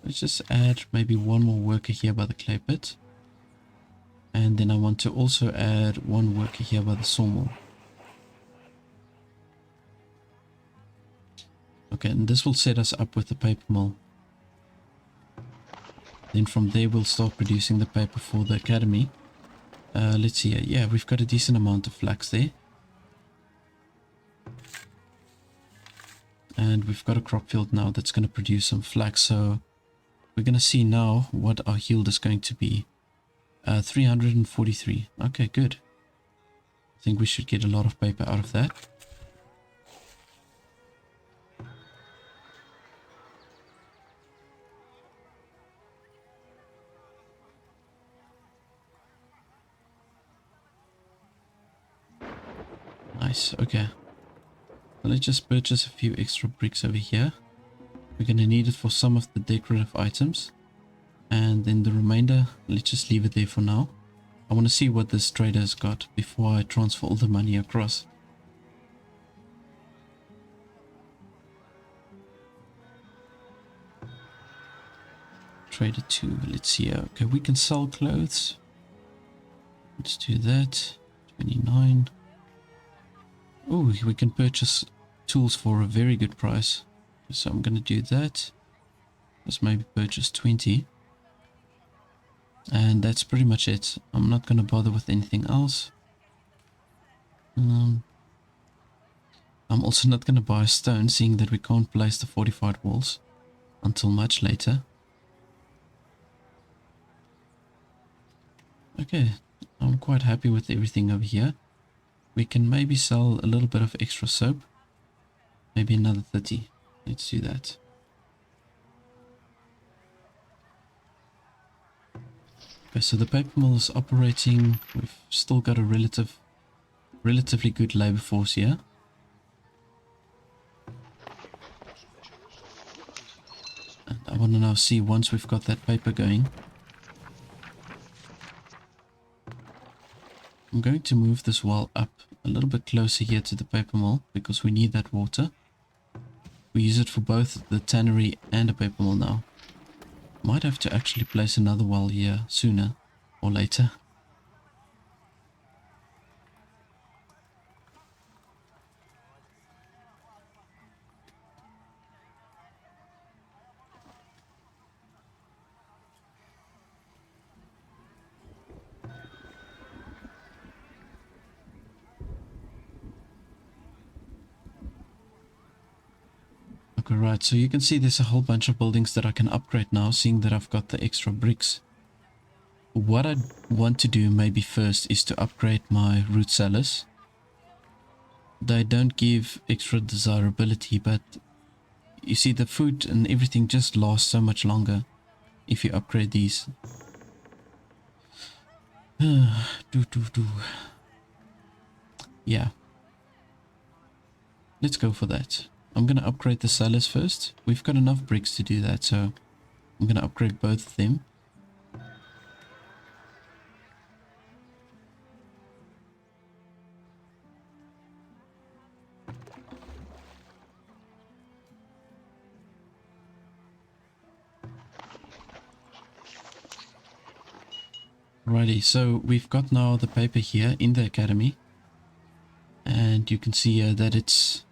[SPEAKER 1] Let's just add maybe one more worker here by the clay pit. And then I want to also add one worker here by the sawmill. Okay, and this will set us up with the paper mill. Then from there we'll start producing the paper for the academy. Let's see here. Yeah, we've got a decent amount of flax there. And we've got a crop field now that's going to produce some flax. So we're going to see now what our yield is going to be. 343. Okay, good. I think we should get a lot of paper out of that. Nice, okay. So let's just purchase a few extra bricks over here. We're going to need it for some of the decorative items. And then the remainder, let's just leave it there for now. I want to see what this trader has got before I transfer all the money across. Trader 2, let's see here. Okay, we can sell clothes. Let's do that. 29. Oh, we can purchase tools for a very good price. So I'm going to do that. Let's maybe purchase 20. And that's pretty much it. I'm not going to bother with anything else. I'm also not going to buy stone, seeing that we can't place the fortified walls until much later. Okay, I'm quite happy with everything over here. We can maybe sell a little bit of extra soap. Maybe another 30. Let's do that. Okay, so the paper mill is operating. We've still got a relatively good labor force here. And I want to now see, once we've got that paper going, I'm going to move this wall up a little bit closer here to the paper mill because we need that water. We use it for both the tannery and the paper mill now. Might have to actually place another well here sooner or later. Okay, right, so you can see there's a whole bunch of buildings that I can upgrade now, seeing that I've got the extra bricks. What I want to do maybe first is to upgrade my root cellars. They don't give extra desirability, but you see the food and everything just lasts so much longer if you upgrade these. Yeah. Let's go for that. I'm going to upgrade the cellars first. We've got enough bricks to do that, so I'm going to upgrade both of them. Righty, so we've got now the paper here in the academy. And you can see here that it's,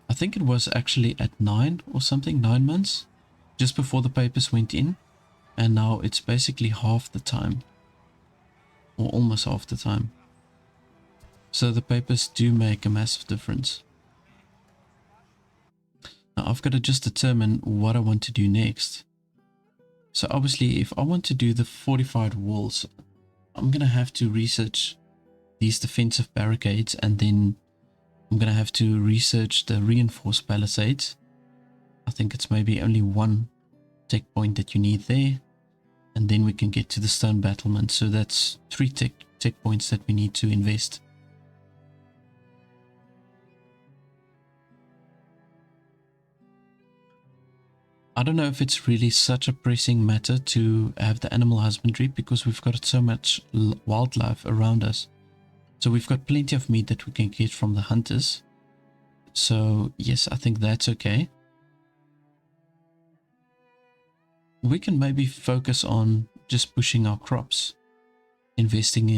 [SPEAKER 1] I think it was actually at 9 or something, 9 months, just before the papers went in. And now it's basically half the time, or almost half the time. So the papers do make a massive difference. Now I've got to just determine what I want to do next. So obviously if I want to do the fortified walls, I'm going to have to research these defensive barricades, and then I'm going to have to research the reinforced palisades. I think it's maybe only one tech point that you need there, and then we can get to the stone battlement. So that's 3 tech points that we need to invest. I don't know if it's really such a pressing matter to have the animal husbandry, because we've got so much wildlife around us. So we've got plenty of meat that we can get from the hunters. So yes, I think that's okay. We can maybe focus on just pushing our crops, investing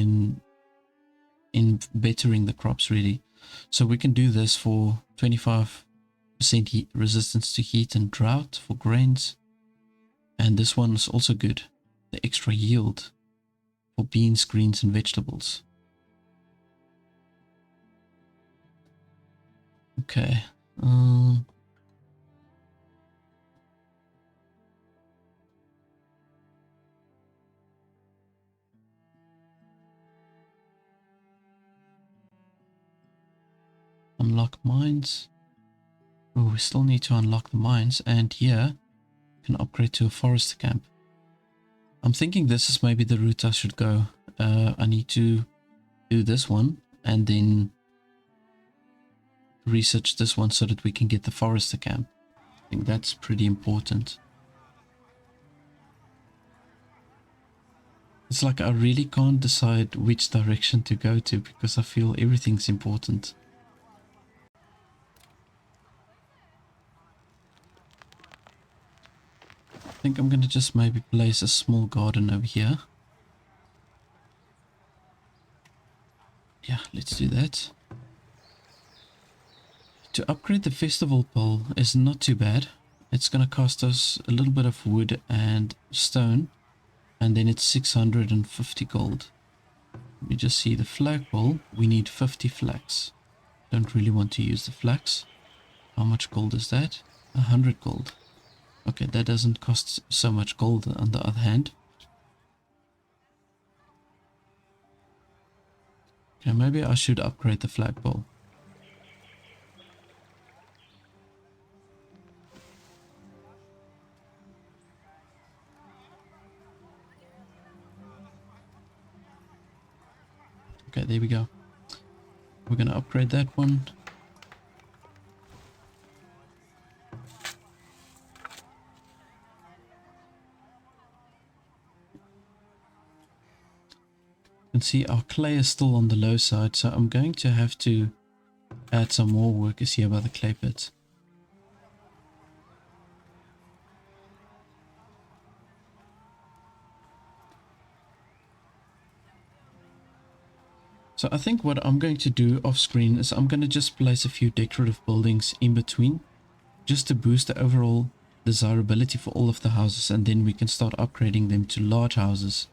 [SPEAKER 1] in bettering the crops really. So we can do this for 25% resistance to heat and drought for grains. And this one is also good, the extra yield for beans, greens and vegetables. Okay. Unlock mines. Oh, we still need to unlock the mines, and here can upgrade to a forest camp. I'm thinking this is maybe the route I should go. I need to do this one and then research this one so that we can get the forester camp. I think that's pretty important. It's like I really can't decide which direction to go to because I feel everything's important. I think I'm going to just maybe place a small garden over here. Yeah, let's do that. To upgrade the festival pole is not too bad. It's going to cost us a little bit of wood and stone, and then it's 650 gold. Let me just see the flagpole. We need 50 flax. Don't really want to use the flax. How much gold is that? 100 gold. Okay, that doesn't cost so much gold on the other hand. Okay, maybe I should upgrade the flagpole. Okay, there we go. We're going to upgrade that one. You can see our clay is still on the low side, so I'm going to have to add some more workers here by the clay pit. So I think what I'm going to do off screen is I'm going to just place a few decorative buildings in between, just to boost the overall desirability for all of the houses, and then we can start upgrading them to large houses.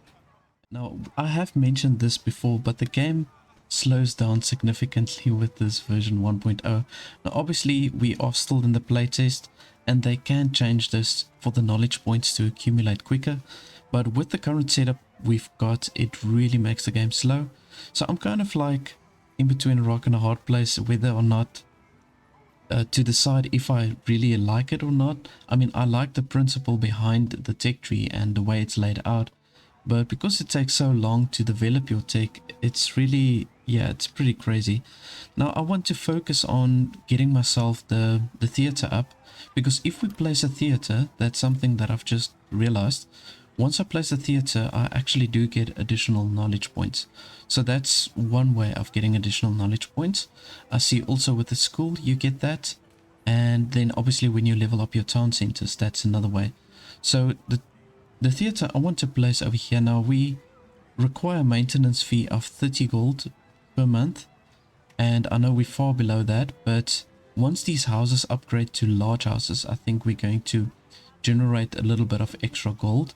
[SPEAKER 1] Now, I have mentioned this before, but the game slows down significantly with this version 1.0. Now, obviously, we are still in the playtest, and they can change this for the knowledge points to accumulate quicker. But with the current setup we've got, it really makes the game slow. So I'm kind of like in between a rock and a hard place whether or not to decide if I really like it or not. I mean, I like the principle behind the tech tree and the way it's laid out, but because it takes so long to develop your tech, it's really, yeah, it's pretty crazy. Now I want to focus on getting myself the theater up, because if we place a theater, that's something that I've just realized. Once I place a theater, I actually do get additional knowledge points. So that's one way of getting additional knowledge points. I see also with the school you get that. And then obviously when you level up your town centers, that's another way. So the theater I want to place over here. Now we require a maintenance fee of 30 gold per month. And I know we're far below that, but once these houses upgrade to large houses, I think we're going to generate a little bit of extra gold.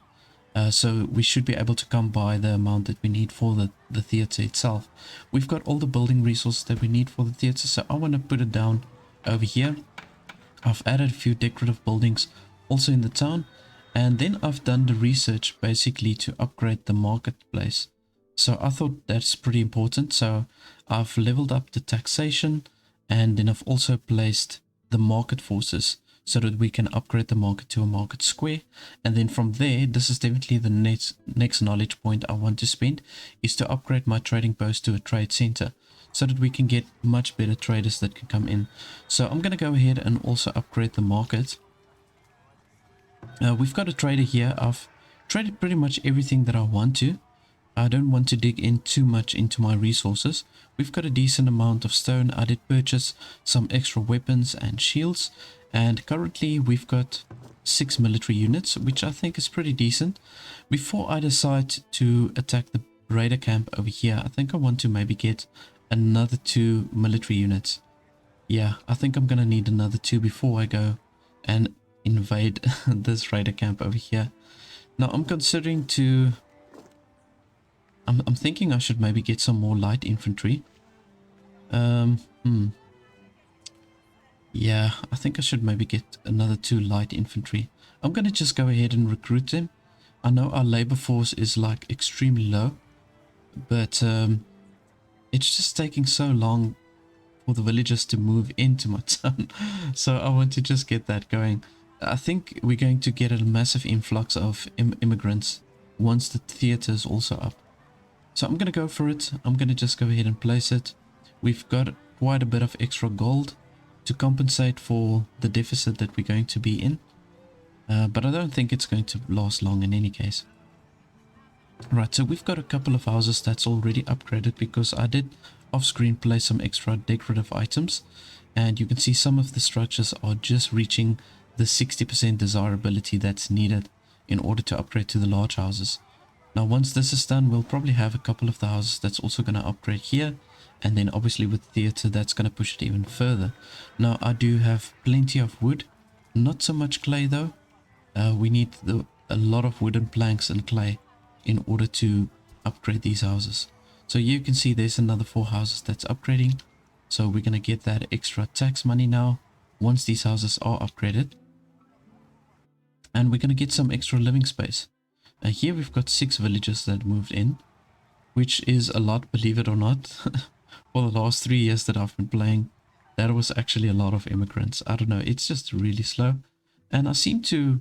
[SPEAKER 1] So we should be able to come by the amount that we need for the theater itself. We've got all the building resources that we need for the theater, so I want to put it down over here. I've added a few decorative buildings also in the town, and then I've done the research basically to upgrade the marketplace. So I thought that's pretty important. So I've leveled up the taxation, and then I've also placed the market forces so that we can upgrade the market to a market square. And then from there, this is definitely the next knowledge point I want to spend, is to upgrade my trading post to a trade center so that we can get much better traders that can come in. So I'm going to go ahead and also upgrade the market. We've got a trader here. I've traded pretty much everything that I want to. I don't want to dig in too much into my resources. We've got a decent amount of stone. I did purchase some extra weapons and shields, and currently we've got 6 military units, which I think is pretty decent. Before I decide to attack the raider camp over here, I think I want to maybe get another 2 military units. Yeah, I think I'm gonna need another 2 before I go and invade this raider camp over here. Now I'm considering to... I'm thinking I should maybe get some more light infantry. Yeah, I think I should maybe get another 2 light infantry. I'm gonna just go ahead and recruit them. I know our labor force is like extremely low, but it's just taking so long for the villagers to move into my town. So I want to just get that going. I think we're going to get a massive influx of immigrants once the theater is also up. So I'm going to go for it. I'm going to just go ahead and place it. We've got quite a bit of extra gold to compensate for the deficit that we're going to be in. But I don't think it's going to last long in any case. Right, so we've got a couple of houses that's already upgraded because I did off-screen place some extra decorative items. And you can see some of the structures are just reaching the 60% desirability that's needed in order to upgrade to the large houses. Now once this is done, we'll probably have a couple of the houses that's also going to upgrade here, and then obviously with theater that's going to push it even further. Now I do have plenty of wood, not so much clay though. We need a lot of wooden planks and clay in order to upgrade these houses. So you can see there's another 4 houses that's upgrading, so we're going to get that extra tax money now once these houses are upgraded, and we're going to get some extra living space. Here we've got 6 villagers that moved in, which is a lot, believe it or not. For the last 3 years that I've been playing, that was actually a lot of immigrants. I don't know, it's just really slow. And I seem to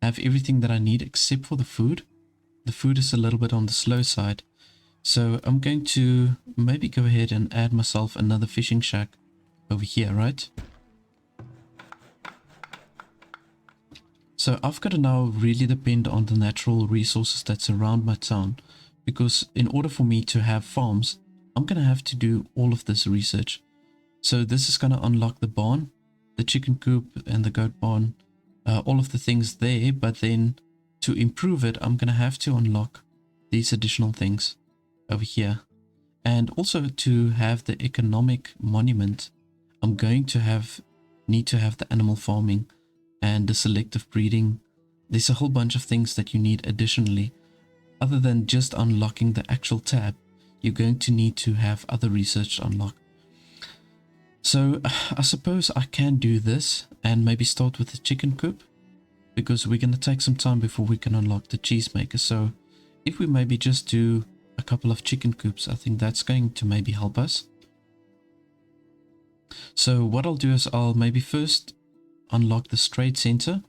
[SPEAKER 1] have everything that I need except for the food. The food is a little bit on the slow side. So I'm going to maybe go ahead and add myself another fishing shack over here, right? So I've got to now really depend on the natural resources that surround my town, because in order for me to have farms, I'm going to have to do all of this research. So this is going to unlock the barn, the chicken coop and the goat barn, all of the things there, but then to improve it, I'm going to have to unlock these additional things over here. And also to have the economic monument, I'm going to need to have the animal farming and the selective breeding. There's a whole bunch of things that you need additionally. Other than just unlocking the actual tab, you're going to need to have other research unlocked. So I suppose I can do this and maybe start with the chicken coop, because we're going to take some time before we can unlock the cheesemaker. So if we maybe just do a couple of chicken coops, I think that's going to maybe help us. So what I'll do is I'll maybe first unlock the trade center,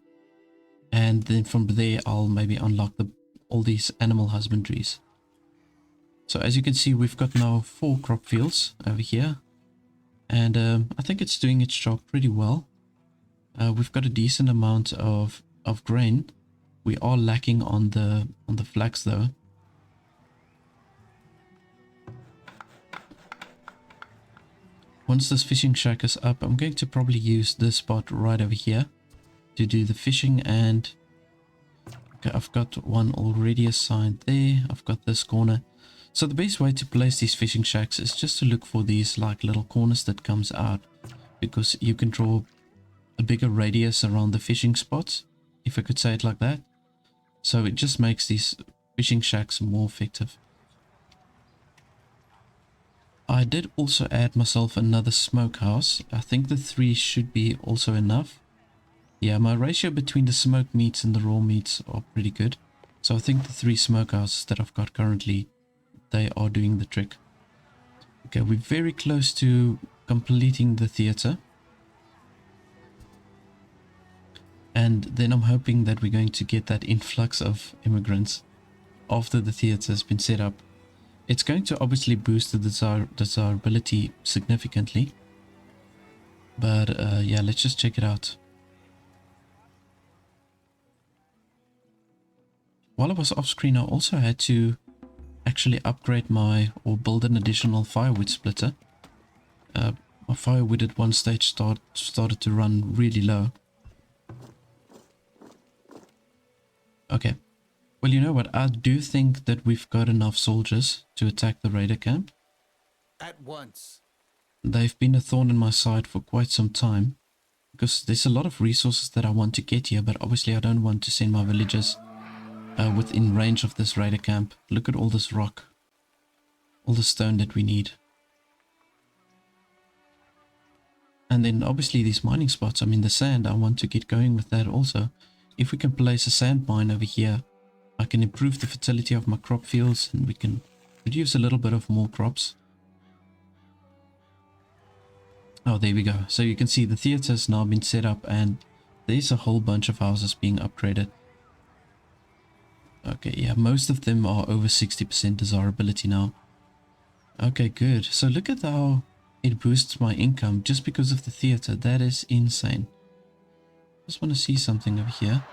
[SPEAKER 1] and then from there I'll maybe unlock all these animal husbandries. So as you can see, we've got now 4 crop fields over here, and I think it's doing its job pretty well. We've got a decent amount of grain. We are lacking on the flax though. Once this fishing shack is up, I'm going to probably use this spot right over here to do the fishing. And okay, I've got one already assigned there. I've got this corner. So the best way to place these fishing shacks is just to look for these like little corners that comes out, because you can draw a bigger radius around the fishing spots, if I could say it like that. So it just makes these fishing shacks more effective. I did also add myself another smokehouse. I think the 3 should be also enough. Yeah, my ratio between the smoked meats and the raw meats are pretty good. So I think the 3 smokehouses that I've got currently, they are doing the trick. Okay, we're very close to completing the theater. And then I'm hoping that we're going to get that influx of immigrants after the theater has been set up. It's going to obviously boost the desirability significantly. But yeah, let's just check it out. While I was off screen, I also had to actually upgrade or build an additional firewood splitter. My firewood at one stage started to run really low. Okay. Well, you know what? I do think that we've got enough soldiers to attack the raider camp.
[SPEAKER 3] At once.
[SPEAKER 1] They've been a thorn in my side for quite some time, because there's a lot of resources that I want to get here, but obviously I don't want to send my villagers within range of this raider camp. Look at all this rock, all the stone that we need. And then obviously these mining spots, I mean the sand, I want to get going with that also. If we can place a sand mine over here, I can improve the fertility of my crop fields, and we can produce a little bit of more crops. Oh, there we go. So you can see the theater has now been set up, and there's a whole bunch of houses being upgraded. Okay, yeah, most of them are over 60% desirability now. Okay, good. So look at how it boosts my income just because of the theater. That is insane. Just want to see something over here.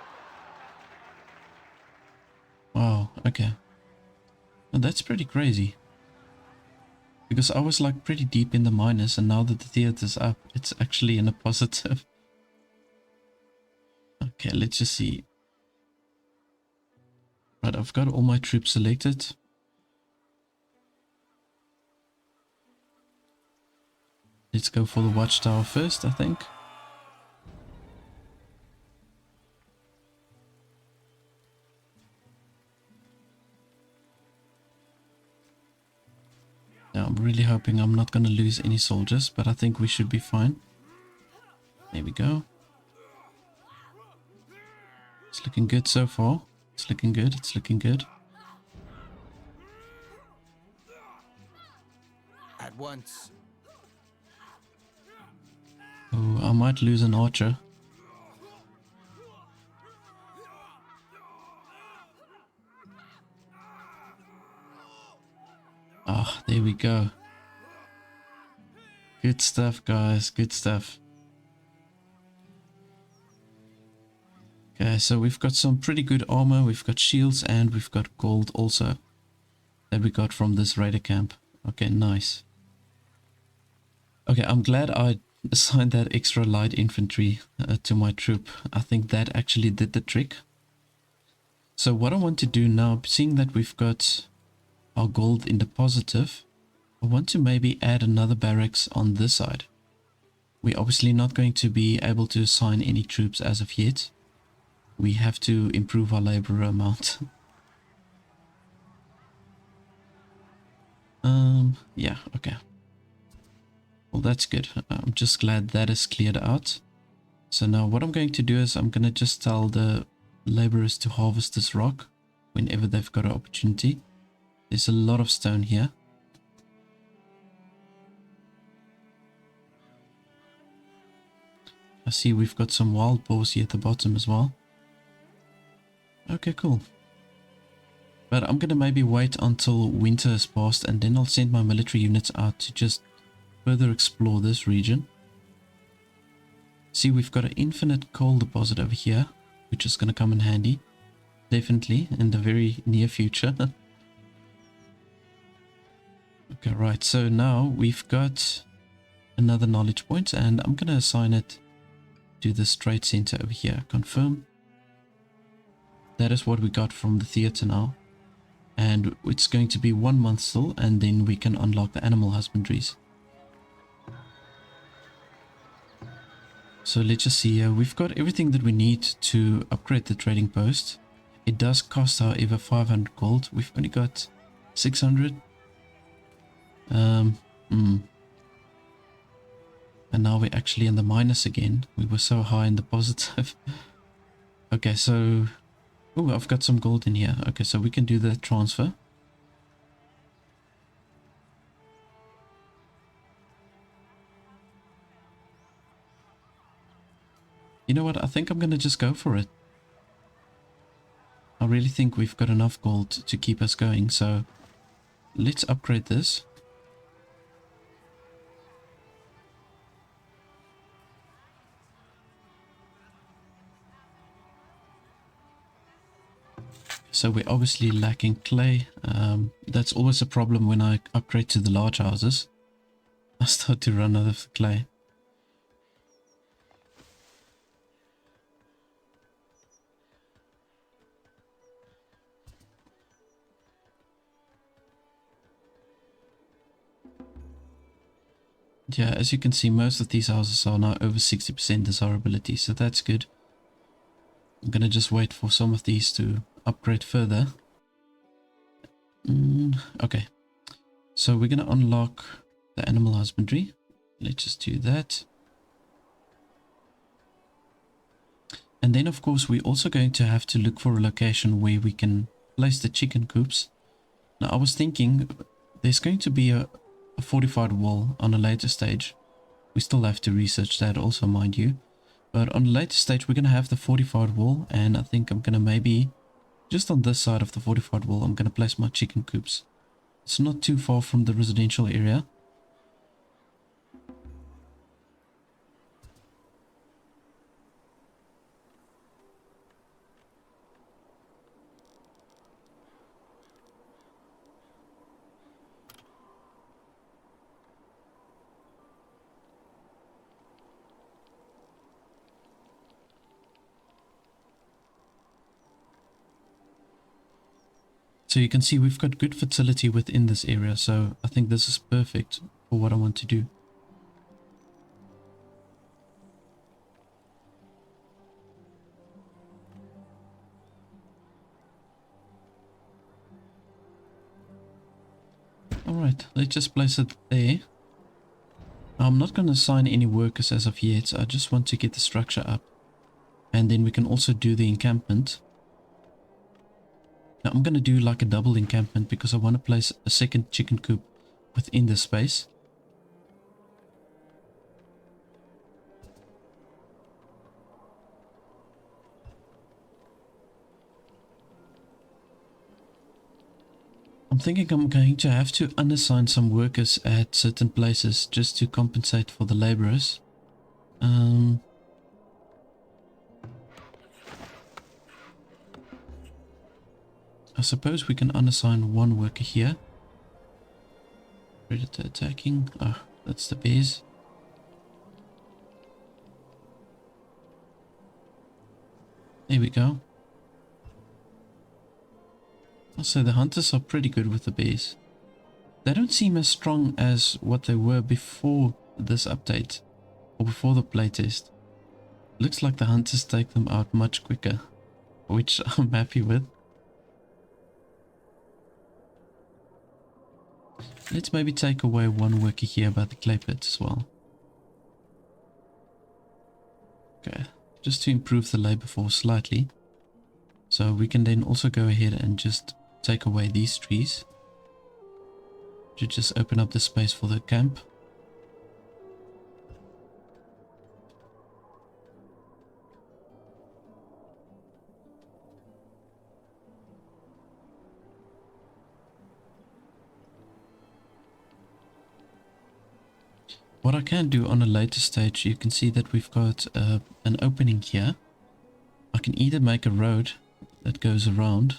[SPEAKER 1] Wow, okay. Well, that's pretty crazy. Because I was like pretty deep in the minus, and now that the theater's up, it's actually in a positive. Okay, let's just see. Right, I've got all my troops selected. Let's go for the watchtower first, I think. Now, I'm really hoping I'm not going to lose any soldiers, but I think we should be fine. There we go. It's looking good so far. It's looking good. It's looking good.
[SPEAKER 3] At once.
[SPEAKER 1] Oh, I might lose an archer. Ah, there we go. Good stuff, guys. Good stuff. Okay, so we've got some pretty good armor. We've got shields, and we've got gold also that we got from this raider camp. Okay, nice. Okay, I'm glad I assigned that extra light infantry to my troop. I think that actually did the trick. So what I want to do now, seeing that we've got our gold in the positive, I want to maybe add another barracks on this side. We're obviously not going to be able to assign any troops as of yet. We have to improve our laborer amount. Yeah, okay. Well, that's good. I'm just glad that is cleared out. So now what I'm going to do is I'm going to just tell the laborers to harvest this rock whenever they've got an opportunity. There's a lot of stone here. I see we've got some wild boars here at the bottom as well. Okay, cool. But I'm going to maybe wait until winter has passed and then I'll send my military units out to just further explore this region. See, we've got an infinite coal deposit over here, which is going to come in handy. Definitely in the very near future. Okay, right. So now we've got another knowledge point and I'm going to assign it to this trade center over here. Confirm. That is what we got from the theater now. And it's going to be 1 month still, and then we can unlock the animal husbandries. So let's just see here. We've got everything that we need to upgrade the trading post. It does cost, however, 500 gold. We've only got 600. And now we're actually in the minus again. We were so high in the positive. Okay, so... Oh, I've got some gold in here. Okay, so we can do the transfer. You know what? I think I'm going to just go for it. I really think we've got enough gold to keep us going. So let's upgrade this. So we're obviously lacking clay. That's always a problem when I upgrade to the large houses. I start to run out of clay. Yeah, as you can see, most of these houses are now over 60% desirability, so that's good. I'm gonna just wait for some of these to upgrade further. Okay, so we're gonna unlock the animal husbandry. Let's just do that. And then of course we're also going to have to look for a location where we can place the chicken coops. Now I was thinking there's going to be a fortified wall on a later stage. We still have to research that also, mind you. But on a later stage we're going to have the fortified wall, and I think I'm going to maybe, just on this side of the fortified wall, I'm going to place my chicken coops. It's not too far from the residential area. So you can see we've got good fertility within this area, so I think this is perfect for what I want to do. Alright, let's just place it there. I'm not going to assign any workers as of yet, I just want to get the structure up. And then we can also do the encampment. Now I'm going to do like a double encampment because I want to place a second chicken coop within this space. I'm thinking I'm going to have to unassign some workers at certain places just to compensate for the laborers. I suppose we can unassign one worker here. Predator attacking. Ah, that's the bears. There we go. Also, the hunters are pretty good with the bears. They don't seem as strong as what they were before this update, or before the playtest. Looks like the hunters take them out much quicker, which I'm happy with. Let's maybe take away one worker here about the clay pit as well. Okay, just to improve the labor force slightly. So we can then also go ahead and just take away these trees to just open up the space for the camp. What I can do on a later stage, you can see that we've got an opening here. I can either make a road that goes around,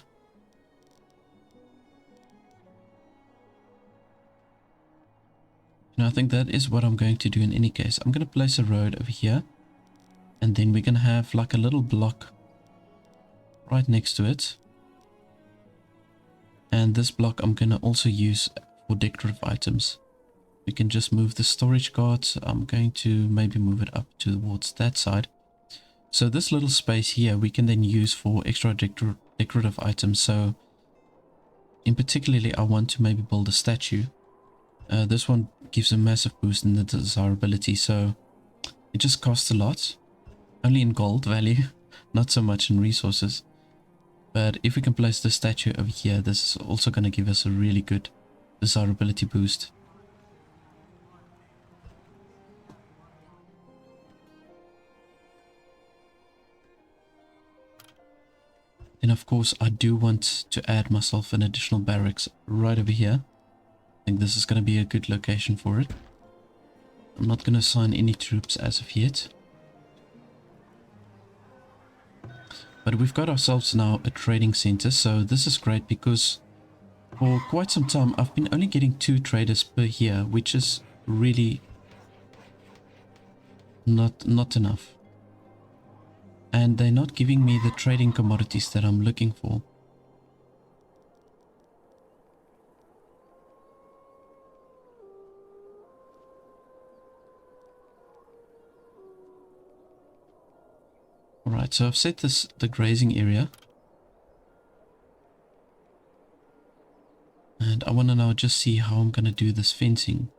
[SPEAKER 1] and I think that is what I'm going to do in any case. I'm going to place a road over here, and then we're going to have like a little block right next to it. And this block I'm going to also use for decorative items. We can just move the storage carts. I'm going to maybe move it up towards that side. So this little space here we can then use for extra decorative items. So in particularly I want to maybe build a statue. This one gives a massive boost in the desirability, so it just costs a lot. Only in gold value, not so much in resources. But if we can place the statue over here, this is also going to give us a really good desirability boost. Then of course I do want to add myself an additional barracks right over here. I think this is going to be a good location for it. I'm not going to assign any troops as of yet. But we've got ourselves now a trading center, so this is great because for quite some time I've been only getting 2 traders per year, which is really not enough. And they're not giving me the trading commodities that I'm looking for. Alright, so I've set the grazing area. And I want to now just see how I'm going to do this fencing.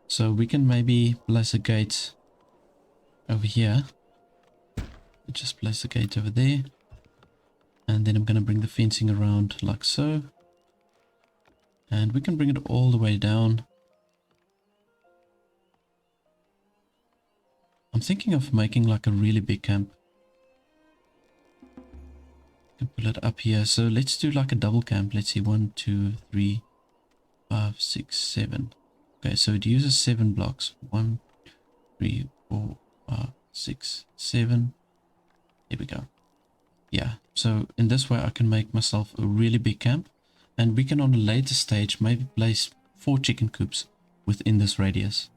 [SPEAKER 1] So we can maybe place a gate over here. Just place the gate over there. And then I'm going to bring the fencing around like so. And we can bring it all the way down. I'm thinking of making like a really big camp. I can pull it up here. So let's do like a double camp. Let's see, 1, 2, 3, 5, 6, 7. Okay, so it uses 7 blocks. 1, 3, 4, 5, 6, 7. There we go. Yeah, so in this way I can make myself a really big camp, and we can on a later stage maybe place 4 chicken coops within this radius.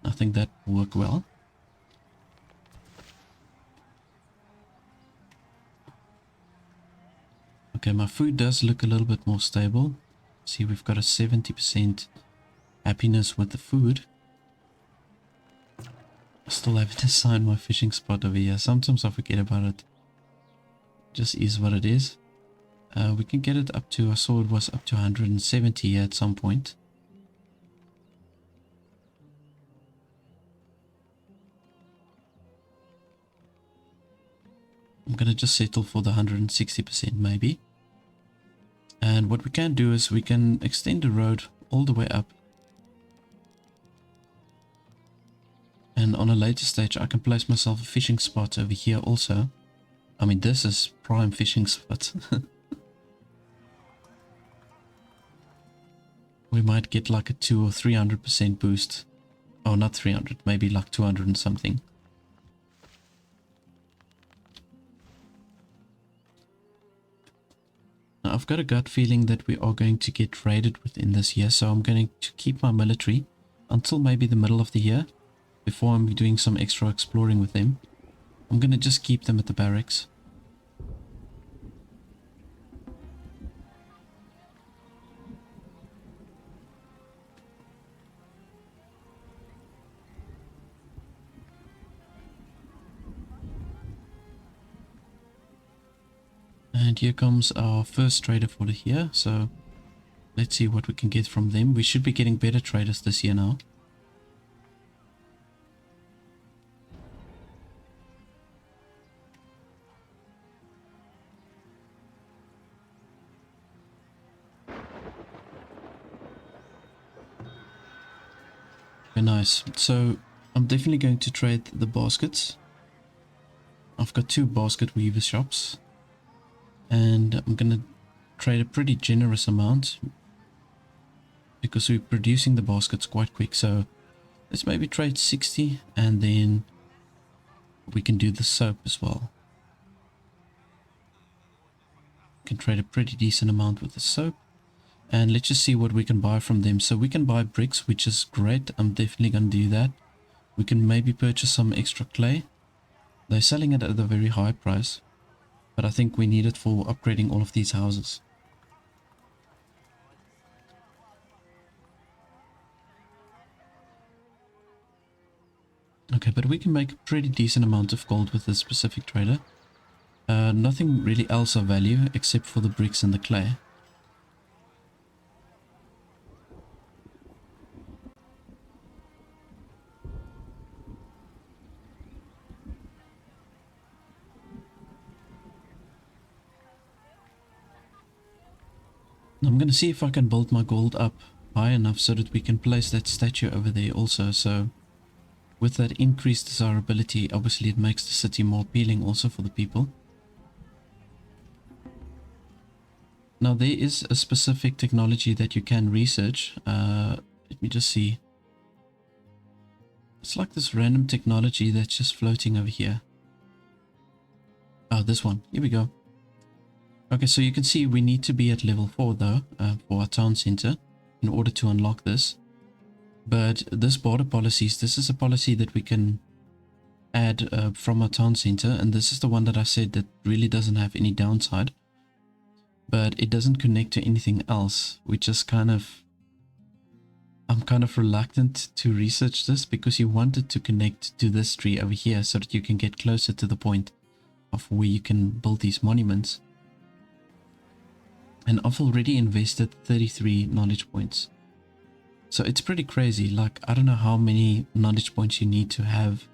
[SPEAKER 1] I think that will work well. Okay, my food does look a little bit more stable. See, we've got a 70% happiness with the food. I still haven't assigned my fishing spot over here. Sometimes I forget about it. Just is what it is. We can get it up to, I saw it was up to 170 here at some point. I'm gonna just settle for the 160% maybe. And what we can do is we can extend the road all the way up. And on a later stage I can place myself a fishing spot over here also. I mean, this is prime fishing spot. We might get like a 200 or 300% boost. Oh, not 300, maybe like 200 and something. Now, I've got a gut feeling that we are going to get raided within this year, so I'm going to keep my military until maybe the middle of the year before I'm doing some extra exploring with them. I'm going to just keep them at the barracks. And here comes our first trader for the year, so Let's see what we can get from them. We should be getting better traders this year now. Okay, nice. So I'm definitely going to trade the baskets. I've got 2 basket weaver shops. And I'm going to trade a pretty generous amount because we're producing the baskets quite quick. So let's maybe trade 60 and then we can do the soap as well. Can trade a pretty decent amount with the soap. And let's just see what we can buy from them. So we can buy bricks, which is great. I'm definitely going to do that. We can maybe purchase some extra clay. They're selling it at a very high price, but I think we need it for upgrading all of these houses. Okay, but we can make a pretty decent amount of gold with this specific trader. Nothing really else of value except for the bricks and the clay. I'm going to see if I can build my gold up high enough so that we can place that statue over there also. So with that increased desirability, obviously it makes the city more appealing also for the people. Now there is a specific technology that you can research. Let me just see. It's like this random technology that's just floating over here. Oh, this one. Here we go. Okay, so you can see we need to be at level 4 though, for our town center in order to unlock this. But this border policies, this is a policy that we can add from our town center, and this is the one that I said that really doesn't have any downside. But it doesn't connect to anything else, which is kind of... I'm kind of reluctant to research this because you want it to connect to this tree over here so that you can get closer to the point of where you can build these monuments. And I've already invested 33 knowledge points. So it's pretty crazy. Like, I don't know how many knowledge points you need to have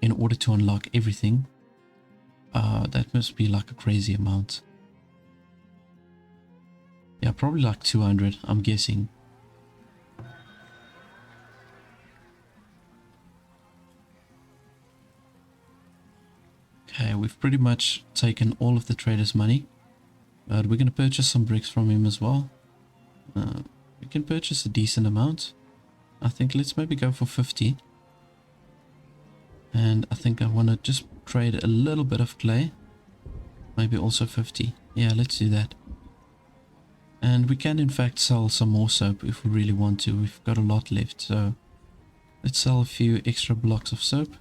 [SPEAKER 1] in order to unlock everything. That must be like a crazy amount. Yeah, probably like 200, I'm guessing. Okay, we've pretty much taken all of the trader's money. But we're going to purchase some bricks from him as well. We can purchase a decent amount. I think let's maybe go for 50. And I think I want to just trade a little bit of clay. Maybe also 50. Yeah, let's do that. And we can in fact sell some more soap if we really want to. We've got a lot left, so let's sell a few extra blocks of soap.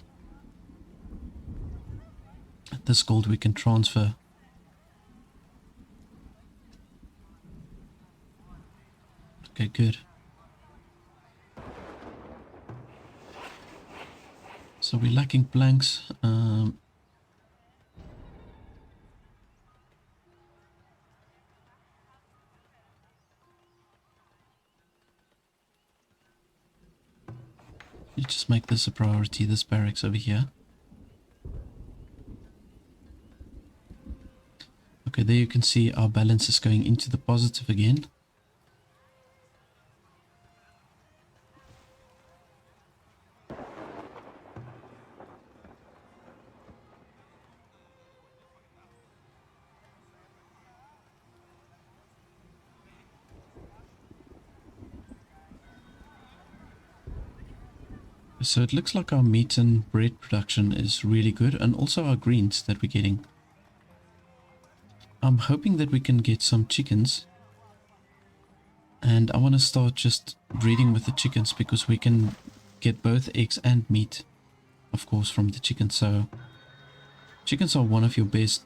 [SPEAKER 1] This gold we can transfer. Okay, good. So we're lacking planks. You just make this a priority, this barracks over here. Okay, there you can see our balance is going into the positive again. So it looks like our meat and bread production is really good, and also our greens that we're getting. I'm hoping that we can get some chickens. And I want to start just breeding with the chickens because we can get both eggs and meat, of course, from the chickens. So chickens are one of your best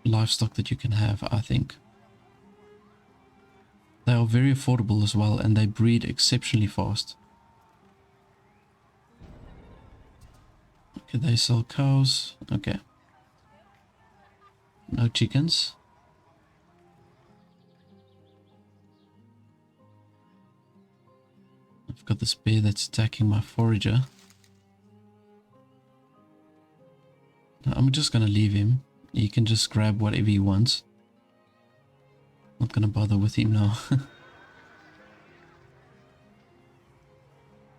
[SPEAKER 1] livestock that you can have, I think. They are very affordable as well, and they breed exceptionally fast. Okay, they sell cows. Okay. No chickens. I've got this bear that's attacking my forager. I'm just going to leave him. He can just grab whatever he wants. Not going to bother with him now.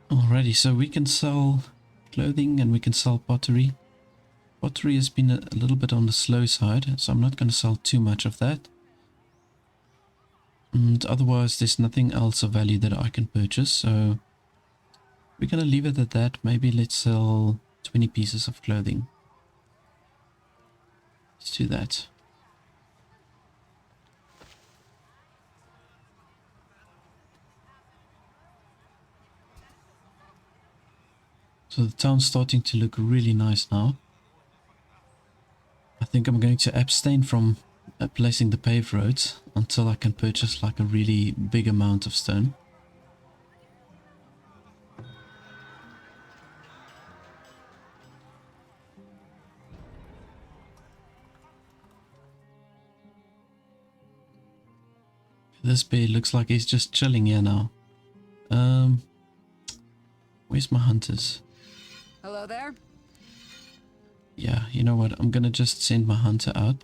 [SPEAKER 1] Alrighty, so we can sell clothing and we can sell pottery. Pottery has been a little bit on the slow side, so I'm not going to sell too much of that. And otherwise, there's nothing else of value that I can purchase, so we're going to leave it at that. Maybe let's sell 20 pieces of clothing. Let's do that. So the town's starting to look really nice now. I think I'm going to abstain from placing the paved roads until I can purchase like a really big amount of stone. This bear looks like he's just chilling here now. Where's my hunters?
[SPEAKER 2] Hello there.
[SPEAKER 1] Yeah, you know what? I'm gonna just send my hunter out.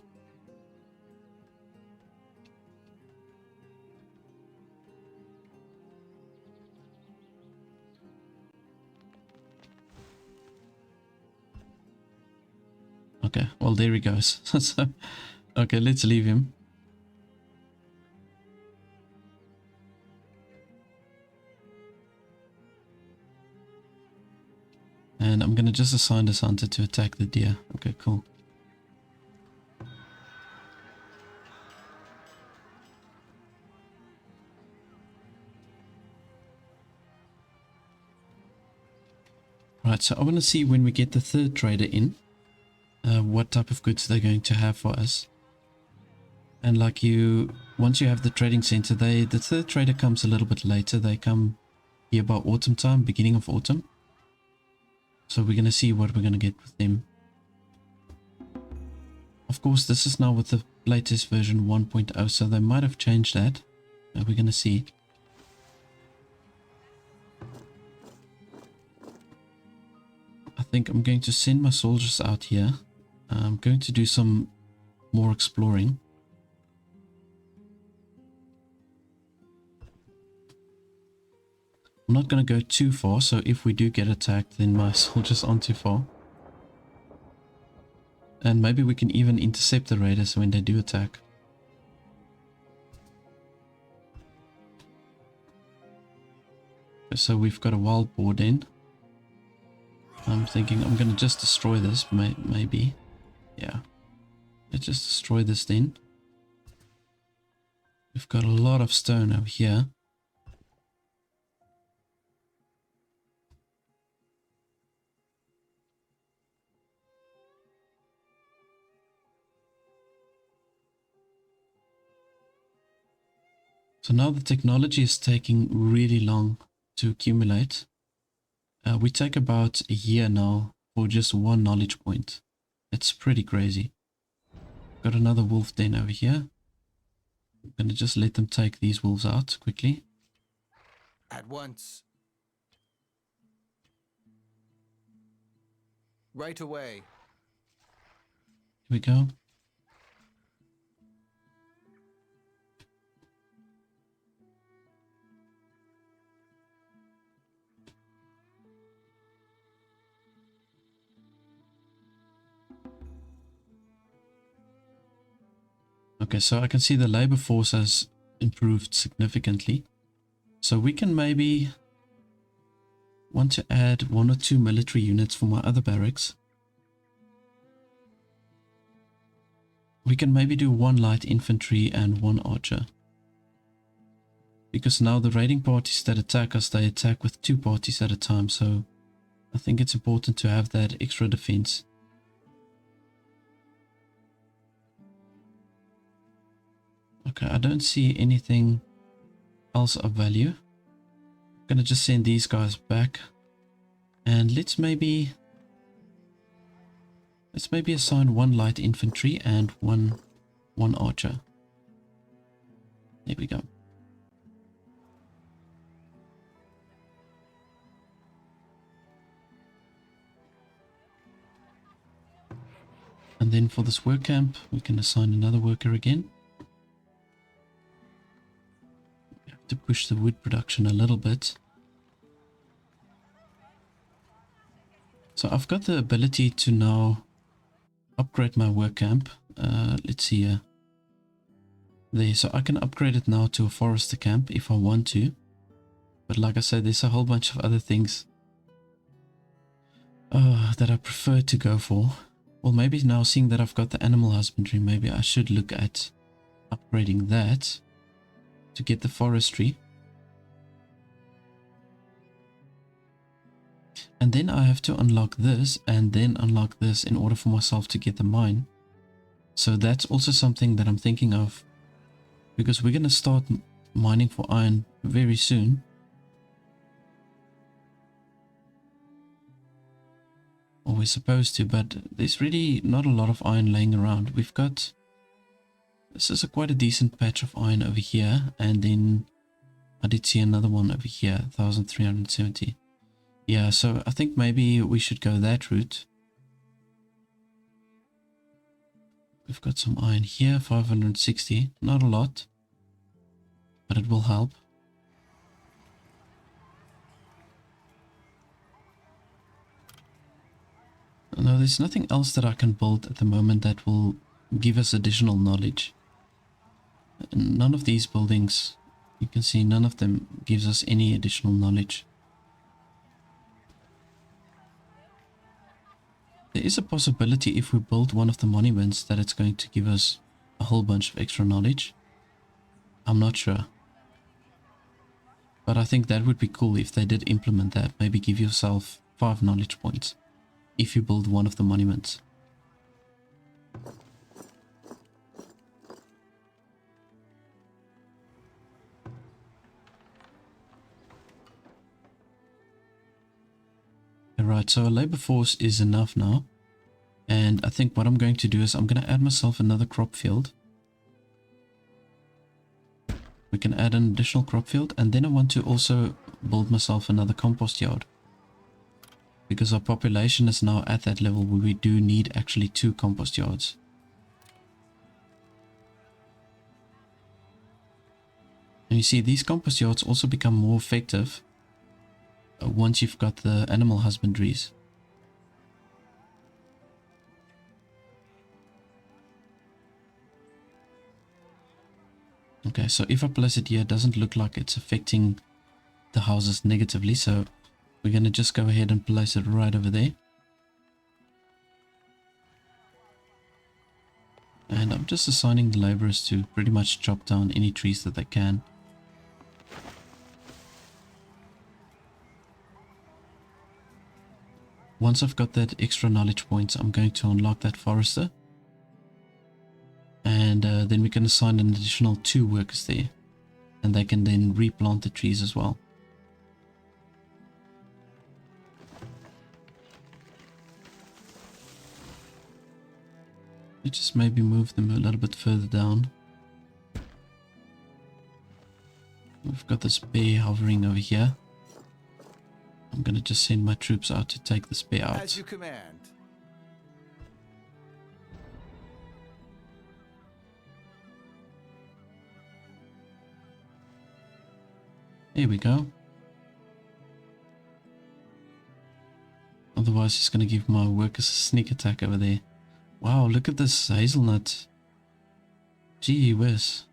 [SPEAKER 1] Okay, well there he goes. So, okay, let's leave him. And I'm gonna just assign this hunter to attack the deer. Okay, cool. Right, so I want to see when we get the third trader in, what type of goods they're going to have for us. And like once you have the trading center, the third trader comes a little bit later. They come here about autumn time, beginning of autumn. So we're going to see what we're going to get with them. Of course, this is now with the Playtest version 1.0, so they might have changed that. We're going to see. I think I'm going to send my soldiers out here. I'm going to do some more exploring. I'm not going to go too far, so if we do get attacked, then my soldiers aren't too far. And maybe we can even intercept the raiders when they do attack. So we've got a wild boar then. I'm thinking I'm going to just destroy this, maybe. Yeah. Let's just destroy this then. We've got a lot of stone over here. So now the technology is taking really long to accumulate. We take about a year now for just one knowledge point. It's pretty crazy. Got another wolf den over here. I'm going to just let them take these wolves out quickly.
[SPEAKER 3] At once. Right away.
[SPEAKER 1] Here we go. Okay, so I can see the labor force has improved significantly. So we can maybe want to add 1 or 2 military units for my other barracks. We can maybe do 1 light infantry and 1 archer. Because now the raiding parties that attack us, they attack with 2 parties at a time. So I think it's important to have that extra defense. Okay, I don't see anything else of value. I'm gonna just send these guys back. And let's maybe assign 1 light infantry and one archer. There we go. And then for this work camp, we can assign another worker again. We have to push the wood production a little bit. So I've got the ability to now upgrade my work camp. Let's see here. There, so I can upgrade it now to a forester camp if I want to. But like I said, there's a whole bunch of other things that I prefer to go for. Well, maybe now seeing that I've got the animal husbandry, maybe I should look at upgrading that to get the forestry. And then I have to unlock this and then unlock this in order for myself to get the mine. So that's also something that I'm thinking of, because we're going to start mining for iron very soon. Or we're supposed to, but there's really not a lot of iron laying around. We've got, this is quite a decent patch of iron over here, and then I did see another one over here, 1370. Yeah, so I think maybe we should go that route. We've got some iron here, 560, not a lot, but it will help. No, there's nothing else that I can build at the moment that will give us additional knowledge. None of these buildings, you can see none of them gives us any additional knowledge. There is a possibility if we build one of the monuments that it's going to give us a whole bunch of extra knowledge. I'm not sure. But I think that would be cool if they did implement that. Maybe give yourself 5 knowledge points if you build one of the monuments. Alright, so a labor force is enough now. And I think what I'm going to do is I'm going to add myself another crop field. We can add an additional crop field, and then I want to also build myself another compost yard. Because our population is now at that level where we do need actually 2 compost yards. And you see, these compost yards also become more effective once you've got the animal husbandries. Okay, so if I place it here, it doesn't look like it's affecting the houses negatively, so we're going to just go ahead and place it right over there. And I'm just assigning the laborers to pretty much chop down any trees that they can. Once I've got that extra knowledge points, I'm going to unlock that forester. And then we can assign an additional 2 workers there. And they can then replant the trees as well. We just maybe move them a little bit further down. We've got this bear hovering over here. I'm gonna just send my troops out to take this bear out.
[SPEAKER 3] As you command.
[SPEAKER 1] There we go. Otherwise it's gonna give my workers a sneak attack over there. Wow, look at this hazelnut. Gee whiz.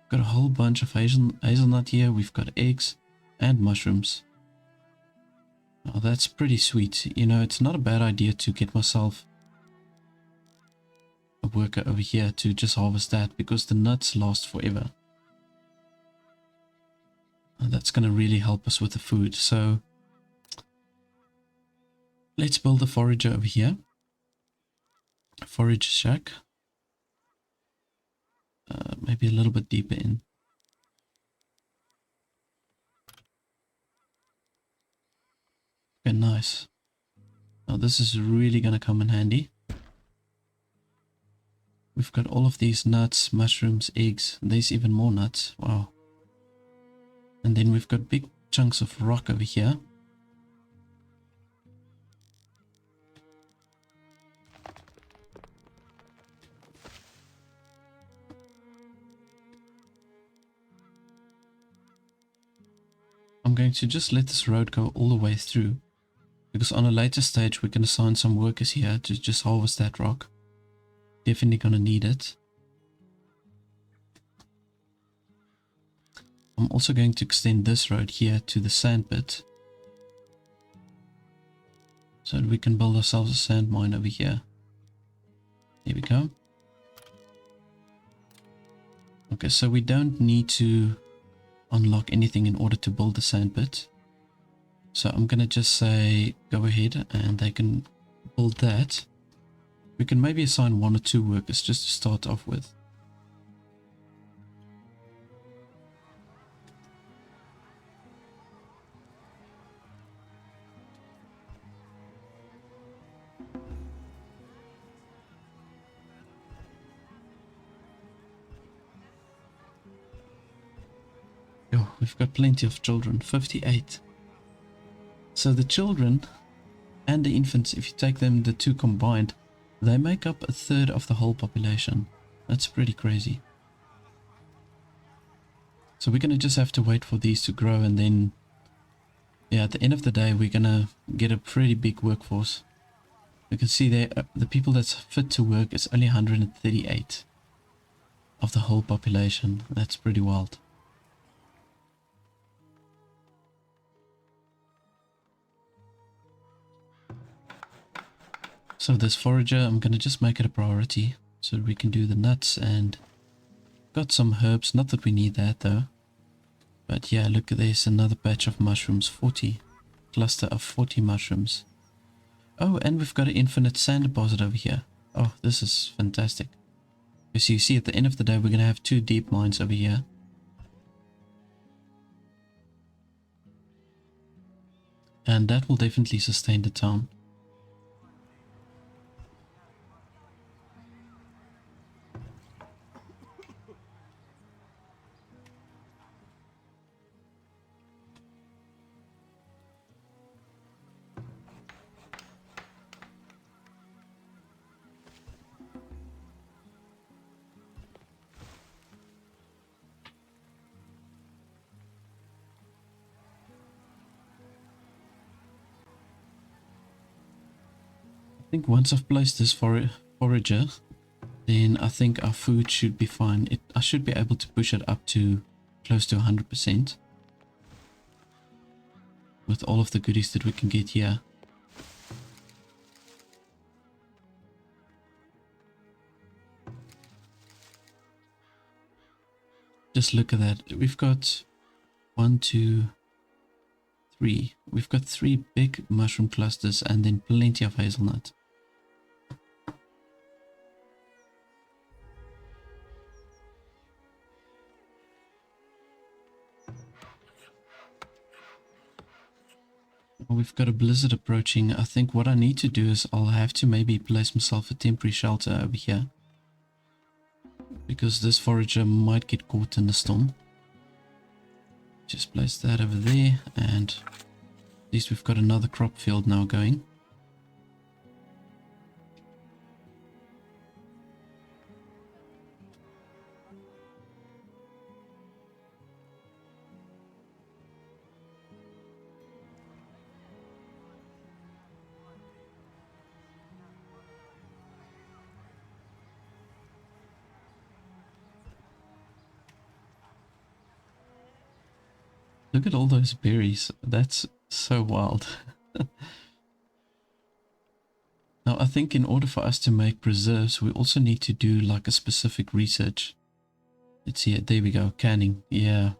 [SPEAKER 1] Got a whole bunch of hazelnut here. We've got eggs and mushrooms. Oh, that's pretty sweet. You know, it's not a bad idea to get myself a worker over here to just harvest that, because the nuts last forever. And that's going to really help us with the food. So let's build a forager over here. Forage shack. Maybe a little bit deeper in. Okay, nice. Now this is really going to come in handy. We've got all of these nuts, mushrooms, eggs. There's even more nuts. Wow. And then we've got big chunks of rock over here. I'm going to just let this road go all the way through, because on a later stage we can assign some workers here to just harvest that rock. Definitely gonna need it. I'm also going to extend this road here to the sand pit, so that we can build ourselves a sand mine over here. There we go. Okay, so we don't need to unlock anything in order to build the sand pit. So I'm gonna just say go ahead and they can build that. We can maybe assign 1 or 2 workers just to start off with. Oh, we've got plenty of children, 58. So the children and the infants, if you take them, the two combined, they make up 1/3 of the whole population. That's pretty crazy. So we're going to just have to wait for these to grow, and then, yeah, at the end of the day, we're going to get a pretty big workforce. You can see there, the people that's fit to work is only 138 of the whole population. That's pretty wild. So this forager, I'm going to just make it a priority so that we can do the nuts, and got some herbs. Not that we need that though. But yeah, look, there's another batch of mushrooms. 40. Cluster of 40 mushrooms. Oh, and we've got an infinite sand deposit over here. Oh, this is fantastic. Because you see, at the end of the day, we're going to have 2 deep mines over here. And that will definitely sustain the town. I think once I've placed this forager, then I think our food should be fine. I should be able to push it up to close to 100% with all of the goodies that we can get here. Just look at that. We've got 1, 2, 3. We've got 3 big mushroom clusters and then plenty of hazelnut. We've got a blizzard approaching. I think what I need to do is I'll have to maybe place myself a temporary shelter over here, because this forager might get caught in the storm. Just place that over there, and at least we've got another crop field now going. Look at all those berries. That's so wild. Now, I think in order for us to make preserves, we also need to do like a specific research. Let's see it. There we go. Canning. Yeah.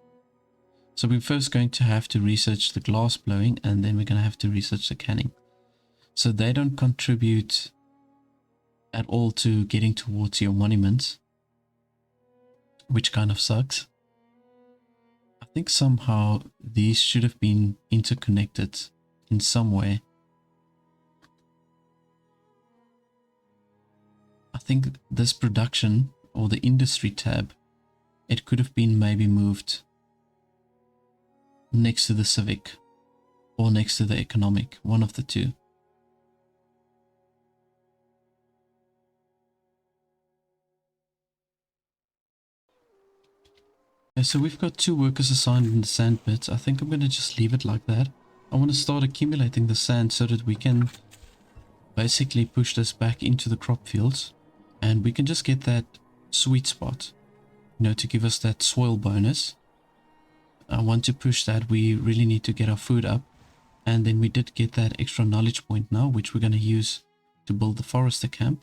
[SPEAKER 1] So we're first going to have to research the glass blowing, and then we're going to have to research the canning. So they don't contribute at all to getting towards your monuments, which kind of sucks. I think somehow these should have been interconnected in some way. I think this production or the industry tab, it could have been maybe moved next to the civic or next to the economic, one of the two. Okay, Okay, so we've got 2 workers assigned in the sand pit. I think I'm going to just leave it like that. I want to start accumulating the sand so that we can basically push this back into the crop fields. And we can just get that sweet spot, you know, to give us that soil bonus. I want to push that. We really need to get our food up. And then we did get that extra knowledge point now, which we're going to use to build the forester camp.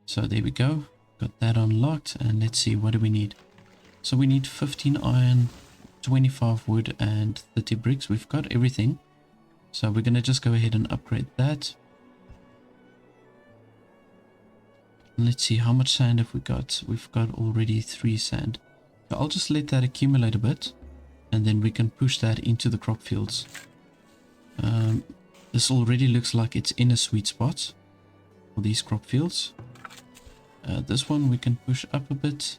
[SPEAKER 1] So there we go. Got that unlocked. And let's see, what do we need? So we need 15 iron, 25 wood, and 30 bricks. We've got everything. So we're going to just go ahead and upgrade that. And let's see, how much sand have we got? We've got already 3 sand. So I'll just let that accumulate a bit. And then we can push that into the crop fields. This already looks like it's in a sweet spot for these crop fields. This one we can push up a bit.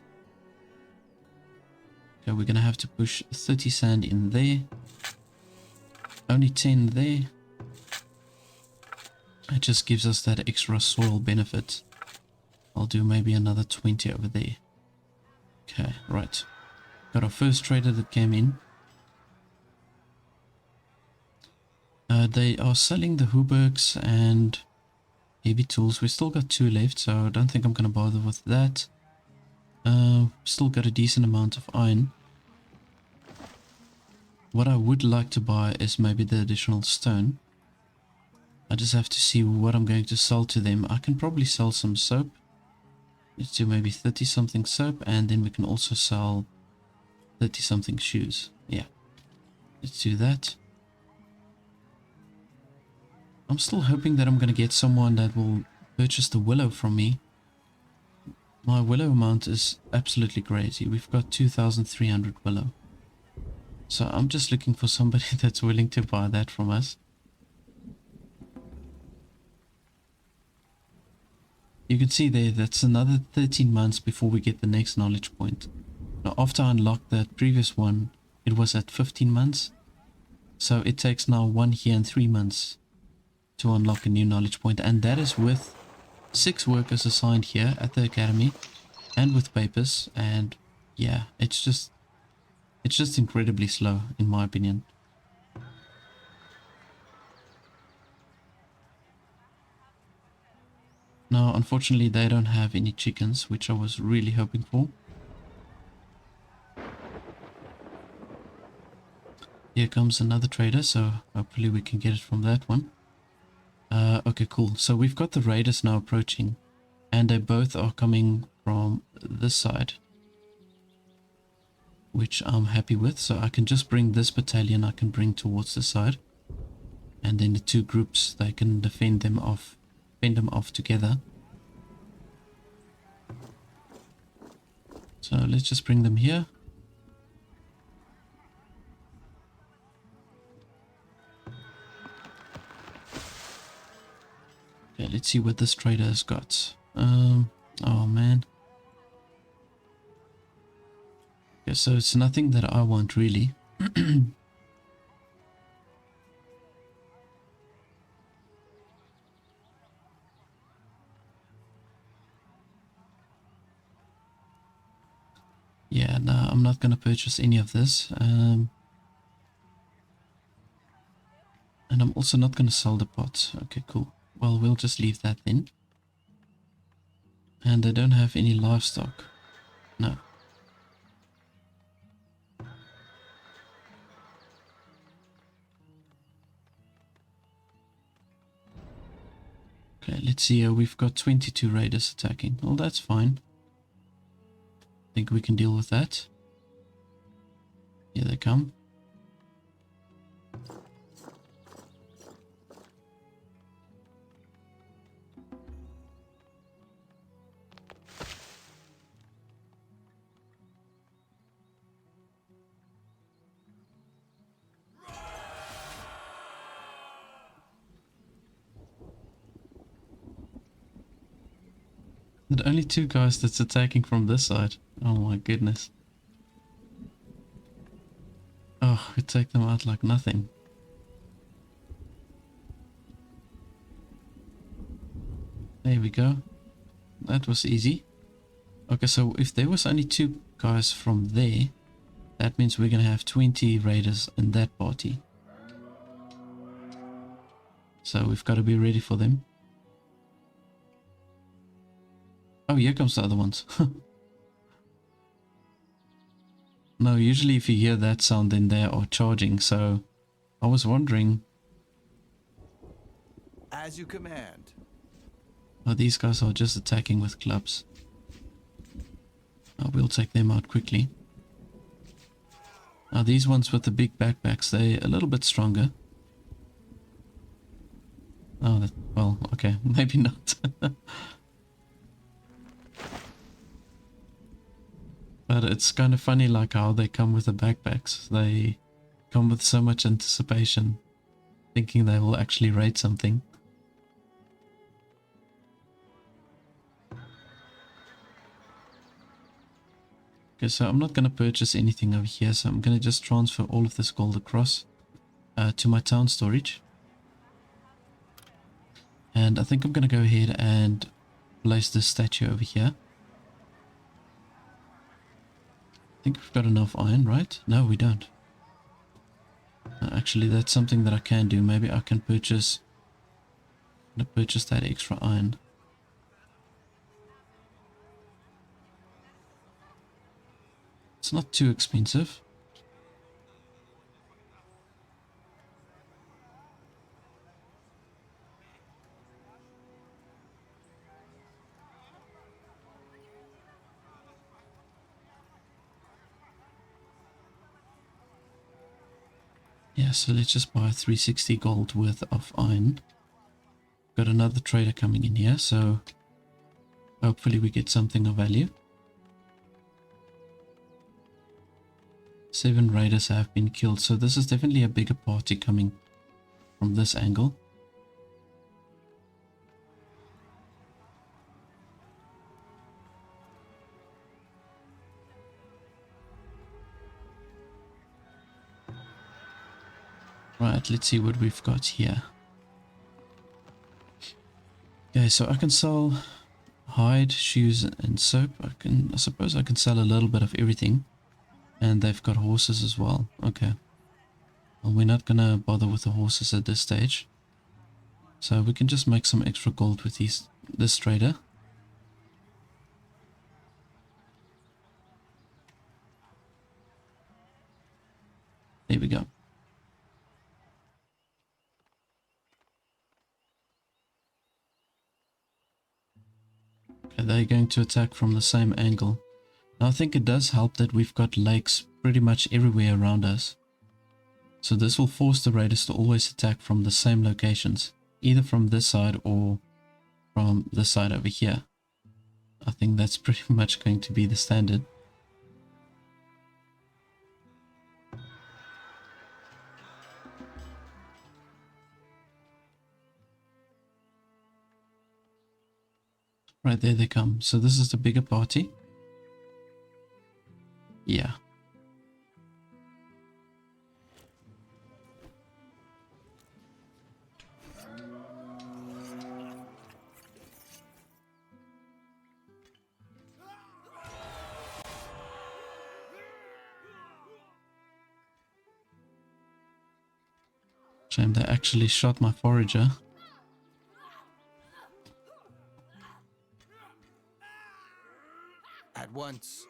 [SPEAKER 1] Okay, we're going to have to push 30 sand in there. Only 10 there. It just gives us that extra soil benefit. I'll do maybe another 20 over there. Okay, right. Got our first trader that came in. They are selling the Hubergs and heavy tools. We still got 2 left, so I don't think I'm going to bother with that. Still got a decent amount of iron. What I would like to buy is maybe the additional stone. I just have to see what I'm going to sell to them. I can probably sell some soap. Let's do maybe 30 something soap, and then we can also sell 30 something shoes. Yeah, let's do that. I'm still hoping that I'm going to get someone that will purchase the willow from me. My willow amount is absolutely crazy. We've got 2,300 willow. So I'm just looking for somebody that's willing to buy that from us. You can see there, that's another 13 months before we get the next knowledge point. Now after I unlocked that previous one, it was at 15 months. So it takes now 1 year and 3 months to unlock a new knowledge point, and that is with 6 workers assigned here at the academy and with papers. And yeah, it's just incredibly slow in my opinion. Now unfortunately they don't have any chickens, which I was really hoping for. Here comes another trader, so hopefully we can get it from that one. Okay, cool. So we've got the raiders now approaching, and they both are coming from this side, which I'm happy with. So I can just bring this battalion, I can bring towards this side, and then the 2 groups, they can fend them off together. So let's just bring them here. Okay, let's see what this trader has got. Oh man. Okay, so it's nothing that I want really. Yeah, no, I'm not going to purchase any of this. And I'm also not going to sell the pot. Okay, cool. Well, we'll just leave that then. And I don't have any livestock. No. Okay, let's see here. We've got 22 raiders attacking. Well, that's fine. I think we can deal with that. Here they come. But only 2 guys that's attacking from this side. Oh my goodness. Oh, we take them out like nothing. There we go. That was easy. Okay, so if there was only 2 guys from there, That means we're going to have 20 raiders in that party. So we've got to be ready for them. Oh, here comes the other ones. No, usually if you hear that sound, then they are charging. So I was wondering.
[SPEAKER 3] As you command.
[SPEAKER 1] Oh, these guys are just attacking with clubs. Oh, we'll take them out quickly. Now these ones with the big backpacks, they're a little bit stronger. Oh, well, okay, maybe not. But it's kind of funny like how they come with the backpacks. They come with so much anticipation, thinking they will actually raid something. Okay, so I'm not going to purchase anything over here, so I'm going to just transfer all of this gold across to my town storage. And I think I'm going to go ahead and place this statue over here. I think we've got enough iron, right? No, we don't. Actually, that's something that I can do. Maybe I can purchase that extra iron. It's not too expensive. Yeah, so let's just buy 360 gold worth of iron. Got another trader coming in here, so hopefully we get something of value. 7 raiders have been killed, so this is definitely a bigger party coming from this angle. Right, let's see what we've got here. Okay, so I can sell hide, shoes, and soap. I suppose I can sell a little bit of everything. And they've got horses as well. Okay. Well, we're not gonna bother with the horses at this stage. So we can just make some extra gold with this trader. There we go. Okay, they're going to attack from the same angle. Now I think it does help that we've got lakes pretty much everywhere around us. So this will force the raiders to always attack from the same locations, either from this side or from this side over here. I think that's pretty much going to be the standard. Right, there they come. So this is the bigger party. Yeah. Shame they actually shot my forager.
[SPEAKER 3] At once.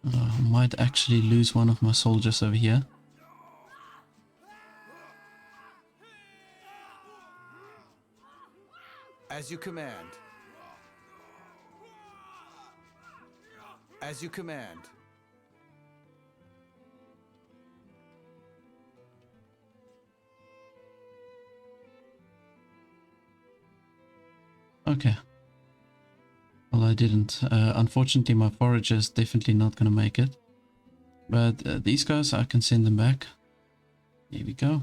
[SPEAKER 1] I might actually lose one of my soldiers over here.
[SPEAKER 3] As you command. As you command.
[SPEAKER 1] Okay. Well, I didn't. Unfortunately, my forager is definitely not going to make it. But these guys, I can send them back. Here we go.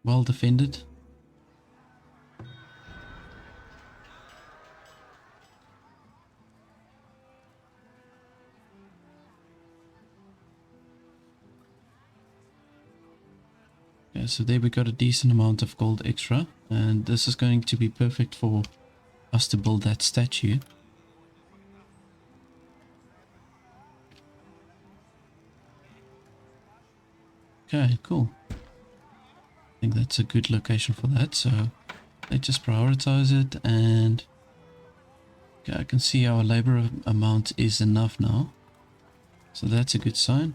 [SPEAKER 1] Well defended. Okay, so there we got a decent amount of gold extra. And this is going to be perfect for us to build that statue. Okay, cool. I think that's a good location for that, so let's just prioritize it. And okay, I can see our labor amount is enough now, so that's a good sign.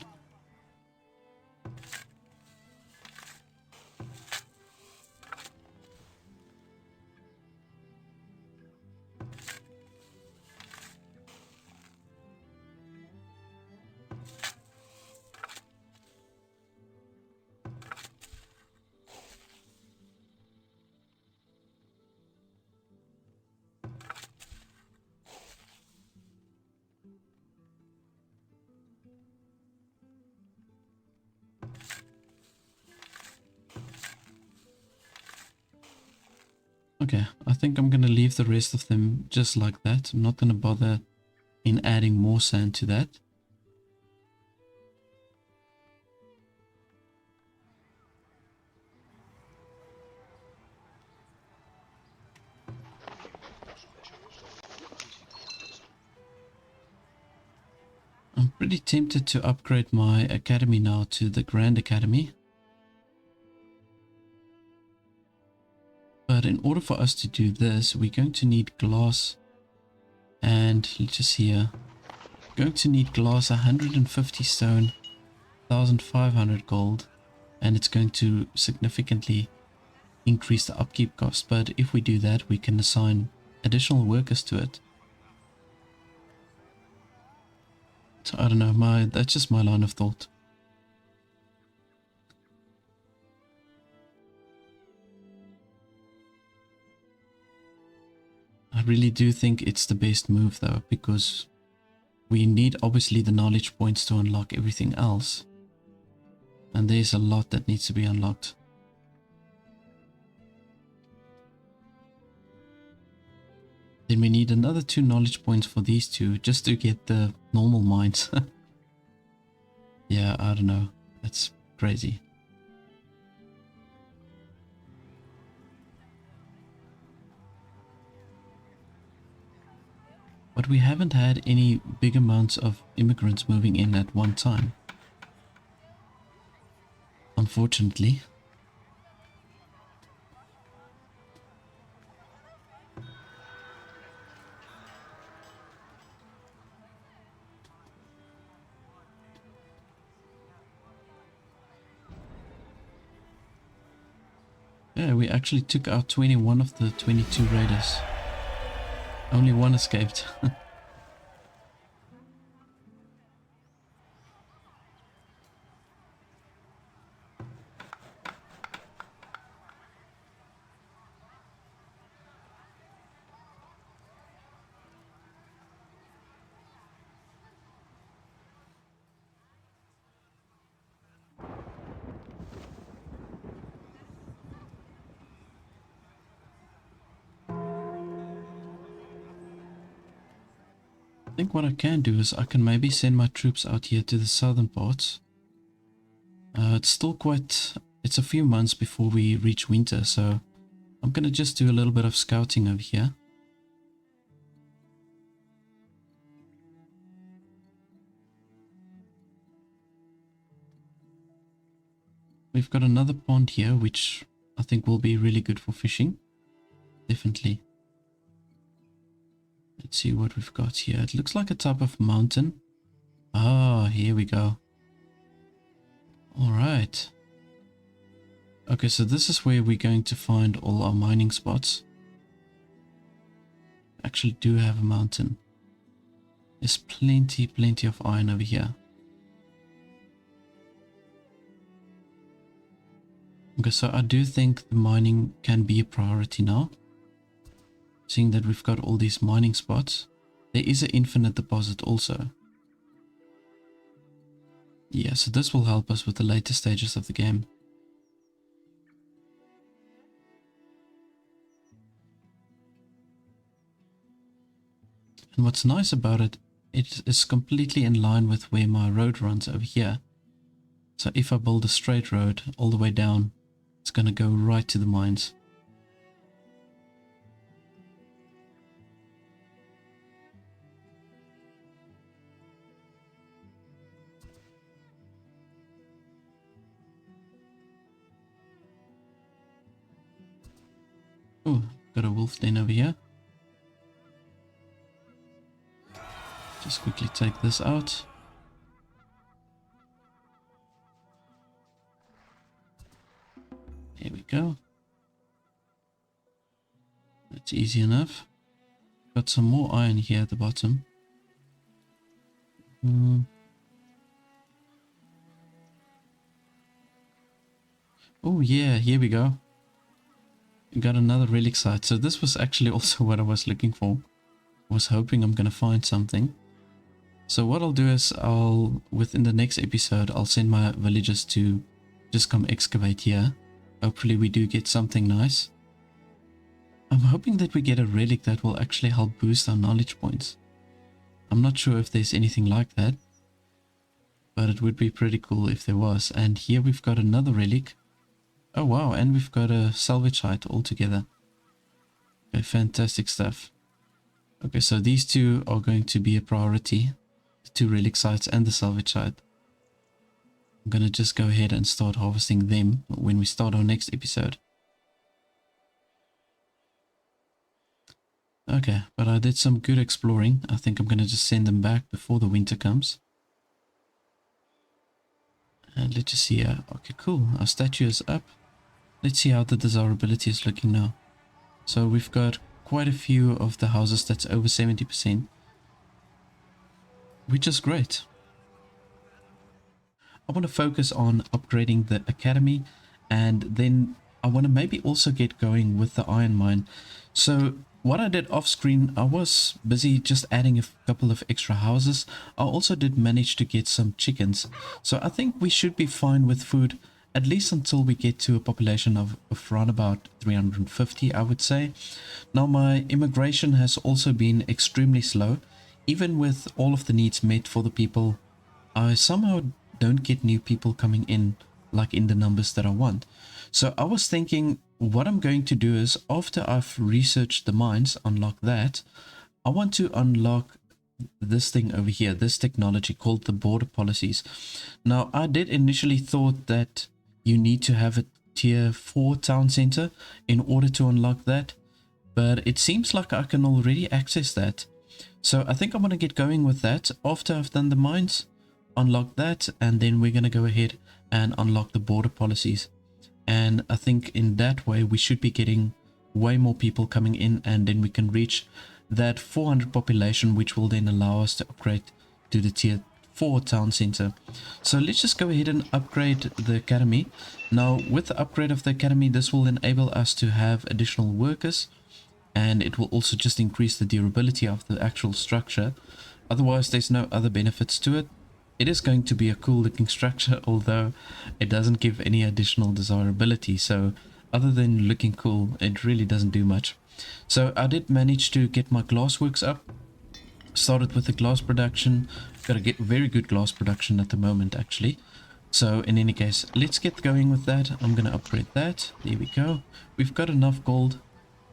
[SPEAKER 1] Okay, I think I'm going to leave the rest of them just like that. I'm not going to bother in adding more sand to that. I'm pretty tempted to upgrade my academy now to the Grand Academy. But in order for us to do this, we're going to need glass. And let's just see here. We're going to need glass, 150 stone, 1500 gold. And it's going to significantly increase the upkeep cost. But if we do that, we can assign additional workers to it. So I don't know, that's just my line of thought. I really do think it's the best move though, because we need obviously the knowledge points to unlock everything else. And there's a lot that needs to be unlocked. Then we need another 2 knowledge points for these two, just to get the normal mines. Yeah, I don't know. That's crazy. But we haven't had any big amounts of immigrants moving in at one time. Unfortunately. Yeah, we actually took out 21 of the 22 raiders. Only one escaped. I think what I can do is I can maybe send my troops out here to the southern parts. It's still it's a few months before we reach winter, so I'm gonna just do a little bit of scouting over here. We've got another pond here, which I think will be really good for fishing. Definitely. Let's see what we've got here. It looks like a type of mountain. Ah, here we go. Alright. Okay, so this is where we're going to find all our mining spots. Actually do have a mountain. There's plenty of iron over here. Okay, so I do think the mining can be a priority now. Seeing that we've got all these mining spots. There is an infinite deposit also. Yeah, so this will help us with the later stages of the game. And what's nice about it, it is completely in line with where my road runs over here. So if I build a straight road all the way down, it's going to go right to the mines. Oh, got a wolf den over here. Just quickly take this out. There we go. That's easy enough. Got some more iron here at the bottom. Oh yeah, here we go. We got another relic site. So this was actually also what I was looking for. I was hoping I'm gonna find something. So what I'll do is within the next episode, I'll send my villagers to just come excavate here. Hopefully we do get something nice. I'm hoping that we get a relic that will actually help boost our knowledge points. I'm not sure if there's anything like that, but it would be pretty cool if there was. And here we've got another relic. Oh wow, and we've got a salvage site altogether. Okay, fantastic stuff. Okay, so these two are going to be a priority. The two relic sites and the salvage site. I'm gonna just go ahead and start harvesting them when we start our next episode. Okay, but I did some good exploring. I think I'm gonna just send them back before the winter comes. And let's just see here. Okay, cool. Our statue is up. Let's see how the desirability is looking now. So we've got quite a few of the houses that's over 70%. Which is great. I want to focus on upgrading the academy, and then I want to maybe also get going with the iron mine. So what I did off screen, I was busy just adding a couple of extra houses. I also did manage to get some chickens. So I think we should be fine with food, at least until we get to a population of around about 350, I would say. Now my immigration has also been extremely slow. Even with all of the needs met for the people, I somehow don't get new people coming in like in the numbers that I want. So I was thinking what I'm going to do is, after I've researched the mines, unlock that, I want to unlock this thing over here, this technology called the border policies. Now I did initially thought that you need to have a tier 4 town center in order to unlock that, but it seems like I can already access that. So I think I'm going to get going with that after I've done the mines, unlock that, and then we're going to go ahead and unlock the border policies. And I think in that way we should be getting way more people coming in, and then we can reach that 400 population, which will then allow us to upgrade to the tier 4 town center. So let's just go ahead and upgrade the academy. Now with the upgrade of the academy, this will enable us to have additional workers, and it will also just increase the durability of the actual structure. Otherwise there's no other benefits to it. It is going to be a cool looking structure, although it doesn't give any additional desirability. So other than looking cool, it really doesn't do much. So I did manage to get my glassworks up. Started with the glass production. Got to get very good glass production at the moment actually. So in any case, let's get going with that. I'm going to upgrade that. There we go. We've got enough gold,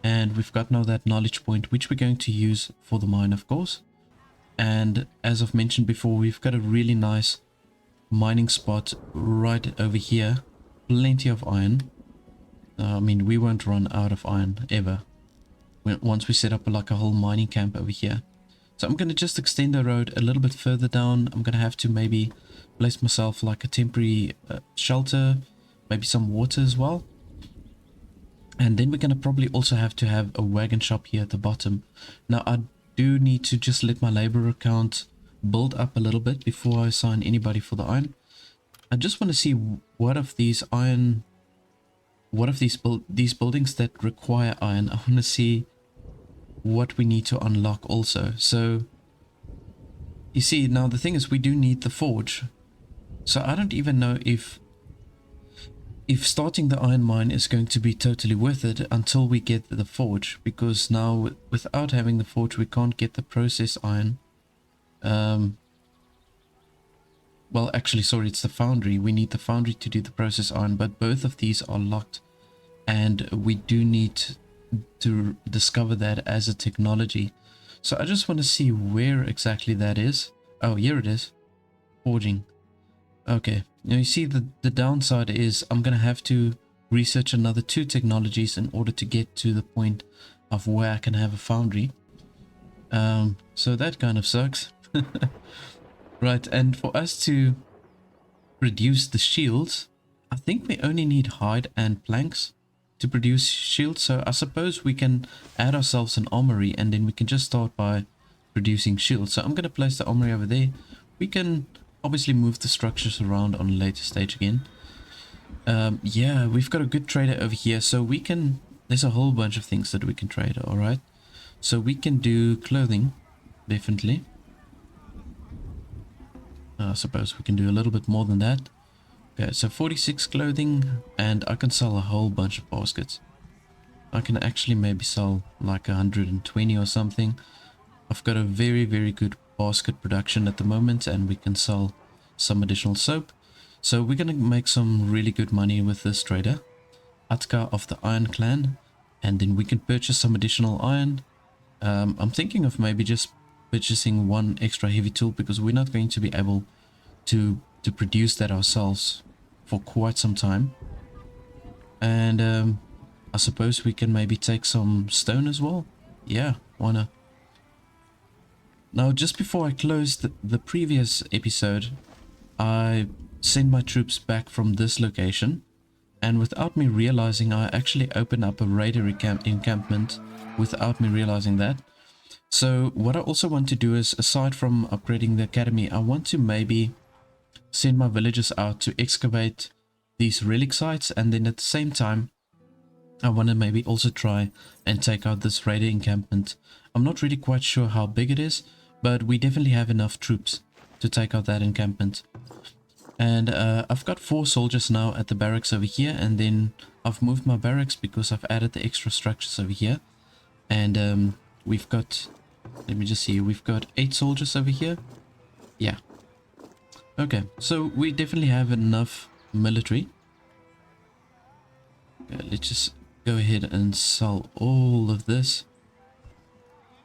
[SPEAKER 1] and we've got now that knowledge point, which we're going to use for the mine, of course. And as I've mentioned before, we've got a really nice mining spot right over here. Plenty of iron. I mean, we won't run out of iron ever once we set up like a whole mining camp over here. So I'm going to just extend the road a little bit further down. I'm going to have to maybe place myself like a temporary shelter, maybe some water as well. And then we're going to probably also have to have a wagon shop here at the bottom. Now I do need to just let my labor account build up a little bit before I assign anybody for the iron. I just want to see what of these iron, what of these buildings that require iron. I want to see what we need to unlock also. So you see, now the thing is, we do need the forge. So I don't even know if starting the iron mine is going to be totally worth it until we get the forge, because now without having the forge we can't get the process iron. Well, actually, sorry, it's the foundry. We need the foundry to do the process iron, but both of these are locked, and we do need to discover that as a technology. So I just want to see where exactly that is. Oh, here it is. Forging. Okay. Now you see the downside is I'm going to have to research another 2 technologies in order to get to the point of where I can have a foundry. So that kind of sucks. Right, and for us to produce the shields, I think we only need hide and planks to produce shields. So I suppose we can add ourselves an armory and then we can just start by producing shields. So I'm going to place the armory over there. We can obviously move the structures around on a later stage again. Yeah, we've got a good trader over here, so we can, there's a whole bunch of things that we can trade. All right, so we can do clothing, definitely. I suppose we can do a little bit more than that. Okay, so 46 clothing, and I can sell a whole bunch of baskets. I can actually maybe sell like 120 or something. I've got a very, very good basket production at the moment, and we can sell some additional soap. So we're going to make some really good money with this trader, Atka of the Iron Clan, and then we can purchase some additional iron. I'm thinking of maybe just purchasing 1 extra heavy tool, because we're not going to be able to produce that ourselves for quite some time. And I suppose we can maybe take some stone as well. Yeah, why not? Now, just before I closed the previous episode, I sent my troops back from this location, and without me realizing, I actually opened up a raider encampment without me realizing that. So what I also want to do is, aside from upgrading the academy, I want to maybe send my villagers out to excavate these relic sites, and then at the same time I want to maybe also try and take out this raider encampment. I'm not really quite sure how big it is, but we definitely have enough troops to take out that encampment. And I've got 4 soldiers now at the barracks over here, and then I've moved my barracks because I've added the extra structures over here. And we've got, let me just see, we've got 8 soldiers over here. Yeah. Okay, so we definitely have enough military. Okay, let's just go ahead and sell all of this.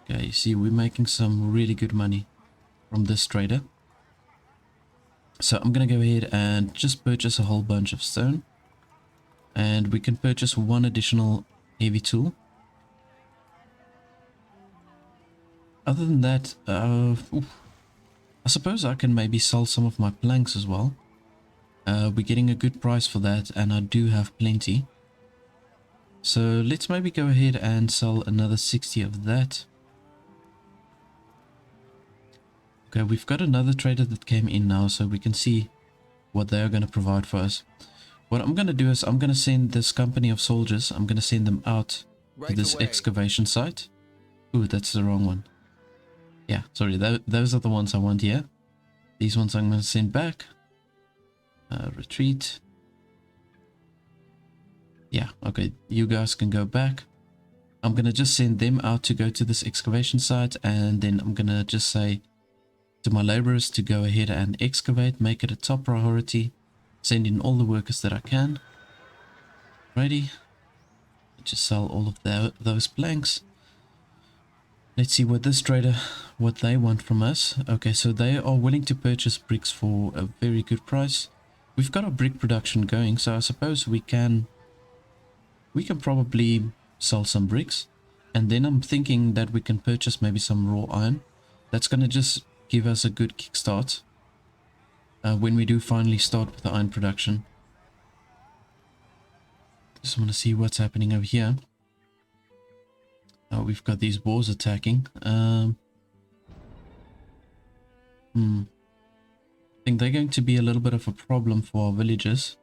[SPEAKER 1] Okay, you see, we're making some really good money from this trader. So I'm gonna go ahead and just purchase a whole bunch of stone, and we can purchase 1 additional heavy tool. Other than that, I suppose I can maybe sell some of my planks as well. We're getting a good price for that, and I do have plenty. So let's maybe go ahead and sell another 60 of that. Okay, we've got another trader that came in now, so we can see what they are going to provide for us. What I'm going to do is I'm going to send this company of soldiers, I'm going to send them out to this excavation site. Ooh, that's the wrong one. Yeah, sorry, those are the ones I want here. These ones I'm going to send back. Retreat. Yeah, okay, you guys can go back. I'm going to just send them out to go to this excavation site, and then I'm going to just say to my laborers to go ahead and excavate, make it a top priority, send in all the workers that I can. Ready? Just sell all of those planks. Let's see what this trader, what they want from us. Okay, so they are willing to purchase bricks for a very good price. We've got a brick production going, so I suppose we can probably sell some bricks. And then I'm thinking that we can purchase maybe some raw iron. That's going to just give us a good kickstart when we do finally start with the iron production. Just want to see what's happening over here. Oh, we've got these boars attacking. I think they're going to be a little bit of a problem for our villagers.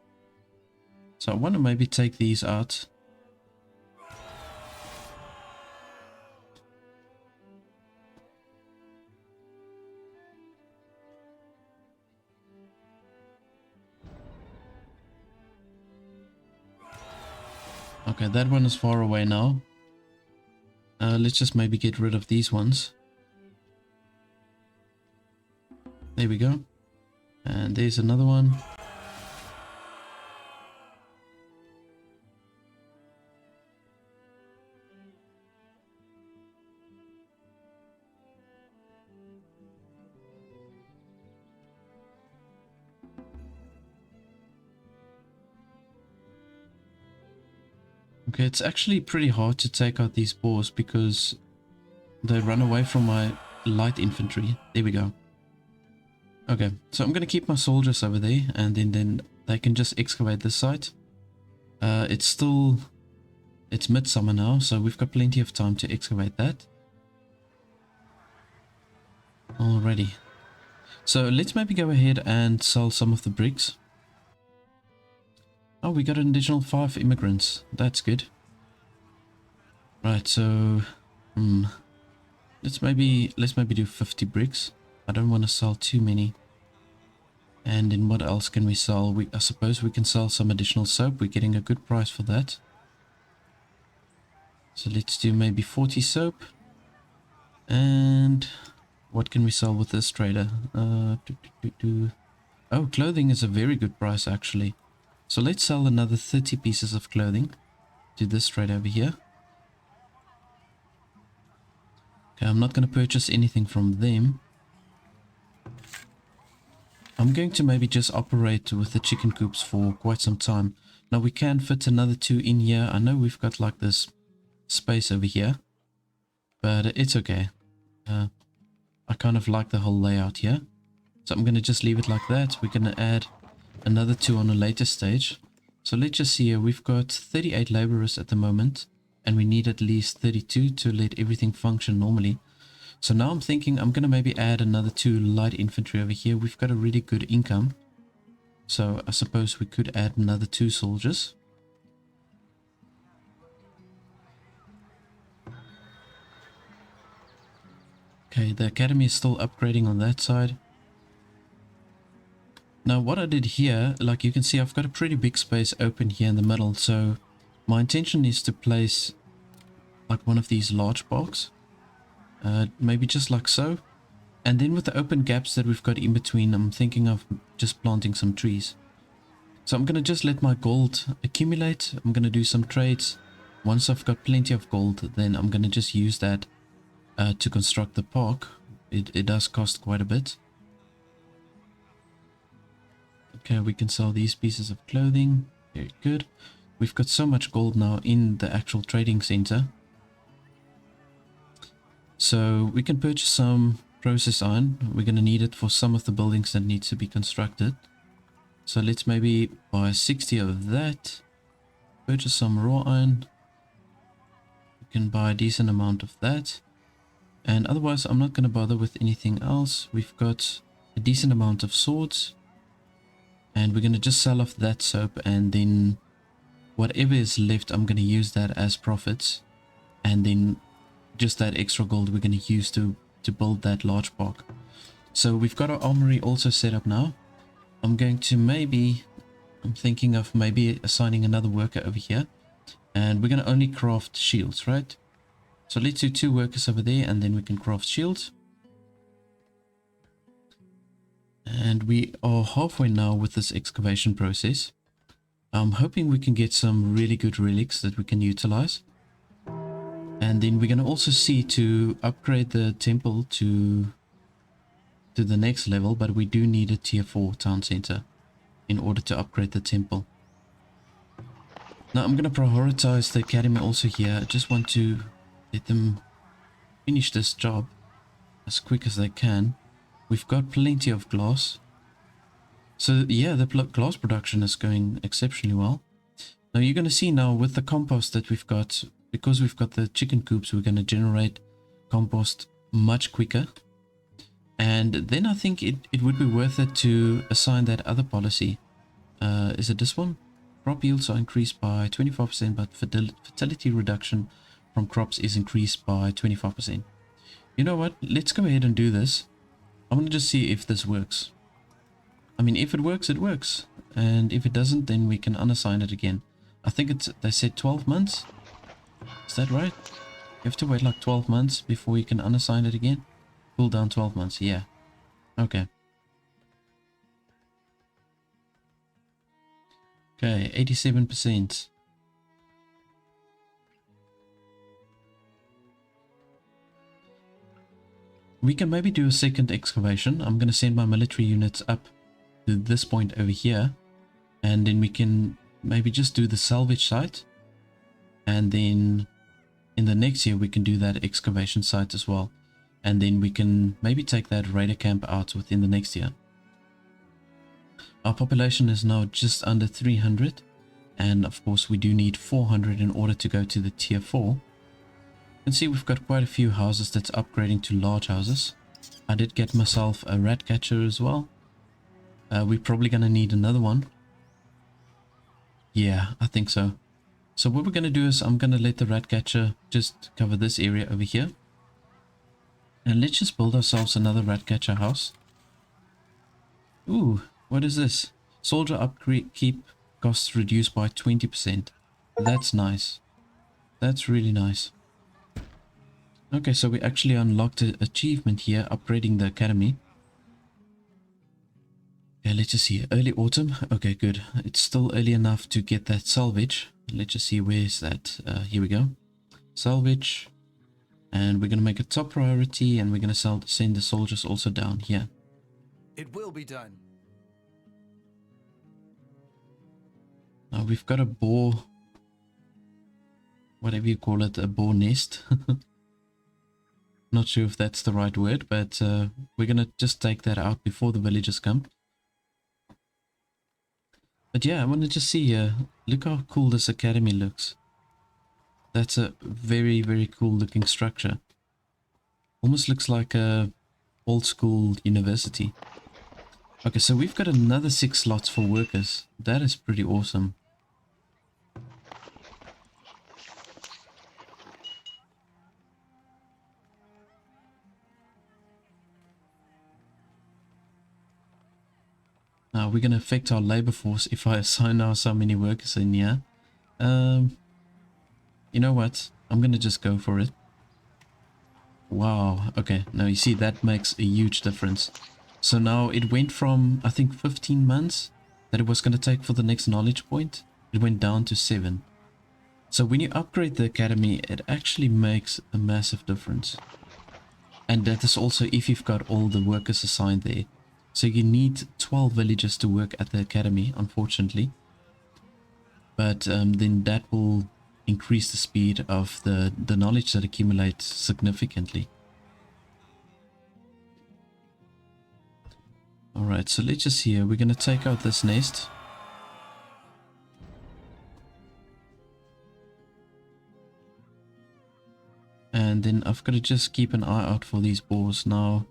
[SPEAKER 1] So I want to maybe take these out. Okay, that one is far away now. Let's just maybe get rid of these ones. There we go. And there's another one. Okay, it's actually pretty hard to take out these boars because they run away from my light infantry. There we go. Okay, so I'm going to keep my soldiers over there, and then they can just excavate this site. It's midsummer now, so we've got plenty of time to excavate that. Alrighty. So let's maybe go ahead and sell some of the bricks. Oh, we got an additional 5 immigrants. That's good. Right, so let's maybe do 50 bricks. I don't want to sell too many. And then what else can we sell? I suppose we can sell some additional soap. We're getting a good price for that. So let's do maybe 40 soap. And what can we sell with this trader? Oh, clothing is a very good price actually. So let's sell another 30 pieces of clothing to this trader over here. Okay, I'm not going to purchase anything from them. I'm going to maybe just operate with the chicken coops for quite some time. Now we can fit another 2 in here. I know we've got like this space over here, but it's okay. I kind of like the whole layout here. So I'm going to just leave it like that. We're going to add another 2 on a later stage. So let's just see here. We've got 38 laborers at the moment, and we need at least 32 to let everything function normally. So now I'm thinking I'm going to maybe add another 2 light infantry over here. We've got a really good income. So I suppose we could add another 2 soldiers. Okay, the academy is still upgrading on that side. Now what I did here, like you can see, I've got a pretty big space open here in the middle. So my intention is to place like one of these large blocks. Maybe just like so. And then with the open gaps that we've got in between, I'm thinking of just planting some trees. So I'm going to just let my gold accumulate. I'm going to do some trades. Once I've got plenty of gold, then I'm going to just use that to construct the park. It does cost quite a bit. Okay, we can sell these pieces of clothing. Very good. We've got so much gold now in the actual trading center. So we can purchase some process iron. We're going to need it for some of the buildings that need to be constructed. So let's maybe buy 60 of that. Purchase some raw iron. We can buy a decent amount of that. And otherwise I'm not going to bother with anything else. We've got a decent amount of swords. And we're going to just sell off that soap, and then whatever is left I'm going to use that as profits. And then just that extra gold we're going to use to build that large park. So we've got our armory also set up now. I'm thinking of maybe assigning another worker over here. And we're going to only craft shields, right? So let's do 2 workers over there, and then we can craft shields. And we are halfway now with this excavation process. I'm hoping we can get some really good relics that we can utilize. And then we're going to also see to upgrade the temple to the next level, but we do need a tier 4 town center in order to upgrade the temple. Now I'm going to prioritize the academy also here. I just want to let them finish this job as quick as they can. We've got plenty of glass. So yeah, the glass production is going exceptionally well. Now you're going to see now with the compost that we've got, because we've got the chicken coops, we're going to generate compost much quicker. And then I think it would be worth it to assign that other policy. Is it this one? Crop yields are increased by 25%, but fertility reduction from crops is increased by 25%. You know what? Let's go ahead and do this. I'm going to just see if this works. I mean, if it works, it works. And if it doesn't, then we can unassign it again. I think they said 12 months. Is that right? You have to wait like 12 months before you can unassign it again. Cool down 12 months, yeah. Okay. Okay, 87%. We can maybe do a second excavation. I'm going to send my military units up to this point over here. And then we can maybe just do the salvage site. And then in the next year we can do that excavation site as well. And then we can maybe take that raider camp out within the next year. Our population is now just under 300. And of course we do need 400 in order to go to the tier 4. You can see we've got quite a few houses that's upgrading to large houses. I did get myself a rat catcher as well. We're probably going to need another one. Yeah, I think so. So what we're going to do is I'm going to let the rat catcher just cover this area over here. And let's just build ourselves another rat catcher house. Ooh, what is this? Soldier upkeep costs reduced by 20%. That's nice. That's really nice. Okay, so we actually unlocked an achievement here, upgrading the academy. Okay, let's just see. Early autumn. Okay, good. It's still early enough to get that salvage. Let's just see, where is that? Here we go. Salvage. And we're going to make a top priority, and we're going to send the soldiers also down here.
[SPEAKER 3] It will be done.
[SPEAKER 1] Now we've got a boar, whatever you call it, a boar nest. Not sure if that's the right word, but we're going to just take that out before the villagers come. But yeah, I want to just see here, look how cool this academy looks. That's a very, very cool looking structure. Almost looks like a old school university. Okay, so we've got another 6 slots for workers. That is pretty awesome. Now we're going to affect our labor force if I assign now so many workers in here. You know what? I'm going to just go for it. Wow. Okay. Now you see that makes a huge difference. So now it went from, I think, 15 months that it was going to take for the next knowledge point. It went down to 7. So when you upgrade the academy, it actually makes a massive difference. And that is also if you've got all the workers assigned there. So you need 12 villagers to work at the academy, unfortunately. But then that will increase the speed of the knowledge that accumulates significantly. Alright, so let's just see here. We're going to take out this nest. And then I've got to just keep an eye out for these boars. Now,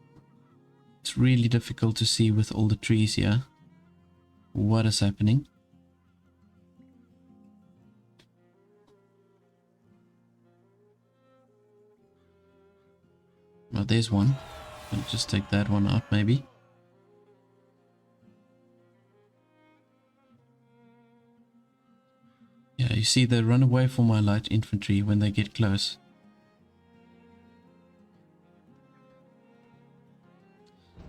[SPEAKER 1] it's really difficult to see with all the trees here what is happening. Well, there's one. I'll just take that one out maybe. Yeah, you see they run away from my light infantry when they get close.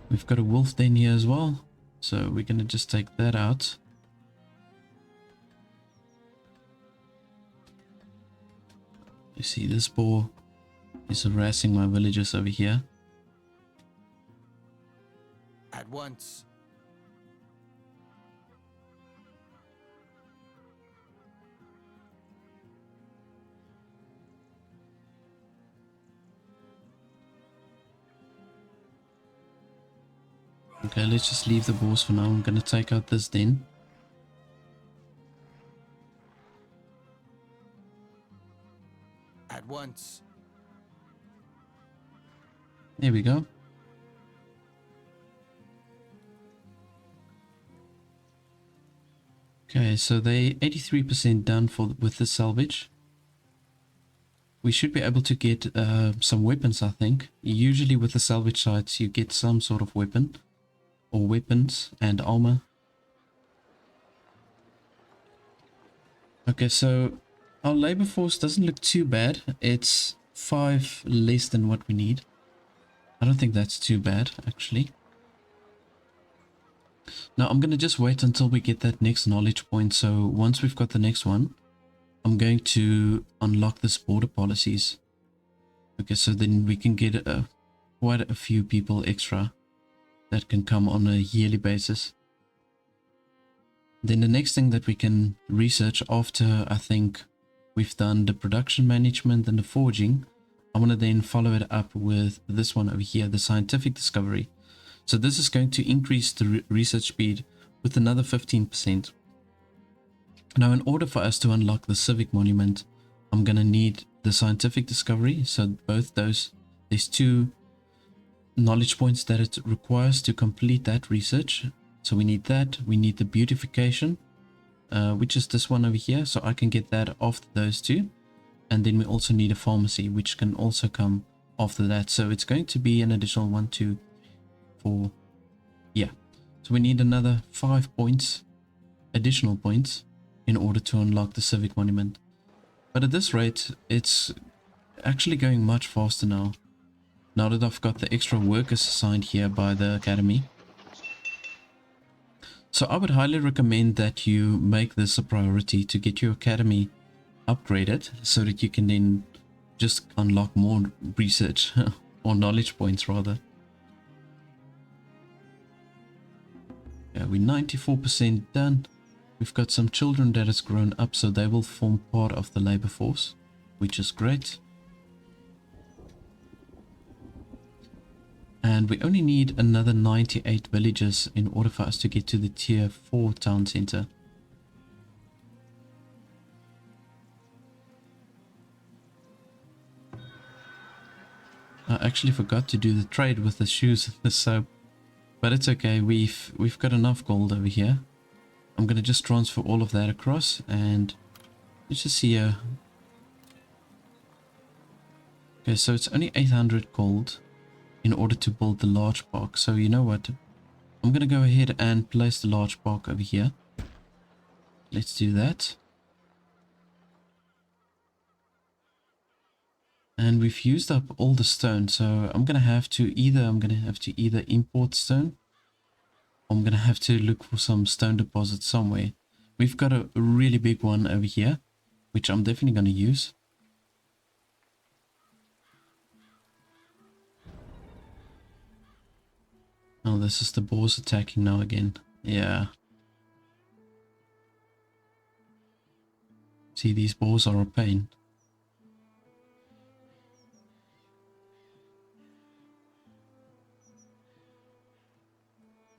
[SPEAKER 1] We've got a wolf den here as well, so we're going to just take that out. You see this boar is harassing my villagers over here.
[SPEAKER 3] At once.
[SPEAKER 1] Okay, let's just leave the boars for now. I'm going to take out this den.
[SPEAKER 3] At once.
[SPEAKER 1] There we go. Okay, so they 83% done with the salvage. We should be able to get some weapons, I think. Usually with the salvage sites you get some sort of weapon. Or weapons and armor. Okay, so our labor force doesn't look too bad. It's 5 less than what we need. I don't think that's too bad, actually. Now I'm going to just wait until we get that next knowledge point. So once we've got the next one, I'm going to unlock this border policies. Okay, so then we can get quite a few people extra that can come on a yearly basis. Then the next thing that we can research after, I think, We've done the production management and the forging. I want to then follow it up with this one over here, the scientific discovery. So this is going to increase the research speed with another 15%. Now, in order for us to unlock the civic monument, I'm going to need the scientific discovery. So both those, there's 2 knowledge points that it requires to complete that research. So we need that. We need the beautification, which is this one over here. So I can get that after those 2. And then we also need a pharmacy, which can also come after that. So it's going to be an additional 1, 2, 4. Yeah. So we need another 5 points, additional points, in order to unlock the civic monument. But at this rate, it's actually going much faster now. Now that I've got the extra workers assigned here by the academy. So I would highly recommend that you make this a priority to get your academy upgraded, so that you can then just unlock more research or knowledge points rather. Yeah, we're 94% done. We've got some children that has grown up, so they will form part of the labor force, which is great. And we only need another 98 villages in order for us to get to the tier 4 town center. I actually forgot to do the trade with the shoes and the soap, but it's okay. We've got enough gold over here. I'm gonna just transfer all of that across, and let's just see here. Okay, so it's only 800 gold in order to build the large park. So you know what? I'm gonna go ahead and place the large park over here. Let's do that. And we've used up all the stone, so I'm gonna have to either import stone, or I'm gonna have to look for some stone deposits somewhere. We've got a really big one over here, which I'm definitely gonna use. Oh, this is the boars attacking now again. Yeah. See, these boars are a pain.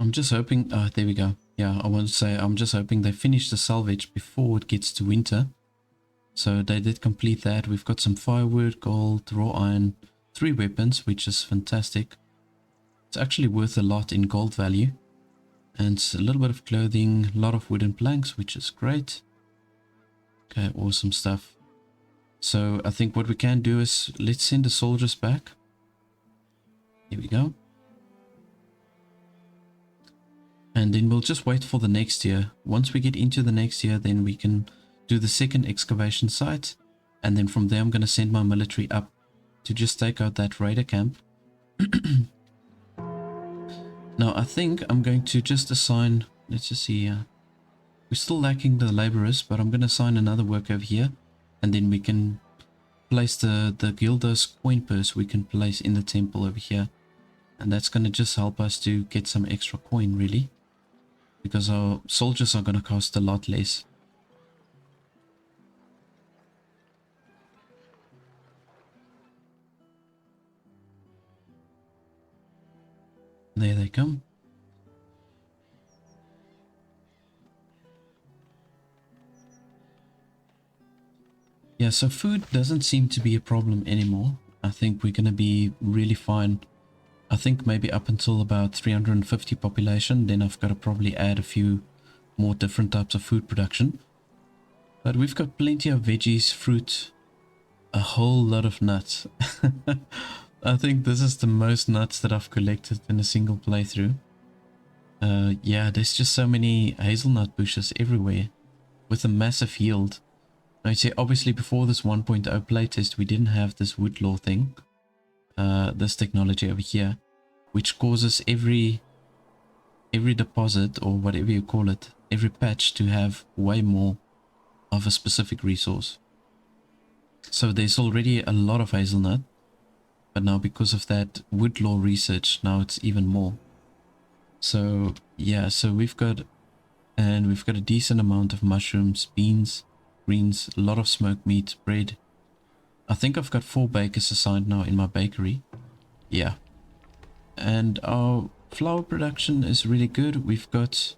[SPEAKER 1] I'm just hoping, oh, there we go. Yeah, I want to say, I'm just hoping they finish the salvage before it gets to winter. So they did complete that. We've got some firewood, gold, raw iron, 3 weapons, which is fantastic. It's actually worth a lot in gold value. And a little bit of clothing, a lot of wooden planks, which is great. Okay, awesome stuff. So I think what we can do is, let's send the soldiers back. Here we go. And then we'll just wait for the next year. Once we get into the next year, then we can do the second excavation site. And then from there, I'm going to send my military up to just take out that raider camp. Now, I think I'm going to just assign, let's just see here. We're still lacking the laborers, but I'm going to assign another worker over here. And then we can place the Gilda's coin purse we can place in the temple over here. And that's going to just help us to get some extra coin, really. Because our soldiers are going to cost a lot less. There they come. Yeah, so food doesn't seem to be a problem anymore. I think we're going to be really fine. I think maybe up until about 350 population, then I've got to probably add a few more different types of food production. But we've got plenty of veggies, fruit, a whole lot of nuts. I think this is the most nuts that I've collected in a single playthrough. Yeah, there's just so many hazelnut bushes everywhere with a massive yield. Now you see, obviously before this 1.0 playtest, we didn't have this wood law thing. This technology over here, which causes every deposit, or whatever you call it, every patch to have way more of a specific resource. So there's already a lot of hazelnut, but now because of that wood law research, now it's even more. So yeah, so we've got a decent amount of mushrooms, beans, greens, a lot of smoked meat, bread. I think I've got 4 bakers assigned now in my bakery. Yeah. And our flour production is really good. We've got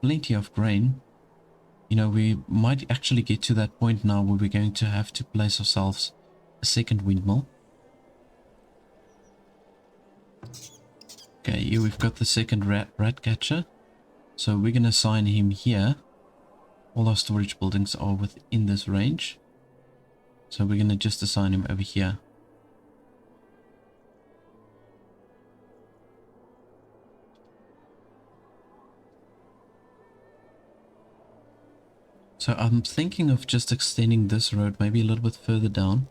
[SPEAKER 1] plenty of grain. You know, we might actually get to that point now where we're going to have to place ourselves a second windmill. Okay, here we've got the second rat catcher. So we're going to assign him here. All our storage buildings are within this range. So we're going to just assign him over here. So I'm thinking of just extending this road maybe a little bit further down.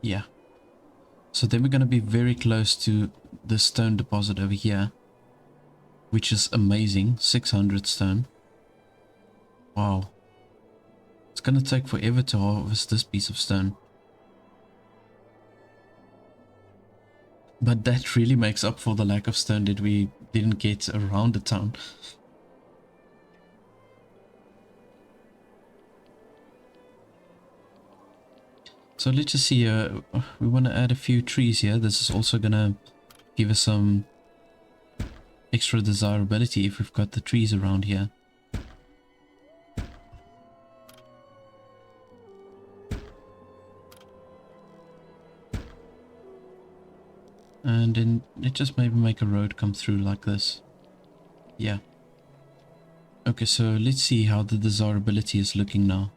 [SPEAKER 1] Yeah. So then we're going to be very close to the stone deposit over here, which is amazing. 600 stone. Wow. It's going to take forever to harvest this piece of stone. But that really makes up for the lack of stone that we didn't get around the town. So let's just see, we want to add a few trees here. This is also going to give us some extra desirability if we've got the trees around here. And then let's just maybe make a road come through like this. Yeah. Okay, so let's see how the desirability is looking now.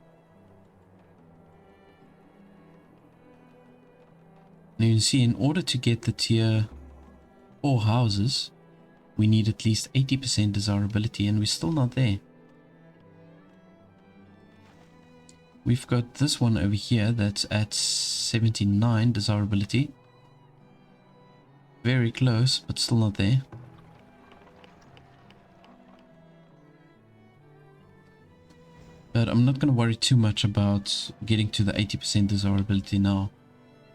[SPEAKER 1] Now you can see in order to get the tier 4 houses, we need at least 80% desirability, and we're still not there. We've got this one over here that's at 79 desirability. Very close, but still not there. But I'm not going to worry too much about getting to the 80% desirability now.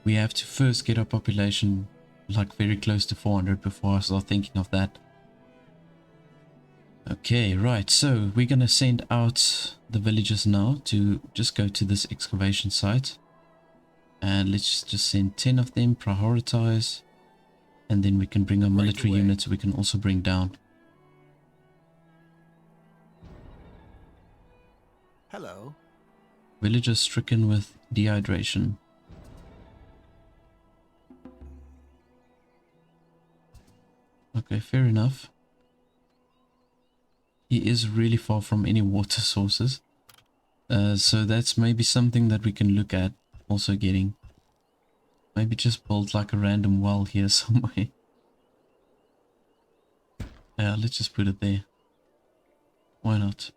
[SPEAKER 1] We have to first get our population like very close to 400 before I start thinking of that. Okay, right, so we're going to send out the villagers now to just go to this excavation site. And let's just send 10 of them, prioritize. And then we can bring our military units we can also bring down.
[SPEAKER 3] Hello.
[SPEAKER 1] Villagers stricken with dehydration. Okay, fair enough. He is really far from any water sources. So that's maybe something that we can look at also getting. Maybe just build like a random well here somewhere. Yeah, let's just put it there. Why not?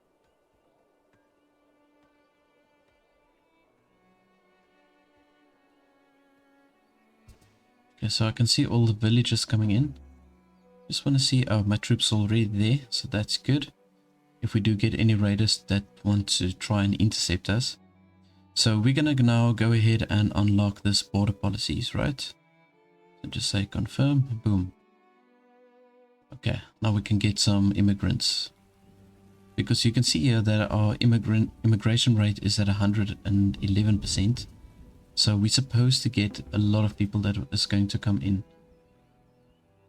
[SPEAKER 1] Okay, so I can see all the villagers coming in. Just want to see, oh, my troops are already there, so that's good. If we do get any raiders that want to try and intercept us. So we're gonna now go ahead and unlock this border policies, right? So just say confirm, boom. Okay, now we can get some immigrants. Because you can see here that our immigration rate is at 111%. So we're supposed to get a lot of people that is going to come in.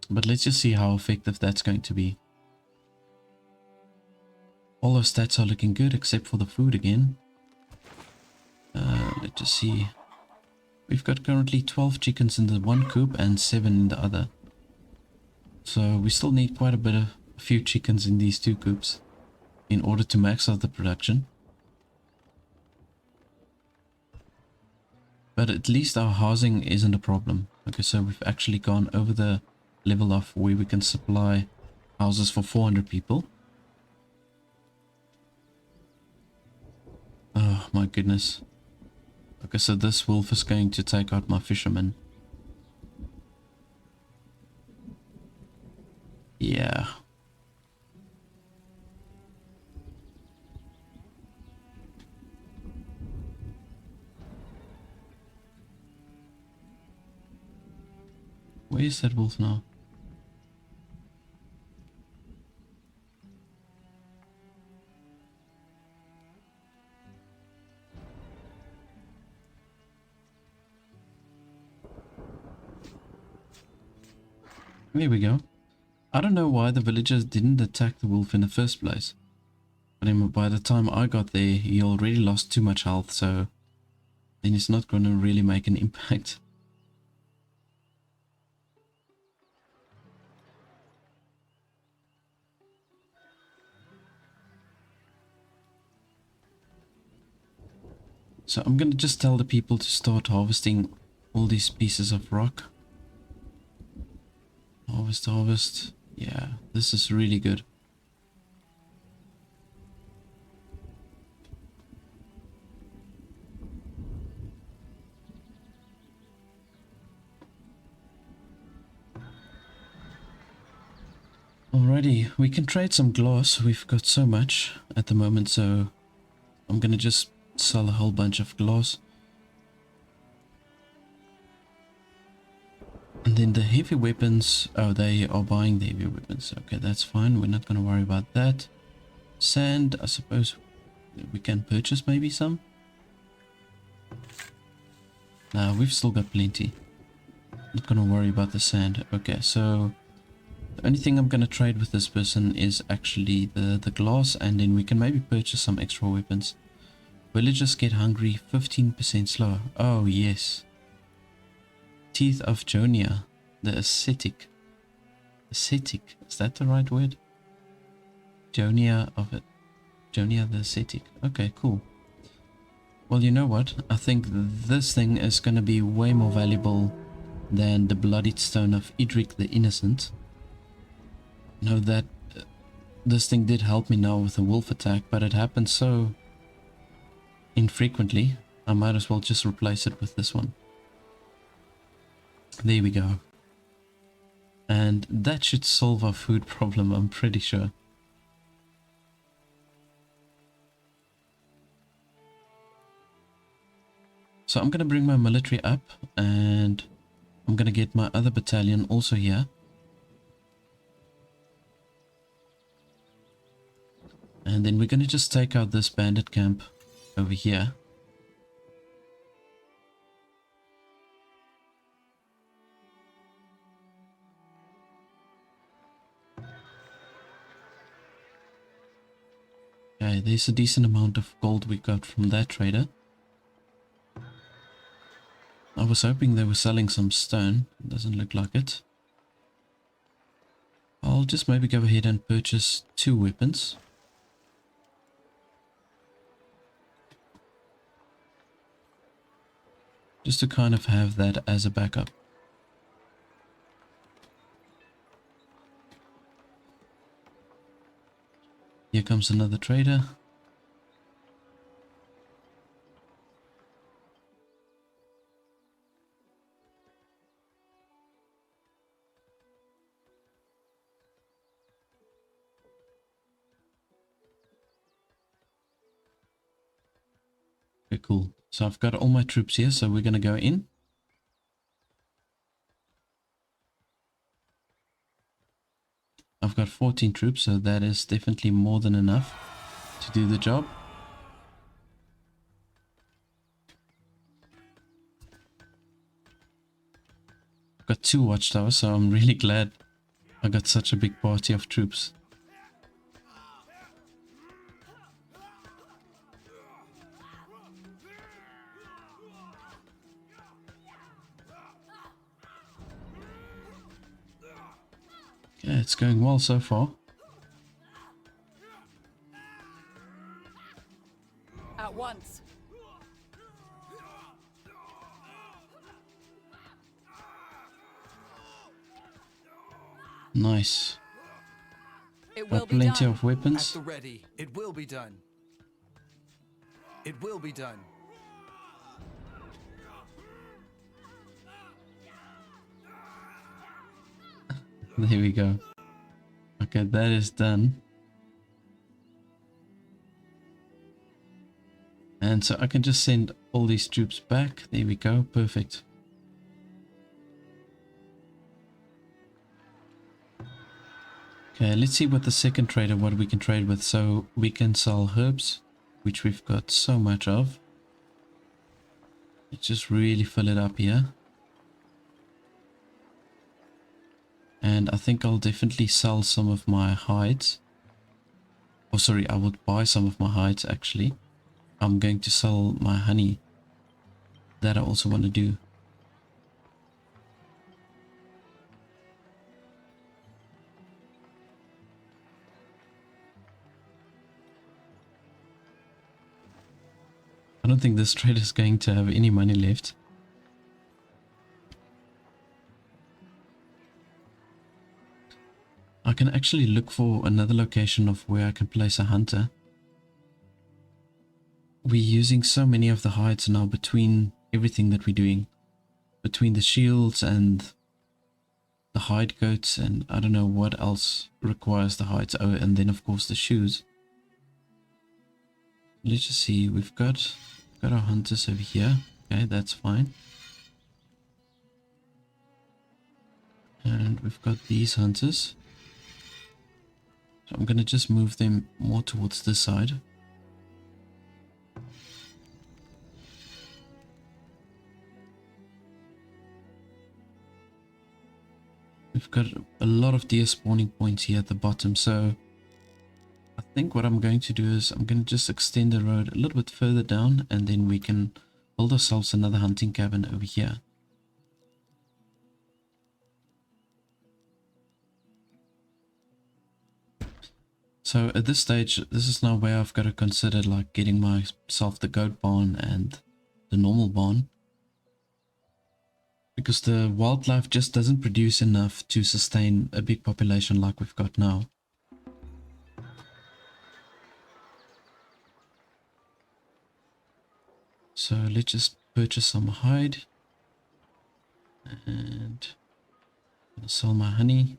[SPEAKER 1] But let's just see how effective that's going to be. All our stats are looking good except for the food again. Let's just see. We've got currently 12 chickens in the one coop and 7 in the other. So we still need quite a few chickens in these 2 coops in order to max out the production. But at least our housing isn't a problem. Okay, so we've actually gone over the level of where we can supply houses for 400 people. Oh my goodness. Okay, so this wolf is going to take out my fishermen. Yeah. Where is that wolf now? There we go. I don't know why the villagers didn't attack the wolf in the first place. But by the time I got there, he already lost too much health, so then it's not going to really make an impact. So I'm going to just tell the people to start harvesting all these pieces of rock. Harvest, harvest. Yeah, this is really good. Alrighty, we can trade some glass. We've got so much at the moment, so I'm gonna just sell a whole bunch of glass. And then the heavy weapons, oh, they are buying the heavy weapons. Okay, that's fine. We're not gonna worry about that. Sand, I suppose we can purchase maybe some. Nah, we've still got plenty. Not gonna worry about the sand. Okay, so the only thing I'm going to trade with this person is actually the glass, and then we can maybe purchase some extra weapons. Villagers get hungry 15% slower. Oh, yes. Teeth of Jonia, the ascetic. Ascetic, is that the right word? Jonia of it. Jonia the ascetic. Okay, cool. Well, you know what? I think this thing is going to be way more valuable than the bloodied stone of Idric the Innocent. Know that this thing did help me now with the wolf attack, but it happens so infrequently. I might as well just replace it with this one. There we go. And that should solve our food problem, I'm pretty sure. So I'm gonna bring my military up, and I'm gonna get my other battalion also here. And then we're going to just take out this bandit camp over here. Okay, there's a decent amount of gold we got from that trader. I was hoping they were selling some stone. Doesn't look like it. I'll just maybe go ahead and purchase 2 weapons. Just to kind of have that as a backup. Here comes another trader. Okay, cool. So I've got all my troops here, so we're going to go in. I've got 14 troops, so that is definitely more than enough to do the job. I've got 2 watchtowers, so I'm really glad I got such a big party of troops. Yeah, it's going well so far.
[SPEAKER 2] At once.
[SPEAKER 1] Nice.
[SPEAKER 2] It will
[SPEAKER 1] Got
[SPEAKER 2] be
[SPEAKER 1] plenty
[SPEAKER 2] done.
[SPEAKER 1] of weapons.
[SPEAKER 3] At the ready. It will be done. It will be done.
[SPEAKER 1] There we go. Okay, that is done. And so I can just send all these troops back. There we go. Perfect. Okay, let's see what the second trader, what we can trade with. So we can sell herbs, which we've got so much of. Let's just really fill it up here. And I think I'll definitely sell some of my hides. Oh, sorry, I would buy some of my hides actually. I'm going to sell my honey. That I also want to do. I don't think this trader is going to have any money left. I can actually look for another location of where I can place a hunter. We're using so many of the hides now between everything that we're doing. Between the shields and the hide coats, and I don't know what else requires the hides. Oh, and then of course the shoes. Let's just see, we've got our hunters over here. Okay, that's fine. And we've got these hunters. So I'm gonna just move them more towards this side. We've got a lot of deer spawning points here at the bottom, so I think what I'm going to do is I'm going to just extend the road a little bit further down, and then we can build ourselves another hunting cabin over here. So at this stage, this is now where I've got to consider like getting myself the goat barn and the normal barn. Because the wildlife just doesn't produce enough to sustain a big population like we've got now. So let's just purchase some hide. And I'll sell my honey.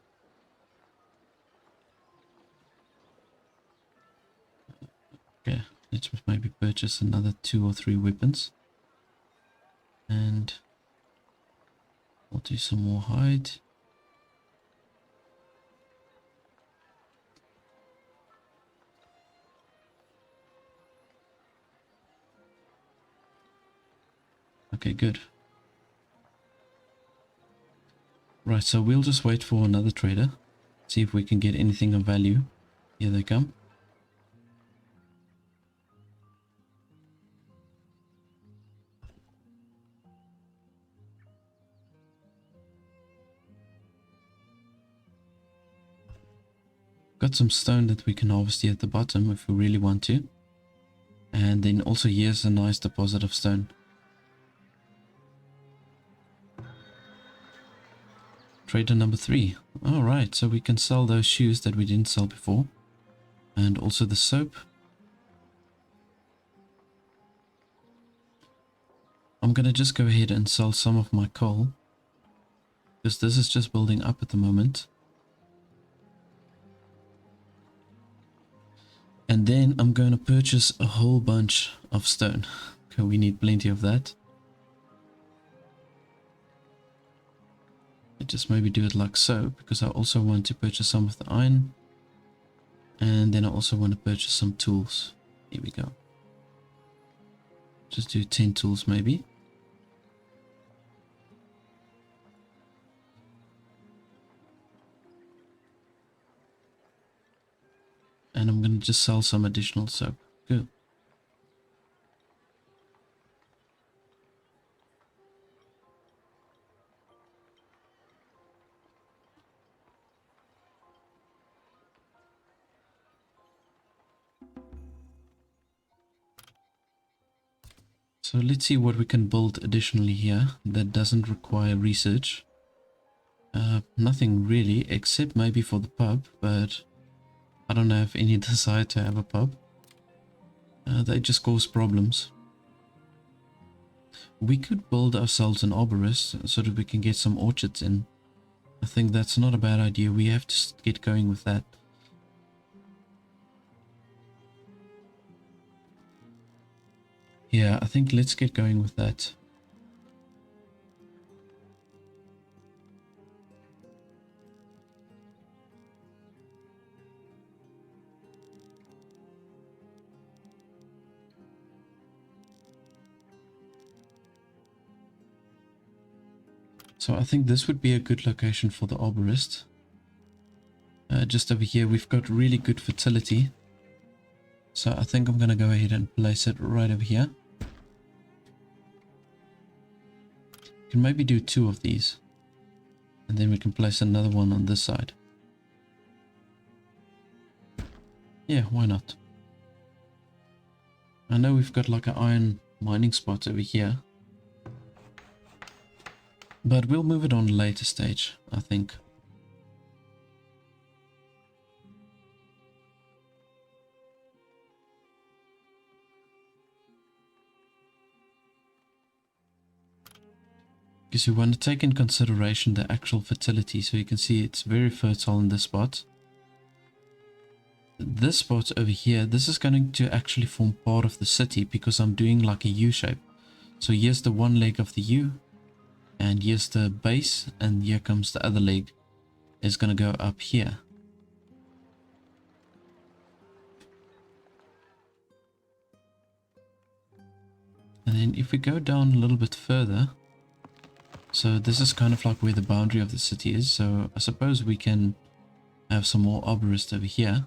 [SPEAKER 1] Okay, let's maybe purchase another 2 or 3 weapons. And I'll do some more hide. Okay, good. Right, so we'll just wait for another trader. See if we can get anything of value. Here they come. Got some stone that we can harvest here at the bottom if we really want to. And then also here's a nice deposit of stone. Trader number 3. Alright, so we can sell those shoes that we didn't sell before. And also the soap. I'm gonna just go ahead and sell some of my coal. Because this is just building up at the moment. And then I'm going to purchase a whole bunch of stone. Okay, we need plenty of that. I just maybe do it like so, because I also want to purchase some of the iron. And then I also want to purchase some tools. Here we go. Just do 10 tools maybe. And I'm going to just sell some additional soap. Good. So let's see what we can build additionally here that doesn't require research. Nothing really, except maybe for the pub, but I don't have any desire to have a pub. They just cause problems. We could build ourselves an arborist so that we can get some orchards in. I think that's not a bad idea. We have to get going with that. Yeah, I think let's get going with that. So I think this would be a good location for the arborist. just over here, we've got really good fertility. So I think I'm going to go ahead and place it right over here. Can maybe do 2 of these. And then we can place another one on this side. Yeah, why not? I know we've got like an iron mining spot over here. But we'll move it on a later stage, I think. Because you want to take in consideration the actual fertility. So you can see it's very fertile in this spot. This spot over here, this is going to actually form part of the city because I'm doing like a U shape. So here's the one leg of the U. And here's the base. And here comes the other leg. It's going to go up here. And then if we go down a little bit further. So this is kind of like where the boundary of the city is. So I suppose we can have some more arborists over here.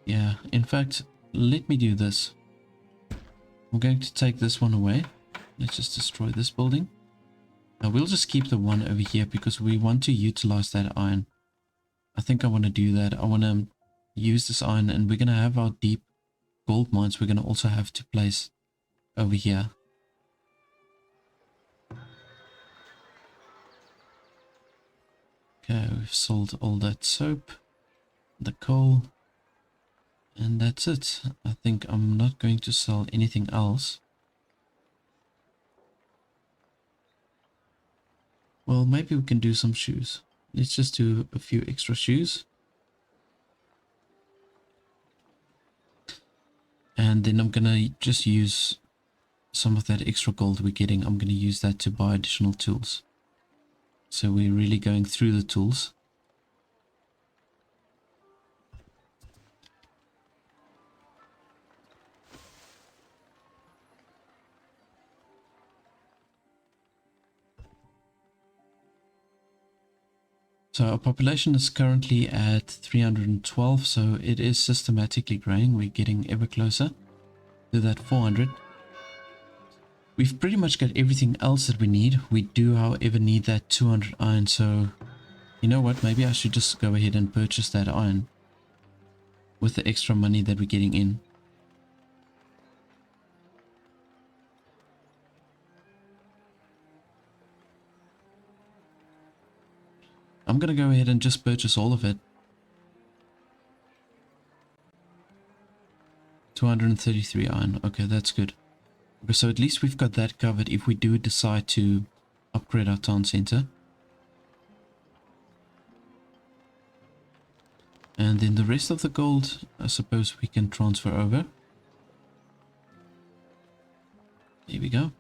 [SPEAKER 1] Yeah, in fact, let me do this. I'm going to take this one away. Let's just destroy this building. Now we'll just keep the one over here because we want to utilize that iron. I think I want to do that. I want to use this iron, and we're going to have our deep gold mines. We're going to also have to place over here. Okay, we've sold all that soap, the coal, and that's it. I think I'm not going to sell anything else. Well, maybe we can do some shoes. Let's just do a few extra shoes. And then I'm gonna just use some of that extra gold we're getting. I'm gonna use that to buy additional tools. So we're really going through the tools. So our population is currently at 312, so it is systematically growing. We're getting ever closer to that 400. We've pretty much got everything else that we need. We do, however, need that 200 iron, so you know what, maybe I should just go ahead and purchase that iron with the extra money that we're getting in. I'm gonna go ahead and just purchase all of it. 233 iron. Okay, that's good. Okay, so at least we've got that covered if we do decide to upgrade our town center. And then the rest of the gold, I suppose we can transfer over. There we go.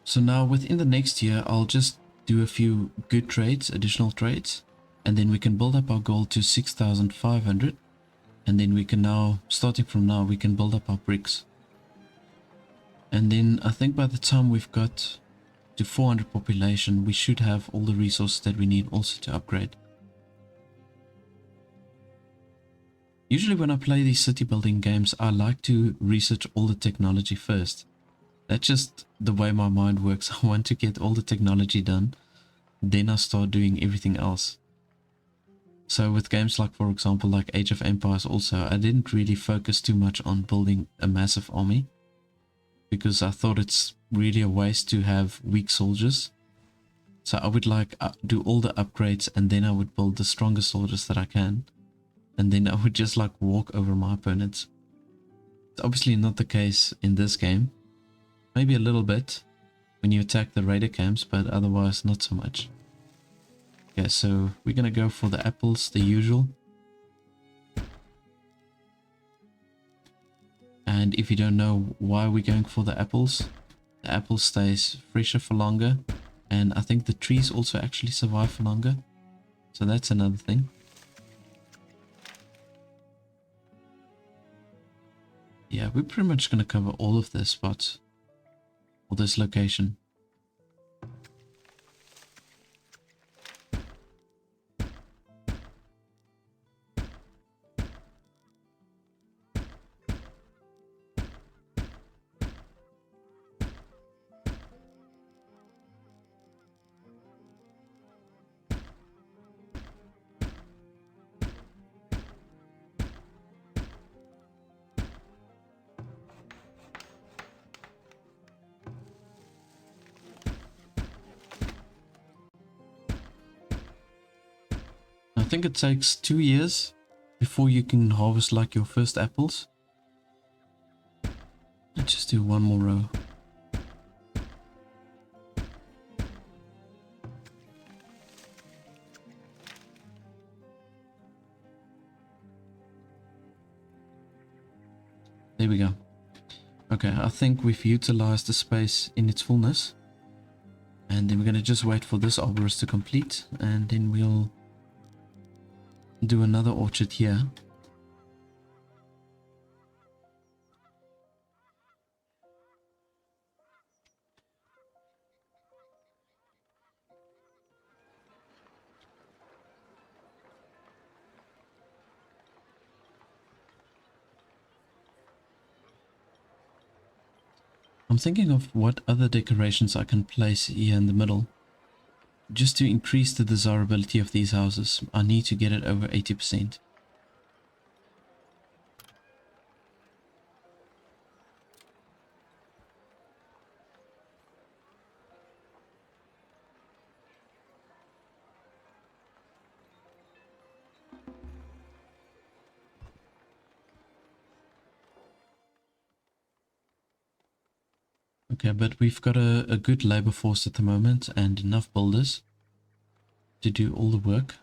[SPEAKER 1] So now within the next year, I'll just do a few good trades, additional trades, and then we can build up our gold to 6,500. And then we can now, starting from now, we can build up our bricks. And then I think by the time we've got to 400 population, we should have all the resources that we need also to upgrade. Usually when I play these city building games, I like to research all the technology first. That's just the way my mind works. I want to get all the technology done, then I start doing everything else. So with games like, for example, like Age of Empires also, I didn't really focus too much on building a massive army, because I thought it's really a waste to have weak soldiers. So I would like do all the upgrades, and then I would build the strongest soldiers that I can, and then I would just like walk over my opponents. It's obviously not the case in this game. Maybe a little bit when you attack the raider camps, but otherwise not so much. Okay, so we're gonna go for the apples, the usual. And if you don't know why we're going for the apple stays fresher for longer. And I think the trees also actually survive for longer. So that's another thing. Yeah, we're pretty much going to cover all of this spot. Or this location. I think it takes 2 years before you can harvest like your first apples. Let's just do one more row. There we go. Okay, I think we've utilized the space in its fullness. And then we're going to just wait for this arborist to complete. And then we'll do another orchard here. I'm thinking of what other decorations I can place here in the middle. Just to increase the desirability of these houses, I need to get it over 80%. Okay, but we've got a good labor force at the moment and enough builders to do all the work.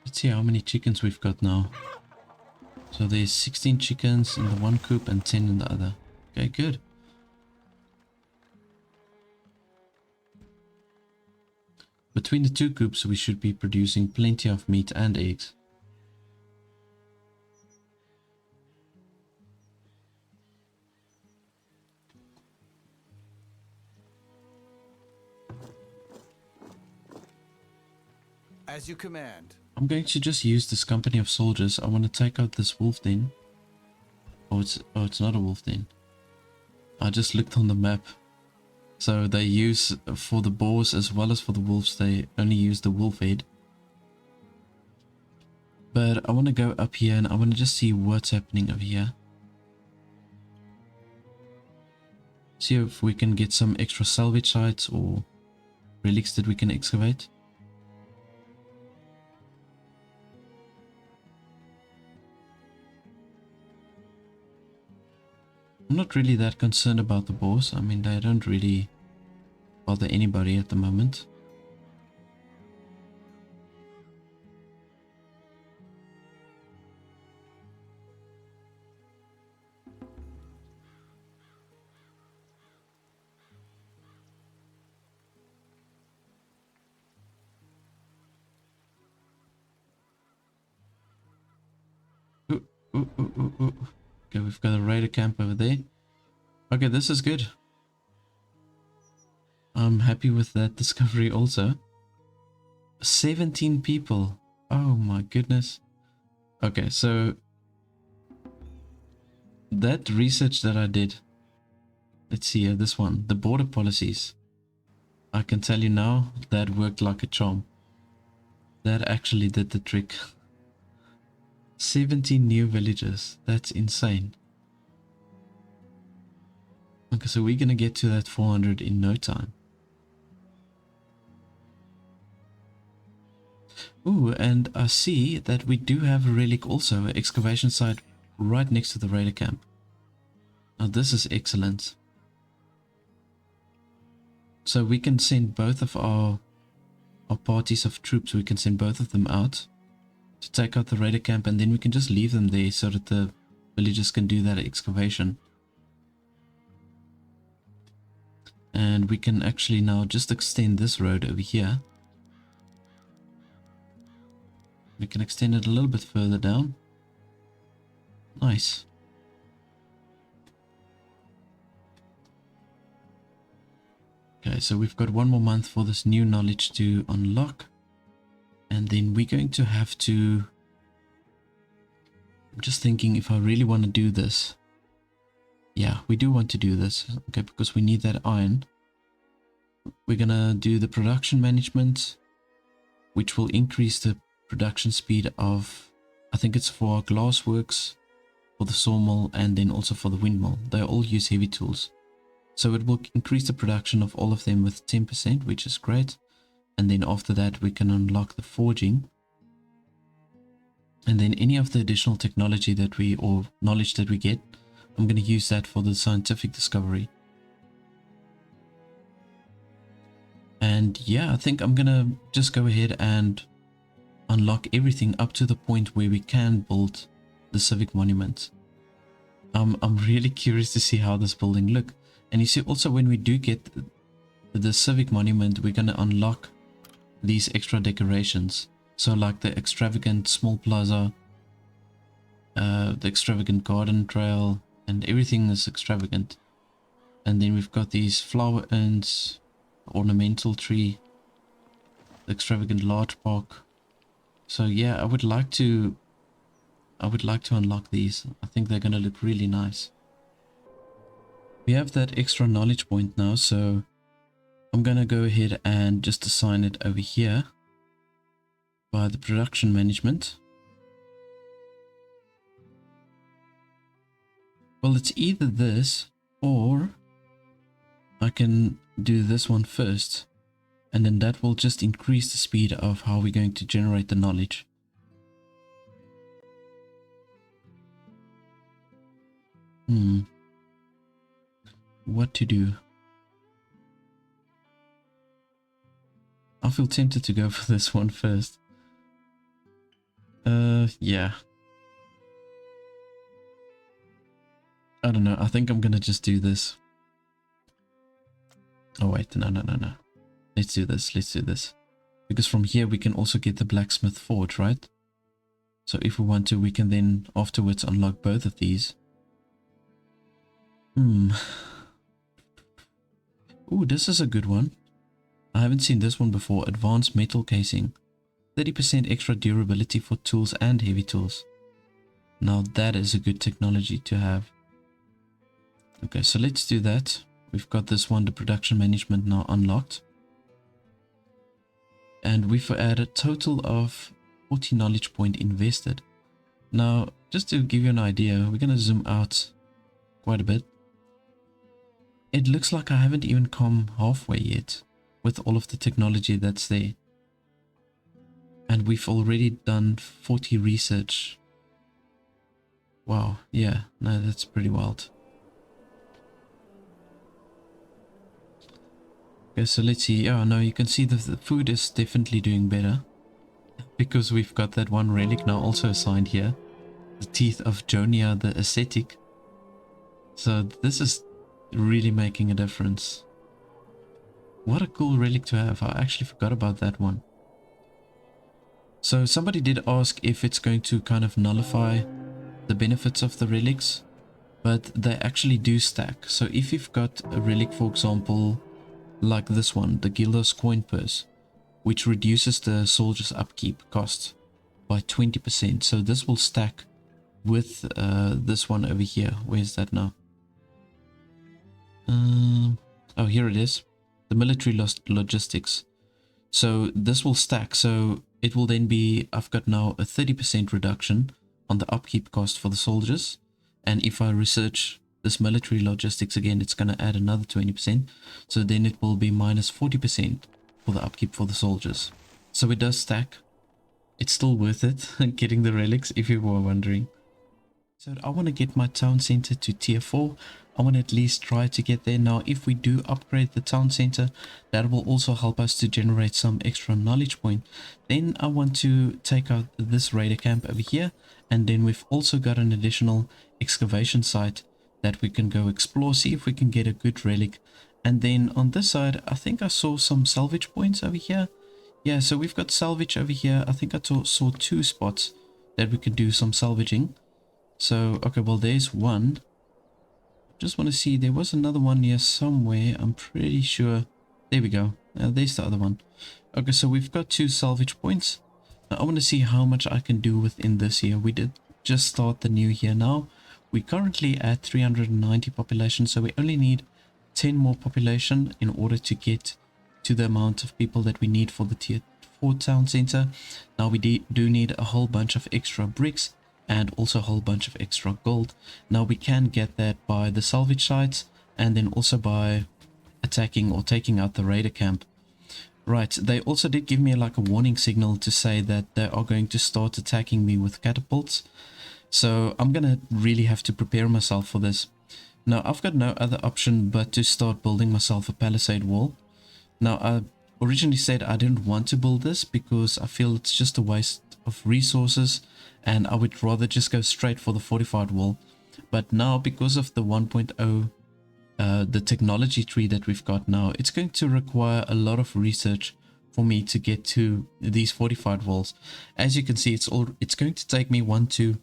[SPEAKER 1] Let's see how many chickens we've got now. So there's 16 chickens in the one coop and 10 in the other. Okay, good. Between the two coops we should be producing plenty of meat and eggs.
[SPEAKER 3] As you command.
[SPEAKER 1] I'm going to just use this company of soldiers. I want to take out this wolf den. Oh, it's not a wolf den. I just looked on the map. So they use, for the boars as well as for the wolves, they only use the wolf head. But I want to go up here and I want to just see what's happening over here. See if we can get some extra salvage sites or relics that we can excavate. I'm not really that concerned about the boars. I mean, they don't really bother anybody at the moment. Ooh, ooh, ooh, ooh, ooh. Okay, we've got a raider camp over there. Okay, this is good. I'm happy with that discovery also. 17 people. Oh my goodness. Okay, so that research that I did. Let's see here, this one. The border policies. I can tell you now, that worked like a charm. That actually did the trick. 17 new villages. That's insane. Okay, so we're gonna get to that 400 in no time. Ooh, and I see that we do have a relic also, an excavation site right next to the raider camp. Now this is excellent. So we can send both of our parties of troops, we can send both of them out to take out the raider camp, and then we can just leave them there so that the villagers can do that excavation. And we can actually now just extend this road over here. We can extend it a little bit further down. Nice. Okay, so we've got 1 more month for this new knowledge to unlock. And then we're going to have to... I'm just thinking if I really want to do this. Yeah, we do want to do this. Okay, because we need that iron. We're going to do the production management, which will increase the production speed of... I think it's for glassworks, for the sawmill, and then also for the windmill. They all use heavy tools. So it will increase the production of all of them with 10%, which is great. And then after that, we can unlock the forging. And then any of the additional technology that we, or knowledge that we get, I'm going to use that for the scientific discovery. And yeah, I think I'm going to just go ahead and unlock everything up to the point where we can build the civic monument. I'm really curious to see how this building look. And you see also when we do get the civic monument, we're going to unlock these extra decorations. So like the extravagant small plaza, the extravagant garden trail, and everything is extravagant. And then we've got these flower urns, ornamental tree, the extravagant large park. So yeah, I would like to unlock these. I think they're going to look really nice. We have that extra knowledge point now, so I'm going to go ahead and just assign it over here by the production management. Well, it's either this or I can do this one first, and then that will just increase the speed of how we're going to generate the knowledge. What to do? I feel tempted to go for this one first. Yeah. I don't know. I think I'm gonna just do this. Oh wait, no. Let's do this. Because from here we can also get the blacksmith forge, right? So if we want to, we can then afterwards unlock both of these. Ooh, this is a good one. I haven't seen this one before. Advanced metal casing. 30% extra durability for tools and heavy tools. Now that is a good technology to have. Okay, so let's do that. We've got this one, the production management, now unlocked. And we've had a total of 40 knowledge point invested. Now, just to give you an idea, we're going to zoom out quite a bit. It looks like I haven't even come halfway yet with all of the technology that's there. And we've already done 40 research. Wow, yeah, no, that's pretty wild. Okay, so let's see. Oh no, you can see the food is definitely doing better. Because we've got that one relic now also assigned here. The teeth of Jonia the ascetic. So this is really making a difference. What a cool relic to have. I actually forgot about that one. So somebody did ask if it's going to kind of nullify the benefits of the relics, but they actually do stack. So if you've got a relic, for example, like this one, the Gildos coin purse, which reduces the soldier's upkeep cost by 20%. So this will stack with this one over here. Where's that now? Oh, here it is. The military logistics. So this will stack. So it will then be, I've got now a 30% reduction on the upkeep cost for the soldiers. And if I research this military logistics again, it's going to add another 20%. So then it will be minus 40% for the upkeep for the soldiers. So it does stack. It's still worth it getting the relics, if you were wondering. So I want to get my town center to tier 4. I want to at least try to get there. Now, if we do upgrade the town center, that will also help us to generate some extra knowledge point. Then I want to take out this raider camp over here. And then we've also got an additional excavation site that we can go explore, see if we can get a good relic And then on this side, I think I saw some salvage points over here. Yeah, so we've got salvage over here. I think I saw 2 spots that we could do some salvaging. So, okay, well, there's one. Just want to see, there was another one here somewhere. I'm pretty sure. There we go. There's the other one. Okay, so we've got 2 salvage points. Now, I want to see how much I can do within this year. We did just start the new year now. We're currently at 390 population, so we only need 10 more population in order to get to the amount of people that we need for the tier 4 town center. Now we do need a whole bunch of extra bricks and also a whole bunch of extra gold. Now we can get that by the salvage sites and then also by attacking or taking out the raider camp. Right, they also did give me like a warning signal to say that they are going to start attacking me with catapults. So I'm gonna really have to prepare myself for this. Now I've got no other option but to start building myself a palisade wall. Now I originally said I didn't want to build this because I feel it's just a waste of resources and I would rather just go straight for the fortified wall. But now because of the 1.0 the technology tree that we've got now, it's going to require a lot of research for me to get to these fortified walls. As you can see, it's going to take me 1, 2,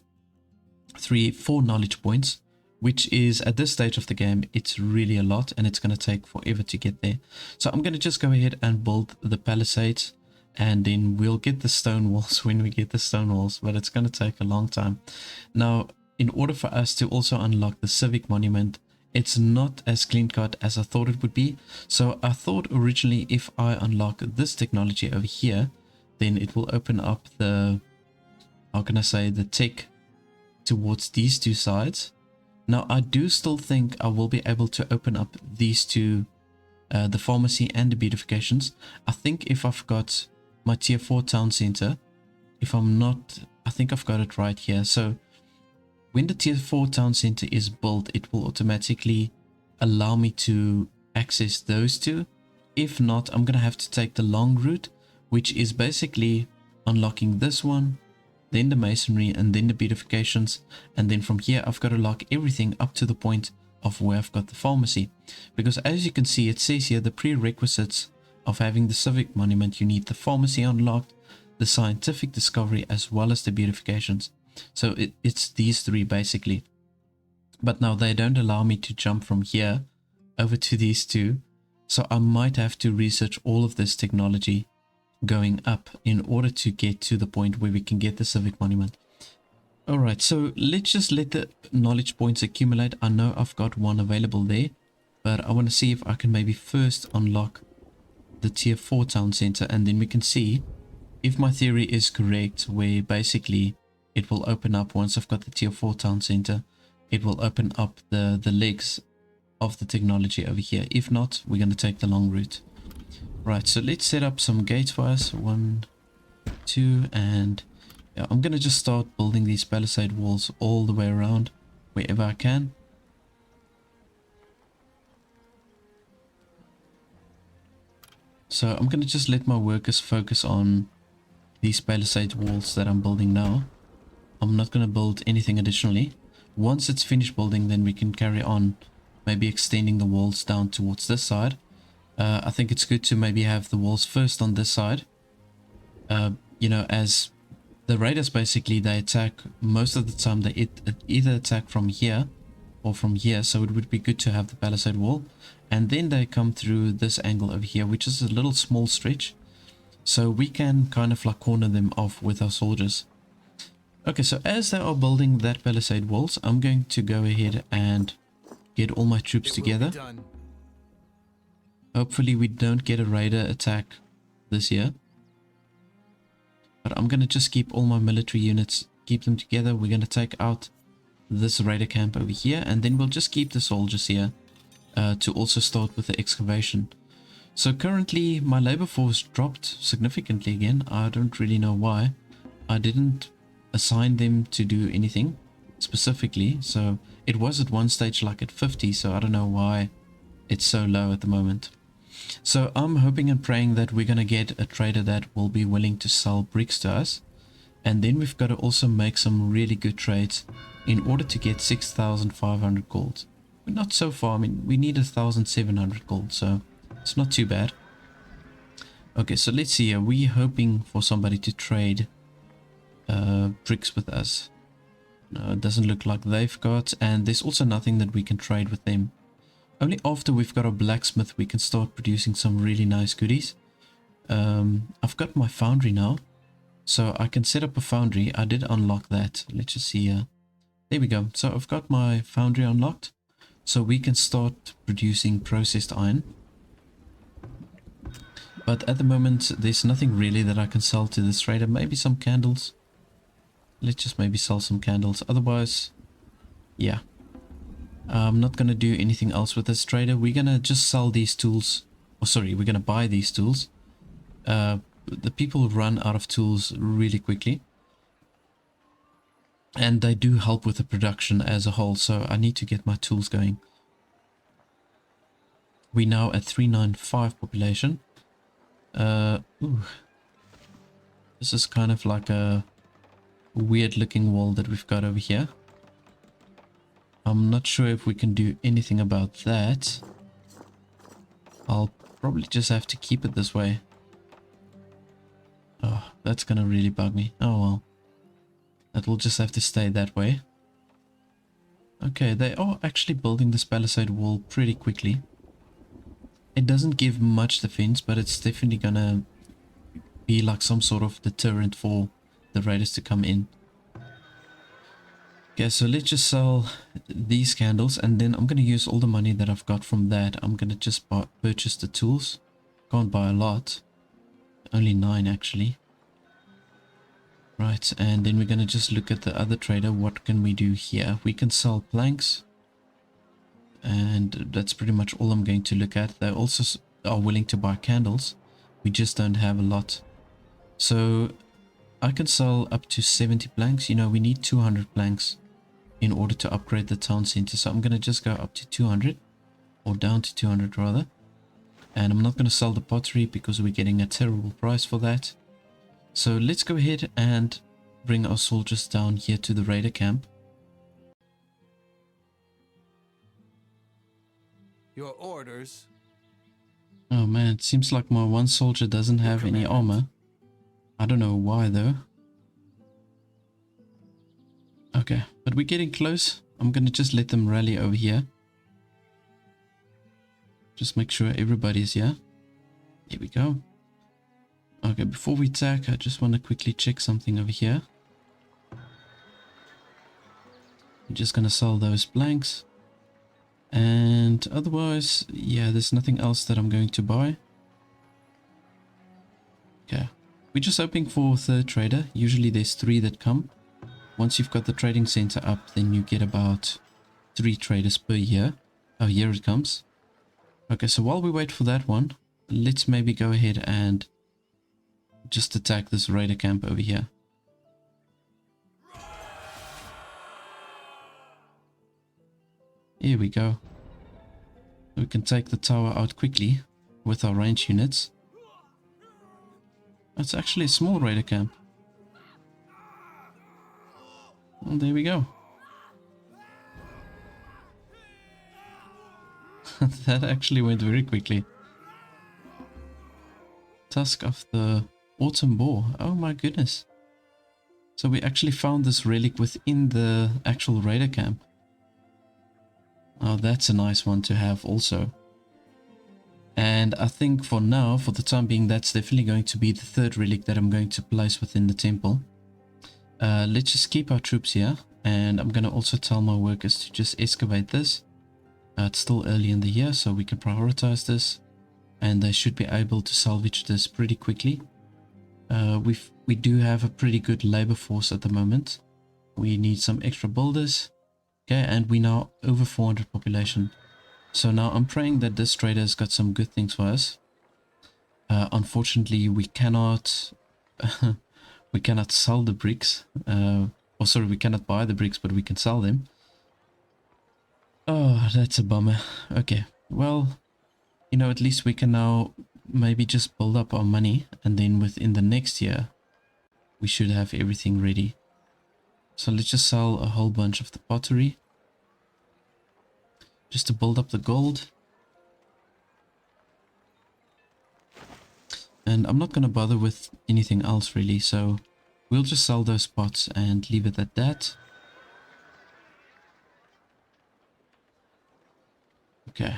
[SPEAKER 1] 3, 4 knowledge points, which is at this stage of the game, it's really a lot and it's going to take forever to get there. So I'm going to just go ahead and build the palisades and then we'll get the stone walls when we get the stone walls, but it's going to take a long time. Now, in order for us to also unlock the civic monument, it's not as clean cut as I thought it would be. So I thought originally if I unlock this technology over here, then it will open up the, how can I say, the tech towards these 2 sides. Now I do still think I will be able to open up these 2, the pharmacy and the beautifications. I think if I've got my tier 4 town center, if I'm not, I think I've got it right here. So when the tier 4 town center is built, it will automatically allow me to access those 2. If not, I'm gonna have to take the long route, which is basically unlocking this one, then the masonry, and then the beautifications, and then from here I've got to lock everything up to the point of where I've got the pharmacy. Because as you can see, it says here the prerequisites of having the civic monument, you need the pharmacy unlocked, the scientific discovery, as well as the beautifications. So it's these 3 basically. But now they don't allow me to jump from here over to these 2, so I might have to research all of this technology going up in order to get to the point where we can get the civic monument. Alright, so let's just let the knowledge points accumulate. I know I've got 1 available there, but I want to see if I can maybe first unlock the tier 4 town center, and then we can see if my theory is correct, where basically it will open up once I've got the tier 4 town center, it will open up the legs of the technology over here. If not, we're going to take the long route. Right, so let's set up some gates for us. 1, 2, and yeah, I'm going to just start building these palisade walls all the way around wherever I can. So I'm going to just let my workers focus on these palisade walls that I'm building now. I'm not going to build anything additionally. Once it's finished building, then we can carry on maybe extending the walls down towards this side. I think it's good to maybe have the walls first on this side. You know, as the raiders basically, they attack most of the time, they either attack from here or from here, so it would be good to have the palisade wall. And then they come through this angle over here, which is a little small stretch, so we can kind of like corner them off with our soldiers. Okay, so as they are building that palisade walls, I'm going to go ahead and get all my troops together. Hopefully we don't get a raider attack this year. But I'm going to just keep all my military units, keep them together. We're going to take out this raider camp over here, and then we'll just keep the soldiers here to also start with the excavation. So currently my labor force dropped significantly again. I don't really know why. I didn't assign them to do anything specifically, so it was at one stage like at 50, so I don't know why it's so low at the moment. So I'm hoping and praying that we're going to get a trader that will be willing to sell bricks to us, and then we've got to also make some really good trades in order to get 6,500 gold. not so far. I mean, we need 1,700 gold, so it's not too bad. Okay, so let's see. Are we hoping for somebody to trade bricks with us? No, it doesn't look like they've got, and there's also nothing that we can trade with them. Only after we've got a blacksmith we can start producing some really nice goodies. I've got my foundry now, so I can set up a foundry. I did unlock that. Let's just see here. There we go. So I've got my foundry unlocked, so we can start producing processed iron. But at the moment there's nothing really that I can sell to this trader. Maybe some candles. Let's just maybe sell some candles. Otherwise, yeah, I'm not going to do anything else with this trader. We're going to just sell these tools. Oh, sorry, we're going to buy these tools. The people run out of tools really quickly. And they do help with the production as a whole. So I need to get my tools going. We're now at 395 population. Ooh. This is kind of like a weird looking wall that we've got over here. I'm not sure if we can do anything about that. I'll probably just have to keep it this way. Oh, that's gonna really bug me. Oh well. That will just have to stay that way. Okay, they are actually building this palisade wall pretty quickly. It doesn't give much defense, but it's definitely gonna be like some sort of deterrent for the raiders to come in. Okay, so let's just sell these candles, and then I'm going to use all the money that I've got from that. I'm going to just purchase the tools. Can't buy a lot. Only 9 actually. Right, and then we're going to just look at the other trader. What can we do here? We can sell planks. And that's pretty much all I'm going to look at. They also are willing to buy candles. We just don't have a lot. So I can sell up to 70 planks. You know, we need 200 planks in order to upgrade the town center. So I'm going to just go up to 200, or down to 200 rather. And I'm not going to sell the pottery because we're getting a terrible price for that. So let's go ahead and bring our soldiers down here to the raider camp.
[SPEAKER 3] Your orders.
[SPEAKER 1] Oh man, it seems like my one soldier doesn't have any armor. I don't know why though. Okay, but we're getting close. I'm gonna just let them rally over here. Just make sure everybody's here. Here we go. Okay, before we attack, I just want to quickly check something over here. I'm just gonna sell those blanks. And otherwise, yeah, there's nothing else that I'm going to buy. Okay, we're just hoping for a third trader. Usually there's 3 that come. Once you've got the trading center up, then you get about 3 traders per year. Oh, here it comes. Okay, so while we wait for that one, let's maybe go ahead and just attack this raider camp over here. Here we go. We can take the tower out quickly with our range units. That's actually a small raider camp. Well, there we go. That actually went very quickly. Tusk of the Autumn Boar. Oh my goodness. So we actually found this relic within the actual raider camp. Oh, that's a nice one to have also. And I think for now, for the time being, that's definitely going to be the third relic that I'm going to place within the temple. Let's just keep our troops here. And I'm going to also tell my workers to just excavate this. It's still early in the year, so we can prioritize this. And they should be able to salvage this pretty quickly. We do have a pretty good labor force at the moment. We need some extra builders. Okay, and we now over 400 population. So now I'm praying that this trader has got some good things for us. Unfortunately, we cannot we cannot sell the bricks. Or sorry, we cannot buy the bricks, but we can sell them. Oh, that's a bummer. Okay, well, you know, at least we can now maybe just build up our money, and then within the next year we should have everything ready. So let's just sell a whole bunch of the pottery. just to build up the gold. And I'm not going to bother with anything else really, so we'll just sell those pots and leave it at that. Okay.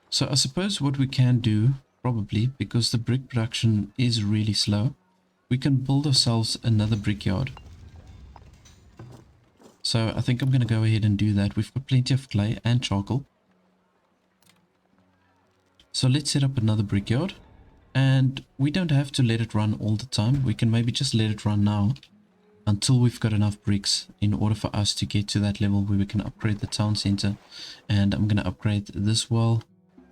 [SPEAKER 1] So I suppose what we can do, probably, because the brick production is really slow, we can build ourselves another brickyard. So I think I'm going to go ahead and do that. We've got plenty of clay and charcoal. So let's set up another brickyard. And we don't have to let it run all the time. We can maybe just let it run now until we've got enough bricks in order for us to get to that level where we can upgrade the town center. And I'm going to upgrade this wall.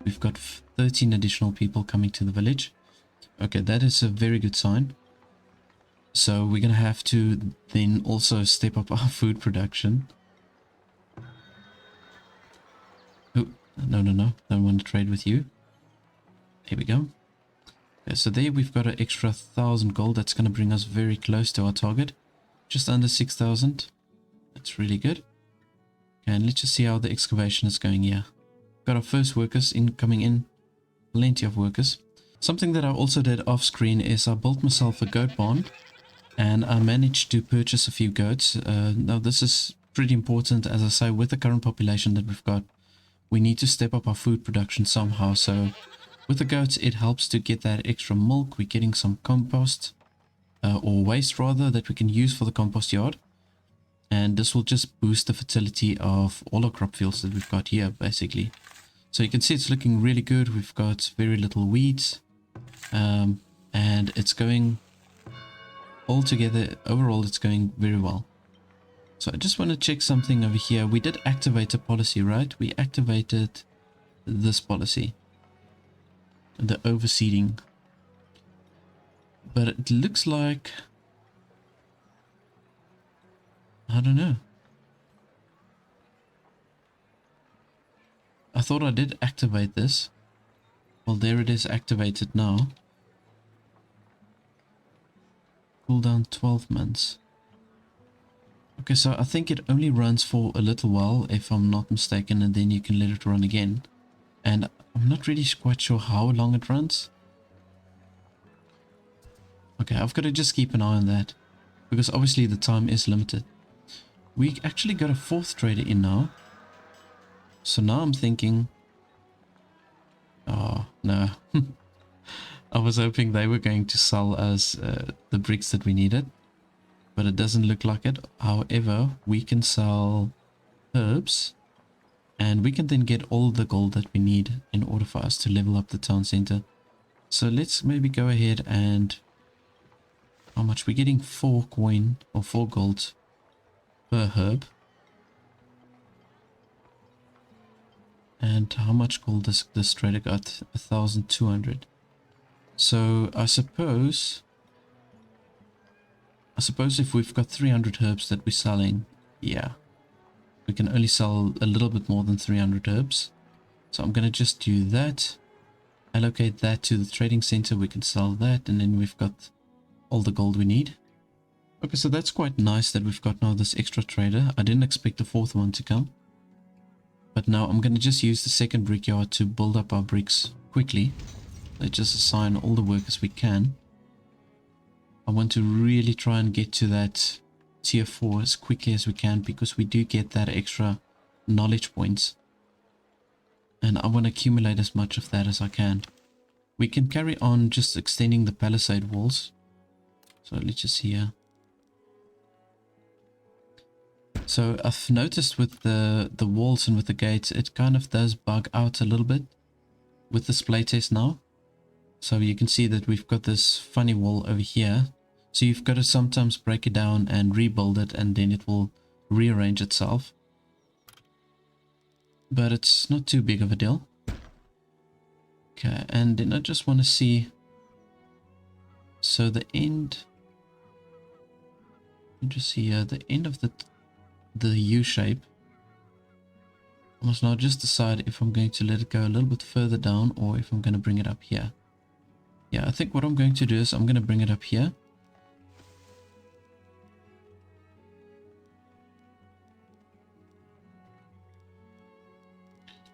[SPEAKER 1] We've got 13 additional people coming to the village. Okay, that is a very good sign. So we're going to have to then also step up our food production. Oh, no. Don't want to trade with you. Here we go. Okay, so there we've got an extra 1,000 gold. That's going to bring us very close to our target. Just under 6,000. That's really good. Okay, and let's just see how the excavation is going here. Got our first workers coming in. Plenty of workers. Something that I also did off screen is I built myself a goat barn. And I managed to purchase a few goats. Now this is pretty important, as I say, with the current population that we've got. We need to step up our food production somehow. So with the goats, it helps to get that extra milk. We're getting some compost, or waste rather, that we can use for the compost yard. And this will just boost the fertility of all our crop fields that we've got here, basically. So you can see it's looking really good. We've got very little weeds. And it's going, altogether, overall, it's going very well. So I just want to check something over here. We did activate a policy, right? We activated this policy. The overseeding. But it looks like, I don't know. I thought I did activate this. Well, there it is activated now. Cooldown 12 months. Okay, so I think it only runs for a little while, if I'm not mistaken, and then you can let it run again. And I'm not really quite sure how long it runs. Okay, I've got to just keep an eye on that, because obviously the time is limited. We actually got a 4th trader in now. So now I'm thinking, oh no. I was hoping they were going to sell us the bricks that we needed, but it doesn't look like it. However, we can sell herbs, and we can then get all the gold that we need in order for us to level up the town center. So let's maybe go ahead and, how much we're getting? 4 coin or 4 gold per herb. And how much gold does this trader got? 1,200. So I suppose if we've got 300 herbs that we're selling, yeah, we can only sell a little bit more than 300 herbs. So I'm going to just do that, allocate that to the trading center, we can sell that, and then we've got all the gold we need. Okay, so that's quite nice that we've got now this extra trader. I didn't expect the 4th one to come. But now I'm going to just use the 2nd brickyard to build up our bricks quickly. Let's just assign all the workers we can. I want to really try and get to that tier 4 as quickly as we can, because we do get that extra knowledge points. And I want to accumulate as much of that as I can. We can carry on just extending the palisade walls. So let's just see here. So I've noticed with the walls and with the gates, it kind of does bug out a little bit with this playtest now. So you can see that we've got this funny wall over here. So you've got to sometimes break it down and rebuild it, and then it will rearrange itself. But it's not too big of a deal. Okay, and then I just want to see. So the end. You just see here, the end of the U shape. I must now just decide if I'm going to let it go a little bit further down or if I'm going to bring it up here. Yeah, I think what I'm going to do is I'm going to bring it up here.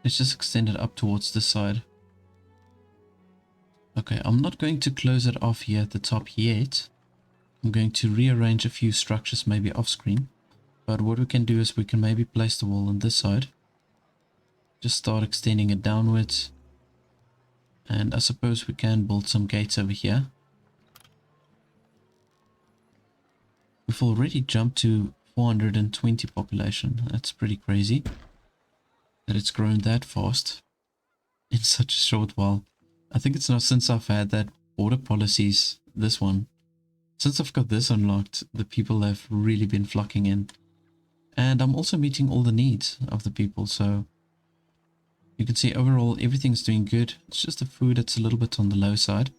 [SPEAKER 1] Let's just extend it up towards this side. Okay, I'm not going to close it off here at the top yet. I'm going to rearrange a few structures maybe off screen. But what we can do is we can maybe place the wall on this side. Just start extending it downwards. And I suppose we can build some gates over here. We've already jumped to 420 population. That's pretty crazy that it's grown that fast in such a short while. I think it's now since I've had that border policies, this one. Since I've got this unlocked, the people have really been flocking in. And I'm also meeting all the needs of the people, so you can see overall everything's doing good. It's just the food that's a little bit on the low side,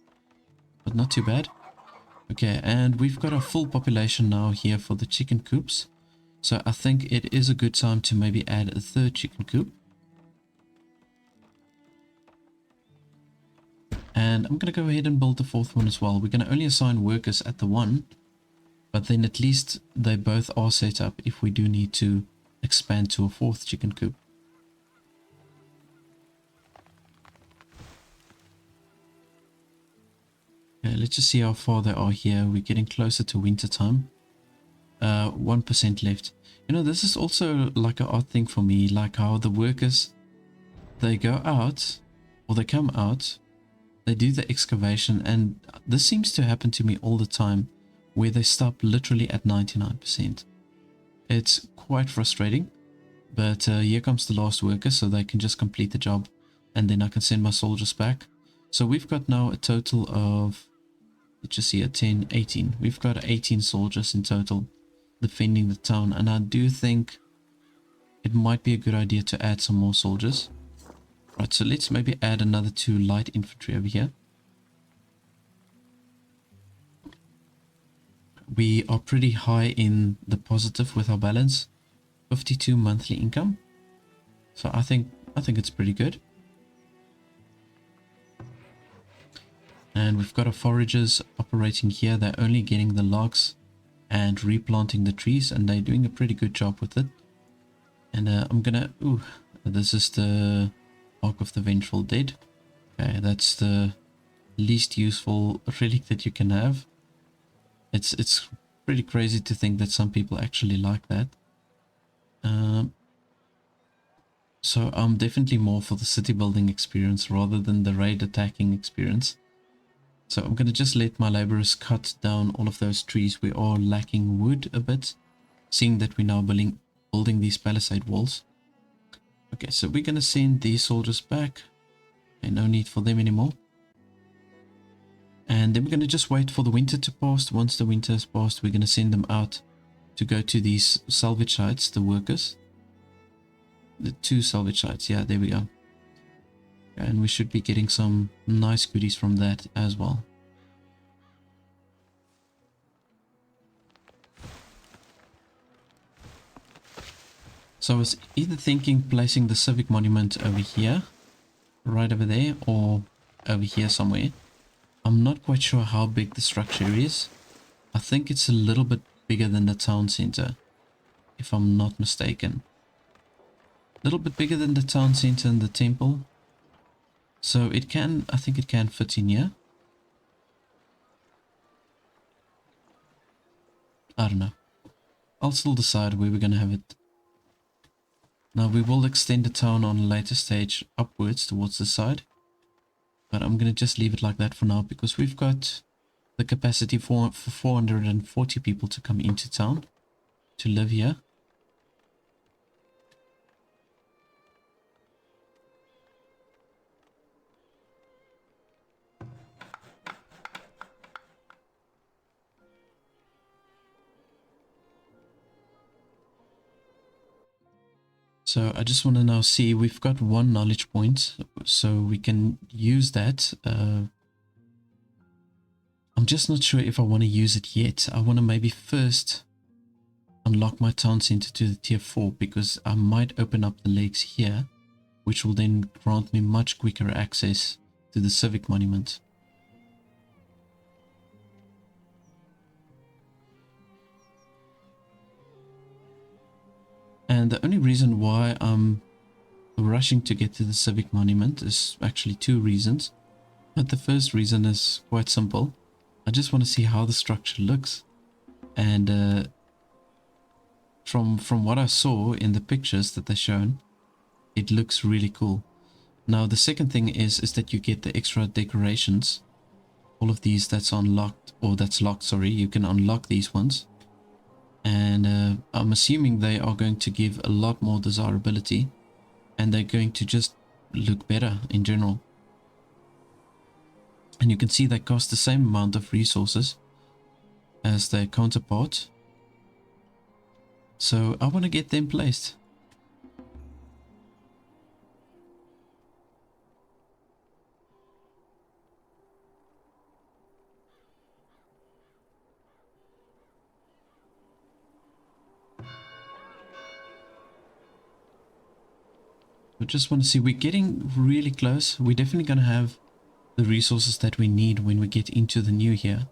[SPEAKER 1] but not too bad. Okay, and we've got a full population now here for the chicken coops. So I think it is a good time to maybe add a third chicken coop. And I'm going to go ahead and build the fourth one as well. We're going to only assign workers at the one, but then at least they both are set up if we do need to expand to a fourth chicken coop. Okay, let's just see how far they are here. We're getting closer to winter time. 1% left. You know, this is also like an odd thing for me, like how the workers, they go out, or they come out, they do the excavation, and this seems to happen to me all the time, where they stop literally at 99%. It's quite frustrating, but here comes the last worker, so they can just complete the job, and then I can send my soldiers back. So we've got now a total of, let's just see, 10, 18. We've got 18 soldiers in total defending the town, and I do think it might be a good idea to add some more soldiers. Right, so let's maybe add another 2 light infantry over here. We are pretty high in the positive with our balance. 52 monthly income. So I think it's pretty good. And we've got our foragers operating here. They're only getting the logs and replanting the trees, and they're doing a pretty good job with it. And I'm gonna, this is the Ark of the Vengeful Dead. Okay, that's the least useful relic that you can have. It's pretty crazy to think that some people actually like that. So I'm definitely more for the city building experience rather than the raid attacking experience. So I'm going to just let my laborers cut down all of those trees. We are lacking wood a bit, seeing that we're now building these palisade walls. Okay, so we're going to send these soldiers back. Okay, no need for them anymore. And then we're going to just wait for the winter to pass. Once the winter has passed, we're going to send them out to go to these salvage sites, the workers. The 2 salvage sites, yeah, there we go. And we should be getting some nice goodies from that as well. So I was either thinking placing the civic monument over here, right over there, or over here somewhere. I'm not quite sure how big the structure is. I think it's a little bit bigger than the town center, if I'm not mistaken. A little bit bigger than the town center and the temple. So it can, I think it can fit in here. I don't know. I'll still decide where we're going to have it. Now we will extend the town on a later stage upwards towards the side. But I'm going to just leave it like that for now, because we've got the capacity for 440 people to come into town to live here. So I just want to now see, we've got 1 knowledge point, so we can use that. I'm just not sure if I want to use it yet. I want to maybe first unlock my town center to the tier 4, because I might open up the lakes here, which will then grant me much quicker access to the civic monument. And the only reason why I'm rushing to get to the civic monument is actually two reasons. But the first reason is quite simple. I just want to see how the structure looks. And from what I saw in the pictures that they're shown, it looks really cool. Now the second thing is that you get the extra decorations. All of these that's unlocked, or that's locked, sorry, you can unlock these ones. And I'm assuming they are going to give a lot more desirability, and they're going to just look better in general. And you can see they cost the same amount of resources as their counterpart. So I want to get them placed. We just want to see, we're getting really close. We're definitely going to have the resources that we need when we get into the new year.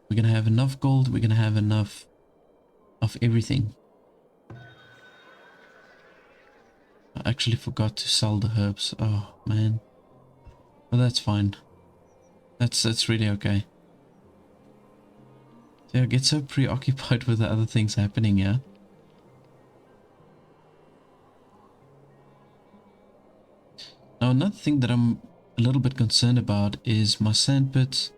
[SPEAKER 1] We're going to have enough gold. We're going to have enough of everything. I actually forgot to sell the herbs. Oh, man. But that's fine. That's really okay. See, I get so preoccupied with the other things happening here. Now, another thing that I'm a little bit concerned about is my sandpit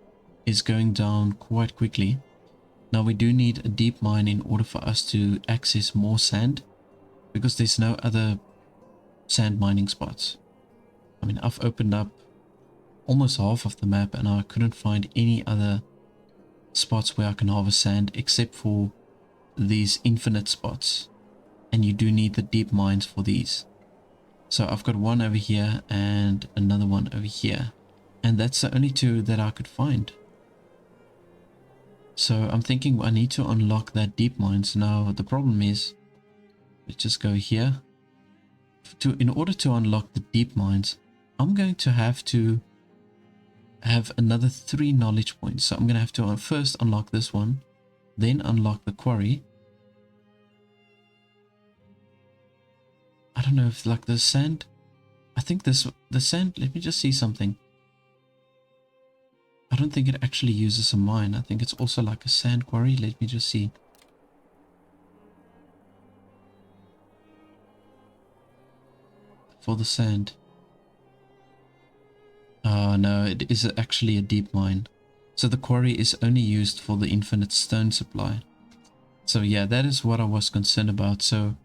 [SPEAKER 1] is going down quite quickly. Now, we do need a deep mine in order for us to access more sand, because there's no other sand mining spots. I mean, I've opened up almost half of the map and I couldn't find any other spots where I can harvest sand except for these infinite spots, and you do need the deep mines for these. So I've got one over here and another one over here, and that's the only two that I could find. So I'm thinking I need to unlock that deep mines. Now the problem is, let's just go here. In order to unlock the deep mines, I'm going to have another 3 knowledge points. So I'm going to have to first unlock this one, then unlock the quarry. I don't know if like the sand, I think the sand, let me just see something. I don't think it actually uses a mine. I think it's also like a sand quarry. Let me just see. For the sand. Oh no, it is actually a deep mine. So the quarry is only used for the infinite stone supply. So yeah, that is what I was concerned about. So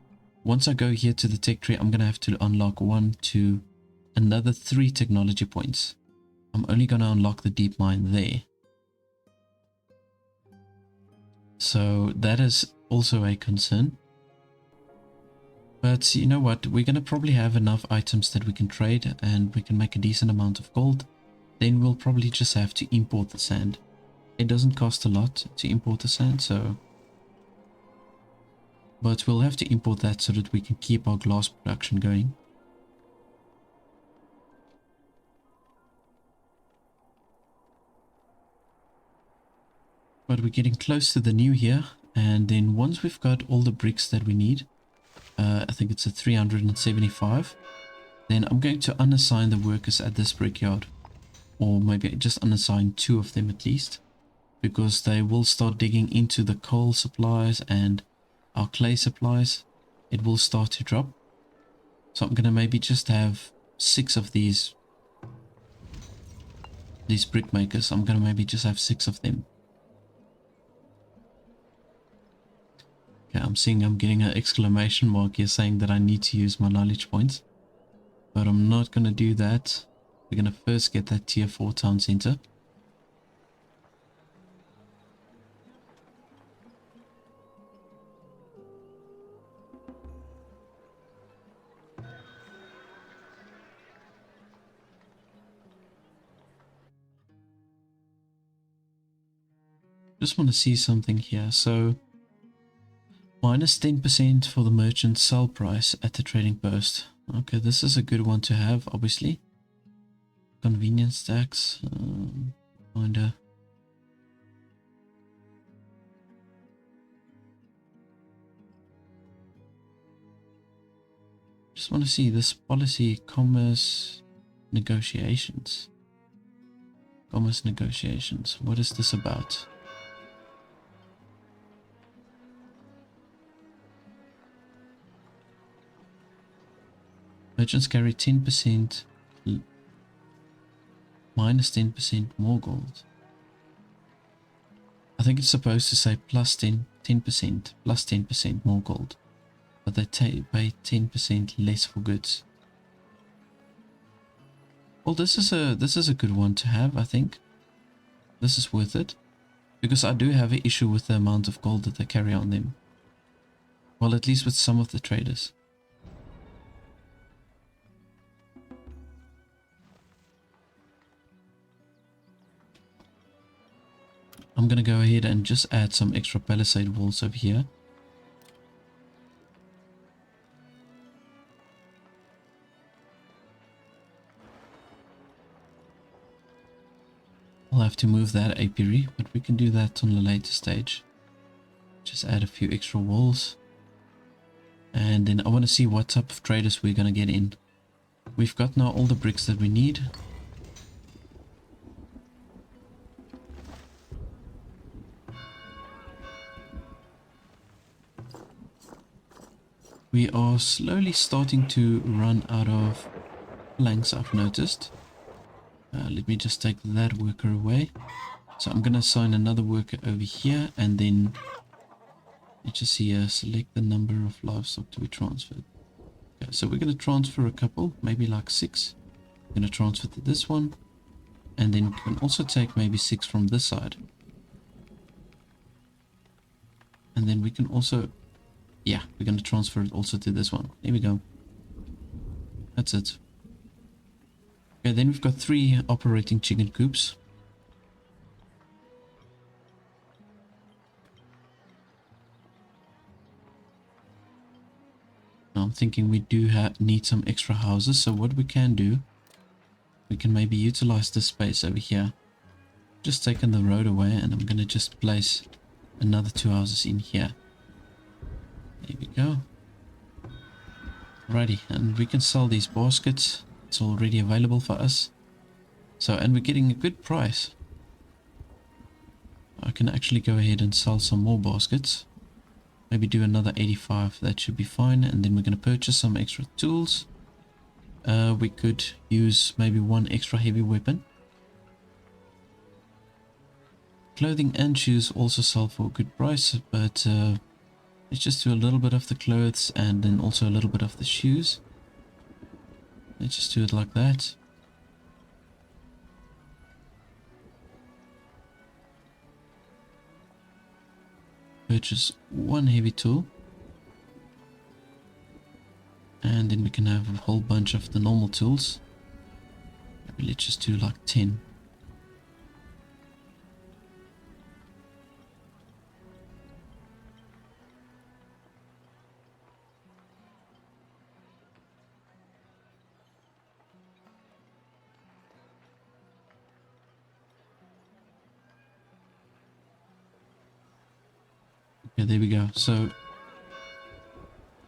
[SPEAKER 1] once I go here to the tech tree, I'm going to have to unlock 1, 2, another 3 technology points. I'm only going to unlock the deep mine there. So that is also a concern. But you know what, we're going to probably have enough items that we can trade and we can make a decent amount of gold. Then we'll probably just have to import the sand. It doesn't cost a lot to import the sand, so... But we'll have to import that so that we can keep our glass production going. But we're getting close to the new year, and then once we've got all the bricks that we need, I think it's a 375, then I'm going to unassign the workers at this brickyard, or maybe just unassign 2 of them at least, because they will start digging into the coal supplies and our clay supplies. It will start to drop, so I'm gonna maybe just have 6 of these brick makers. I'm gonna maybe just have 6 of them. Okay, I'm seeing I'm getting an exclamation mark here saying that I need to use my knowledge points, but I'm not gonna do that. We're gonna first get that tier 4 town center. Just want to see something here. So minus 10% for the merchant sell price at the trading post. Okay, this is a good one to have, obviously. Convenience tax. Kinda. Just want to see this policy, commerce negotiations. Commerce negotiations. What is this about? Merchants carry 10%, minus 10% more gold. I think it's supposed to say plus 10%, plus 10% more gold. But they pay 10% less for goods. Well, this is a good one to have, I think. This is worth it. Because I do have an issue with the amount of gold that they carry on them. Well, at least with some of the traders. I'm gonna go ahead and just add some extra palisade walls over here. I'll have to move that apiary, but we can do that on a later stage. Just add a few extra walls. And then I want to see what type of traders we're gonna get in. We've got now all the bricks that we need. We are slowly starting to run out of planks, I've noticed. Let me just take that worker away. So I'm going to assign another worker over here, and then let's just see here, select the number of livestock to be transferred. Okay, so we're going to transfer a couple, maybe like 6. I'm going to transfer to this one, and then we can also take maybe 6 from this side. And then we can also, yeah, we're going to transfer it also to this one. There we go. That's it. Okay, then we've got 3 operating chicken coops. Now I'm thinking we do need some extra houses, so what we can do, we can maybe utilize this space over here. Just taking the road away, and I'm going to just place another 2 houses in here. There we go. Righty, and we can sell these baskets. It's already available for us. So, and we're getting a good price. I can actually go ahead and sell some more baskets. Maybe do another 85, that should be fine. And then we're going to purchase some extra tools. We could use maybe 1 extra heavy weapon. Clothing and shoes also sell for a good price, but let's just do a little bit of the clothes and then also a little bit of the shoes. Let's just do it like that. Purchase 1 heavy tool. And then we can have a whole bunch of the normal tools. Maybe let's just do like 10. Yeah, there we go. So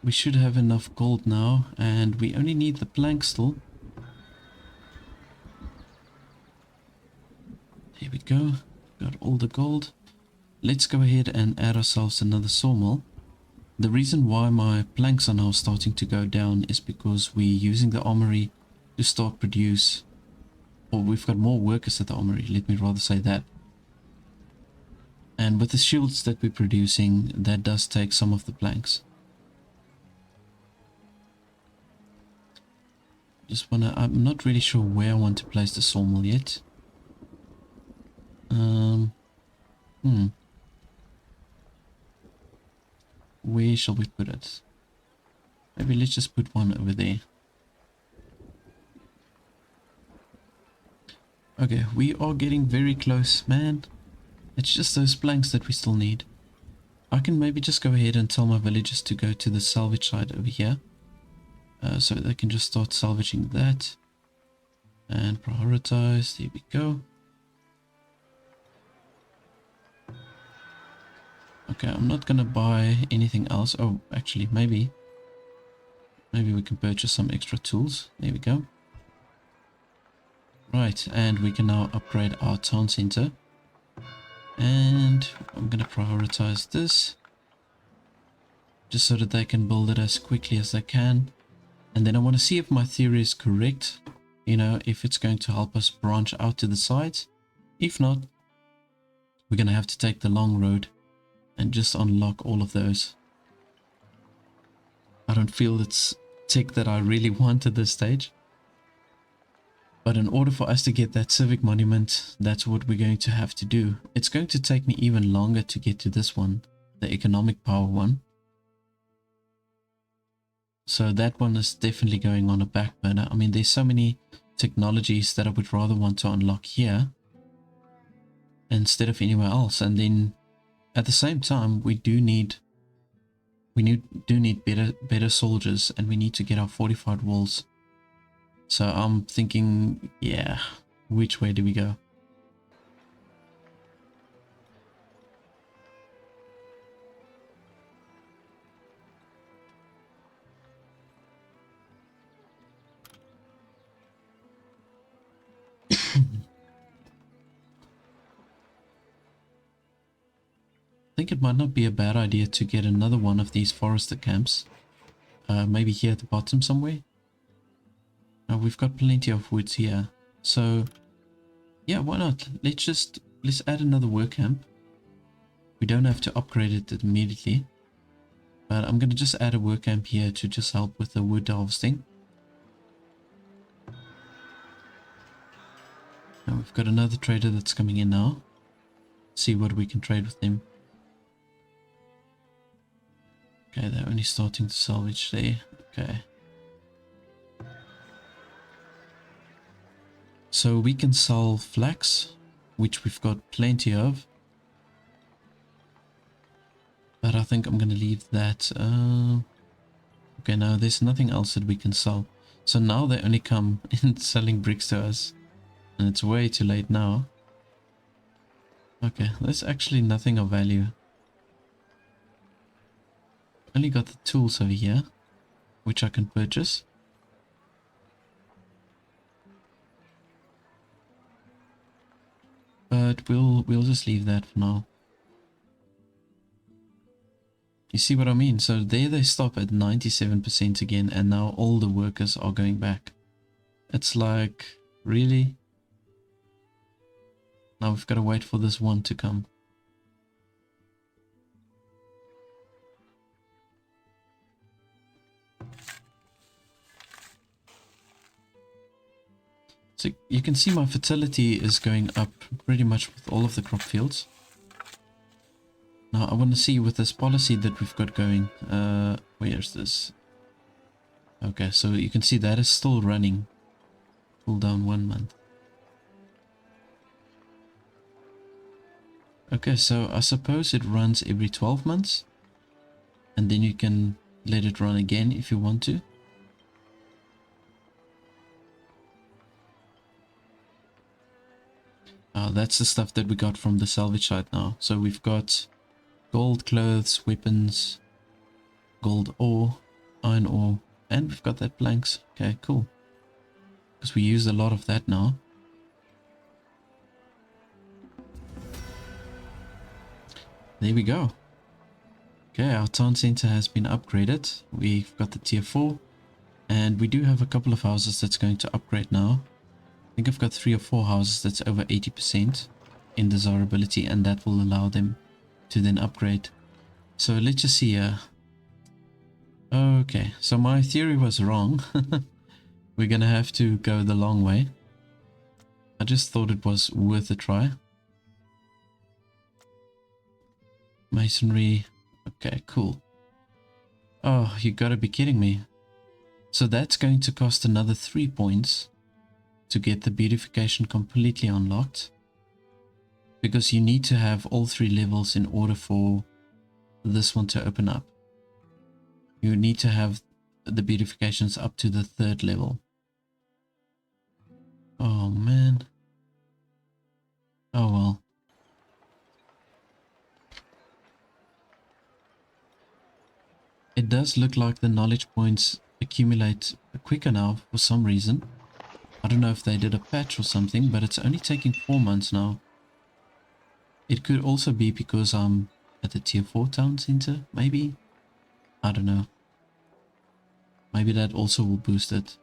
[SPEAKER 1] we should have enough gold now, and we only need the plank still. There we go. Got all the gold. Let's go ahead and add ourselves another sawmill. The reason why my planks are now starting to go down is because we're using the armory to start produce, or we've got more workers at the armory, let me rather say that. And with the shields that we're producing, that does take some of the planks. I'm not really sure where I want to place the sawmill yet. Where shall we put it? Maybe let's just put one over there. Okay, we are getting very close, man. It's just those planks that we still need. I can maybe just go ahead and tell my villagers to go to the salvage side over here. So they can just start salvaging that. And prioritize, there we go. Okay, I'm not gonna buy anything else. Oh, actually, maybe. Maybe we can purchase some extra tools. There we go. Right, and we can now upgrade our town center. And I'm going to prioritize this, just so that they can build it as quickly as they can. And then I want to see if my theory is correct, you know, if it's going to help us branch out to the sides. If not, we're going to have to take the long road and just unlock all of those. I don't feel it's tech that I really want at this stage. But in order for us to get that civic monument, that's what we're going to have to do. It's going to take me even longer to get to this one, the economic power one. So that one is definitely going on a back burner. I mean, there's so many technologies that I would rather want to unlock here instead of anywhere else. And then at the same time, we do need better soldiers, and we need to get our fortified walls. So I'm thinking, yeah, which way do we go? I think it might not be a bad idea to get another one of these forester camps. Maybe here at the bottom somewhere. We've got plenty of woods here. So, yeah, why not? Let's add another work camp. We don't have to upgrade it immediately. But I'm going to just add a work camp here to just help with the wood harvesting. Now we've got another trader that's coming in now. See what we can trade with them. Okay, they're only starting to salvage there. Okay. So we can sell flax, which we've got plenty of. But I think I'm going to leave that. Okay, now there's nothing else that we can sell. So now they only come in selling bricks to us. And it's way too late now. Okay, there's actually nothing of value. Only got the tools over here, which I can purchase. But we'll just leave that for now. You see what I mean? So there they stop at 97% again, and now all the workers are going back. It's like, really? Now we've got to wait for this one to come. So you can see my fertility is going up pretty much with all of the crop fields. Now I want to see with this policy that we've got going, where's this? Okay, so you can see that is still running. Cool down 1 month. Okay, so I suppose it runs every 12 months. And then you can let it run again if you want to. That's the stuff that we got from the salvage site now. So we've got gold clothes, weapons, gold ore, iron ore, and we've got that planks. Okay, cool. Because we use a lot of that now. There we go. Okay, our town center has been upgraded. We've got the tier 4. And we do have a couple of houses that's going to upgrade now. I think I've got 3 or 4 houses that's over 80% in desirability, and that will allow them to then upgrade. So let's just see here. Okay, so my theory was wrong. We're gonna have to go the long way. I just thought it was worth a try. Masonry. Okay, cool. Oh, you gotta be kidding me. So that's going to cost another 3 points to get the beautification completely unlocked, because you need to have all 3 levels in order for this one to open up. You need to have the beautifications up to the 3rd level. Oh man. Oh well. It does look like the knowledge points accumulate quicker now for some reason. I don't know if they did a patch or something, but it's only taking 4 months now. It could also be because I'm at the tier 4 town center, maybe? I don't know. Maybe that also will boost it.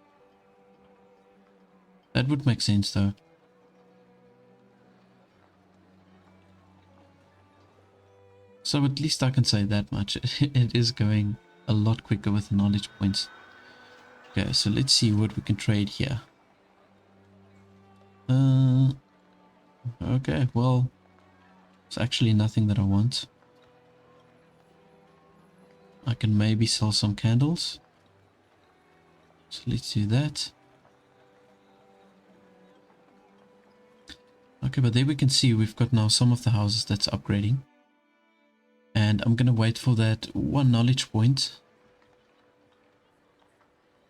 [SPEAKER 1] That would make sense though. So at least I can say that much. It is going a lot quicker with the knowledge points. Okay, so let's see what we can trade here. Okay, well, it's actually nothing that I want. I can maybe sell some candles. So let's do that. Okay, but there we can see we've got now some of the houses that's upgrading. And I'm gonna wait for that 1 knowledge point.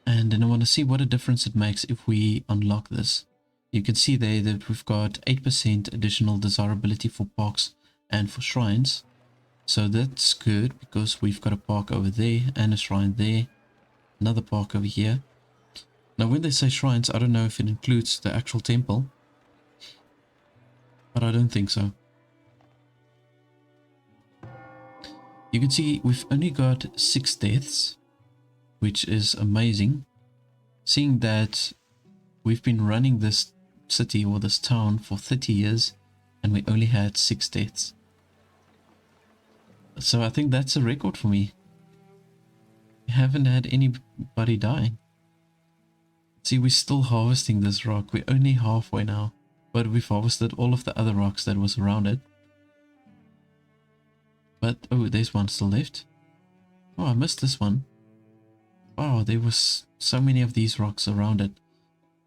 [SPEAKER 1] And then I want to see what a difference it makes if we unlock this. You can see there that we've got 8% additional desirability for parks and for shrines. So that's good because we've got a park over there and a shrine there. Another park over here. Now when they say shrines, I don't know if it includes the actual temple. But I don't think so. You can see we've only got 6 deaths, which is amazing. Seeing that we've been running this city or this town for 30 years and we only had 6 deaths. So I think that's a record for me. We haven't had anybody dying. See, we're still harvesting this rock. We're only halfway now, but we've harvested all of the other rocks that was around it. But, oh, there's one still left. Oh, I missed this one. Wow, there was so many of these rocks around it.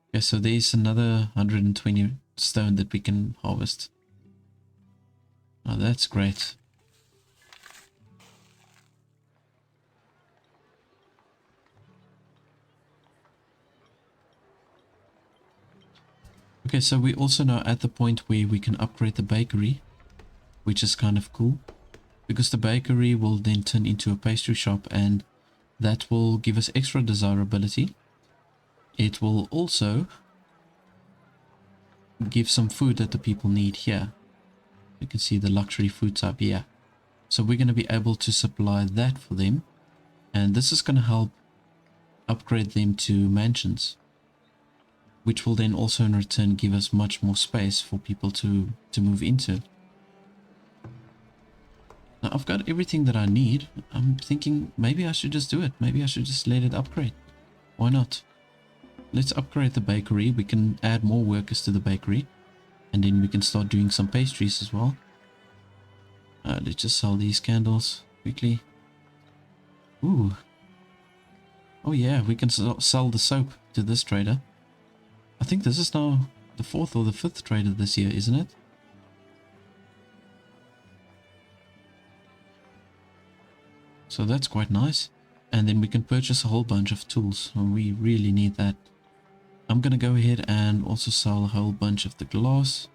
[SPEAKER 1] Okay, so there's another 120 stone that we can harvest. Oh, that's great. Okay, so we also now at the point where we can upgrade the bakery, which is kind of cool. Because the bakery will then turn into a pastry shop and that will give us extra desirability. It will also give some food that the people need here. You can see the luxury food type here. So we're going to be able to supply that for them. And this is going to help upgrade them to mansions. Which will then also in return give us much more space for people to move into. Now I've got everything that I need. I'm thinking maybe I should just do it. Maybe I should just let it upgrade. Why not? Let's upgrade the bakery. We can add more workers to the bakery. And then we can start doing some pastries as well. Let's just sell these candles quickly. Ooh. Oh yeah, we can sell the soap to this trader. I think this is now the 4th or the 5th trader this year, isn't it? So that's quite nice. And then we can purchase a whole bunch of tools. We really need that. I'm going to go ahead and also sell a whole bunch of the glass.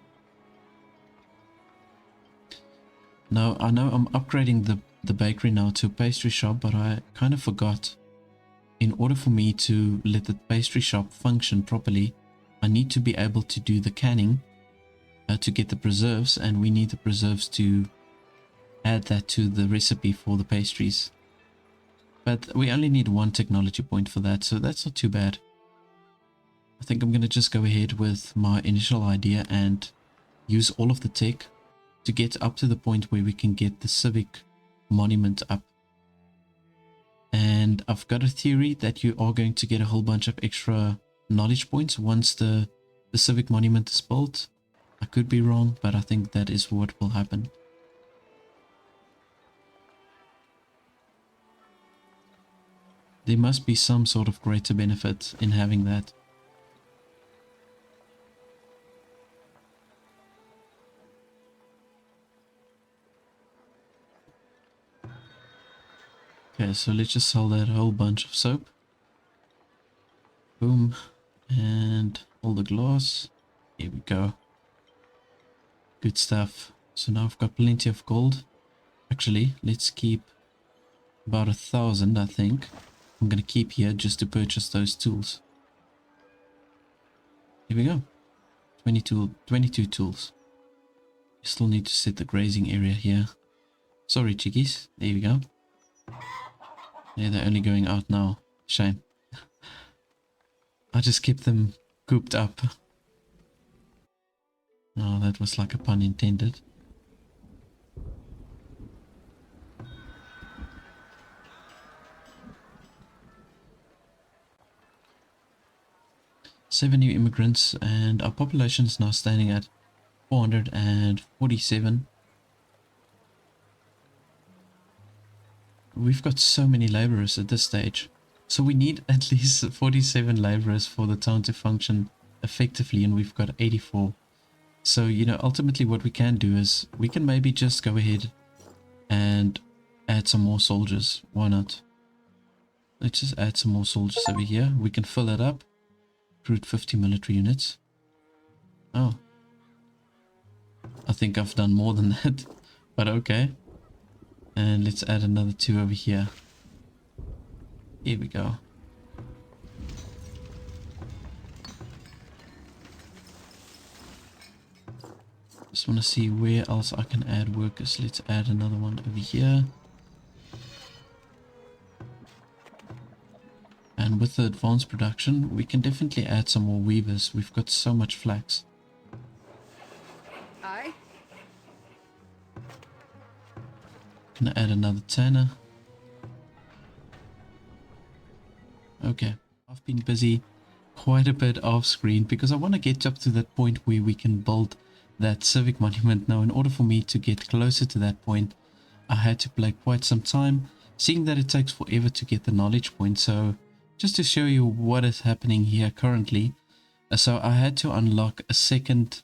[SPEAKER 1] Now, I know I'm upgrading the bakery now to a pastry shop, but I kind of forgot. In order for me to let the pastry shop function properly, I need to be able to do the canning to get the preserves, and we need the preserves to add that to the recipe for the pastries. But we only need 1 technology point for that, so that's not too bad. I think I'm going to just go ahead with my initial idea and use all of the tech to get up to the point where we can get the civic monument up. And I've got a theory that you are going to get a whole bunch of extra knowledge points once the civic monument is built. I could be wrong, but I think that is what will happen. There must be some sort of greater benefit in having that. Okay, so let's just sell that whole bunch of soap. Boom. And all the glass. Here we go. Good stuff. So now I've got plenty of gold. Actually, let's keep about 1,000, I think. I'm going to keep here just to purchase those tools. Here we go. 22 tools. You still need to set the grazing area here. Sorry, chickies. There we go. Yeah, they're only going out now. Shame. I just kept them cooped up. Oh, that was like a pun intended. Seven new immigrants, and our population is now standing at 447. We've got so many laborers at this stage. So we need at least 47 laborers for the town to function effectively, and we've got 84. So, you know, ultimately what we can do is we can maybe just go ahead and add some more soldiers. Why not? Let's just add some more soldiers over here. We can fill it up. Recruit 50 military units. Oh. I think I've done more than that. But okay. And let's add another 2 over here. Here we go. Just want to see where else I can add workers. Let's add another one over here. And with the advanced production, we can definitely add some more weavers. We've got so much flax.
[SPEAKER 2] Aye.
[SPEAKER 1] Gonna add another tanner. Okay, I've been busy quite a bit off screen because I want to get up to that point where we can build that civic monument. Now, in order for me to get closer to that point, I had to play quite some time, seeing that it takes forever to get the knowledge point. So just to show you what is happening here currently, so I had to unlock a second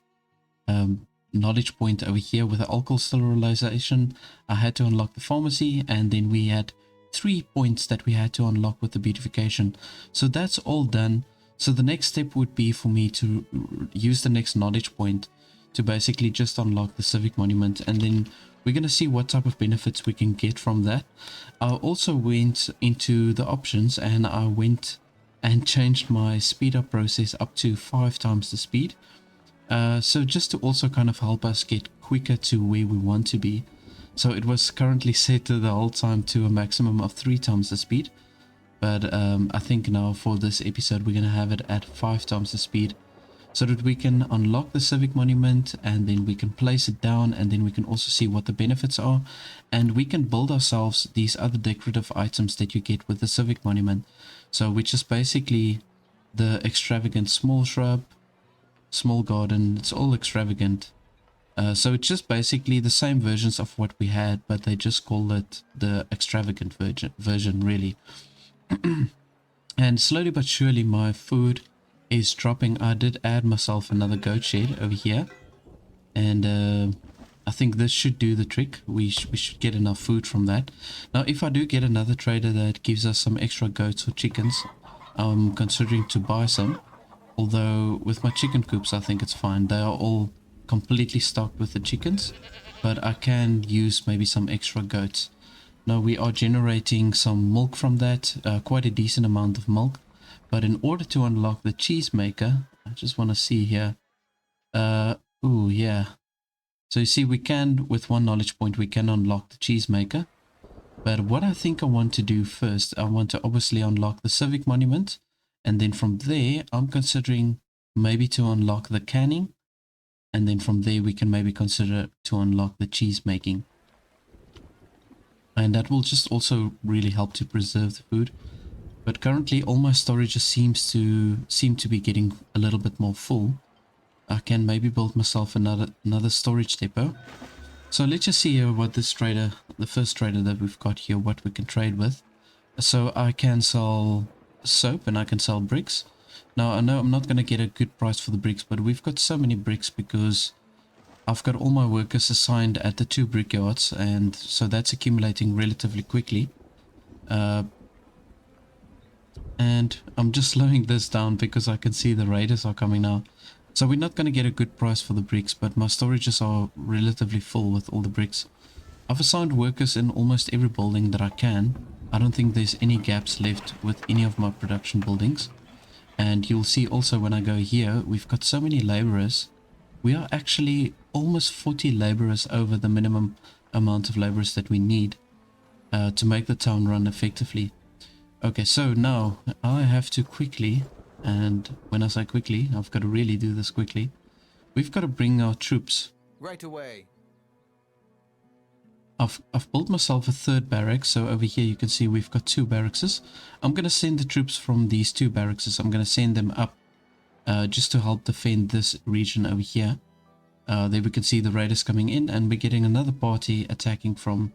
[SPEAKER 1] knowledge point over here with the alcohol sterilization. I had to unlock the pharmacy, and then we had 3 points that we had to unlock with the beautification. So that's all done. So the next step would be for me to use the next knowledge point to basically just unlock the civic monument, and then we're going to see what type of benefits we can get from that. I also went into the options and I went and changed my speed up process up to 5 times the speed. So just to also kind of help us get quicker to where we want to be. So it was currently set to the whole time to a maximum of 3 times the speed. But I think now for this episode we're going to have it at 5 times the speed, so that we can unlock the civic monument, and then we can place it down, and then we can also see what the benefits are, and we can build ourselves these other decorative items that you get with the civic monument. So which is basically the extravagant small shrub, small garden. It's all extravagant. So it's just basically the same versions of what we had, but they just call it the extravagant version really. And slowly but surely my food is dropping. I did add myself another goat shed over here, and I think this should do the trick. We should get enough food from that. Now if I do get another trader that gives us some extra goats or chickens, I'm considering to buy some, although with my chicken coops I think it's fine. They are all completely stocked with the chickens, but I can use maybe some extra goats. Now we are generating some milk from that, quite a decent amount of milk. But in order to unlock the cheese maker, I just want to see here. Ooh, yeah. So you see, we can, with 1 knowledge point, we can unlock the cheese maker. But what I think I want to do first, I want to obviously unlock the civic monument. And then from there, I'm considering maybe to unlock the canning. And then from there, we can maybe consider to unlock the cheese making. And that will just also really help to preserve the food. But currently all my storage just seem to be getting a little bit more full. I can maybe build myself another storage depot. So let's just see here what this trader, the first trader that we've got here, what we can trade with. So I can sell soap and I can sell bricks. Now I know I'm not going to get a good price for the bricks, but we've got so many bricks because I've got all my workers assigned at the 2 brickyards, and so that's accumulating relatively quickly. And I'm just slowing this down because I can see the raiders are coming now. So we're not going to get a good price for the bricks, but my storages are relatively full with all the bricks. I've assigned workers in almost every building that I can. I don't think there's any gaps left with any of my production buildings. And you'll see also when I go here, we've got so many laborers. We are actually almost 40 laborers over the minimum amount of laborers that we need to make the town run effectively. Okay, so now I have to quickly, and when I say quickly, I've got to really do this quickly. We've got to bring our troops.
[SPEAKER 3] Right away.
[SPEAKER 1] I've built myself a third barrack, so over here you can see we've got 2 barracks. I'm going to send the troops from these 2 barracks. I'm going to send them up just to help defend this region over here. There we can see the raiders coming in, and we're getting another party attacking from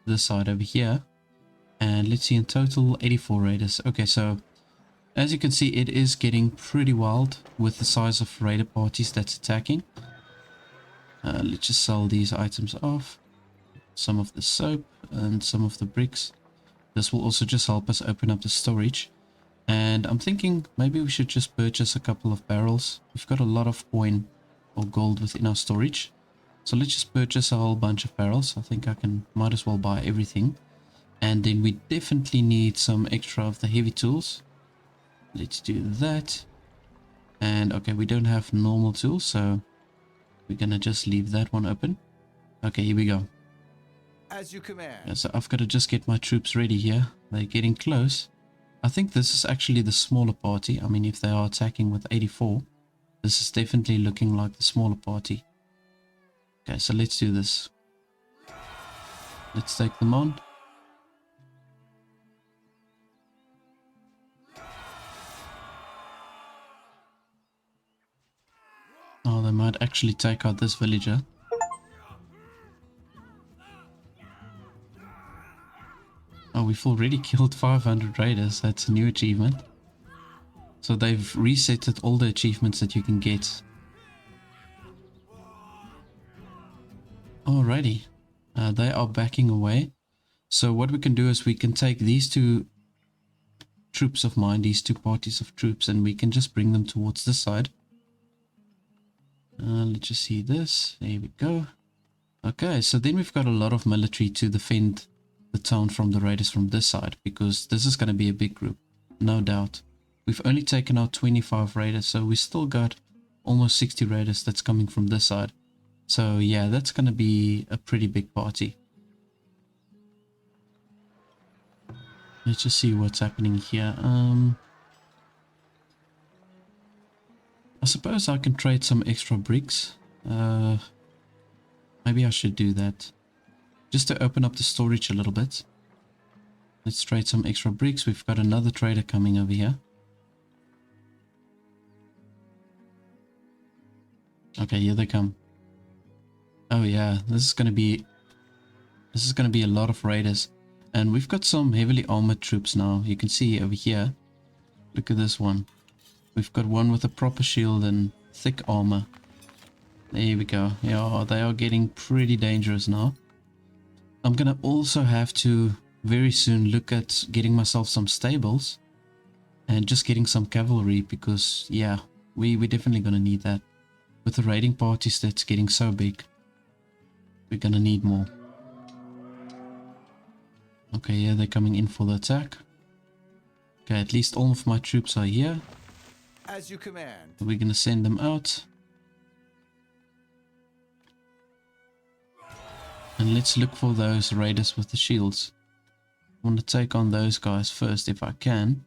[SPEAKER 1] this side over here. And let's see, in total 84 raiders. Okay, so as you can see, it is getting pretty wild with the size of raider parties that's attacking. Let's just sell these items off. Some of the soap and some of the bricks. This will also just help us open up the storage. And I'm thinking maybe we should just purchase a couple of barrels. We've got a lot of coin or gold within our storage. So let's just purchase a whole bunch of barrels. I think might as well buy everything. And then we definitely need some extra of the heavy tools. Let's do that. And okay, we don't have normal tools, so we're gonna just leave that one open. Okay, here we go.
[SPEAKER 3] As you command.
[SPEAKER 1] Yeah, so I've got to just get my troops ready here. They're getting close. I think this is actually the smaller party. I mean, if they are attacking with 84, this is definitely looking like the smaller party. Okay, so let's do this. Let's take them on. Oh, they might actually take out this villager. Oh, we've already killed 500 raiders. That's a new achievement. So they've resetted all the achievements that you can get. Alrighty. They are backing away. So what we can do is we can take these 2 troops of mine, these 2 parties of troops, and we can just bring them towards this side. Let's just see this. There we go. Okay, so then we've got a lot of military to defend the town from the raiders from this side, because this is going to be a big group, no doubt. We've only taken out 25 raiders, so we still got almost 60 raiders that's coming from this side. So yeah, that's going to be a pretty big party. Let's just see what's happening here. I suppose I can trade some extra bricks. Maybe I should do that. Just to open up the storage a little bit. Let's trade some extra bricks. We've got another trader coming over here. Okay, here they come. Oh yeah, this is gonna be a lot of raiders. And we've got some heavily armored troops now. You can see over here. Look at this one. We've got one with a proper shield and thick armor. There we go. Yeah, they are getting pretty dangerous now. I'm gonna also have to very soon look at getting myself some stables and just getting some cavalry, because yeah, we're definitely gonna need that. With the raiding parties that's getting so big, we're gonna need more. Okay, yeah, they're coming in for the attack. Okay, at least all of my troops are here.
[SPEAKER 3] As you command.
[SPEAKER 1] We're gonna send them out. And let's look for those raiders with the shields. I want to take on those guys first if I can.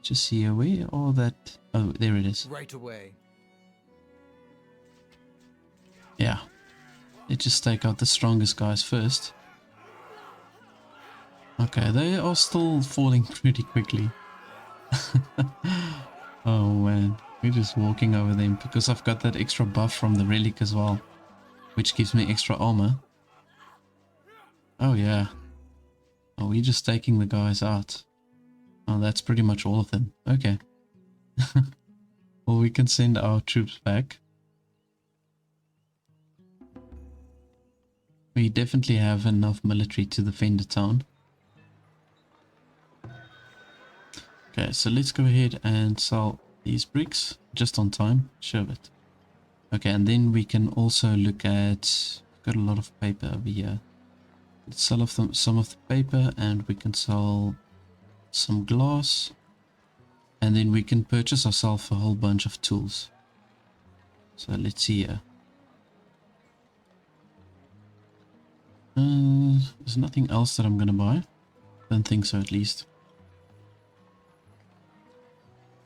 [SPEAKER 1] Just see where all that... Oh, there it is.
[SPEAKER 3] Right away.
[SPEAKER 1] Yeah. Let's just take out the strongest guys first. Okay, they are still falling pretty quickly. Oh man, we're just walking over them because I've got that extra buff from the relic as well, which gives me extra armor. Oh yeah. Oh, we're just taking the guys out. Oh, that's pretty much all of them. Okay. Well, we can send our troops back. We definitely have enough military to defend the town. Okay, so let's go ahead and sell these bricks just on time. Sure of it. Okay, and then we can also look at... Got a lot of paper over here. Let's sell off some of the paper, and we can sell some glass, and then we can purchase ourselves a whole bunch of tools. So let's see here. There's nothing else that I'm gonna buy. Don't think so, at least.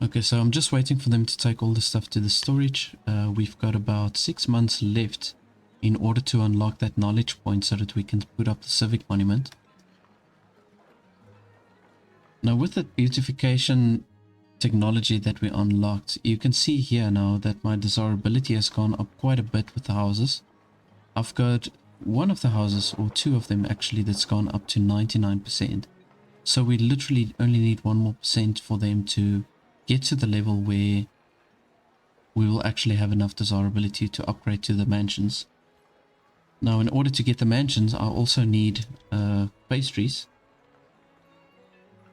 [SPEAKER 1] Okay, so I'm just waiting for them to take all the stuff to the storage. We've got about 6 months left in order to unlock that knowledge point so that we can put up the civic monument. Now, with the beautification technology that we unlocked, you can see here now that my desirability has gone up quite a bit with the houses. I've got one of the houses, or two of them actually, that's gone up to 99%. So we literally only need 1 more percent for them to get to the level where we will actually have enough desirability to upgrade to the mansions. Now, in order to get the mansions, I also need pastries.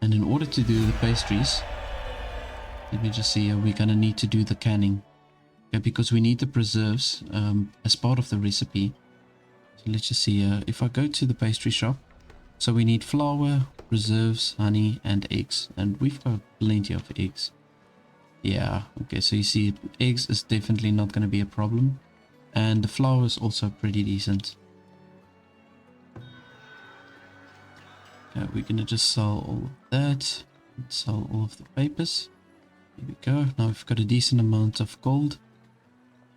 [SPEAKER 1] And in order to do the pastries, let me just see, we're going to need to do the canning. Okay, because we need the preserves as part of the recipe. So let's just see, if I go to the pastry shop, so we need flour, preserves, honey, and eggs. And we've got plenty of eggs. Yeah, okay, so you see, eggs is definitely not going to be a problem. And the flour is also pretty decent. Okay, we're going to just sell all of that. Sell all of the papers. Here we go. Now we've got a decent amount of gold.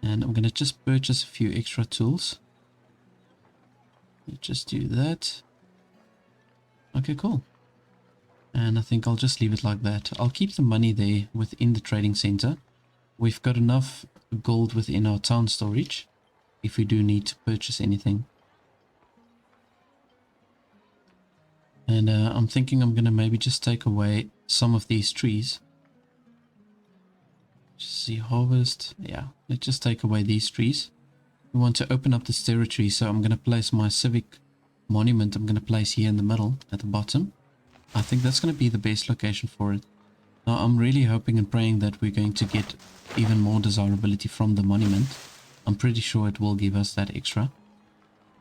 [SPEAKER 1] And I'm going to just purchase a few extra tools. Let's just do that. Okay, cool. And I think I'll just leave it like that. I'll keep the money there within the trading center. We've got enough gold within our town storage if we do need to purchase anything. And I'm thinking I'm going to maybe just take away some of these trees. Just see, harvest. Yeah, let's just take away these trees. We want to open up this territory, so I'm going to place my civic monument. I'm going to place here in the middle at the bottom. I think that's going to be the best location for it. Now, I'm really hoping and praying that we're going to get even more desirability from the monument. I'm pretty sure it will give us that extra.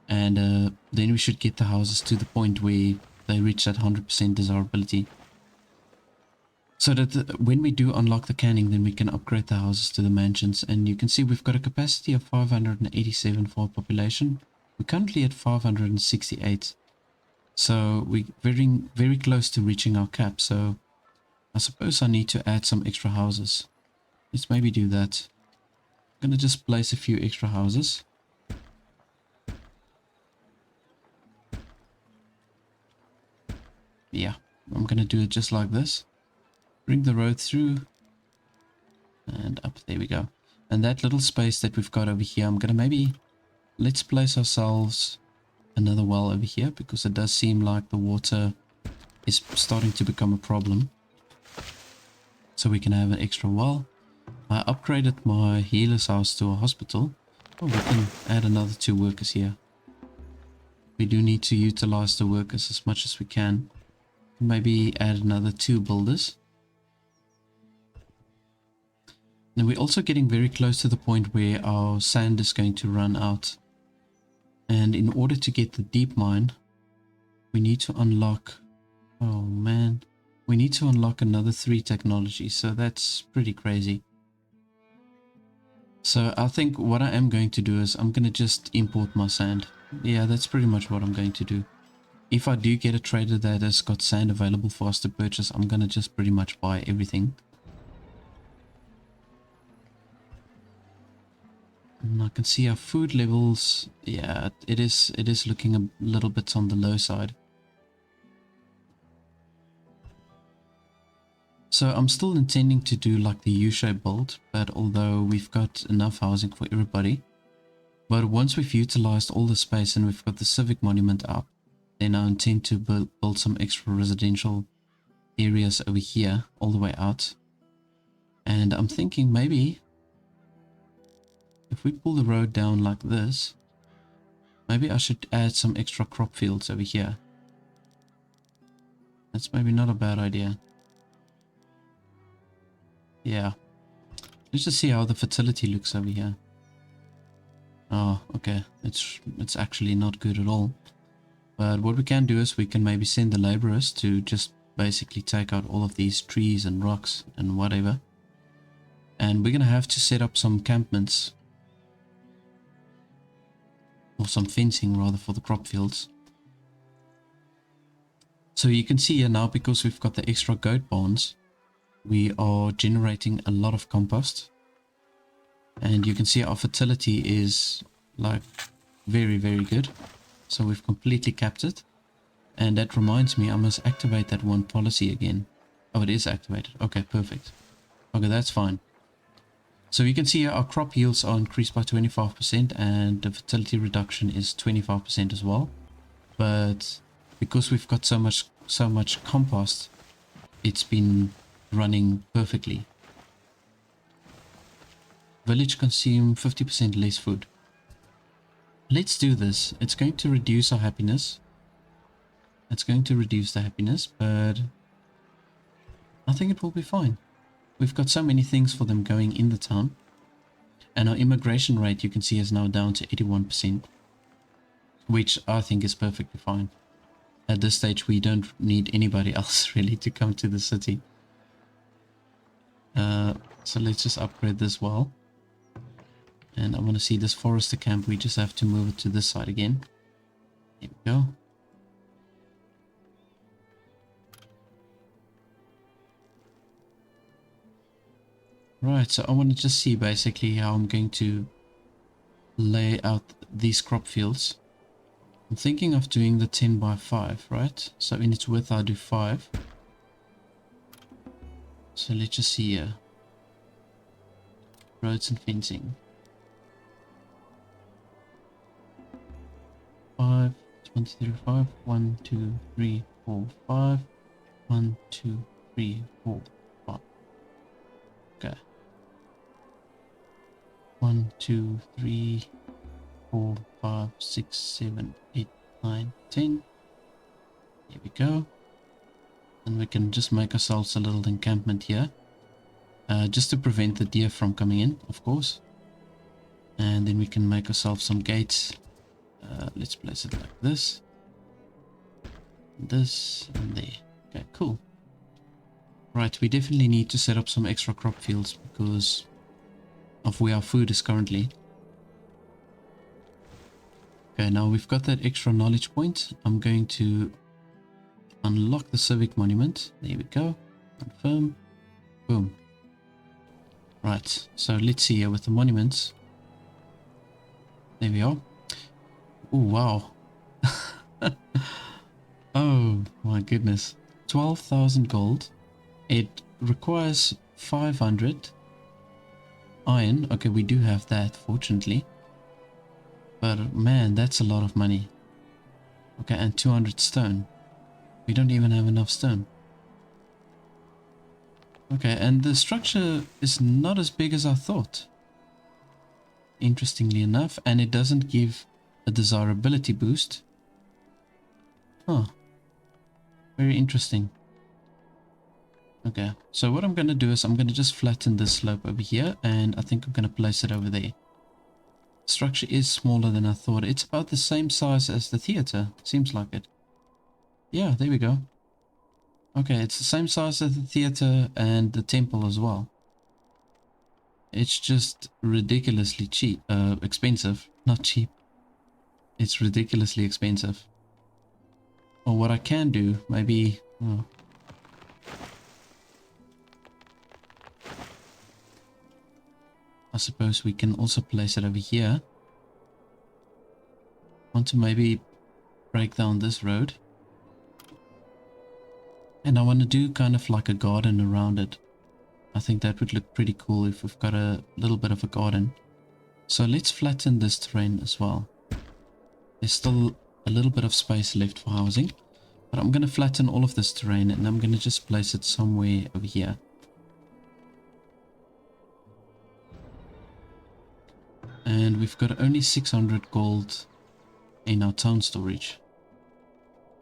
[SPEAKER 1] And then we should get the houses to the point where they reach that 100% desirability. So that when we do unlock the canning, then we can upgrade the houses to the mansions. And you can see we've got a capacity of 587 for our population. We're currently at 568. So we're very, very close to reaching our cap. So I suppose I need to add some extra houses. Let's maybe do that. I'm going to just place a few extra houses. Yeah, I'm going to do it just like this. Bring the road through. And up, there we go. And that little space that we've got over here, I'm going to maybe... Let's place ourselves another well over here, because it does seem like the water is starting to become a problem. So we can have an extra well. I upgraded my healer's house to a hospital. Oh, we can add another 2 workers here. We do need to utilize the workers as much as we can. Maybe add another 2 builders. Now we're also getting very close to the point where our sand is going to run out. And in order to get the deep mine, we need to unlock... Oh man. We need to unlock another 3 technologies. So that's pretty crazy. So I think what I am going to do is I'm going to just import my sand. Yeah, that's pretty much what I'm going to do. If I do get a trader that has got sand available for us to purchase, I'm going to just pretty much buy everything. And I can see our food levels. Yeah, it is looking a little bit on the low side. So I'm still intending to do like the U-shape build, but although we've got enough housing for everybody, but once we've utilized all the space and we've got the civic monument up, then I intend to build some extra residential areas over here all the way out. And I'm thinking maybe if we pull the road down like this, maybe I should add some extra crop fields over here. That's maybe not a bad idea. Yeah. Let's just see how the fertility looks over here. Oh, okay. It's actually not good at all. But what we can do is we can maybe send the laborers to just basically take out all of these trees and rocks and whatever. And we're going to have to set up some encampments. Or some fencing rather for the crop fields. So you can see here now, because we've got the extra goat barns, we are generating a lot of compost. And you can see our fertility is like very, very good. So we've completely capped it. And that reminds me, I must activate that one policy again. Oh, it is activated. Okay, perfect. Okay, that's fine. So you can see here our crop yields are increased by 25% and the fertility reduction is 25% as well. But because we've got so much compost, it's been running perfectly. Village consume 50% less food. Let's do this. It's going to reduce our happiness. It's going to reduce the happiness, but I think it will be fine. We've got so many things for them going in the town. And our immigration rate, you can see, is now down to 81%. Which I think is perfectly fine. At this stage, we don't need anybody else really to come to the city. So let's just upgrade this wall. And I want to see this forester camp. We just have to move it to this side again. There we go. Right, so I want to just see basically how I'm going to lay out these crop fields. I'm thinking of doing the 10 by 5, right? So in its width I do 5. So let's just see here. Roads and fencing. 5, 23, 5, 1, 2, 3, 4, 5, 1, 2, 3, 4, 5. Okay. 1, 2, 3, 4, 5, 6, 7, 8, 9, 10. Here we go. And we can just make ourselves a little encampment here. Just to prevent the deer from coming in, of course. And then we can make ourselves some gates. Let's place it like this. This and there. Okay, cool. Right, we definitely need to set up some extra crop fields because of where our food is currently. Okay, now we've got that extra knowledge point. I'm going to unlock the civic monument. There we go. Confirm. Boom. Right, so let's see here with the monuments. There we are. Oh, wow. Oh, my goodness. 12,000 gold. It requires 500 iron. Okay, we do have that, fortunately. But, man, that's a lot of money. Okay, and 200 stone. We don't even have enough stone. Okay, and the structure is not as big as I thought. Interestingly enough, and it doesn't give a desirability boost. Huh. Very interesting. Okay, so what I'm going to do is I'm going to just flatten this slope over here, and I think I'm going to place it over there. Structure is smaller than I thought. It's about the same size as the theater. Seems like it. Yeah, there we go. Okay, it's the same size as the theater and the temple as well. It's just ridiculously cheap, expensive, not cheap. It's ridiculously expensive. Or what I can do, maybe, oh. I suppose we can also place it over here. Want to maybe break down this road. And I want to do kind of like a garden around it. I think that would look pretty cool if we've got a little bit of a garden. So let's flatten this terrain as well. There's still a little bit of space left for housing. But I'm going to flatten all of this terrain and I'm going to just place it somewhere over here. And we've got only 600 gold in our town storage.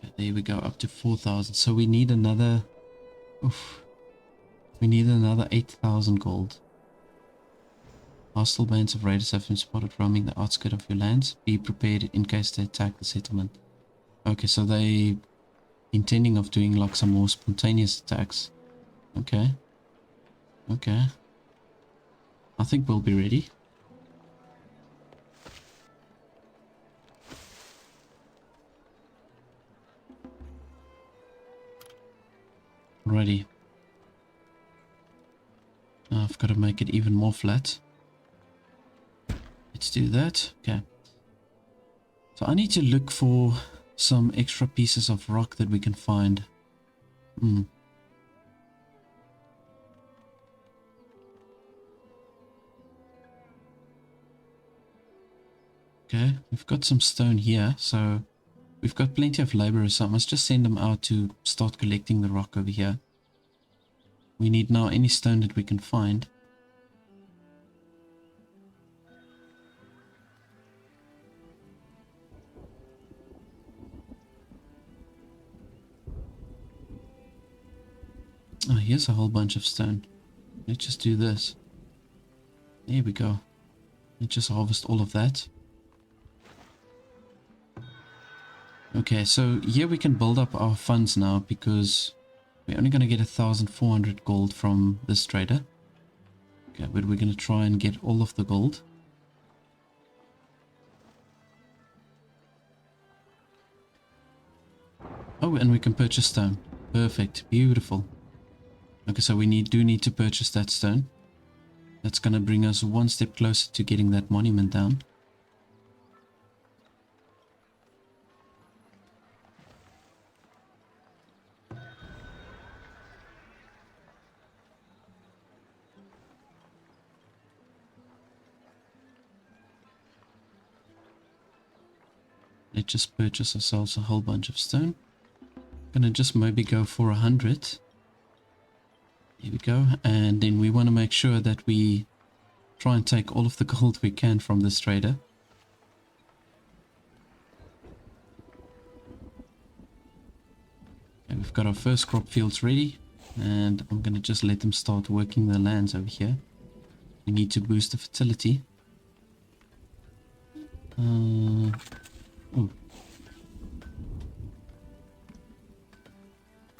[SPEAKER 1] Okay, there we go, up to 4,000. So we need another... Oof. We need another 8,000 gold. Hostile bands of raiders have been spotted roaming the outskirts of your lands. Be prepared in case they attack the settlement. Okay, so they intending of doing like some more spontaneous attacks. Okay. Okay. I think we'll be ready. Alrighty. Now I've got to make it even more flat. Let's do that. Okay. So I need to look for some extra pieces of rock that we can find. Okay, we've got some stone here, so we've got plenty of laborers, so I must just send them out to start collecting the rock over here. We need now any stone that we can find. Oh, here's a whole bunch of stone. Let's just do this. There we go. Let's just harvest all of that. Okay, so here we can build up our funds now because we're only going to get 1,400 gold from this trader. Okay, but we're going to try and get all of the gold. Oh, and we can purchase stone. Perfect. Beautiful. Okay, so we do need to purchase that stone. That's going to bring us one step closer to getting that monument down. Let's just purchase ourselves a whole bunch of stone. Gonna just maybe go for 100. Here we go. And then we want to make sure that we try and take all of the gold we can from this trader. Okay, we've got our first crop fields ready. And I'm gonna just let them start working the lands over here. We need to boost the fertility. Ooh.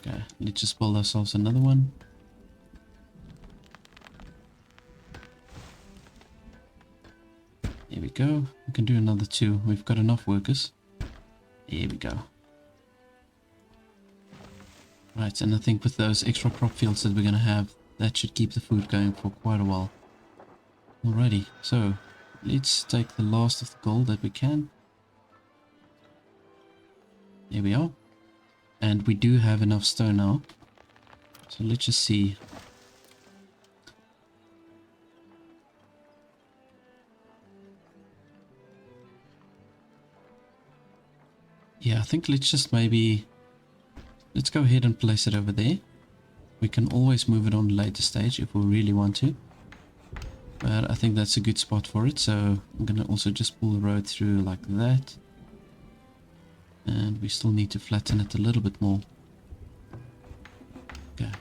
[SPEAKER 1] Okay, let's just build ourselves another one. There we go. We can do another 2. We've got enough workers. There we go. Right, and I think with those extra crop fields that we're going to have, that should keep the food going for quite a while. Alrighty, so let's take the last of the gold that we can. There we are. And we do have enough stone now. So let's just see. Yeah, I think let's just maybe... Let's go ahead and place it over there. We can always move it on a later stage if we really want to. But I think that's a good spot for it. So I'm going to also just pull the road through like that. And we still need to flatten it a little bit more. Okay.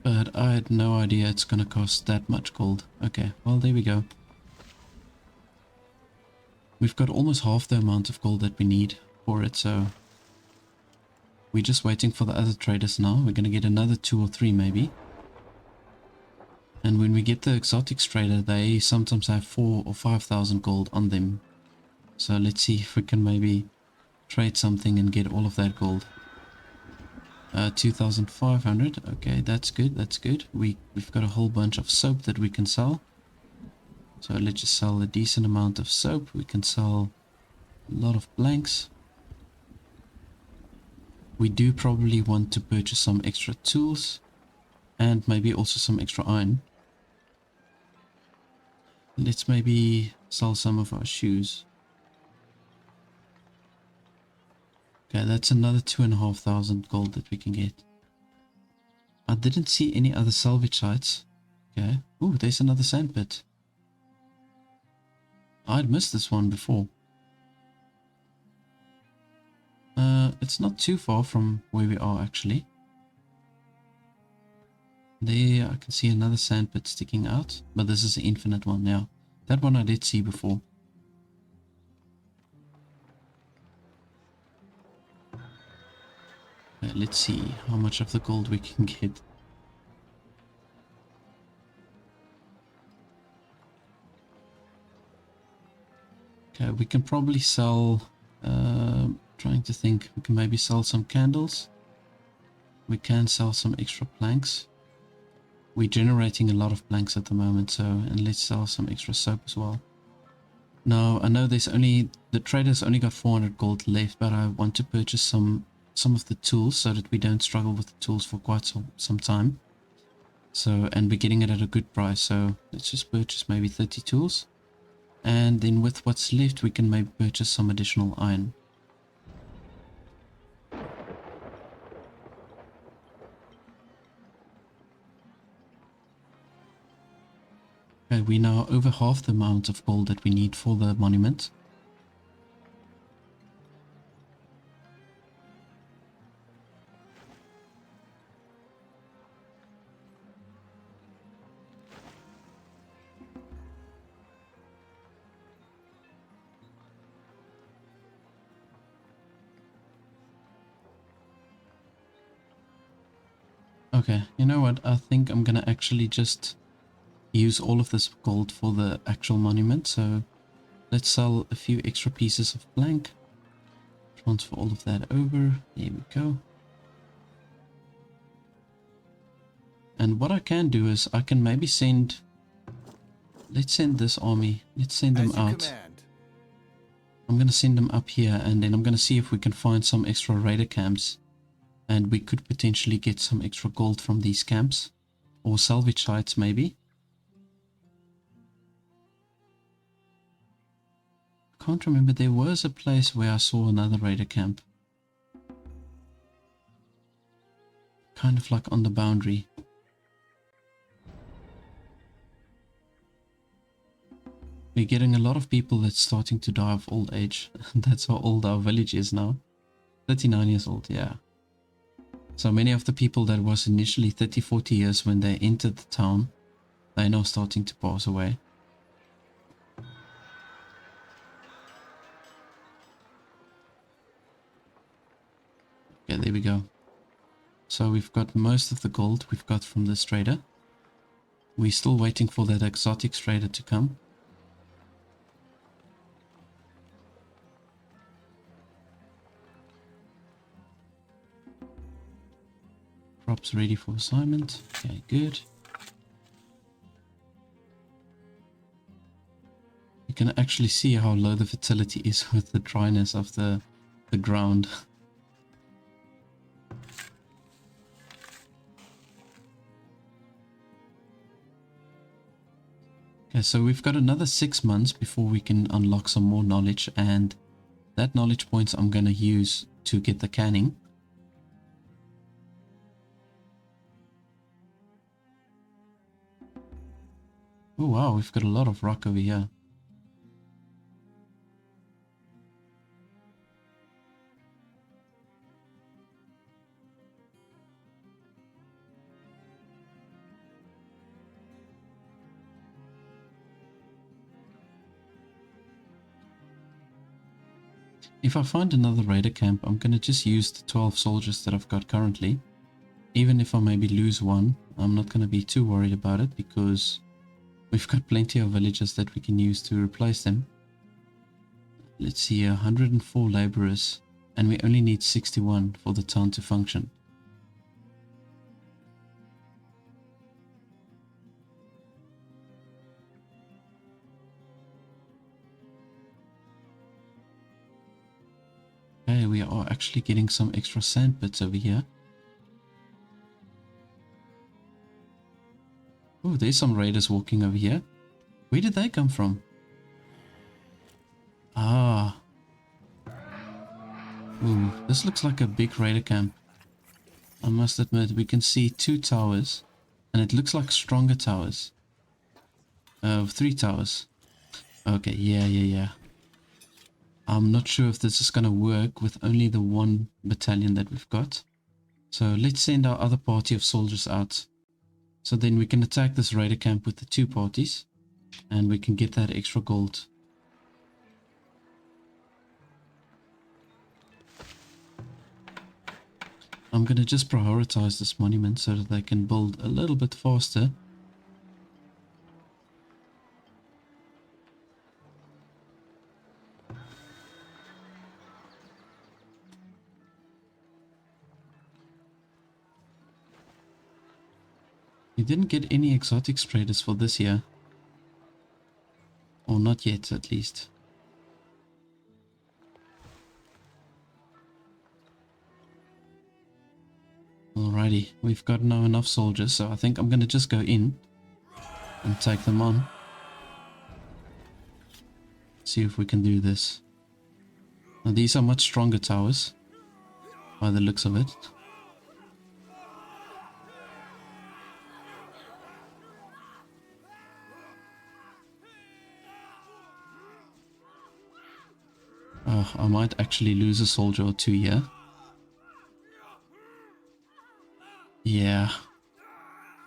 [SPEAKER 1] But I had no idea it's going to cost that much gold. Okay, well there we go. We've got almost half the amount of gold that we need for it, so... We're just waiting for the other traders now. We're going to get another 2 or 3 maybe. And when we get the exotics trader, they sometimes have 4,000 or 5,000 gold on them. So let's see if we can maybe trade something and get all of that gold. 2,500. Okay, that's good. That's good. We've got a whole bunch of soap that we can sell. So let's just sell a decent amount of soap. We can sell a lot of blanks. We do probably want to purchase some extra tools and maybe also some extra iron. Let's maybe sell some of our shoes. Okay, that's another 2,500 gold that we can get. I didn't see any other salvage sites. Okay. Ooh, there's another sandpit. I'd missed this one before. It's not too far from where we are actually. There I can see another sandpit sticking out, but this is an infinite one now. That one I did see before. Let's see how much of the gold we can get. Okay, we can probably sell, trying to think, we can maybe sell some candles. We can sell some extra planks. We're generating a lot of planks at the moment, so, and let's sell some extra soap as well. Now, I know there's only, the trader's only got 400 gold left, but I want to purchase some of the tools so that we don't struggle with the tools for quite some time. So, and we're getting it at a good price, so let's just purchase maybe 30 tools. And then with what's left, we can maybe purchase some additional iron. Okay, we now over half the amount of gold that we need for the monument. Okay, you know what? I think I'm gonna actually just use all of this gold for the actual monument. So let's sell a few extra pieces of plank. Transfer all of that over. There we go. And what I can do is I can maybe send... Let's send this army. Let's send them out. I'm gonna send them up here, and then I'm gonna see if we can find some extra raider camps. And we could potentially get some extra gold from these camps. Or salvage sites maybe. I can't remember. There was a place where I saw another raider camp. Kind of like on the boundary. We're getting a lot of people that's starting to die of old age. That's how old our village is now. 39 years old, yeah. So many of the people that was initially 30-40 years when they entered the town, they're now starting to pass away. Okay, there we go. So we've got most of the gold we've got from this trader. We're still waiting for that exotic trader to come. Crops ready for assignment. Okay, good. You can actually see how low the fertility is with the dryness of the ground. Okay, so we've got another 6 months before we can unlock some more knowledge, and that knowledge points I'm going to use to get the canning. Oh wow, we've got a lot of rock over here. If I find another raider camp, I'm going to just use the 12 soldiers that I've got currently. Even if I maybe lose one, I'm not going to be too worried about it because we've got plenty of villagers that we can use to replace them. Let's see, 104 laborers, and we only need 61 for the town to function. Okay, we are actually getting some extra sand pits over here. Oh, there's some raiders walking over here. Where did they come from? Ah. Ooh, this looks like a big raider camp. I must admit, we can see 2 towers. And it looks like stronger towers. 3 towers. Okay, yeah. I'm not sure if this is going to work with only the 1 battalion that we've got. So let's send our other party of soldiers out. So then we can attack this raider camp with the 2 parties. and we can get that extra gold. I'm gonna just prioritize this monument so that they can build a little bit faster. We didn't get any exotic traders for this year. Or not yet, at least. Alrighty, we've got now enough soldiers, so I think I'm gonna just go in and take them on. See if we can do this. Now these are much stronger towers, by the looks of it. Oh, I might actually lose a soldier or two here. Yeah.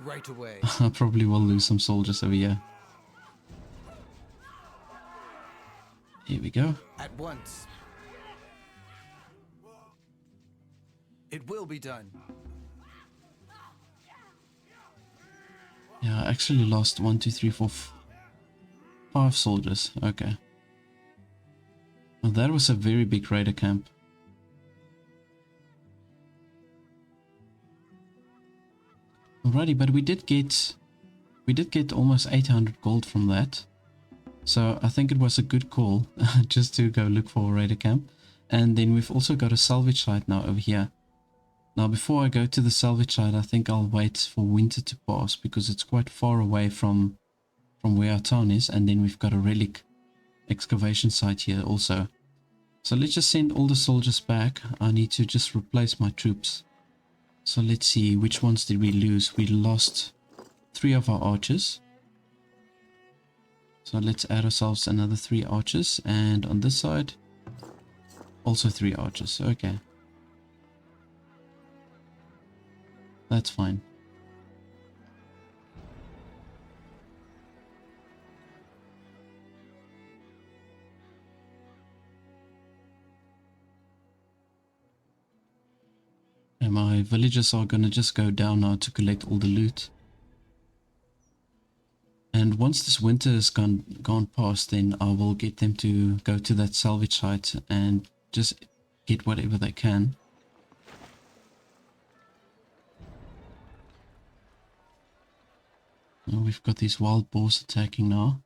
[SPEAKER 3] Right away.
[SPEAKER 1] I probably will lose some soldiers over here. Here we go.
[SPEAKER 3] At once. It will be done.
[SPEAKER 1] Yeah, I actually lost 1, 2, 3, 4, 5 soldiers. Okay. Well, that was a very big raider camp. Alrighty, but we did get almost 800 gold from that. So I think it was a good call just to go look for a raider camp. And then we've also got a salvage site now over here. Now before I go to the salvage site, I think I'll wait for winter to pass because it's quite far away from where our town is. And then we've got a relic excavation site here also. So let's just send all the soldiers back. I need to just replace my troops. So let's see, which ones did we lose? We lost 3 of our archers. So let's add ourselves another 3 archers. And on this side, also 3 archers. Okay. That's fine. And my villagers are gonna just go down now to collect all the loot. And once this winter is gone past, then I will get them to go to that salvage site and just get whatever they can. Oh, we've got these wild boars attacking now.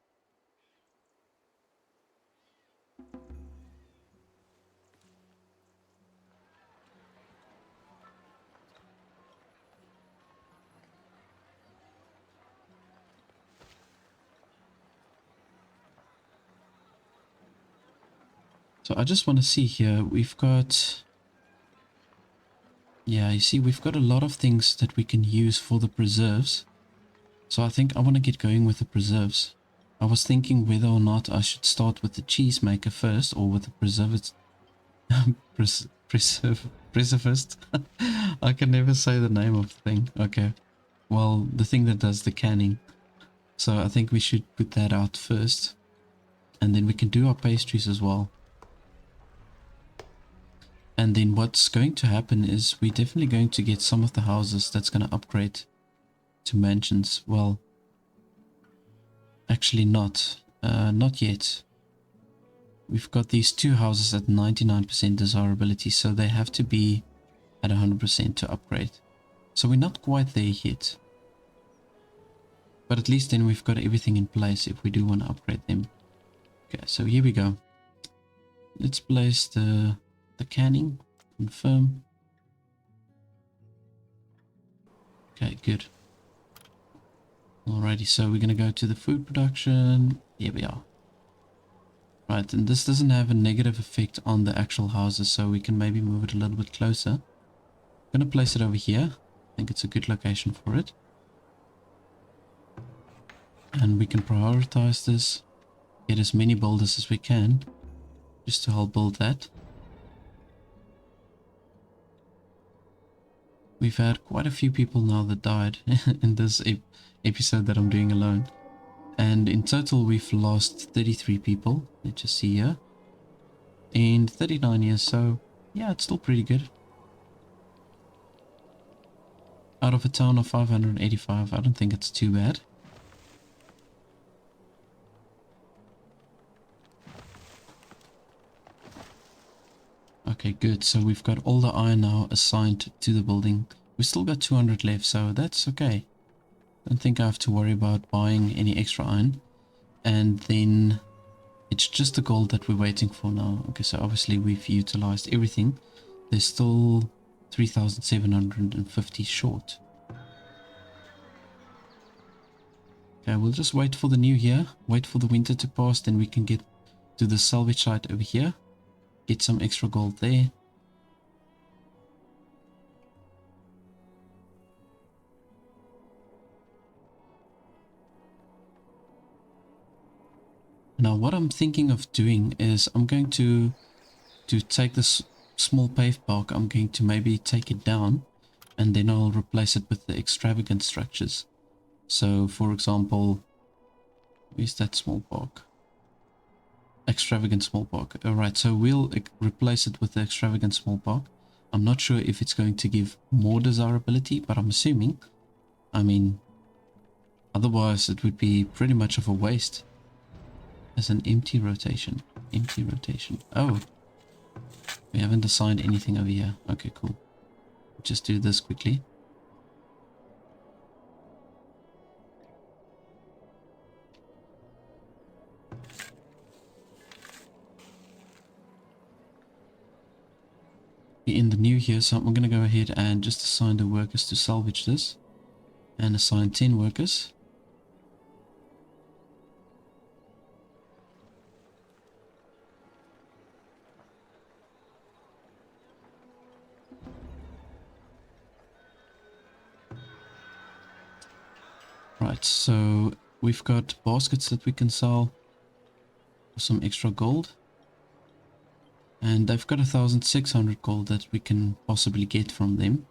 [SPEAKER 1] So I just want to see here, we've got... Yeah, you see, we've got a lot of things that we can use for the preserves. So I think I want to get going with the preserves. I was thinking whether or not I should start with the cheese maker first or with the preservist. Preservist. I can never say the name of the thing. Okay. Well, the thing that does the canning. So I think we should put that out first. And then we can do our pastries as well. And then what's going to happen is we're definitely going to get some of the houses that's going to upgrade to mansions. Well, actually not. Not yet. We've got these 2 houses at 99% desirability, so they have to be at 100% to upgrade. So we're not quite there yet. But at least then we've got everything in place if we do want to upgrade them. Okay, so here we go. Let's place the canning. Confirm. Okay, good. Alrighty, so we're going to go to the food production. Here we are. Right, and this doesn't have a negative effect on the actual houses, so we can maybe move it a little bit closer. I'm going to place it over here. I think it's a good location for it. And we can prioritize this. Get as many builders as we can, just to help build that. We've had quite a few people now that died in this episode that I'm doing alone. And in total, we've lost 33 people. Let's just see here. In 39 years, so yeah, it's still pretty good. Out of a town of 585, I don't think it's too bad. Okay, good. So we've got all the iron now assigned to the building. We've still got 200 left, so that's okay. Don't think I have to worry about buying any extra iron. And then it's just the gold that we're waiting for now. Okay, so obviously we've utilized everything. There's still 3,750 short. Okay, we'll just wait for the new year. Wait for the winter to pass, then we can get to the salvage site over here. Get some extra gold there. Now what I'm thinking of doing is I'm going to take this small paved park, I'm going to maybe take it down and then I'll replace it with the extravagant structures. So for example, where's that small park? Extravagant small park. Alright, so we'll replace it with the extravagant small park. I'm not sure if it's going to give more desirability, but I'm assuming. I mean, otherwise it would be pretty much of a waste. As an empty rotation. Empty rotation. Oh. We haven't assigned anything over here. Okay, cool. Just do this quickly. In the new year, so I'm going to go ahead and just assign the workers to salvage this. And assign 10 workers. Right, so we've got baskets that we can sell for some extra gold. And they've got 1,600 gold that we can possibly get from them.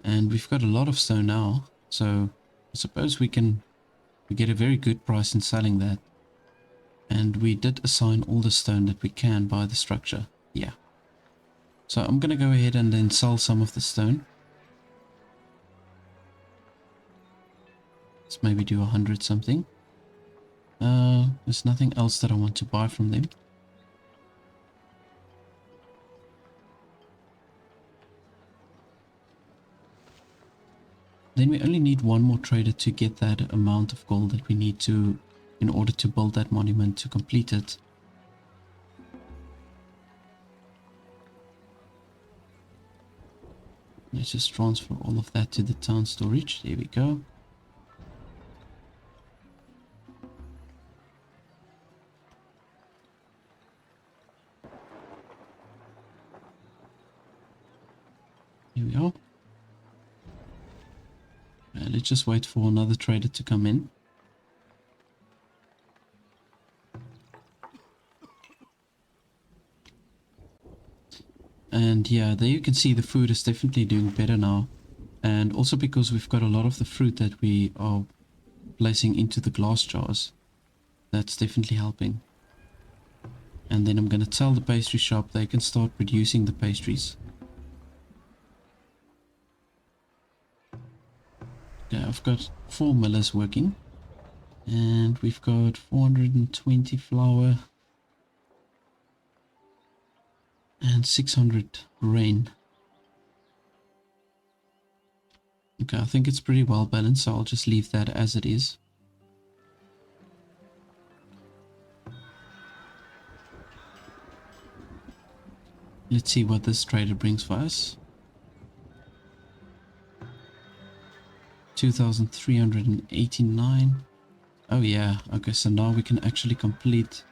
[SPEAKER 1] And we've got a lot of stone now, so I suppose we get a very good price in selling that. And we did assign all the stone that we can by the structure. Yeah. So I'm going to go ahead and then sell some of the stone. Let's maybe do 100 something. There's nothing else that I want to buy from them. Then we only need one more trader to get that amount of gold that we need to in order to build that monument to complete it. Let's just transfer all of that to the town storage. There we go. Here we are. Let's just wait for another trader to come in. And yeah, there you can see the food is definitely doing better now. And also because we've got a lot of the fruit that we are placing into the glass jars. That's definitely helping. And then I'm going to tell the pastry shop they can start producing the pastries. Okay, I've got 4 millers working. And we've got 420 flour. And 600 grain. Okay, I think it's pretty well balanced, so I'll just leave that as it is. Let's see what this trader brings for us. 2,389. Oh yeah, okay, so now we can actually complete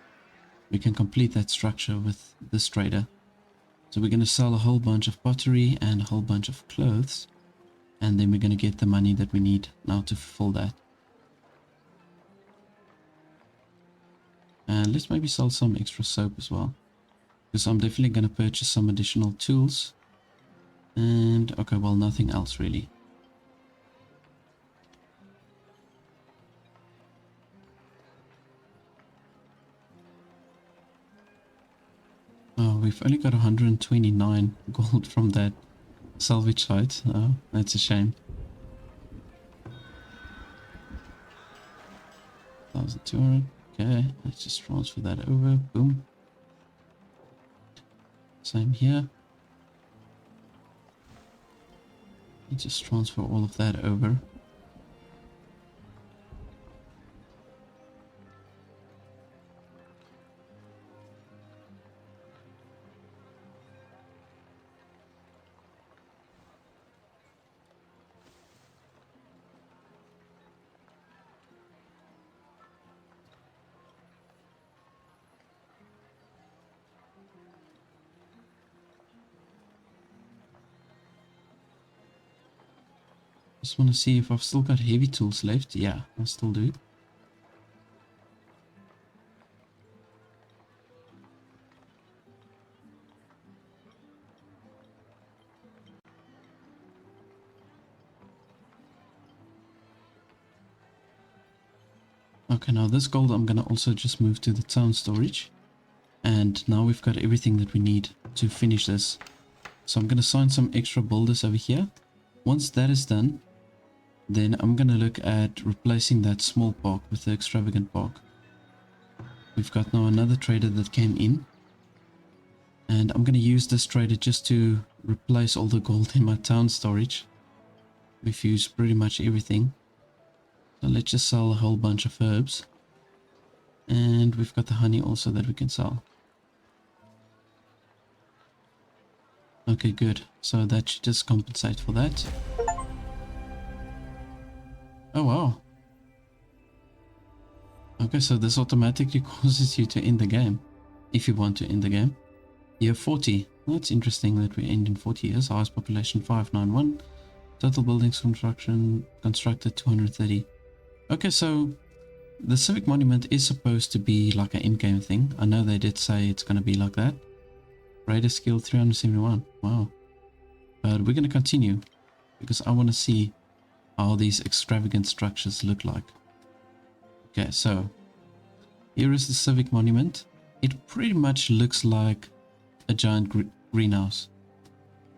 [SPEAKER 1] that structure with this trader. So we're going to sell a whole bunch of pottery and a whole bunch of clothes. And then we're going to get the money that we need now to fulfill that. And let's maybe sell some extra soap as well. Because I'm definitely going to purchase some additional tools. And okay, well, nothing else really. we've only got 129 gold from that salvage site. Oh, that's a shame. 1,200. Okay, let's just transfer that over. Boom. Same here. Let's just transfer all of that over. Just want to see if I've still got heavy tools left. Yeah, I still do. Okay, now this gold I'm gonna also just move to the town storage. And now we've got everything that we need to finish this. So I'm gonna sign some extra builders over here. Once that is done, then I'm gonna look at replacing that small park with the extravagant park. We've got now another trader that came in. And I'm gonna use this trader just to replace all the gold in my town storage. We've used pretty much everything. So let's just sell a whole bunch of herbs. And we've got the honey also that we can sell. Okay, good. So that should just compensate for that. Oh, wow. Okay, so this automatically causes you to end the game. If you want to end the game. Year 40. That's interesting that we end in 40 years. Highest population 591. Total buildings constructed 230. Okay, so the civic monument is supposed to be like an in-game thing. I know they did say it's going to be like that. Raider skill 371. Wow. But we're going to continue because I want to see how these extravagant structures look like. Okay, so here is the civic monument. It pretty much looks like a giant greenhouse,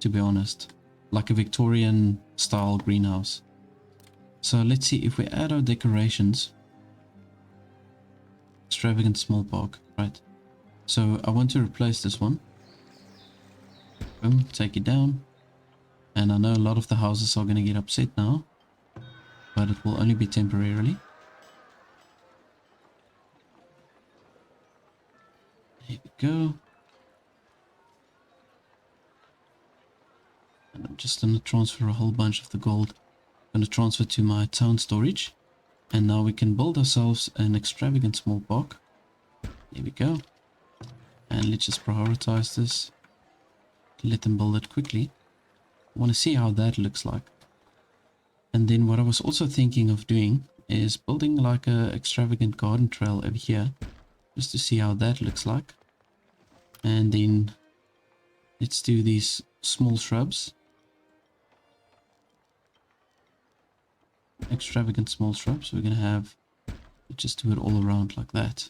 [SPEAKER 1] to be honest. Like a Victorian style greenhouse. So let's see if we add our decorations. Extravagant small park, right? So I want to replace this one. Boom, take it down. And I know a lot of the houses are going to get upset now, but it will only be temporarily. Here we go. And I'm just going to transfer a whole bunch of the gold. I'm going to transfer to my town storage. And now we can build ourselves an extravagant small park. Here we go. And let's just prioritize this. Let them build it quickly. I want to see how that looks like. And then what I was also thinking of doing is building like a extravagant garden trail over here. Just to see how that looks like. And then let's do these small shrubs. Extravagant small shrubs. We're going to have, just do it all around like that.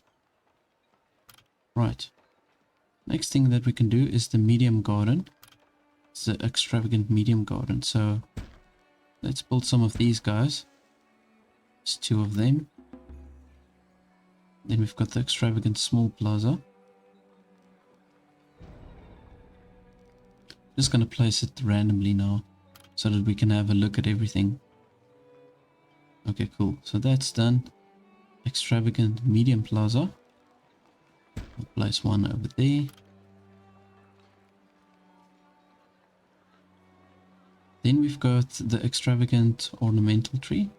[SPEAKER 1] Right. Next thing that we can do is the medium garden. It's the extravagant medium garden. So let's build some of these guys. There's two of them. Then we've got the extravagant small plaza. Just going to place it randomly now so that we can have a look at everything. Okay, cool. So that's done. Extravagant medium plaza. We'll place one over there. Then we've got the extravagant ornamental tree.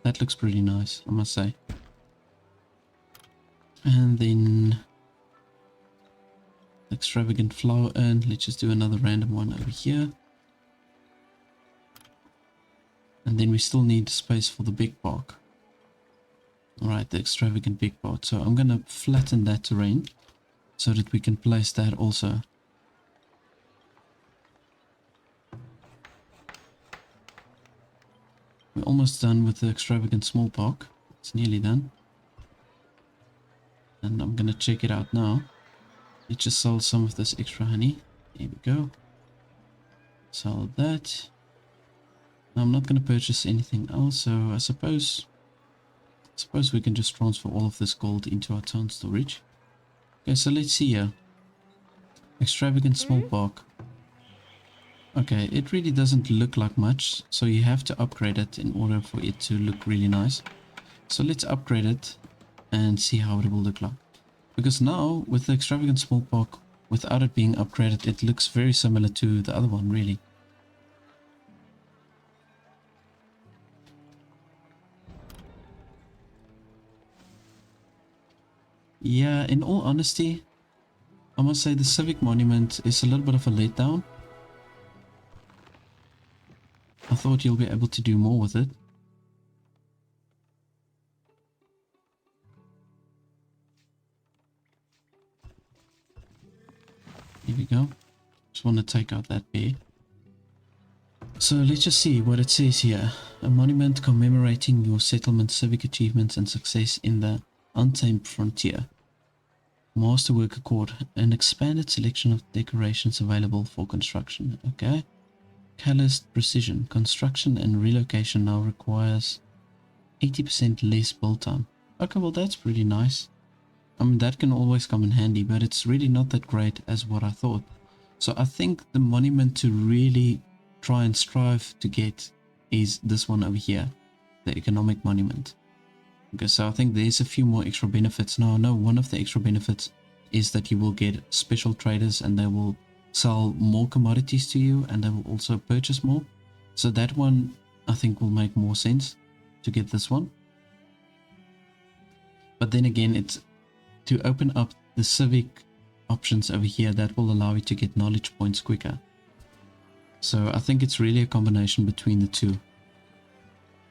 [SPEAKER 1] That looks pretty nice, I must say. And then extravagant flower urn. Let's just do another random one over here. And then we still need space for the big park. Alright, the extravagant big park. So I'm going to flatten that terrain so that we can place that also. We're almost done with the extravagant small park. It's nearly done. And I'm going to check it out now. Let's just sell some of this extra honey. There we go. Sell that. I'm not going to purchase anything else, so I suppose we can just transfer all of this gold into our town storage. Okay, so let's see here. Extravagant small park. Okay, it really doesn't look like much, so you have to upgrade it in order for it to look really nice. So let's upgrade it and see how it will look like. Because now, with the extravagant small park, without it being upgraded, it looks very similar to the other one, really. Yeah, in all honesty, I must say the civic monument is a little bit of a letdown. I thought you'll be able to do more with it. Here we go. Just want to take out that bear. So let's just see what it says here. A monument commemorating your settlement's civic achievements and success in the untamed frontier. Masterwork Accord. An expanded selection of decorations available for construction. Okay. Calloused precision. Construction and relocation now requires 80% less build time. Okay, well that's pretty nice. I mean, that can always come in handy, but it's really not that great as what I thought. So I think the monument to really try and strive to get is this one over here, the economic monument. Okay, so I think there's a few more extra benefits. Now I know one of the extra benefits is that you will get special traders and they will sell more commodities to you and they will also purchase more. So that one I think will make more sense to get this one. But then again, it's to open up the civic options over here that will allow you to get knowledge points quicker. So I think it's really a combination between the two.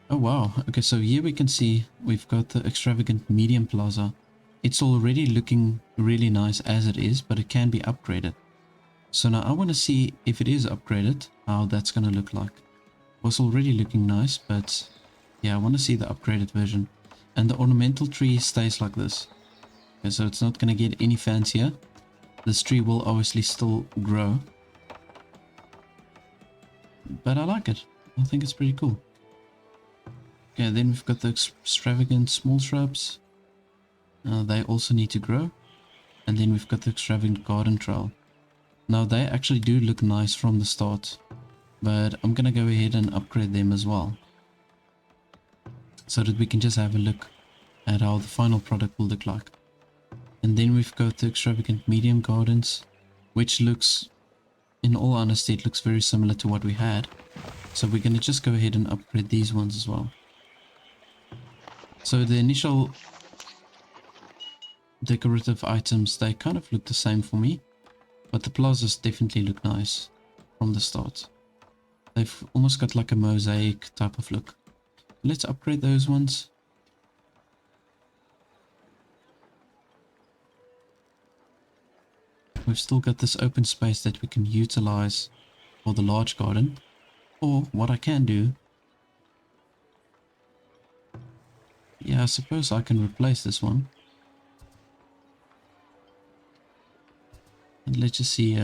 [SPEAKER 1] Oh wow, okay, so here we can see we've got the extravagant medium plaza. It's already looking really nice as it is, but it can be upgraded. So now I want to see if it is upgraded, how that's going to look like. It was already looking nice, but yeah, I want to see the upgraded version. And the ornamental tree stays like this. Okay, so it's not going to get any fancier. This tree will obviously still grow. But I like it. I think it's pretty cool. Okay, then we've got the extravagant small shrubs. They also need to grow. And then we've got the extravagant garden trail. Now they actually do look nice from the start. But I'm going to go ahead and upgrade them as well. So that we can just have a look at how the final product will look like. And then we've got the extravagant medium gardens, which looks, in all honesty, it looks very similar to what we had. So we're going to just go ahead and upgrade these ones as well. So the initial decorative items, they kind of look the same for me. But the plazas definitely look nice from the start. They've almost got like a mosaic type of look. Let's upgrade those ones. We've still got this open space that we can utilize for the large garden. Or what I can do, yeah, I suppose I can replace this one. And let's just see,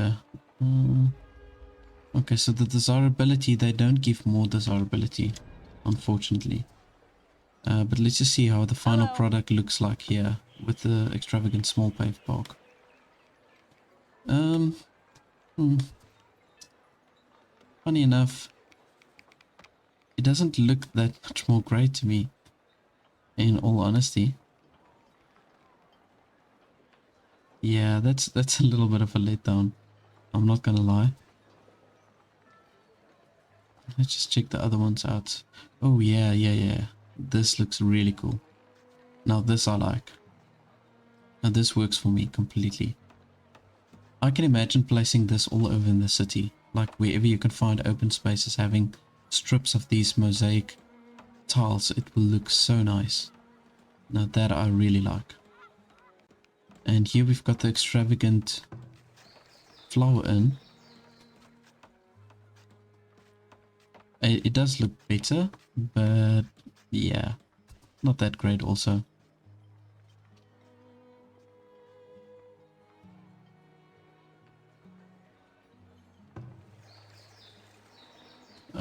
[SPEAKER 1] okay, so the desirability, they don't give more desirability, unfortunately. But let's just see how the final product looks like here with the extravagant small paved park. Funny enough, it doesn't look that much more great to me, in all honesty. Yeah, that's a little bit of a letdown. I'm not gonna lie. Let's just check the other ones out. Oh yeah. This looks really cool. Now this I like. Now this works for me completely. I can imagine placing this all over in the city. Like wherever you can find open spaces, having strips of these mosaic tiles. It will look so nice. Now that I really like. And here we've got the extravagant flower urn. It does look better, but yeah, not that great also.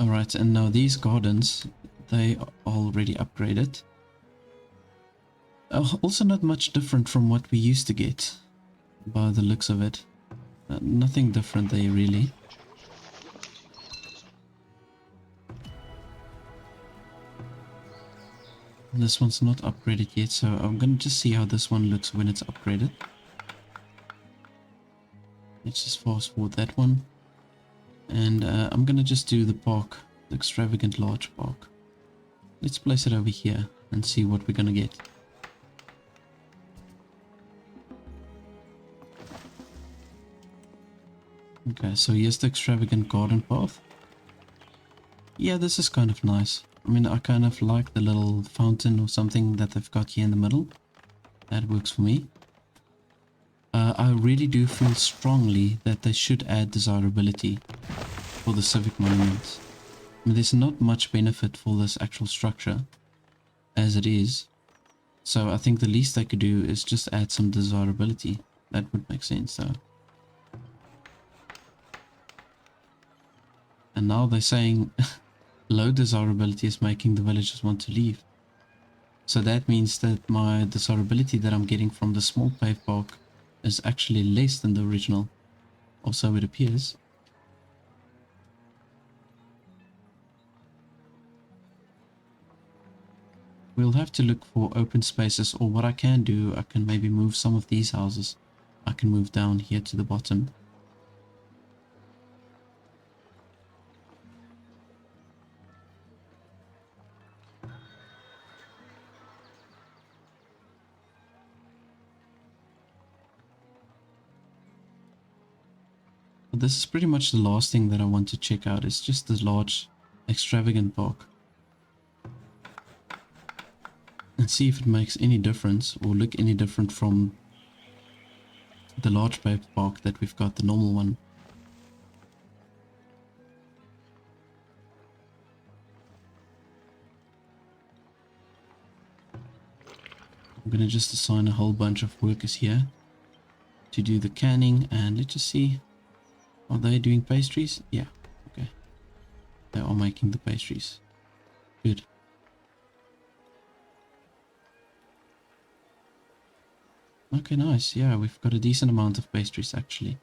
[SPEAKER 1] Alright, and now these gardens, they are already upgraded. Also not much different from what we used to get, by the looks of it. Nothing different there really. This one's not upgraded yet, so I'm gonna just see how this one looks when it's upgraded. Let's just fast forward that one. And I'm gonna just do the park, the extravagant large park. Let's place it over here and see what we're gonna get. Okay, so here's the extravagant garden path. Yeah, this is kind of nice. I mean, I kind of like the little fountain or something that they've got here in the middle. That works for me. I really do feel strongly that they should add desirability for the civic monuments. I mean, there's not much benefit for this actual structure as it is. So I think the least they could do is just add some desirability. That would make sense though. And now they're saying low desirability is making the villagers want to leave. So that means that my desirability that I'm getting from the small paved park is actually less than the original. Or so it appears. We'll have to look for open spaces, or what I can do, I can maybe move some of these houses. I can move down here to the bottom. But this is pretty much the last thing that I want to check out. It's just this large extravagant park. And see if it makes any difference or look any different from the large paved park that we've got, the normal one. I'm gonna just assign a whole bunch of workers here to do the canning, and let's just see. Are they doing pastries? Yeah, okay. They are making the pastries. Good. Okay, nice. Yeah, we've got a decent amount of pastries actually.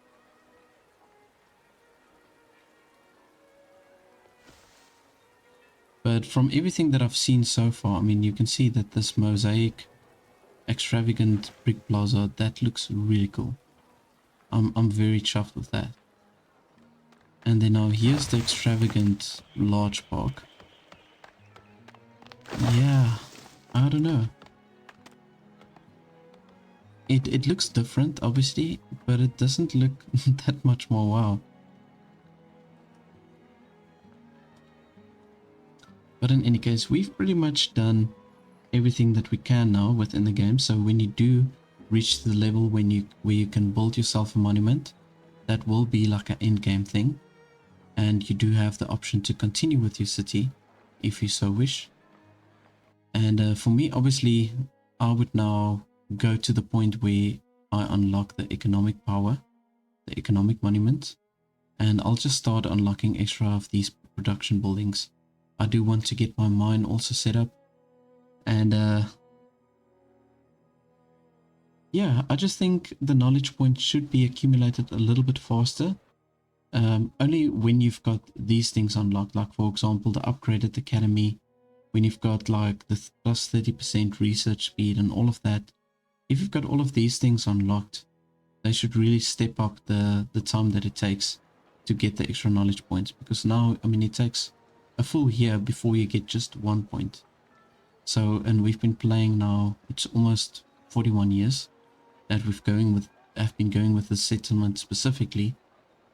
[SPEAKER 1] But from everything that I've seen so far, I mean, you can see that this mosaic extravagant brick plaza, that looks really cool. I'm very chuffed with that. And then now here's the extravagant large park. Yeah, I don't know. It looks different, obviously, but it doesn't look that much more wow. But in any case, we've pretty much done everything that we can now within the game. So when you do reach the level where you can build yourself a monument, that will be like an end game thing. And you do have the option to continue with your city if you so wish. And for me, obviously, I would now go to the point where I unlock the economic power, the economic monument, and I'll just start unlocking extra of these production buildings. I do want to get my mine also set up, and yeah, I just think the knowledge points should be accumulated a little bit faster. Only when you've got these things unlocked, like for example the upgraded academy, when you've got like the plus 30% research speed and all of that. If you've got all of these things unlocked, they should really step up the time that it takes to get the extra knowledge points. Because now, I mean, it takes a full year before you get just 1 point. So, and we've been playing now, it's almost 41 years that have been going with the settlement specifically.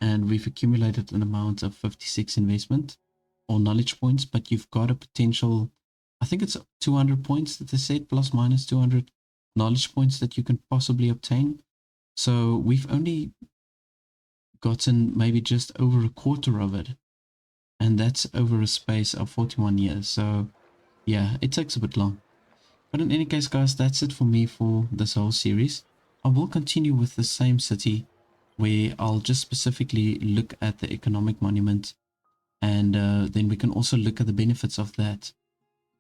[SPEAKER 1] And we've accumulated an amount of 56 investment or knowledge points, but you've got a potential, I think it's 200 points that they said, plus minus 200 knowledge points that you can possibly obtain. So we've only gotten maybe just over a quarter of it, and that's over a space of 41 years. So yeah, it takes a bit long. But in any case, guys, that's it for me for this whole series. I will continue with the same city, where I'll just specifically look at the economic monument and then we can also look at the benefits of that.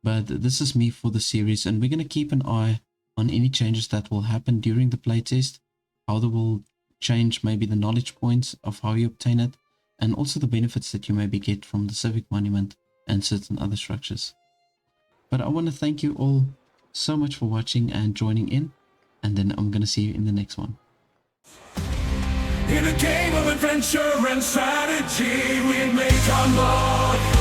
[SPEAKER 1] But this is me for the series, and we're going to keep an eye on any changes that will happen during the playtest, how they will change maybe the knowledge points of how you obtain it, and also the benefits that you maybe get from the civic monument and certain other structures. But I want to thank you all so much for watching and joining in, and then I'm going to see you in the next one.
[SPEAKER 4] In a game of adventure and strategy, we make our mark.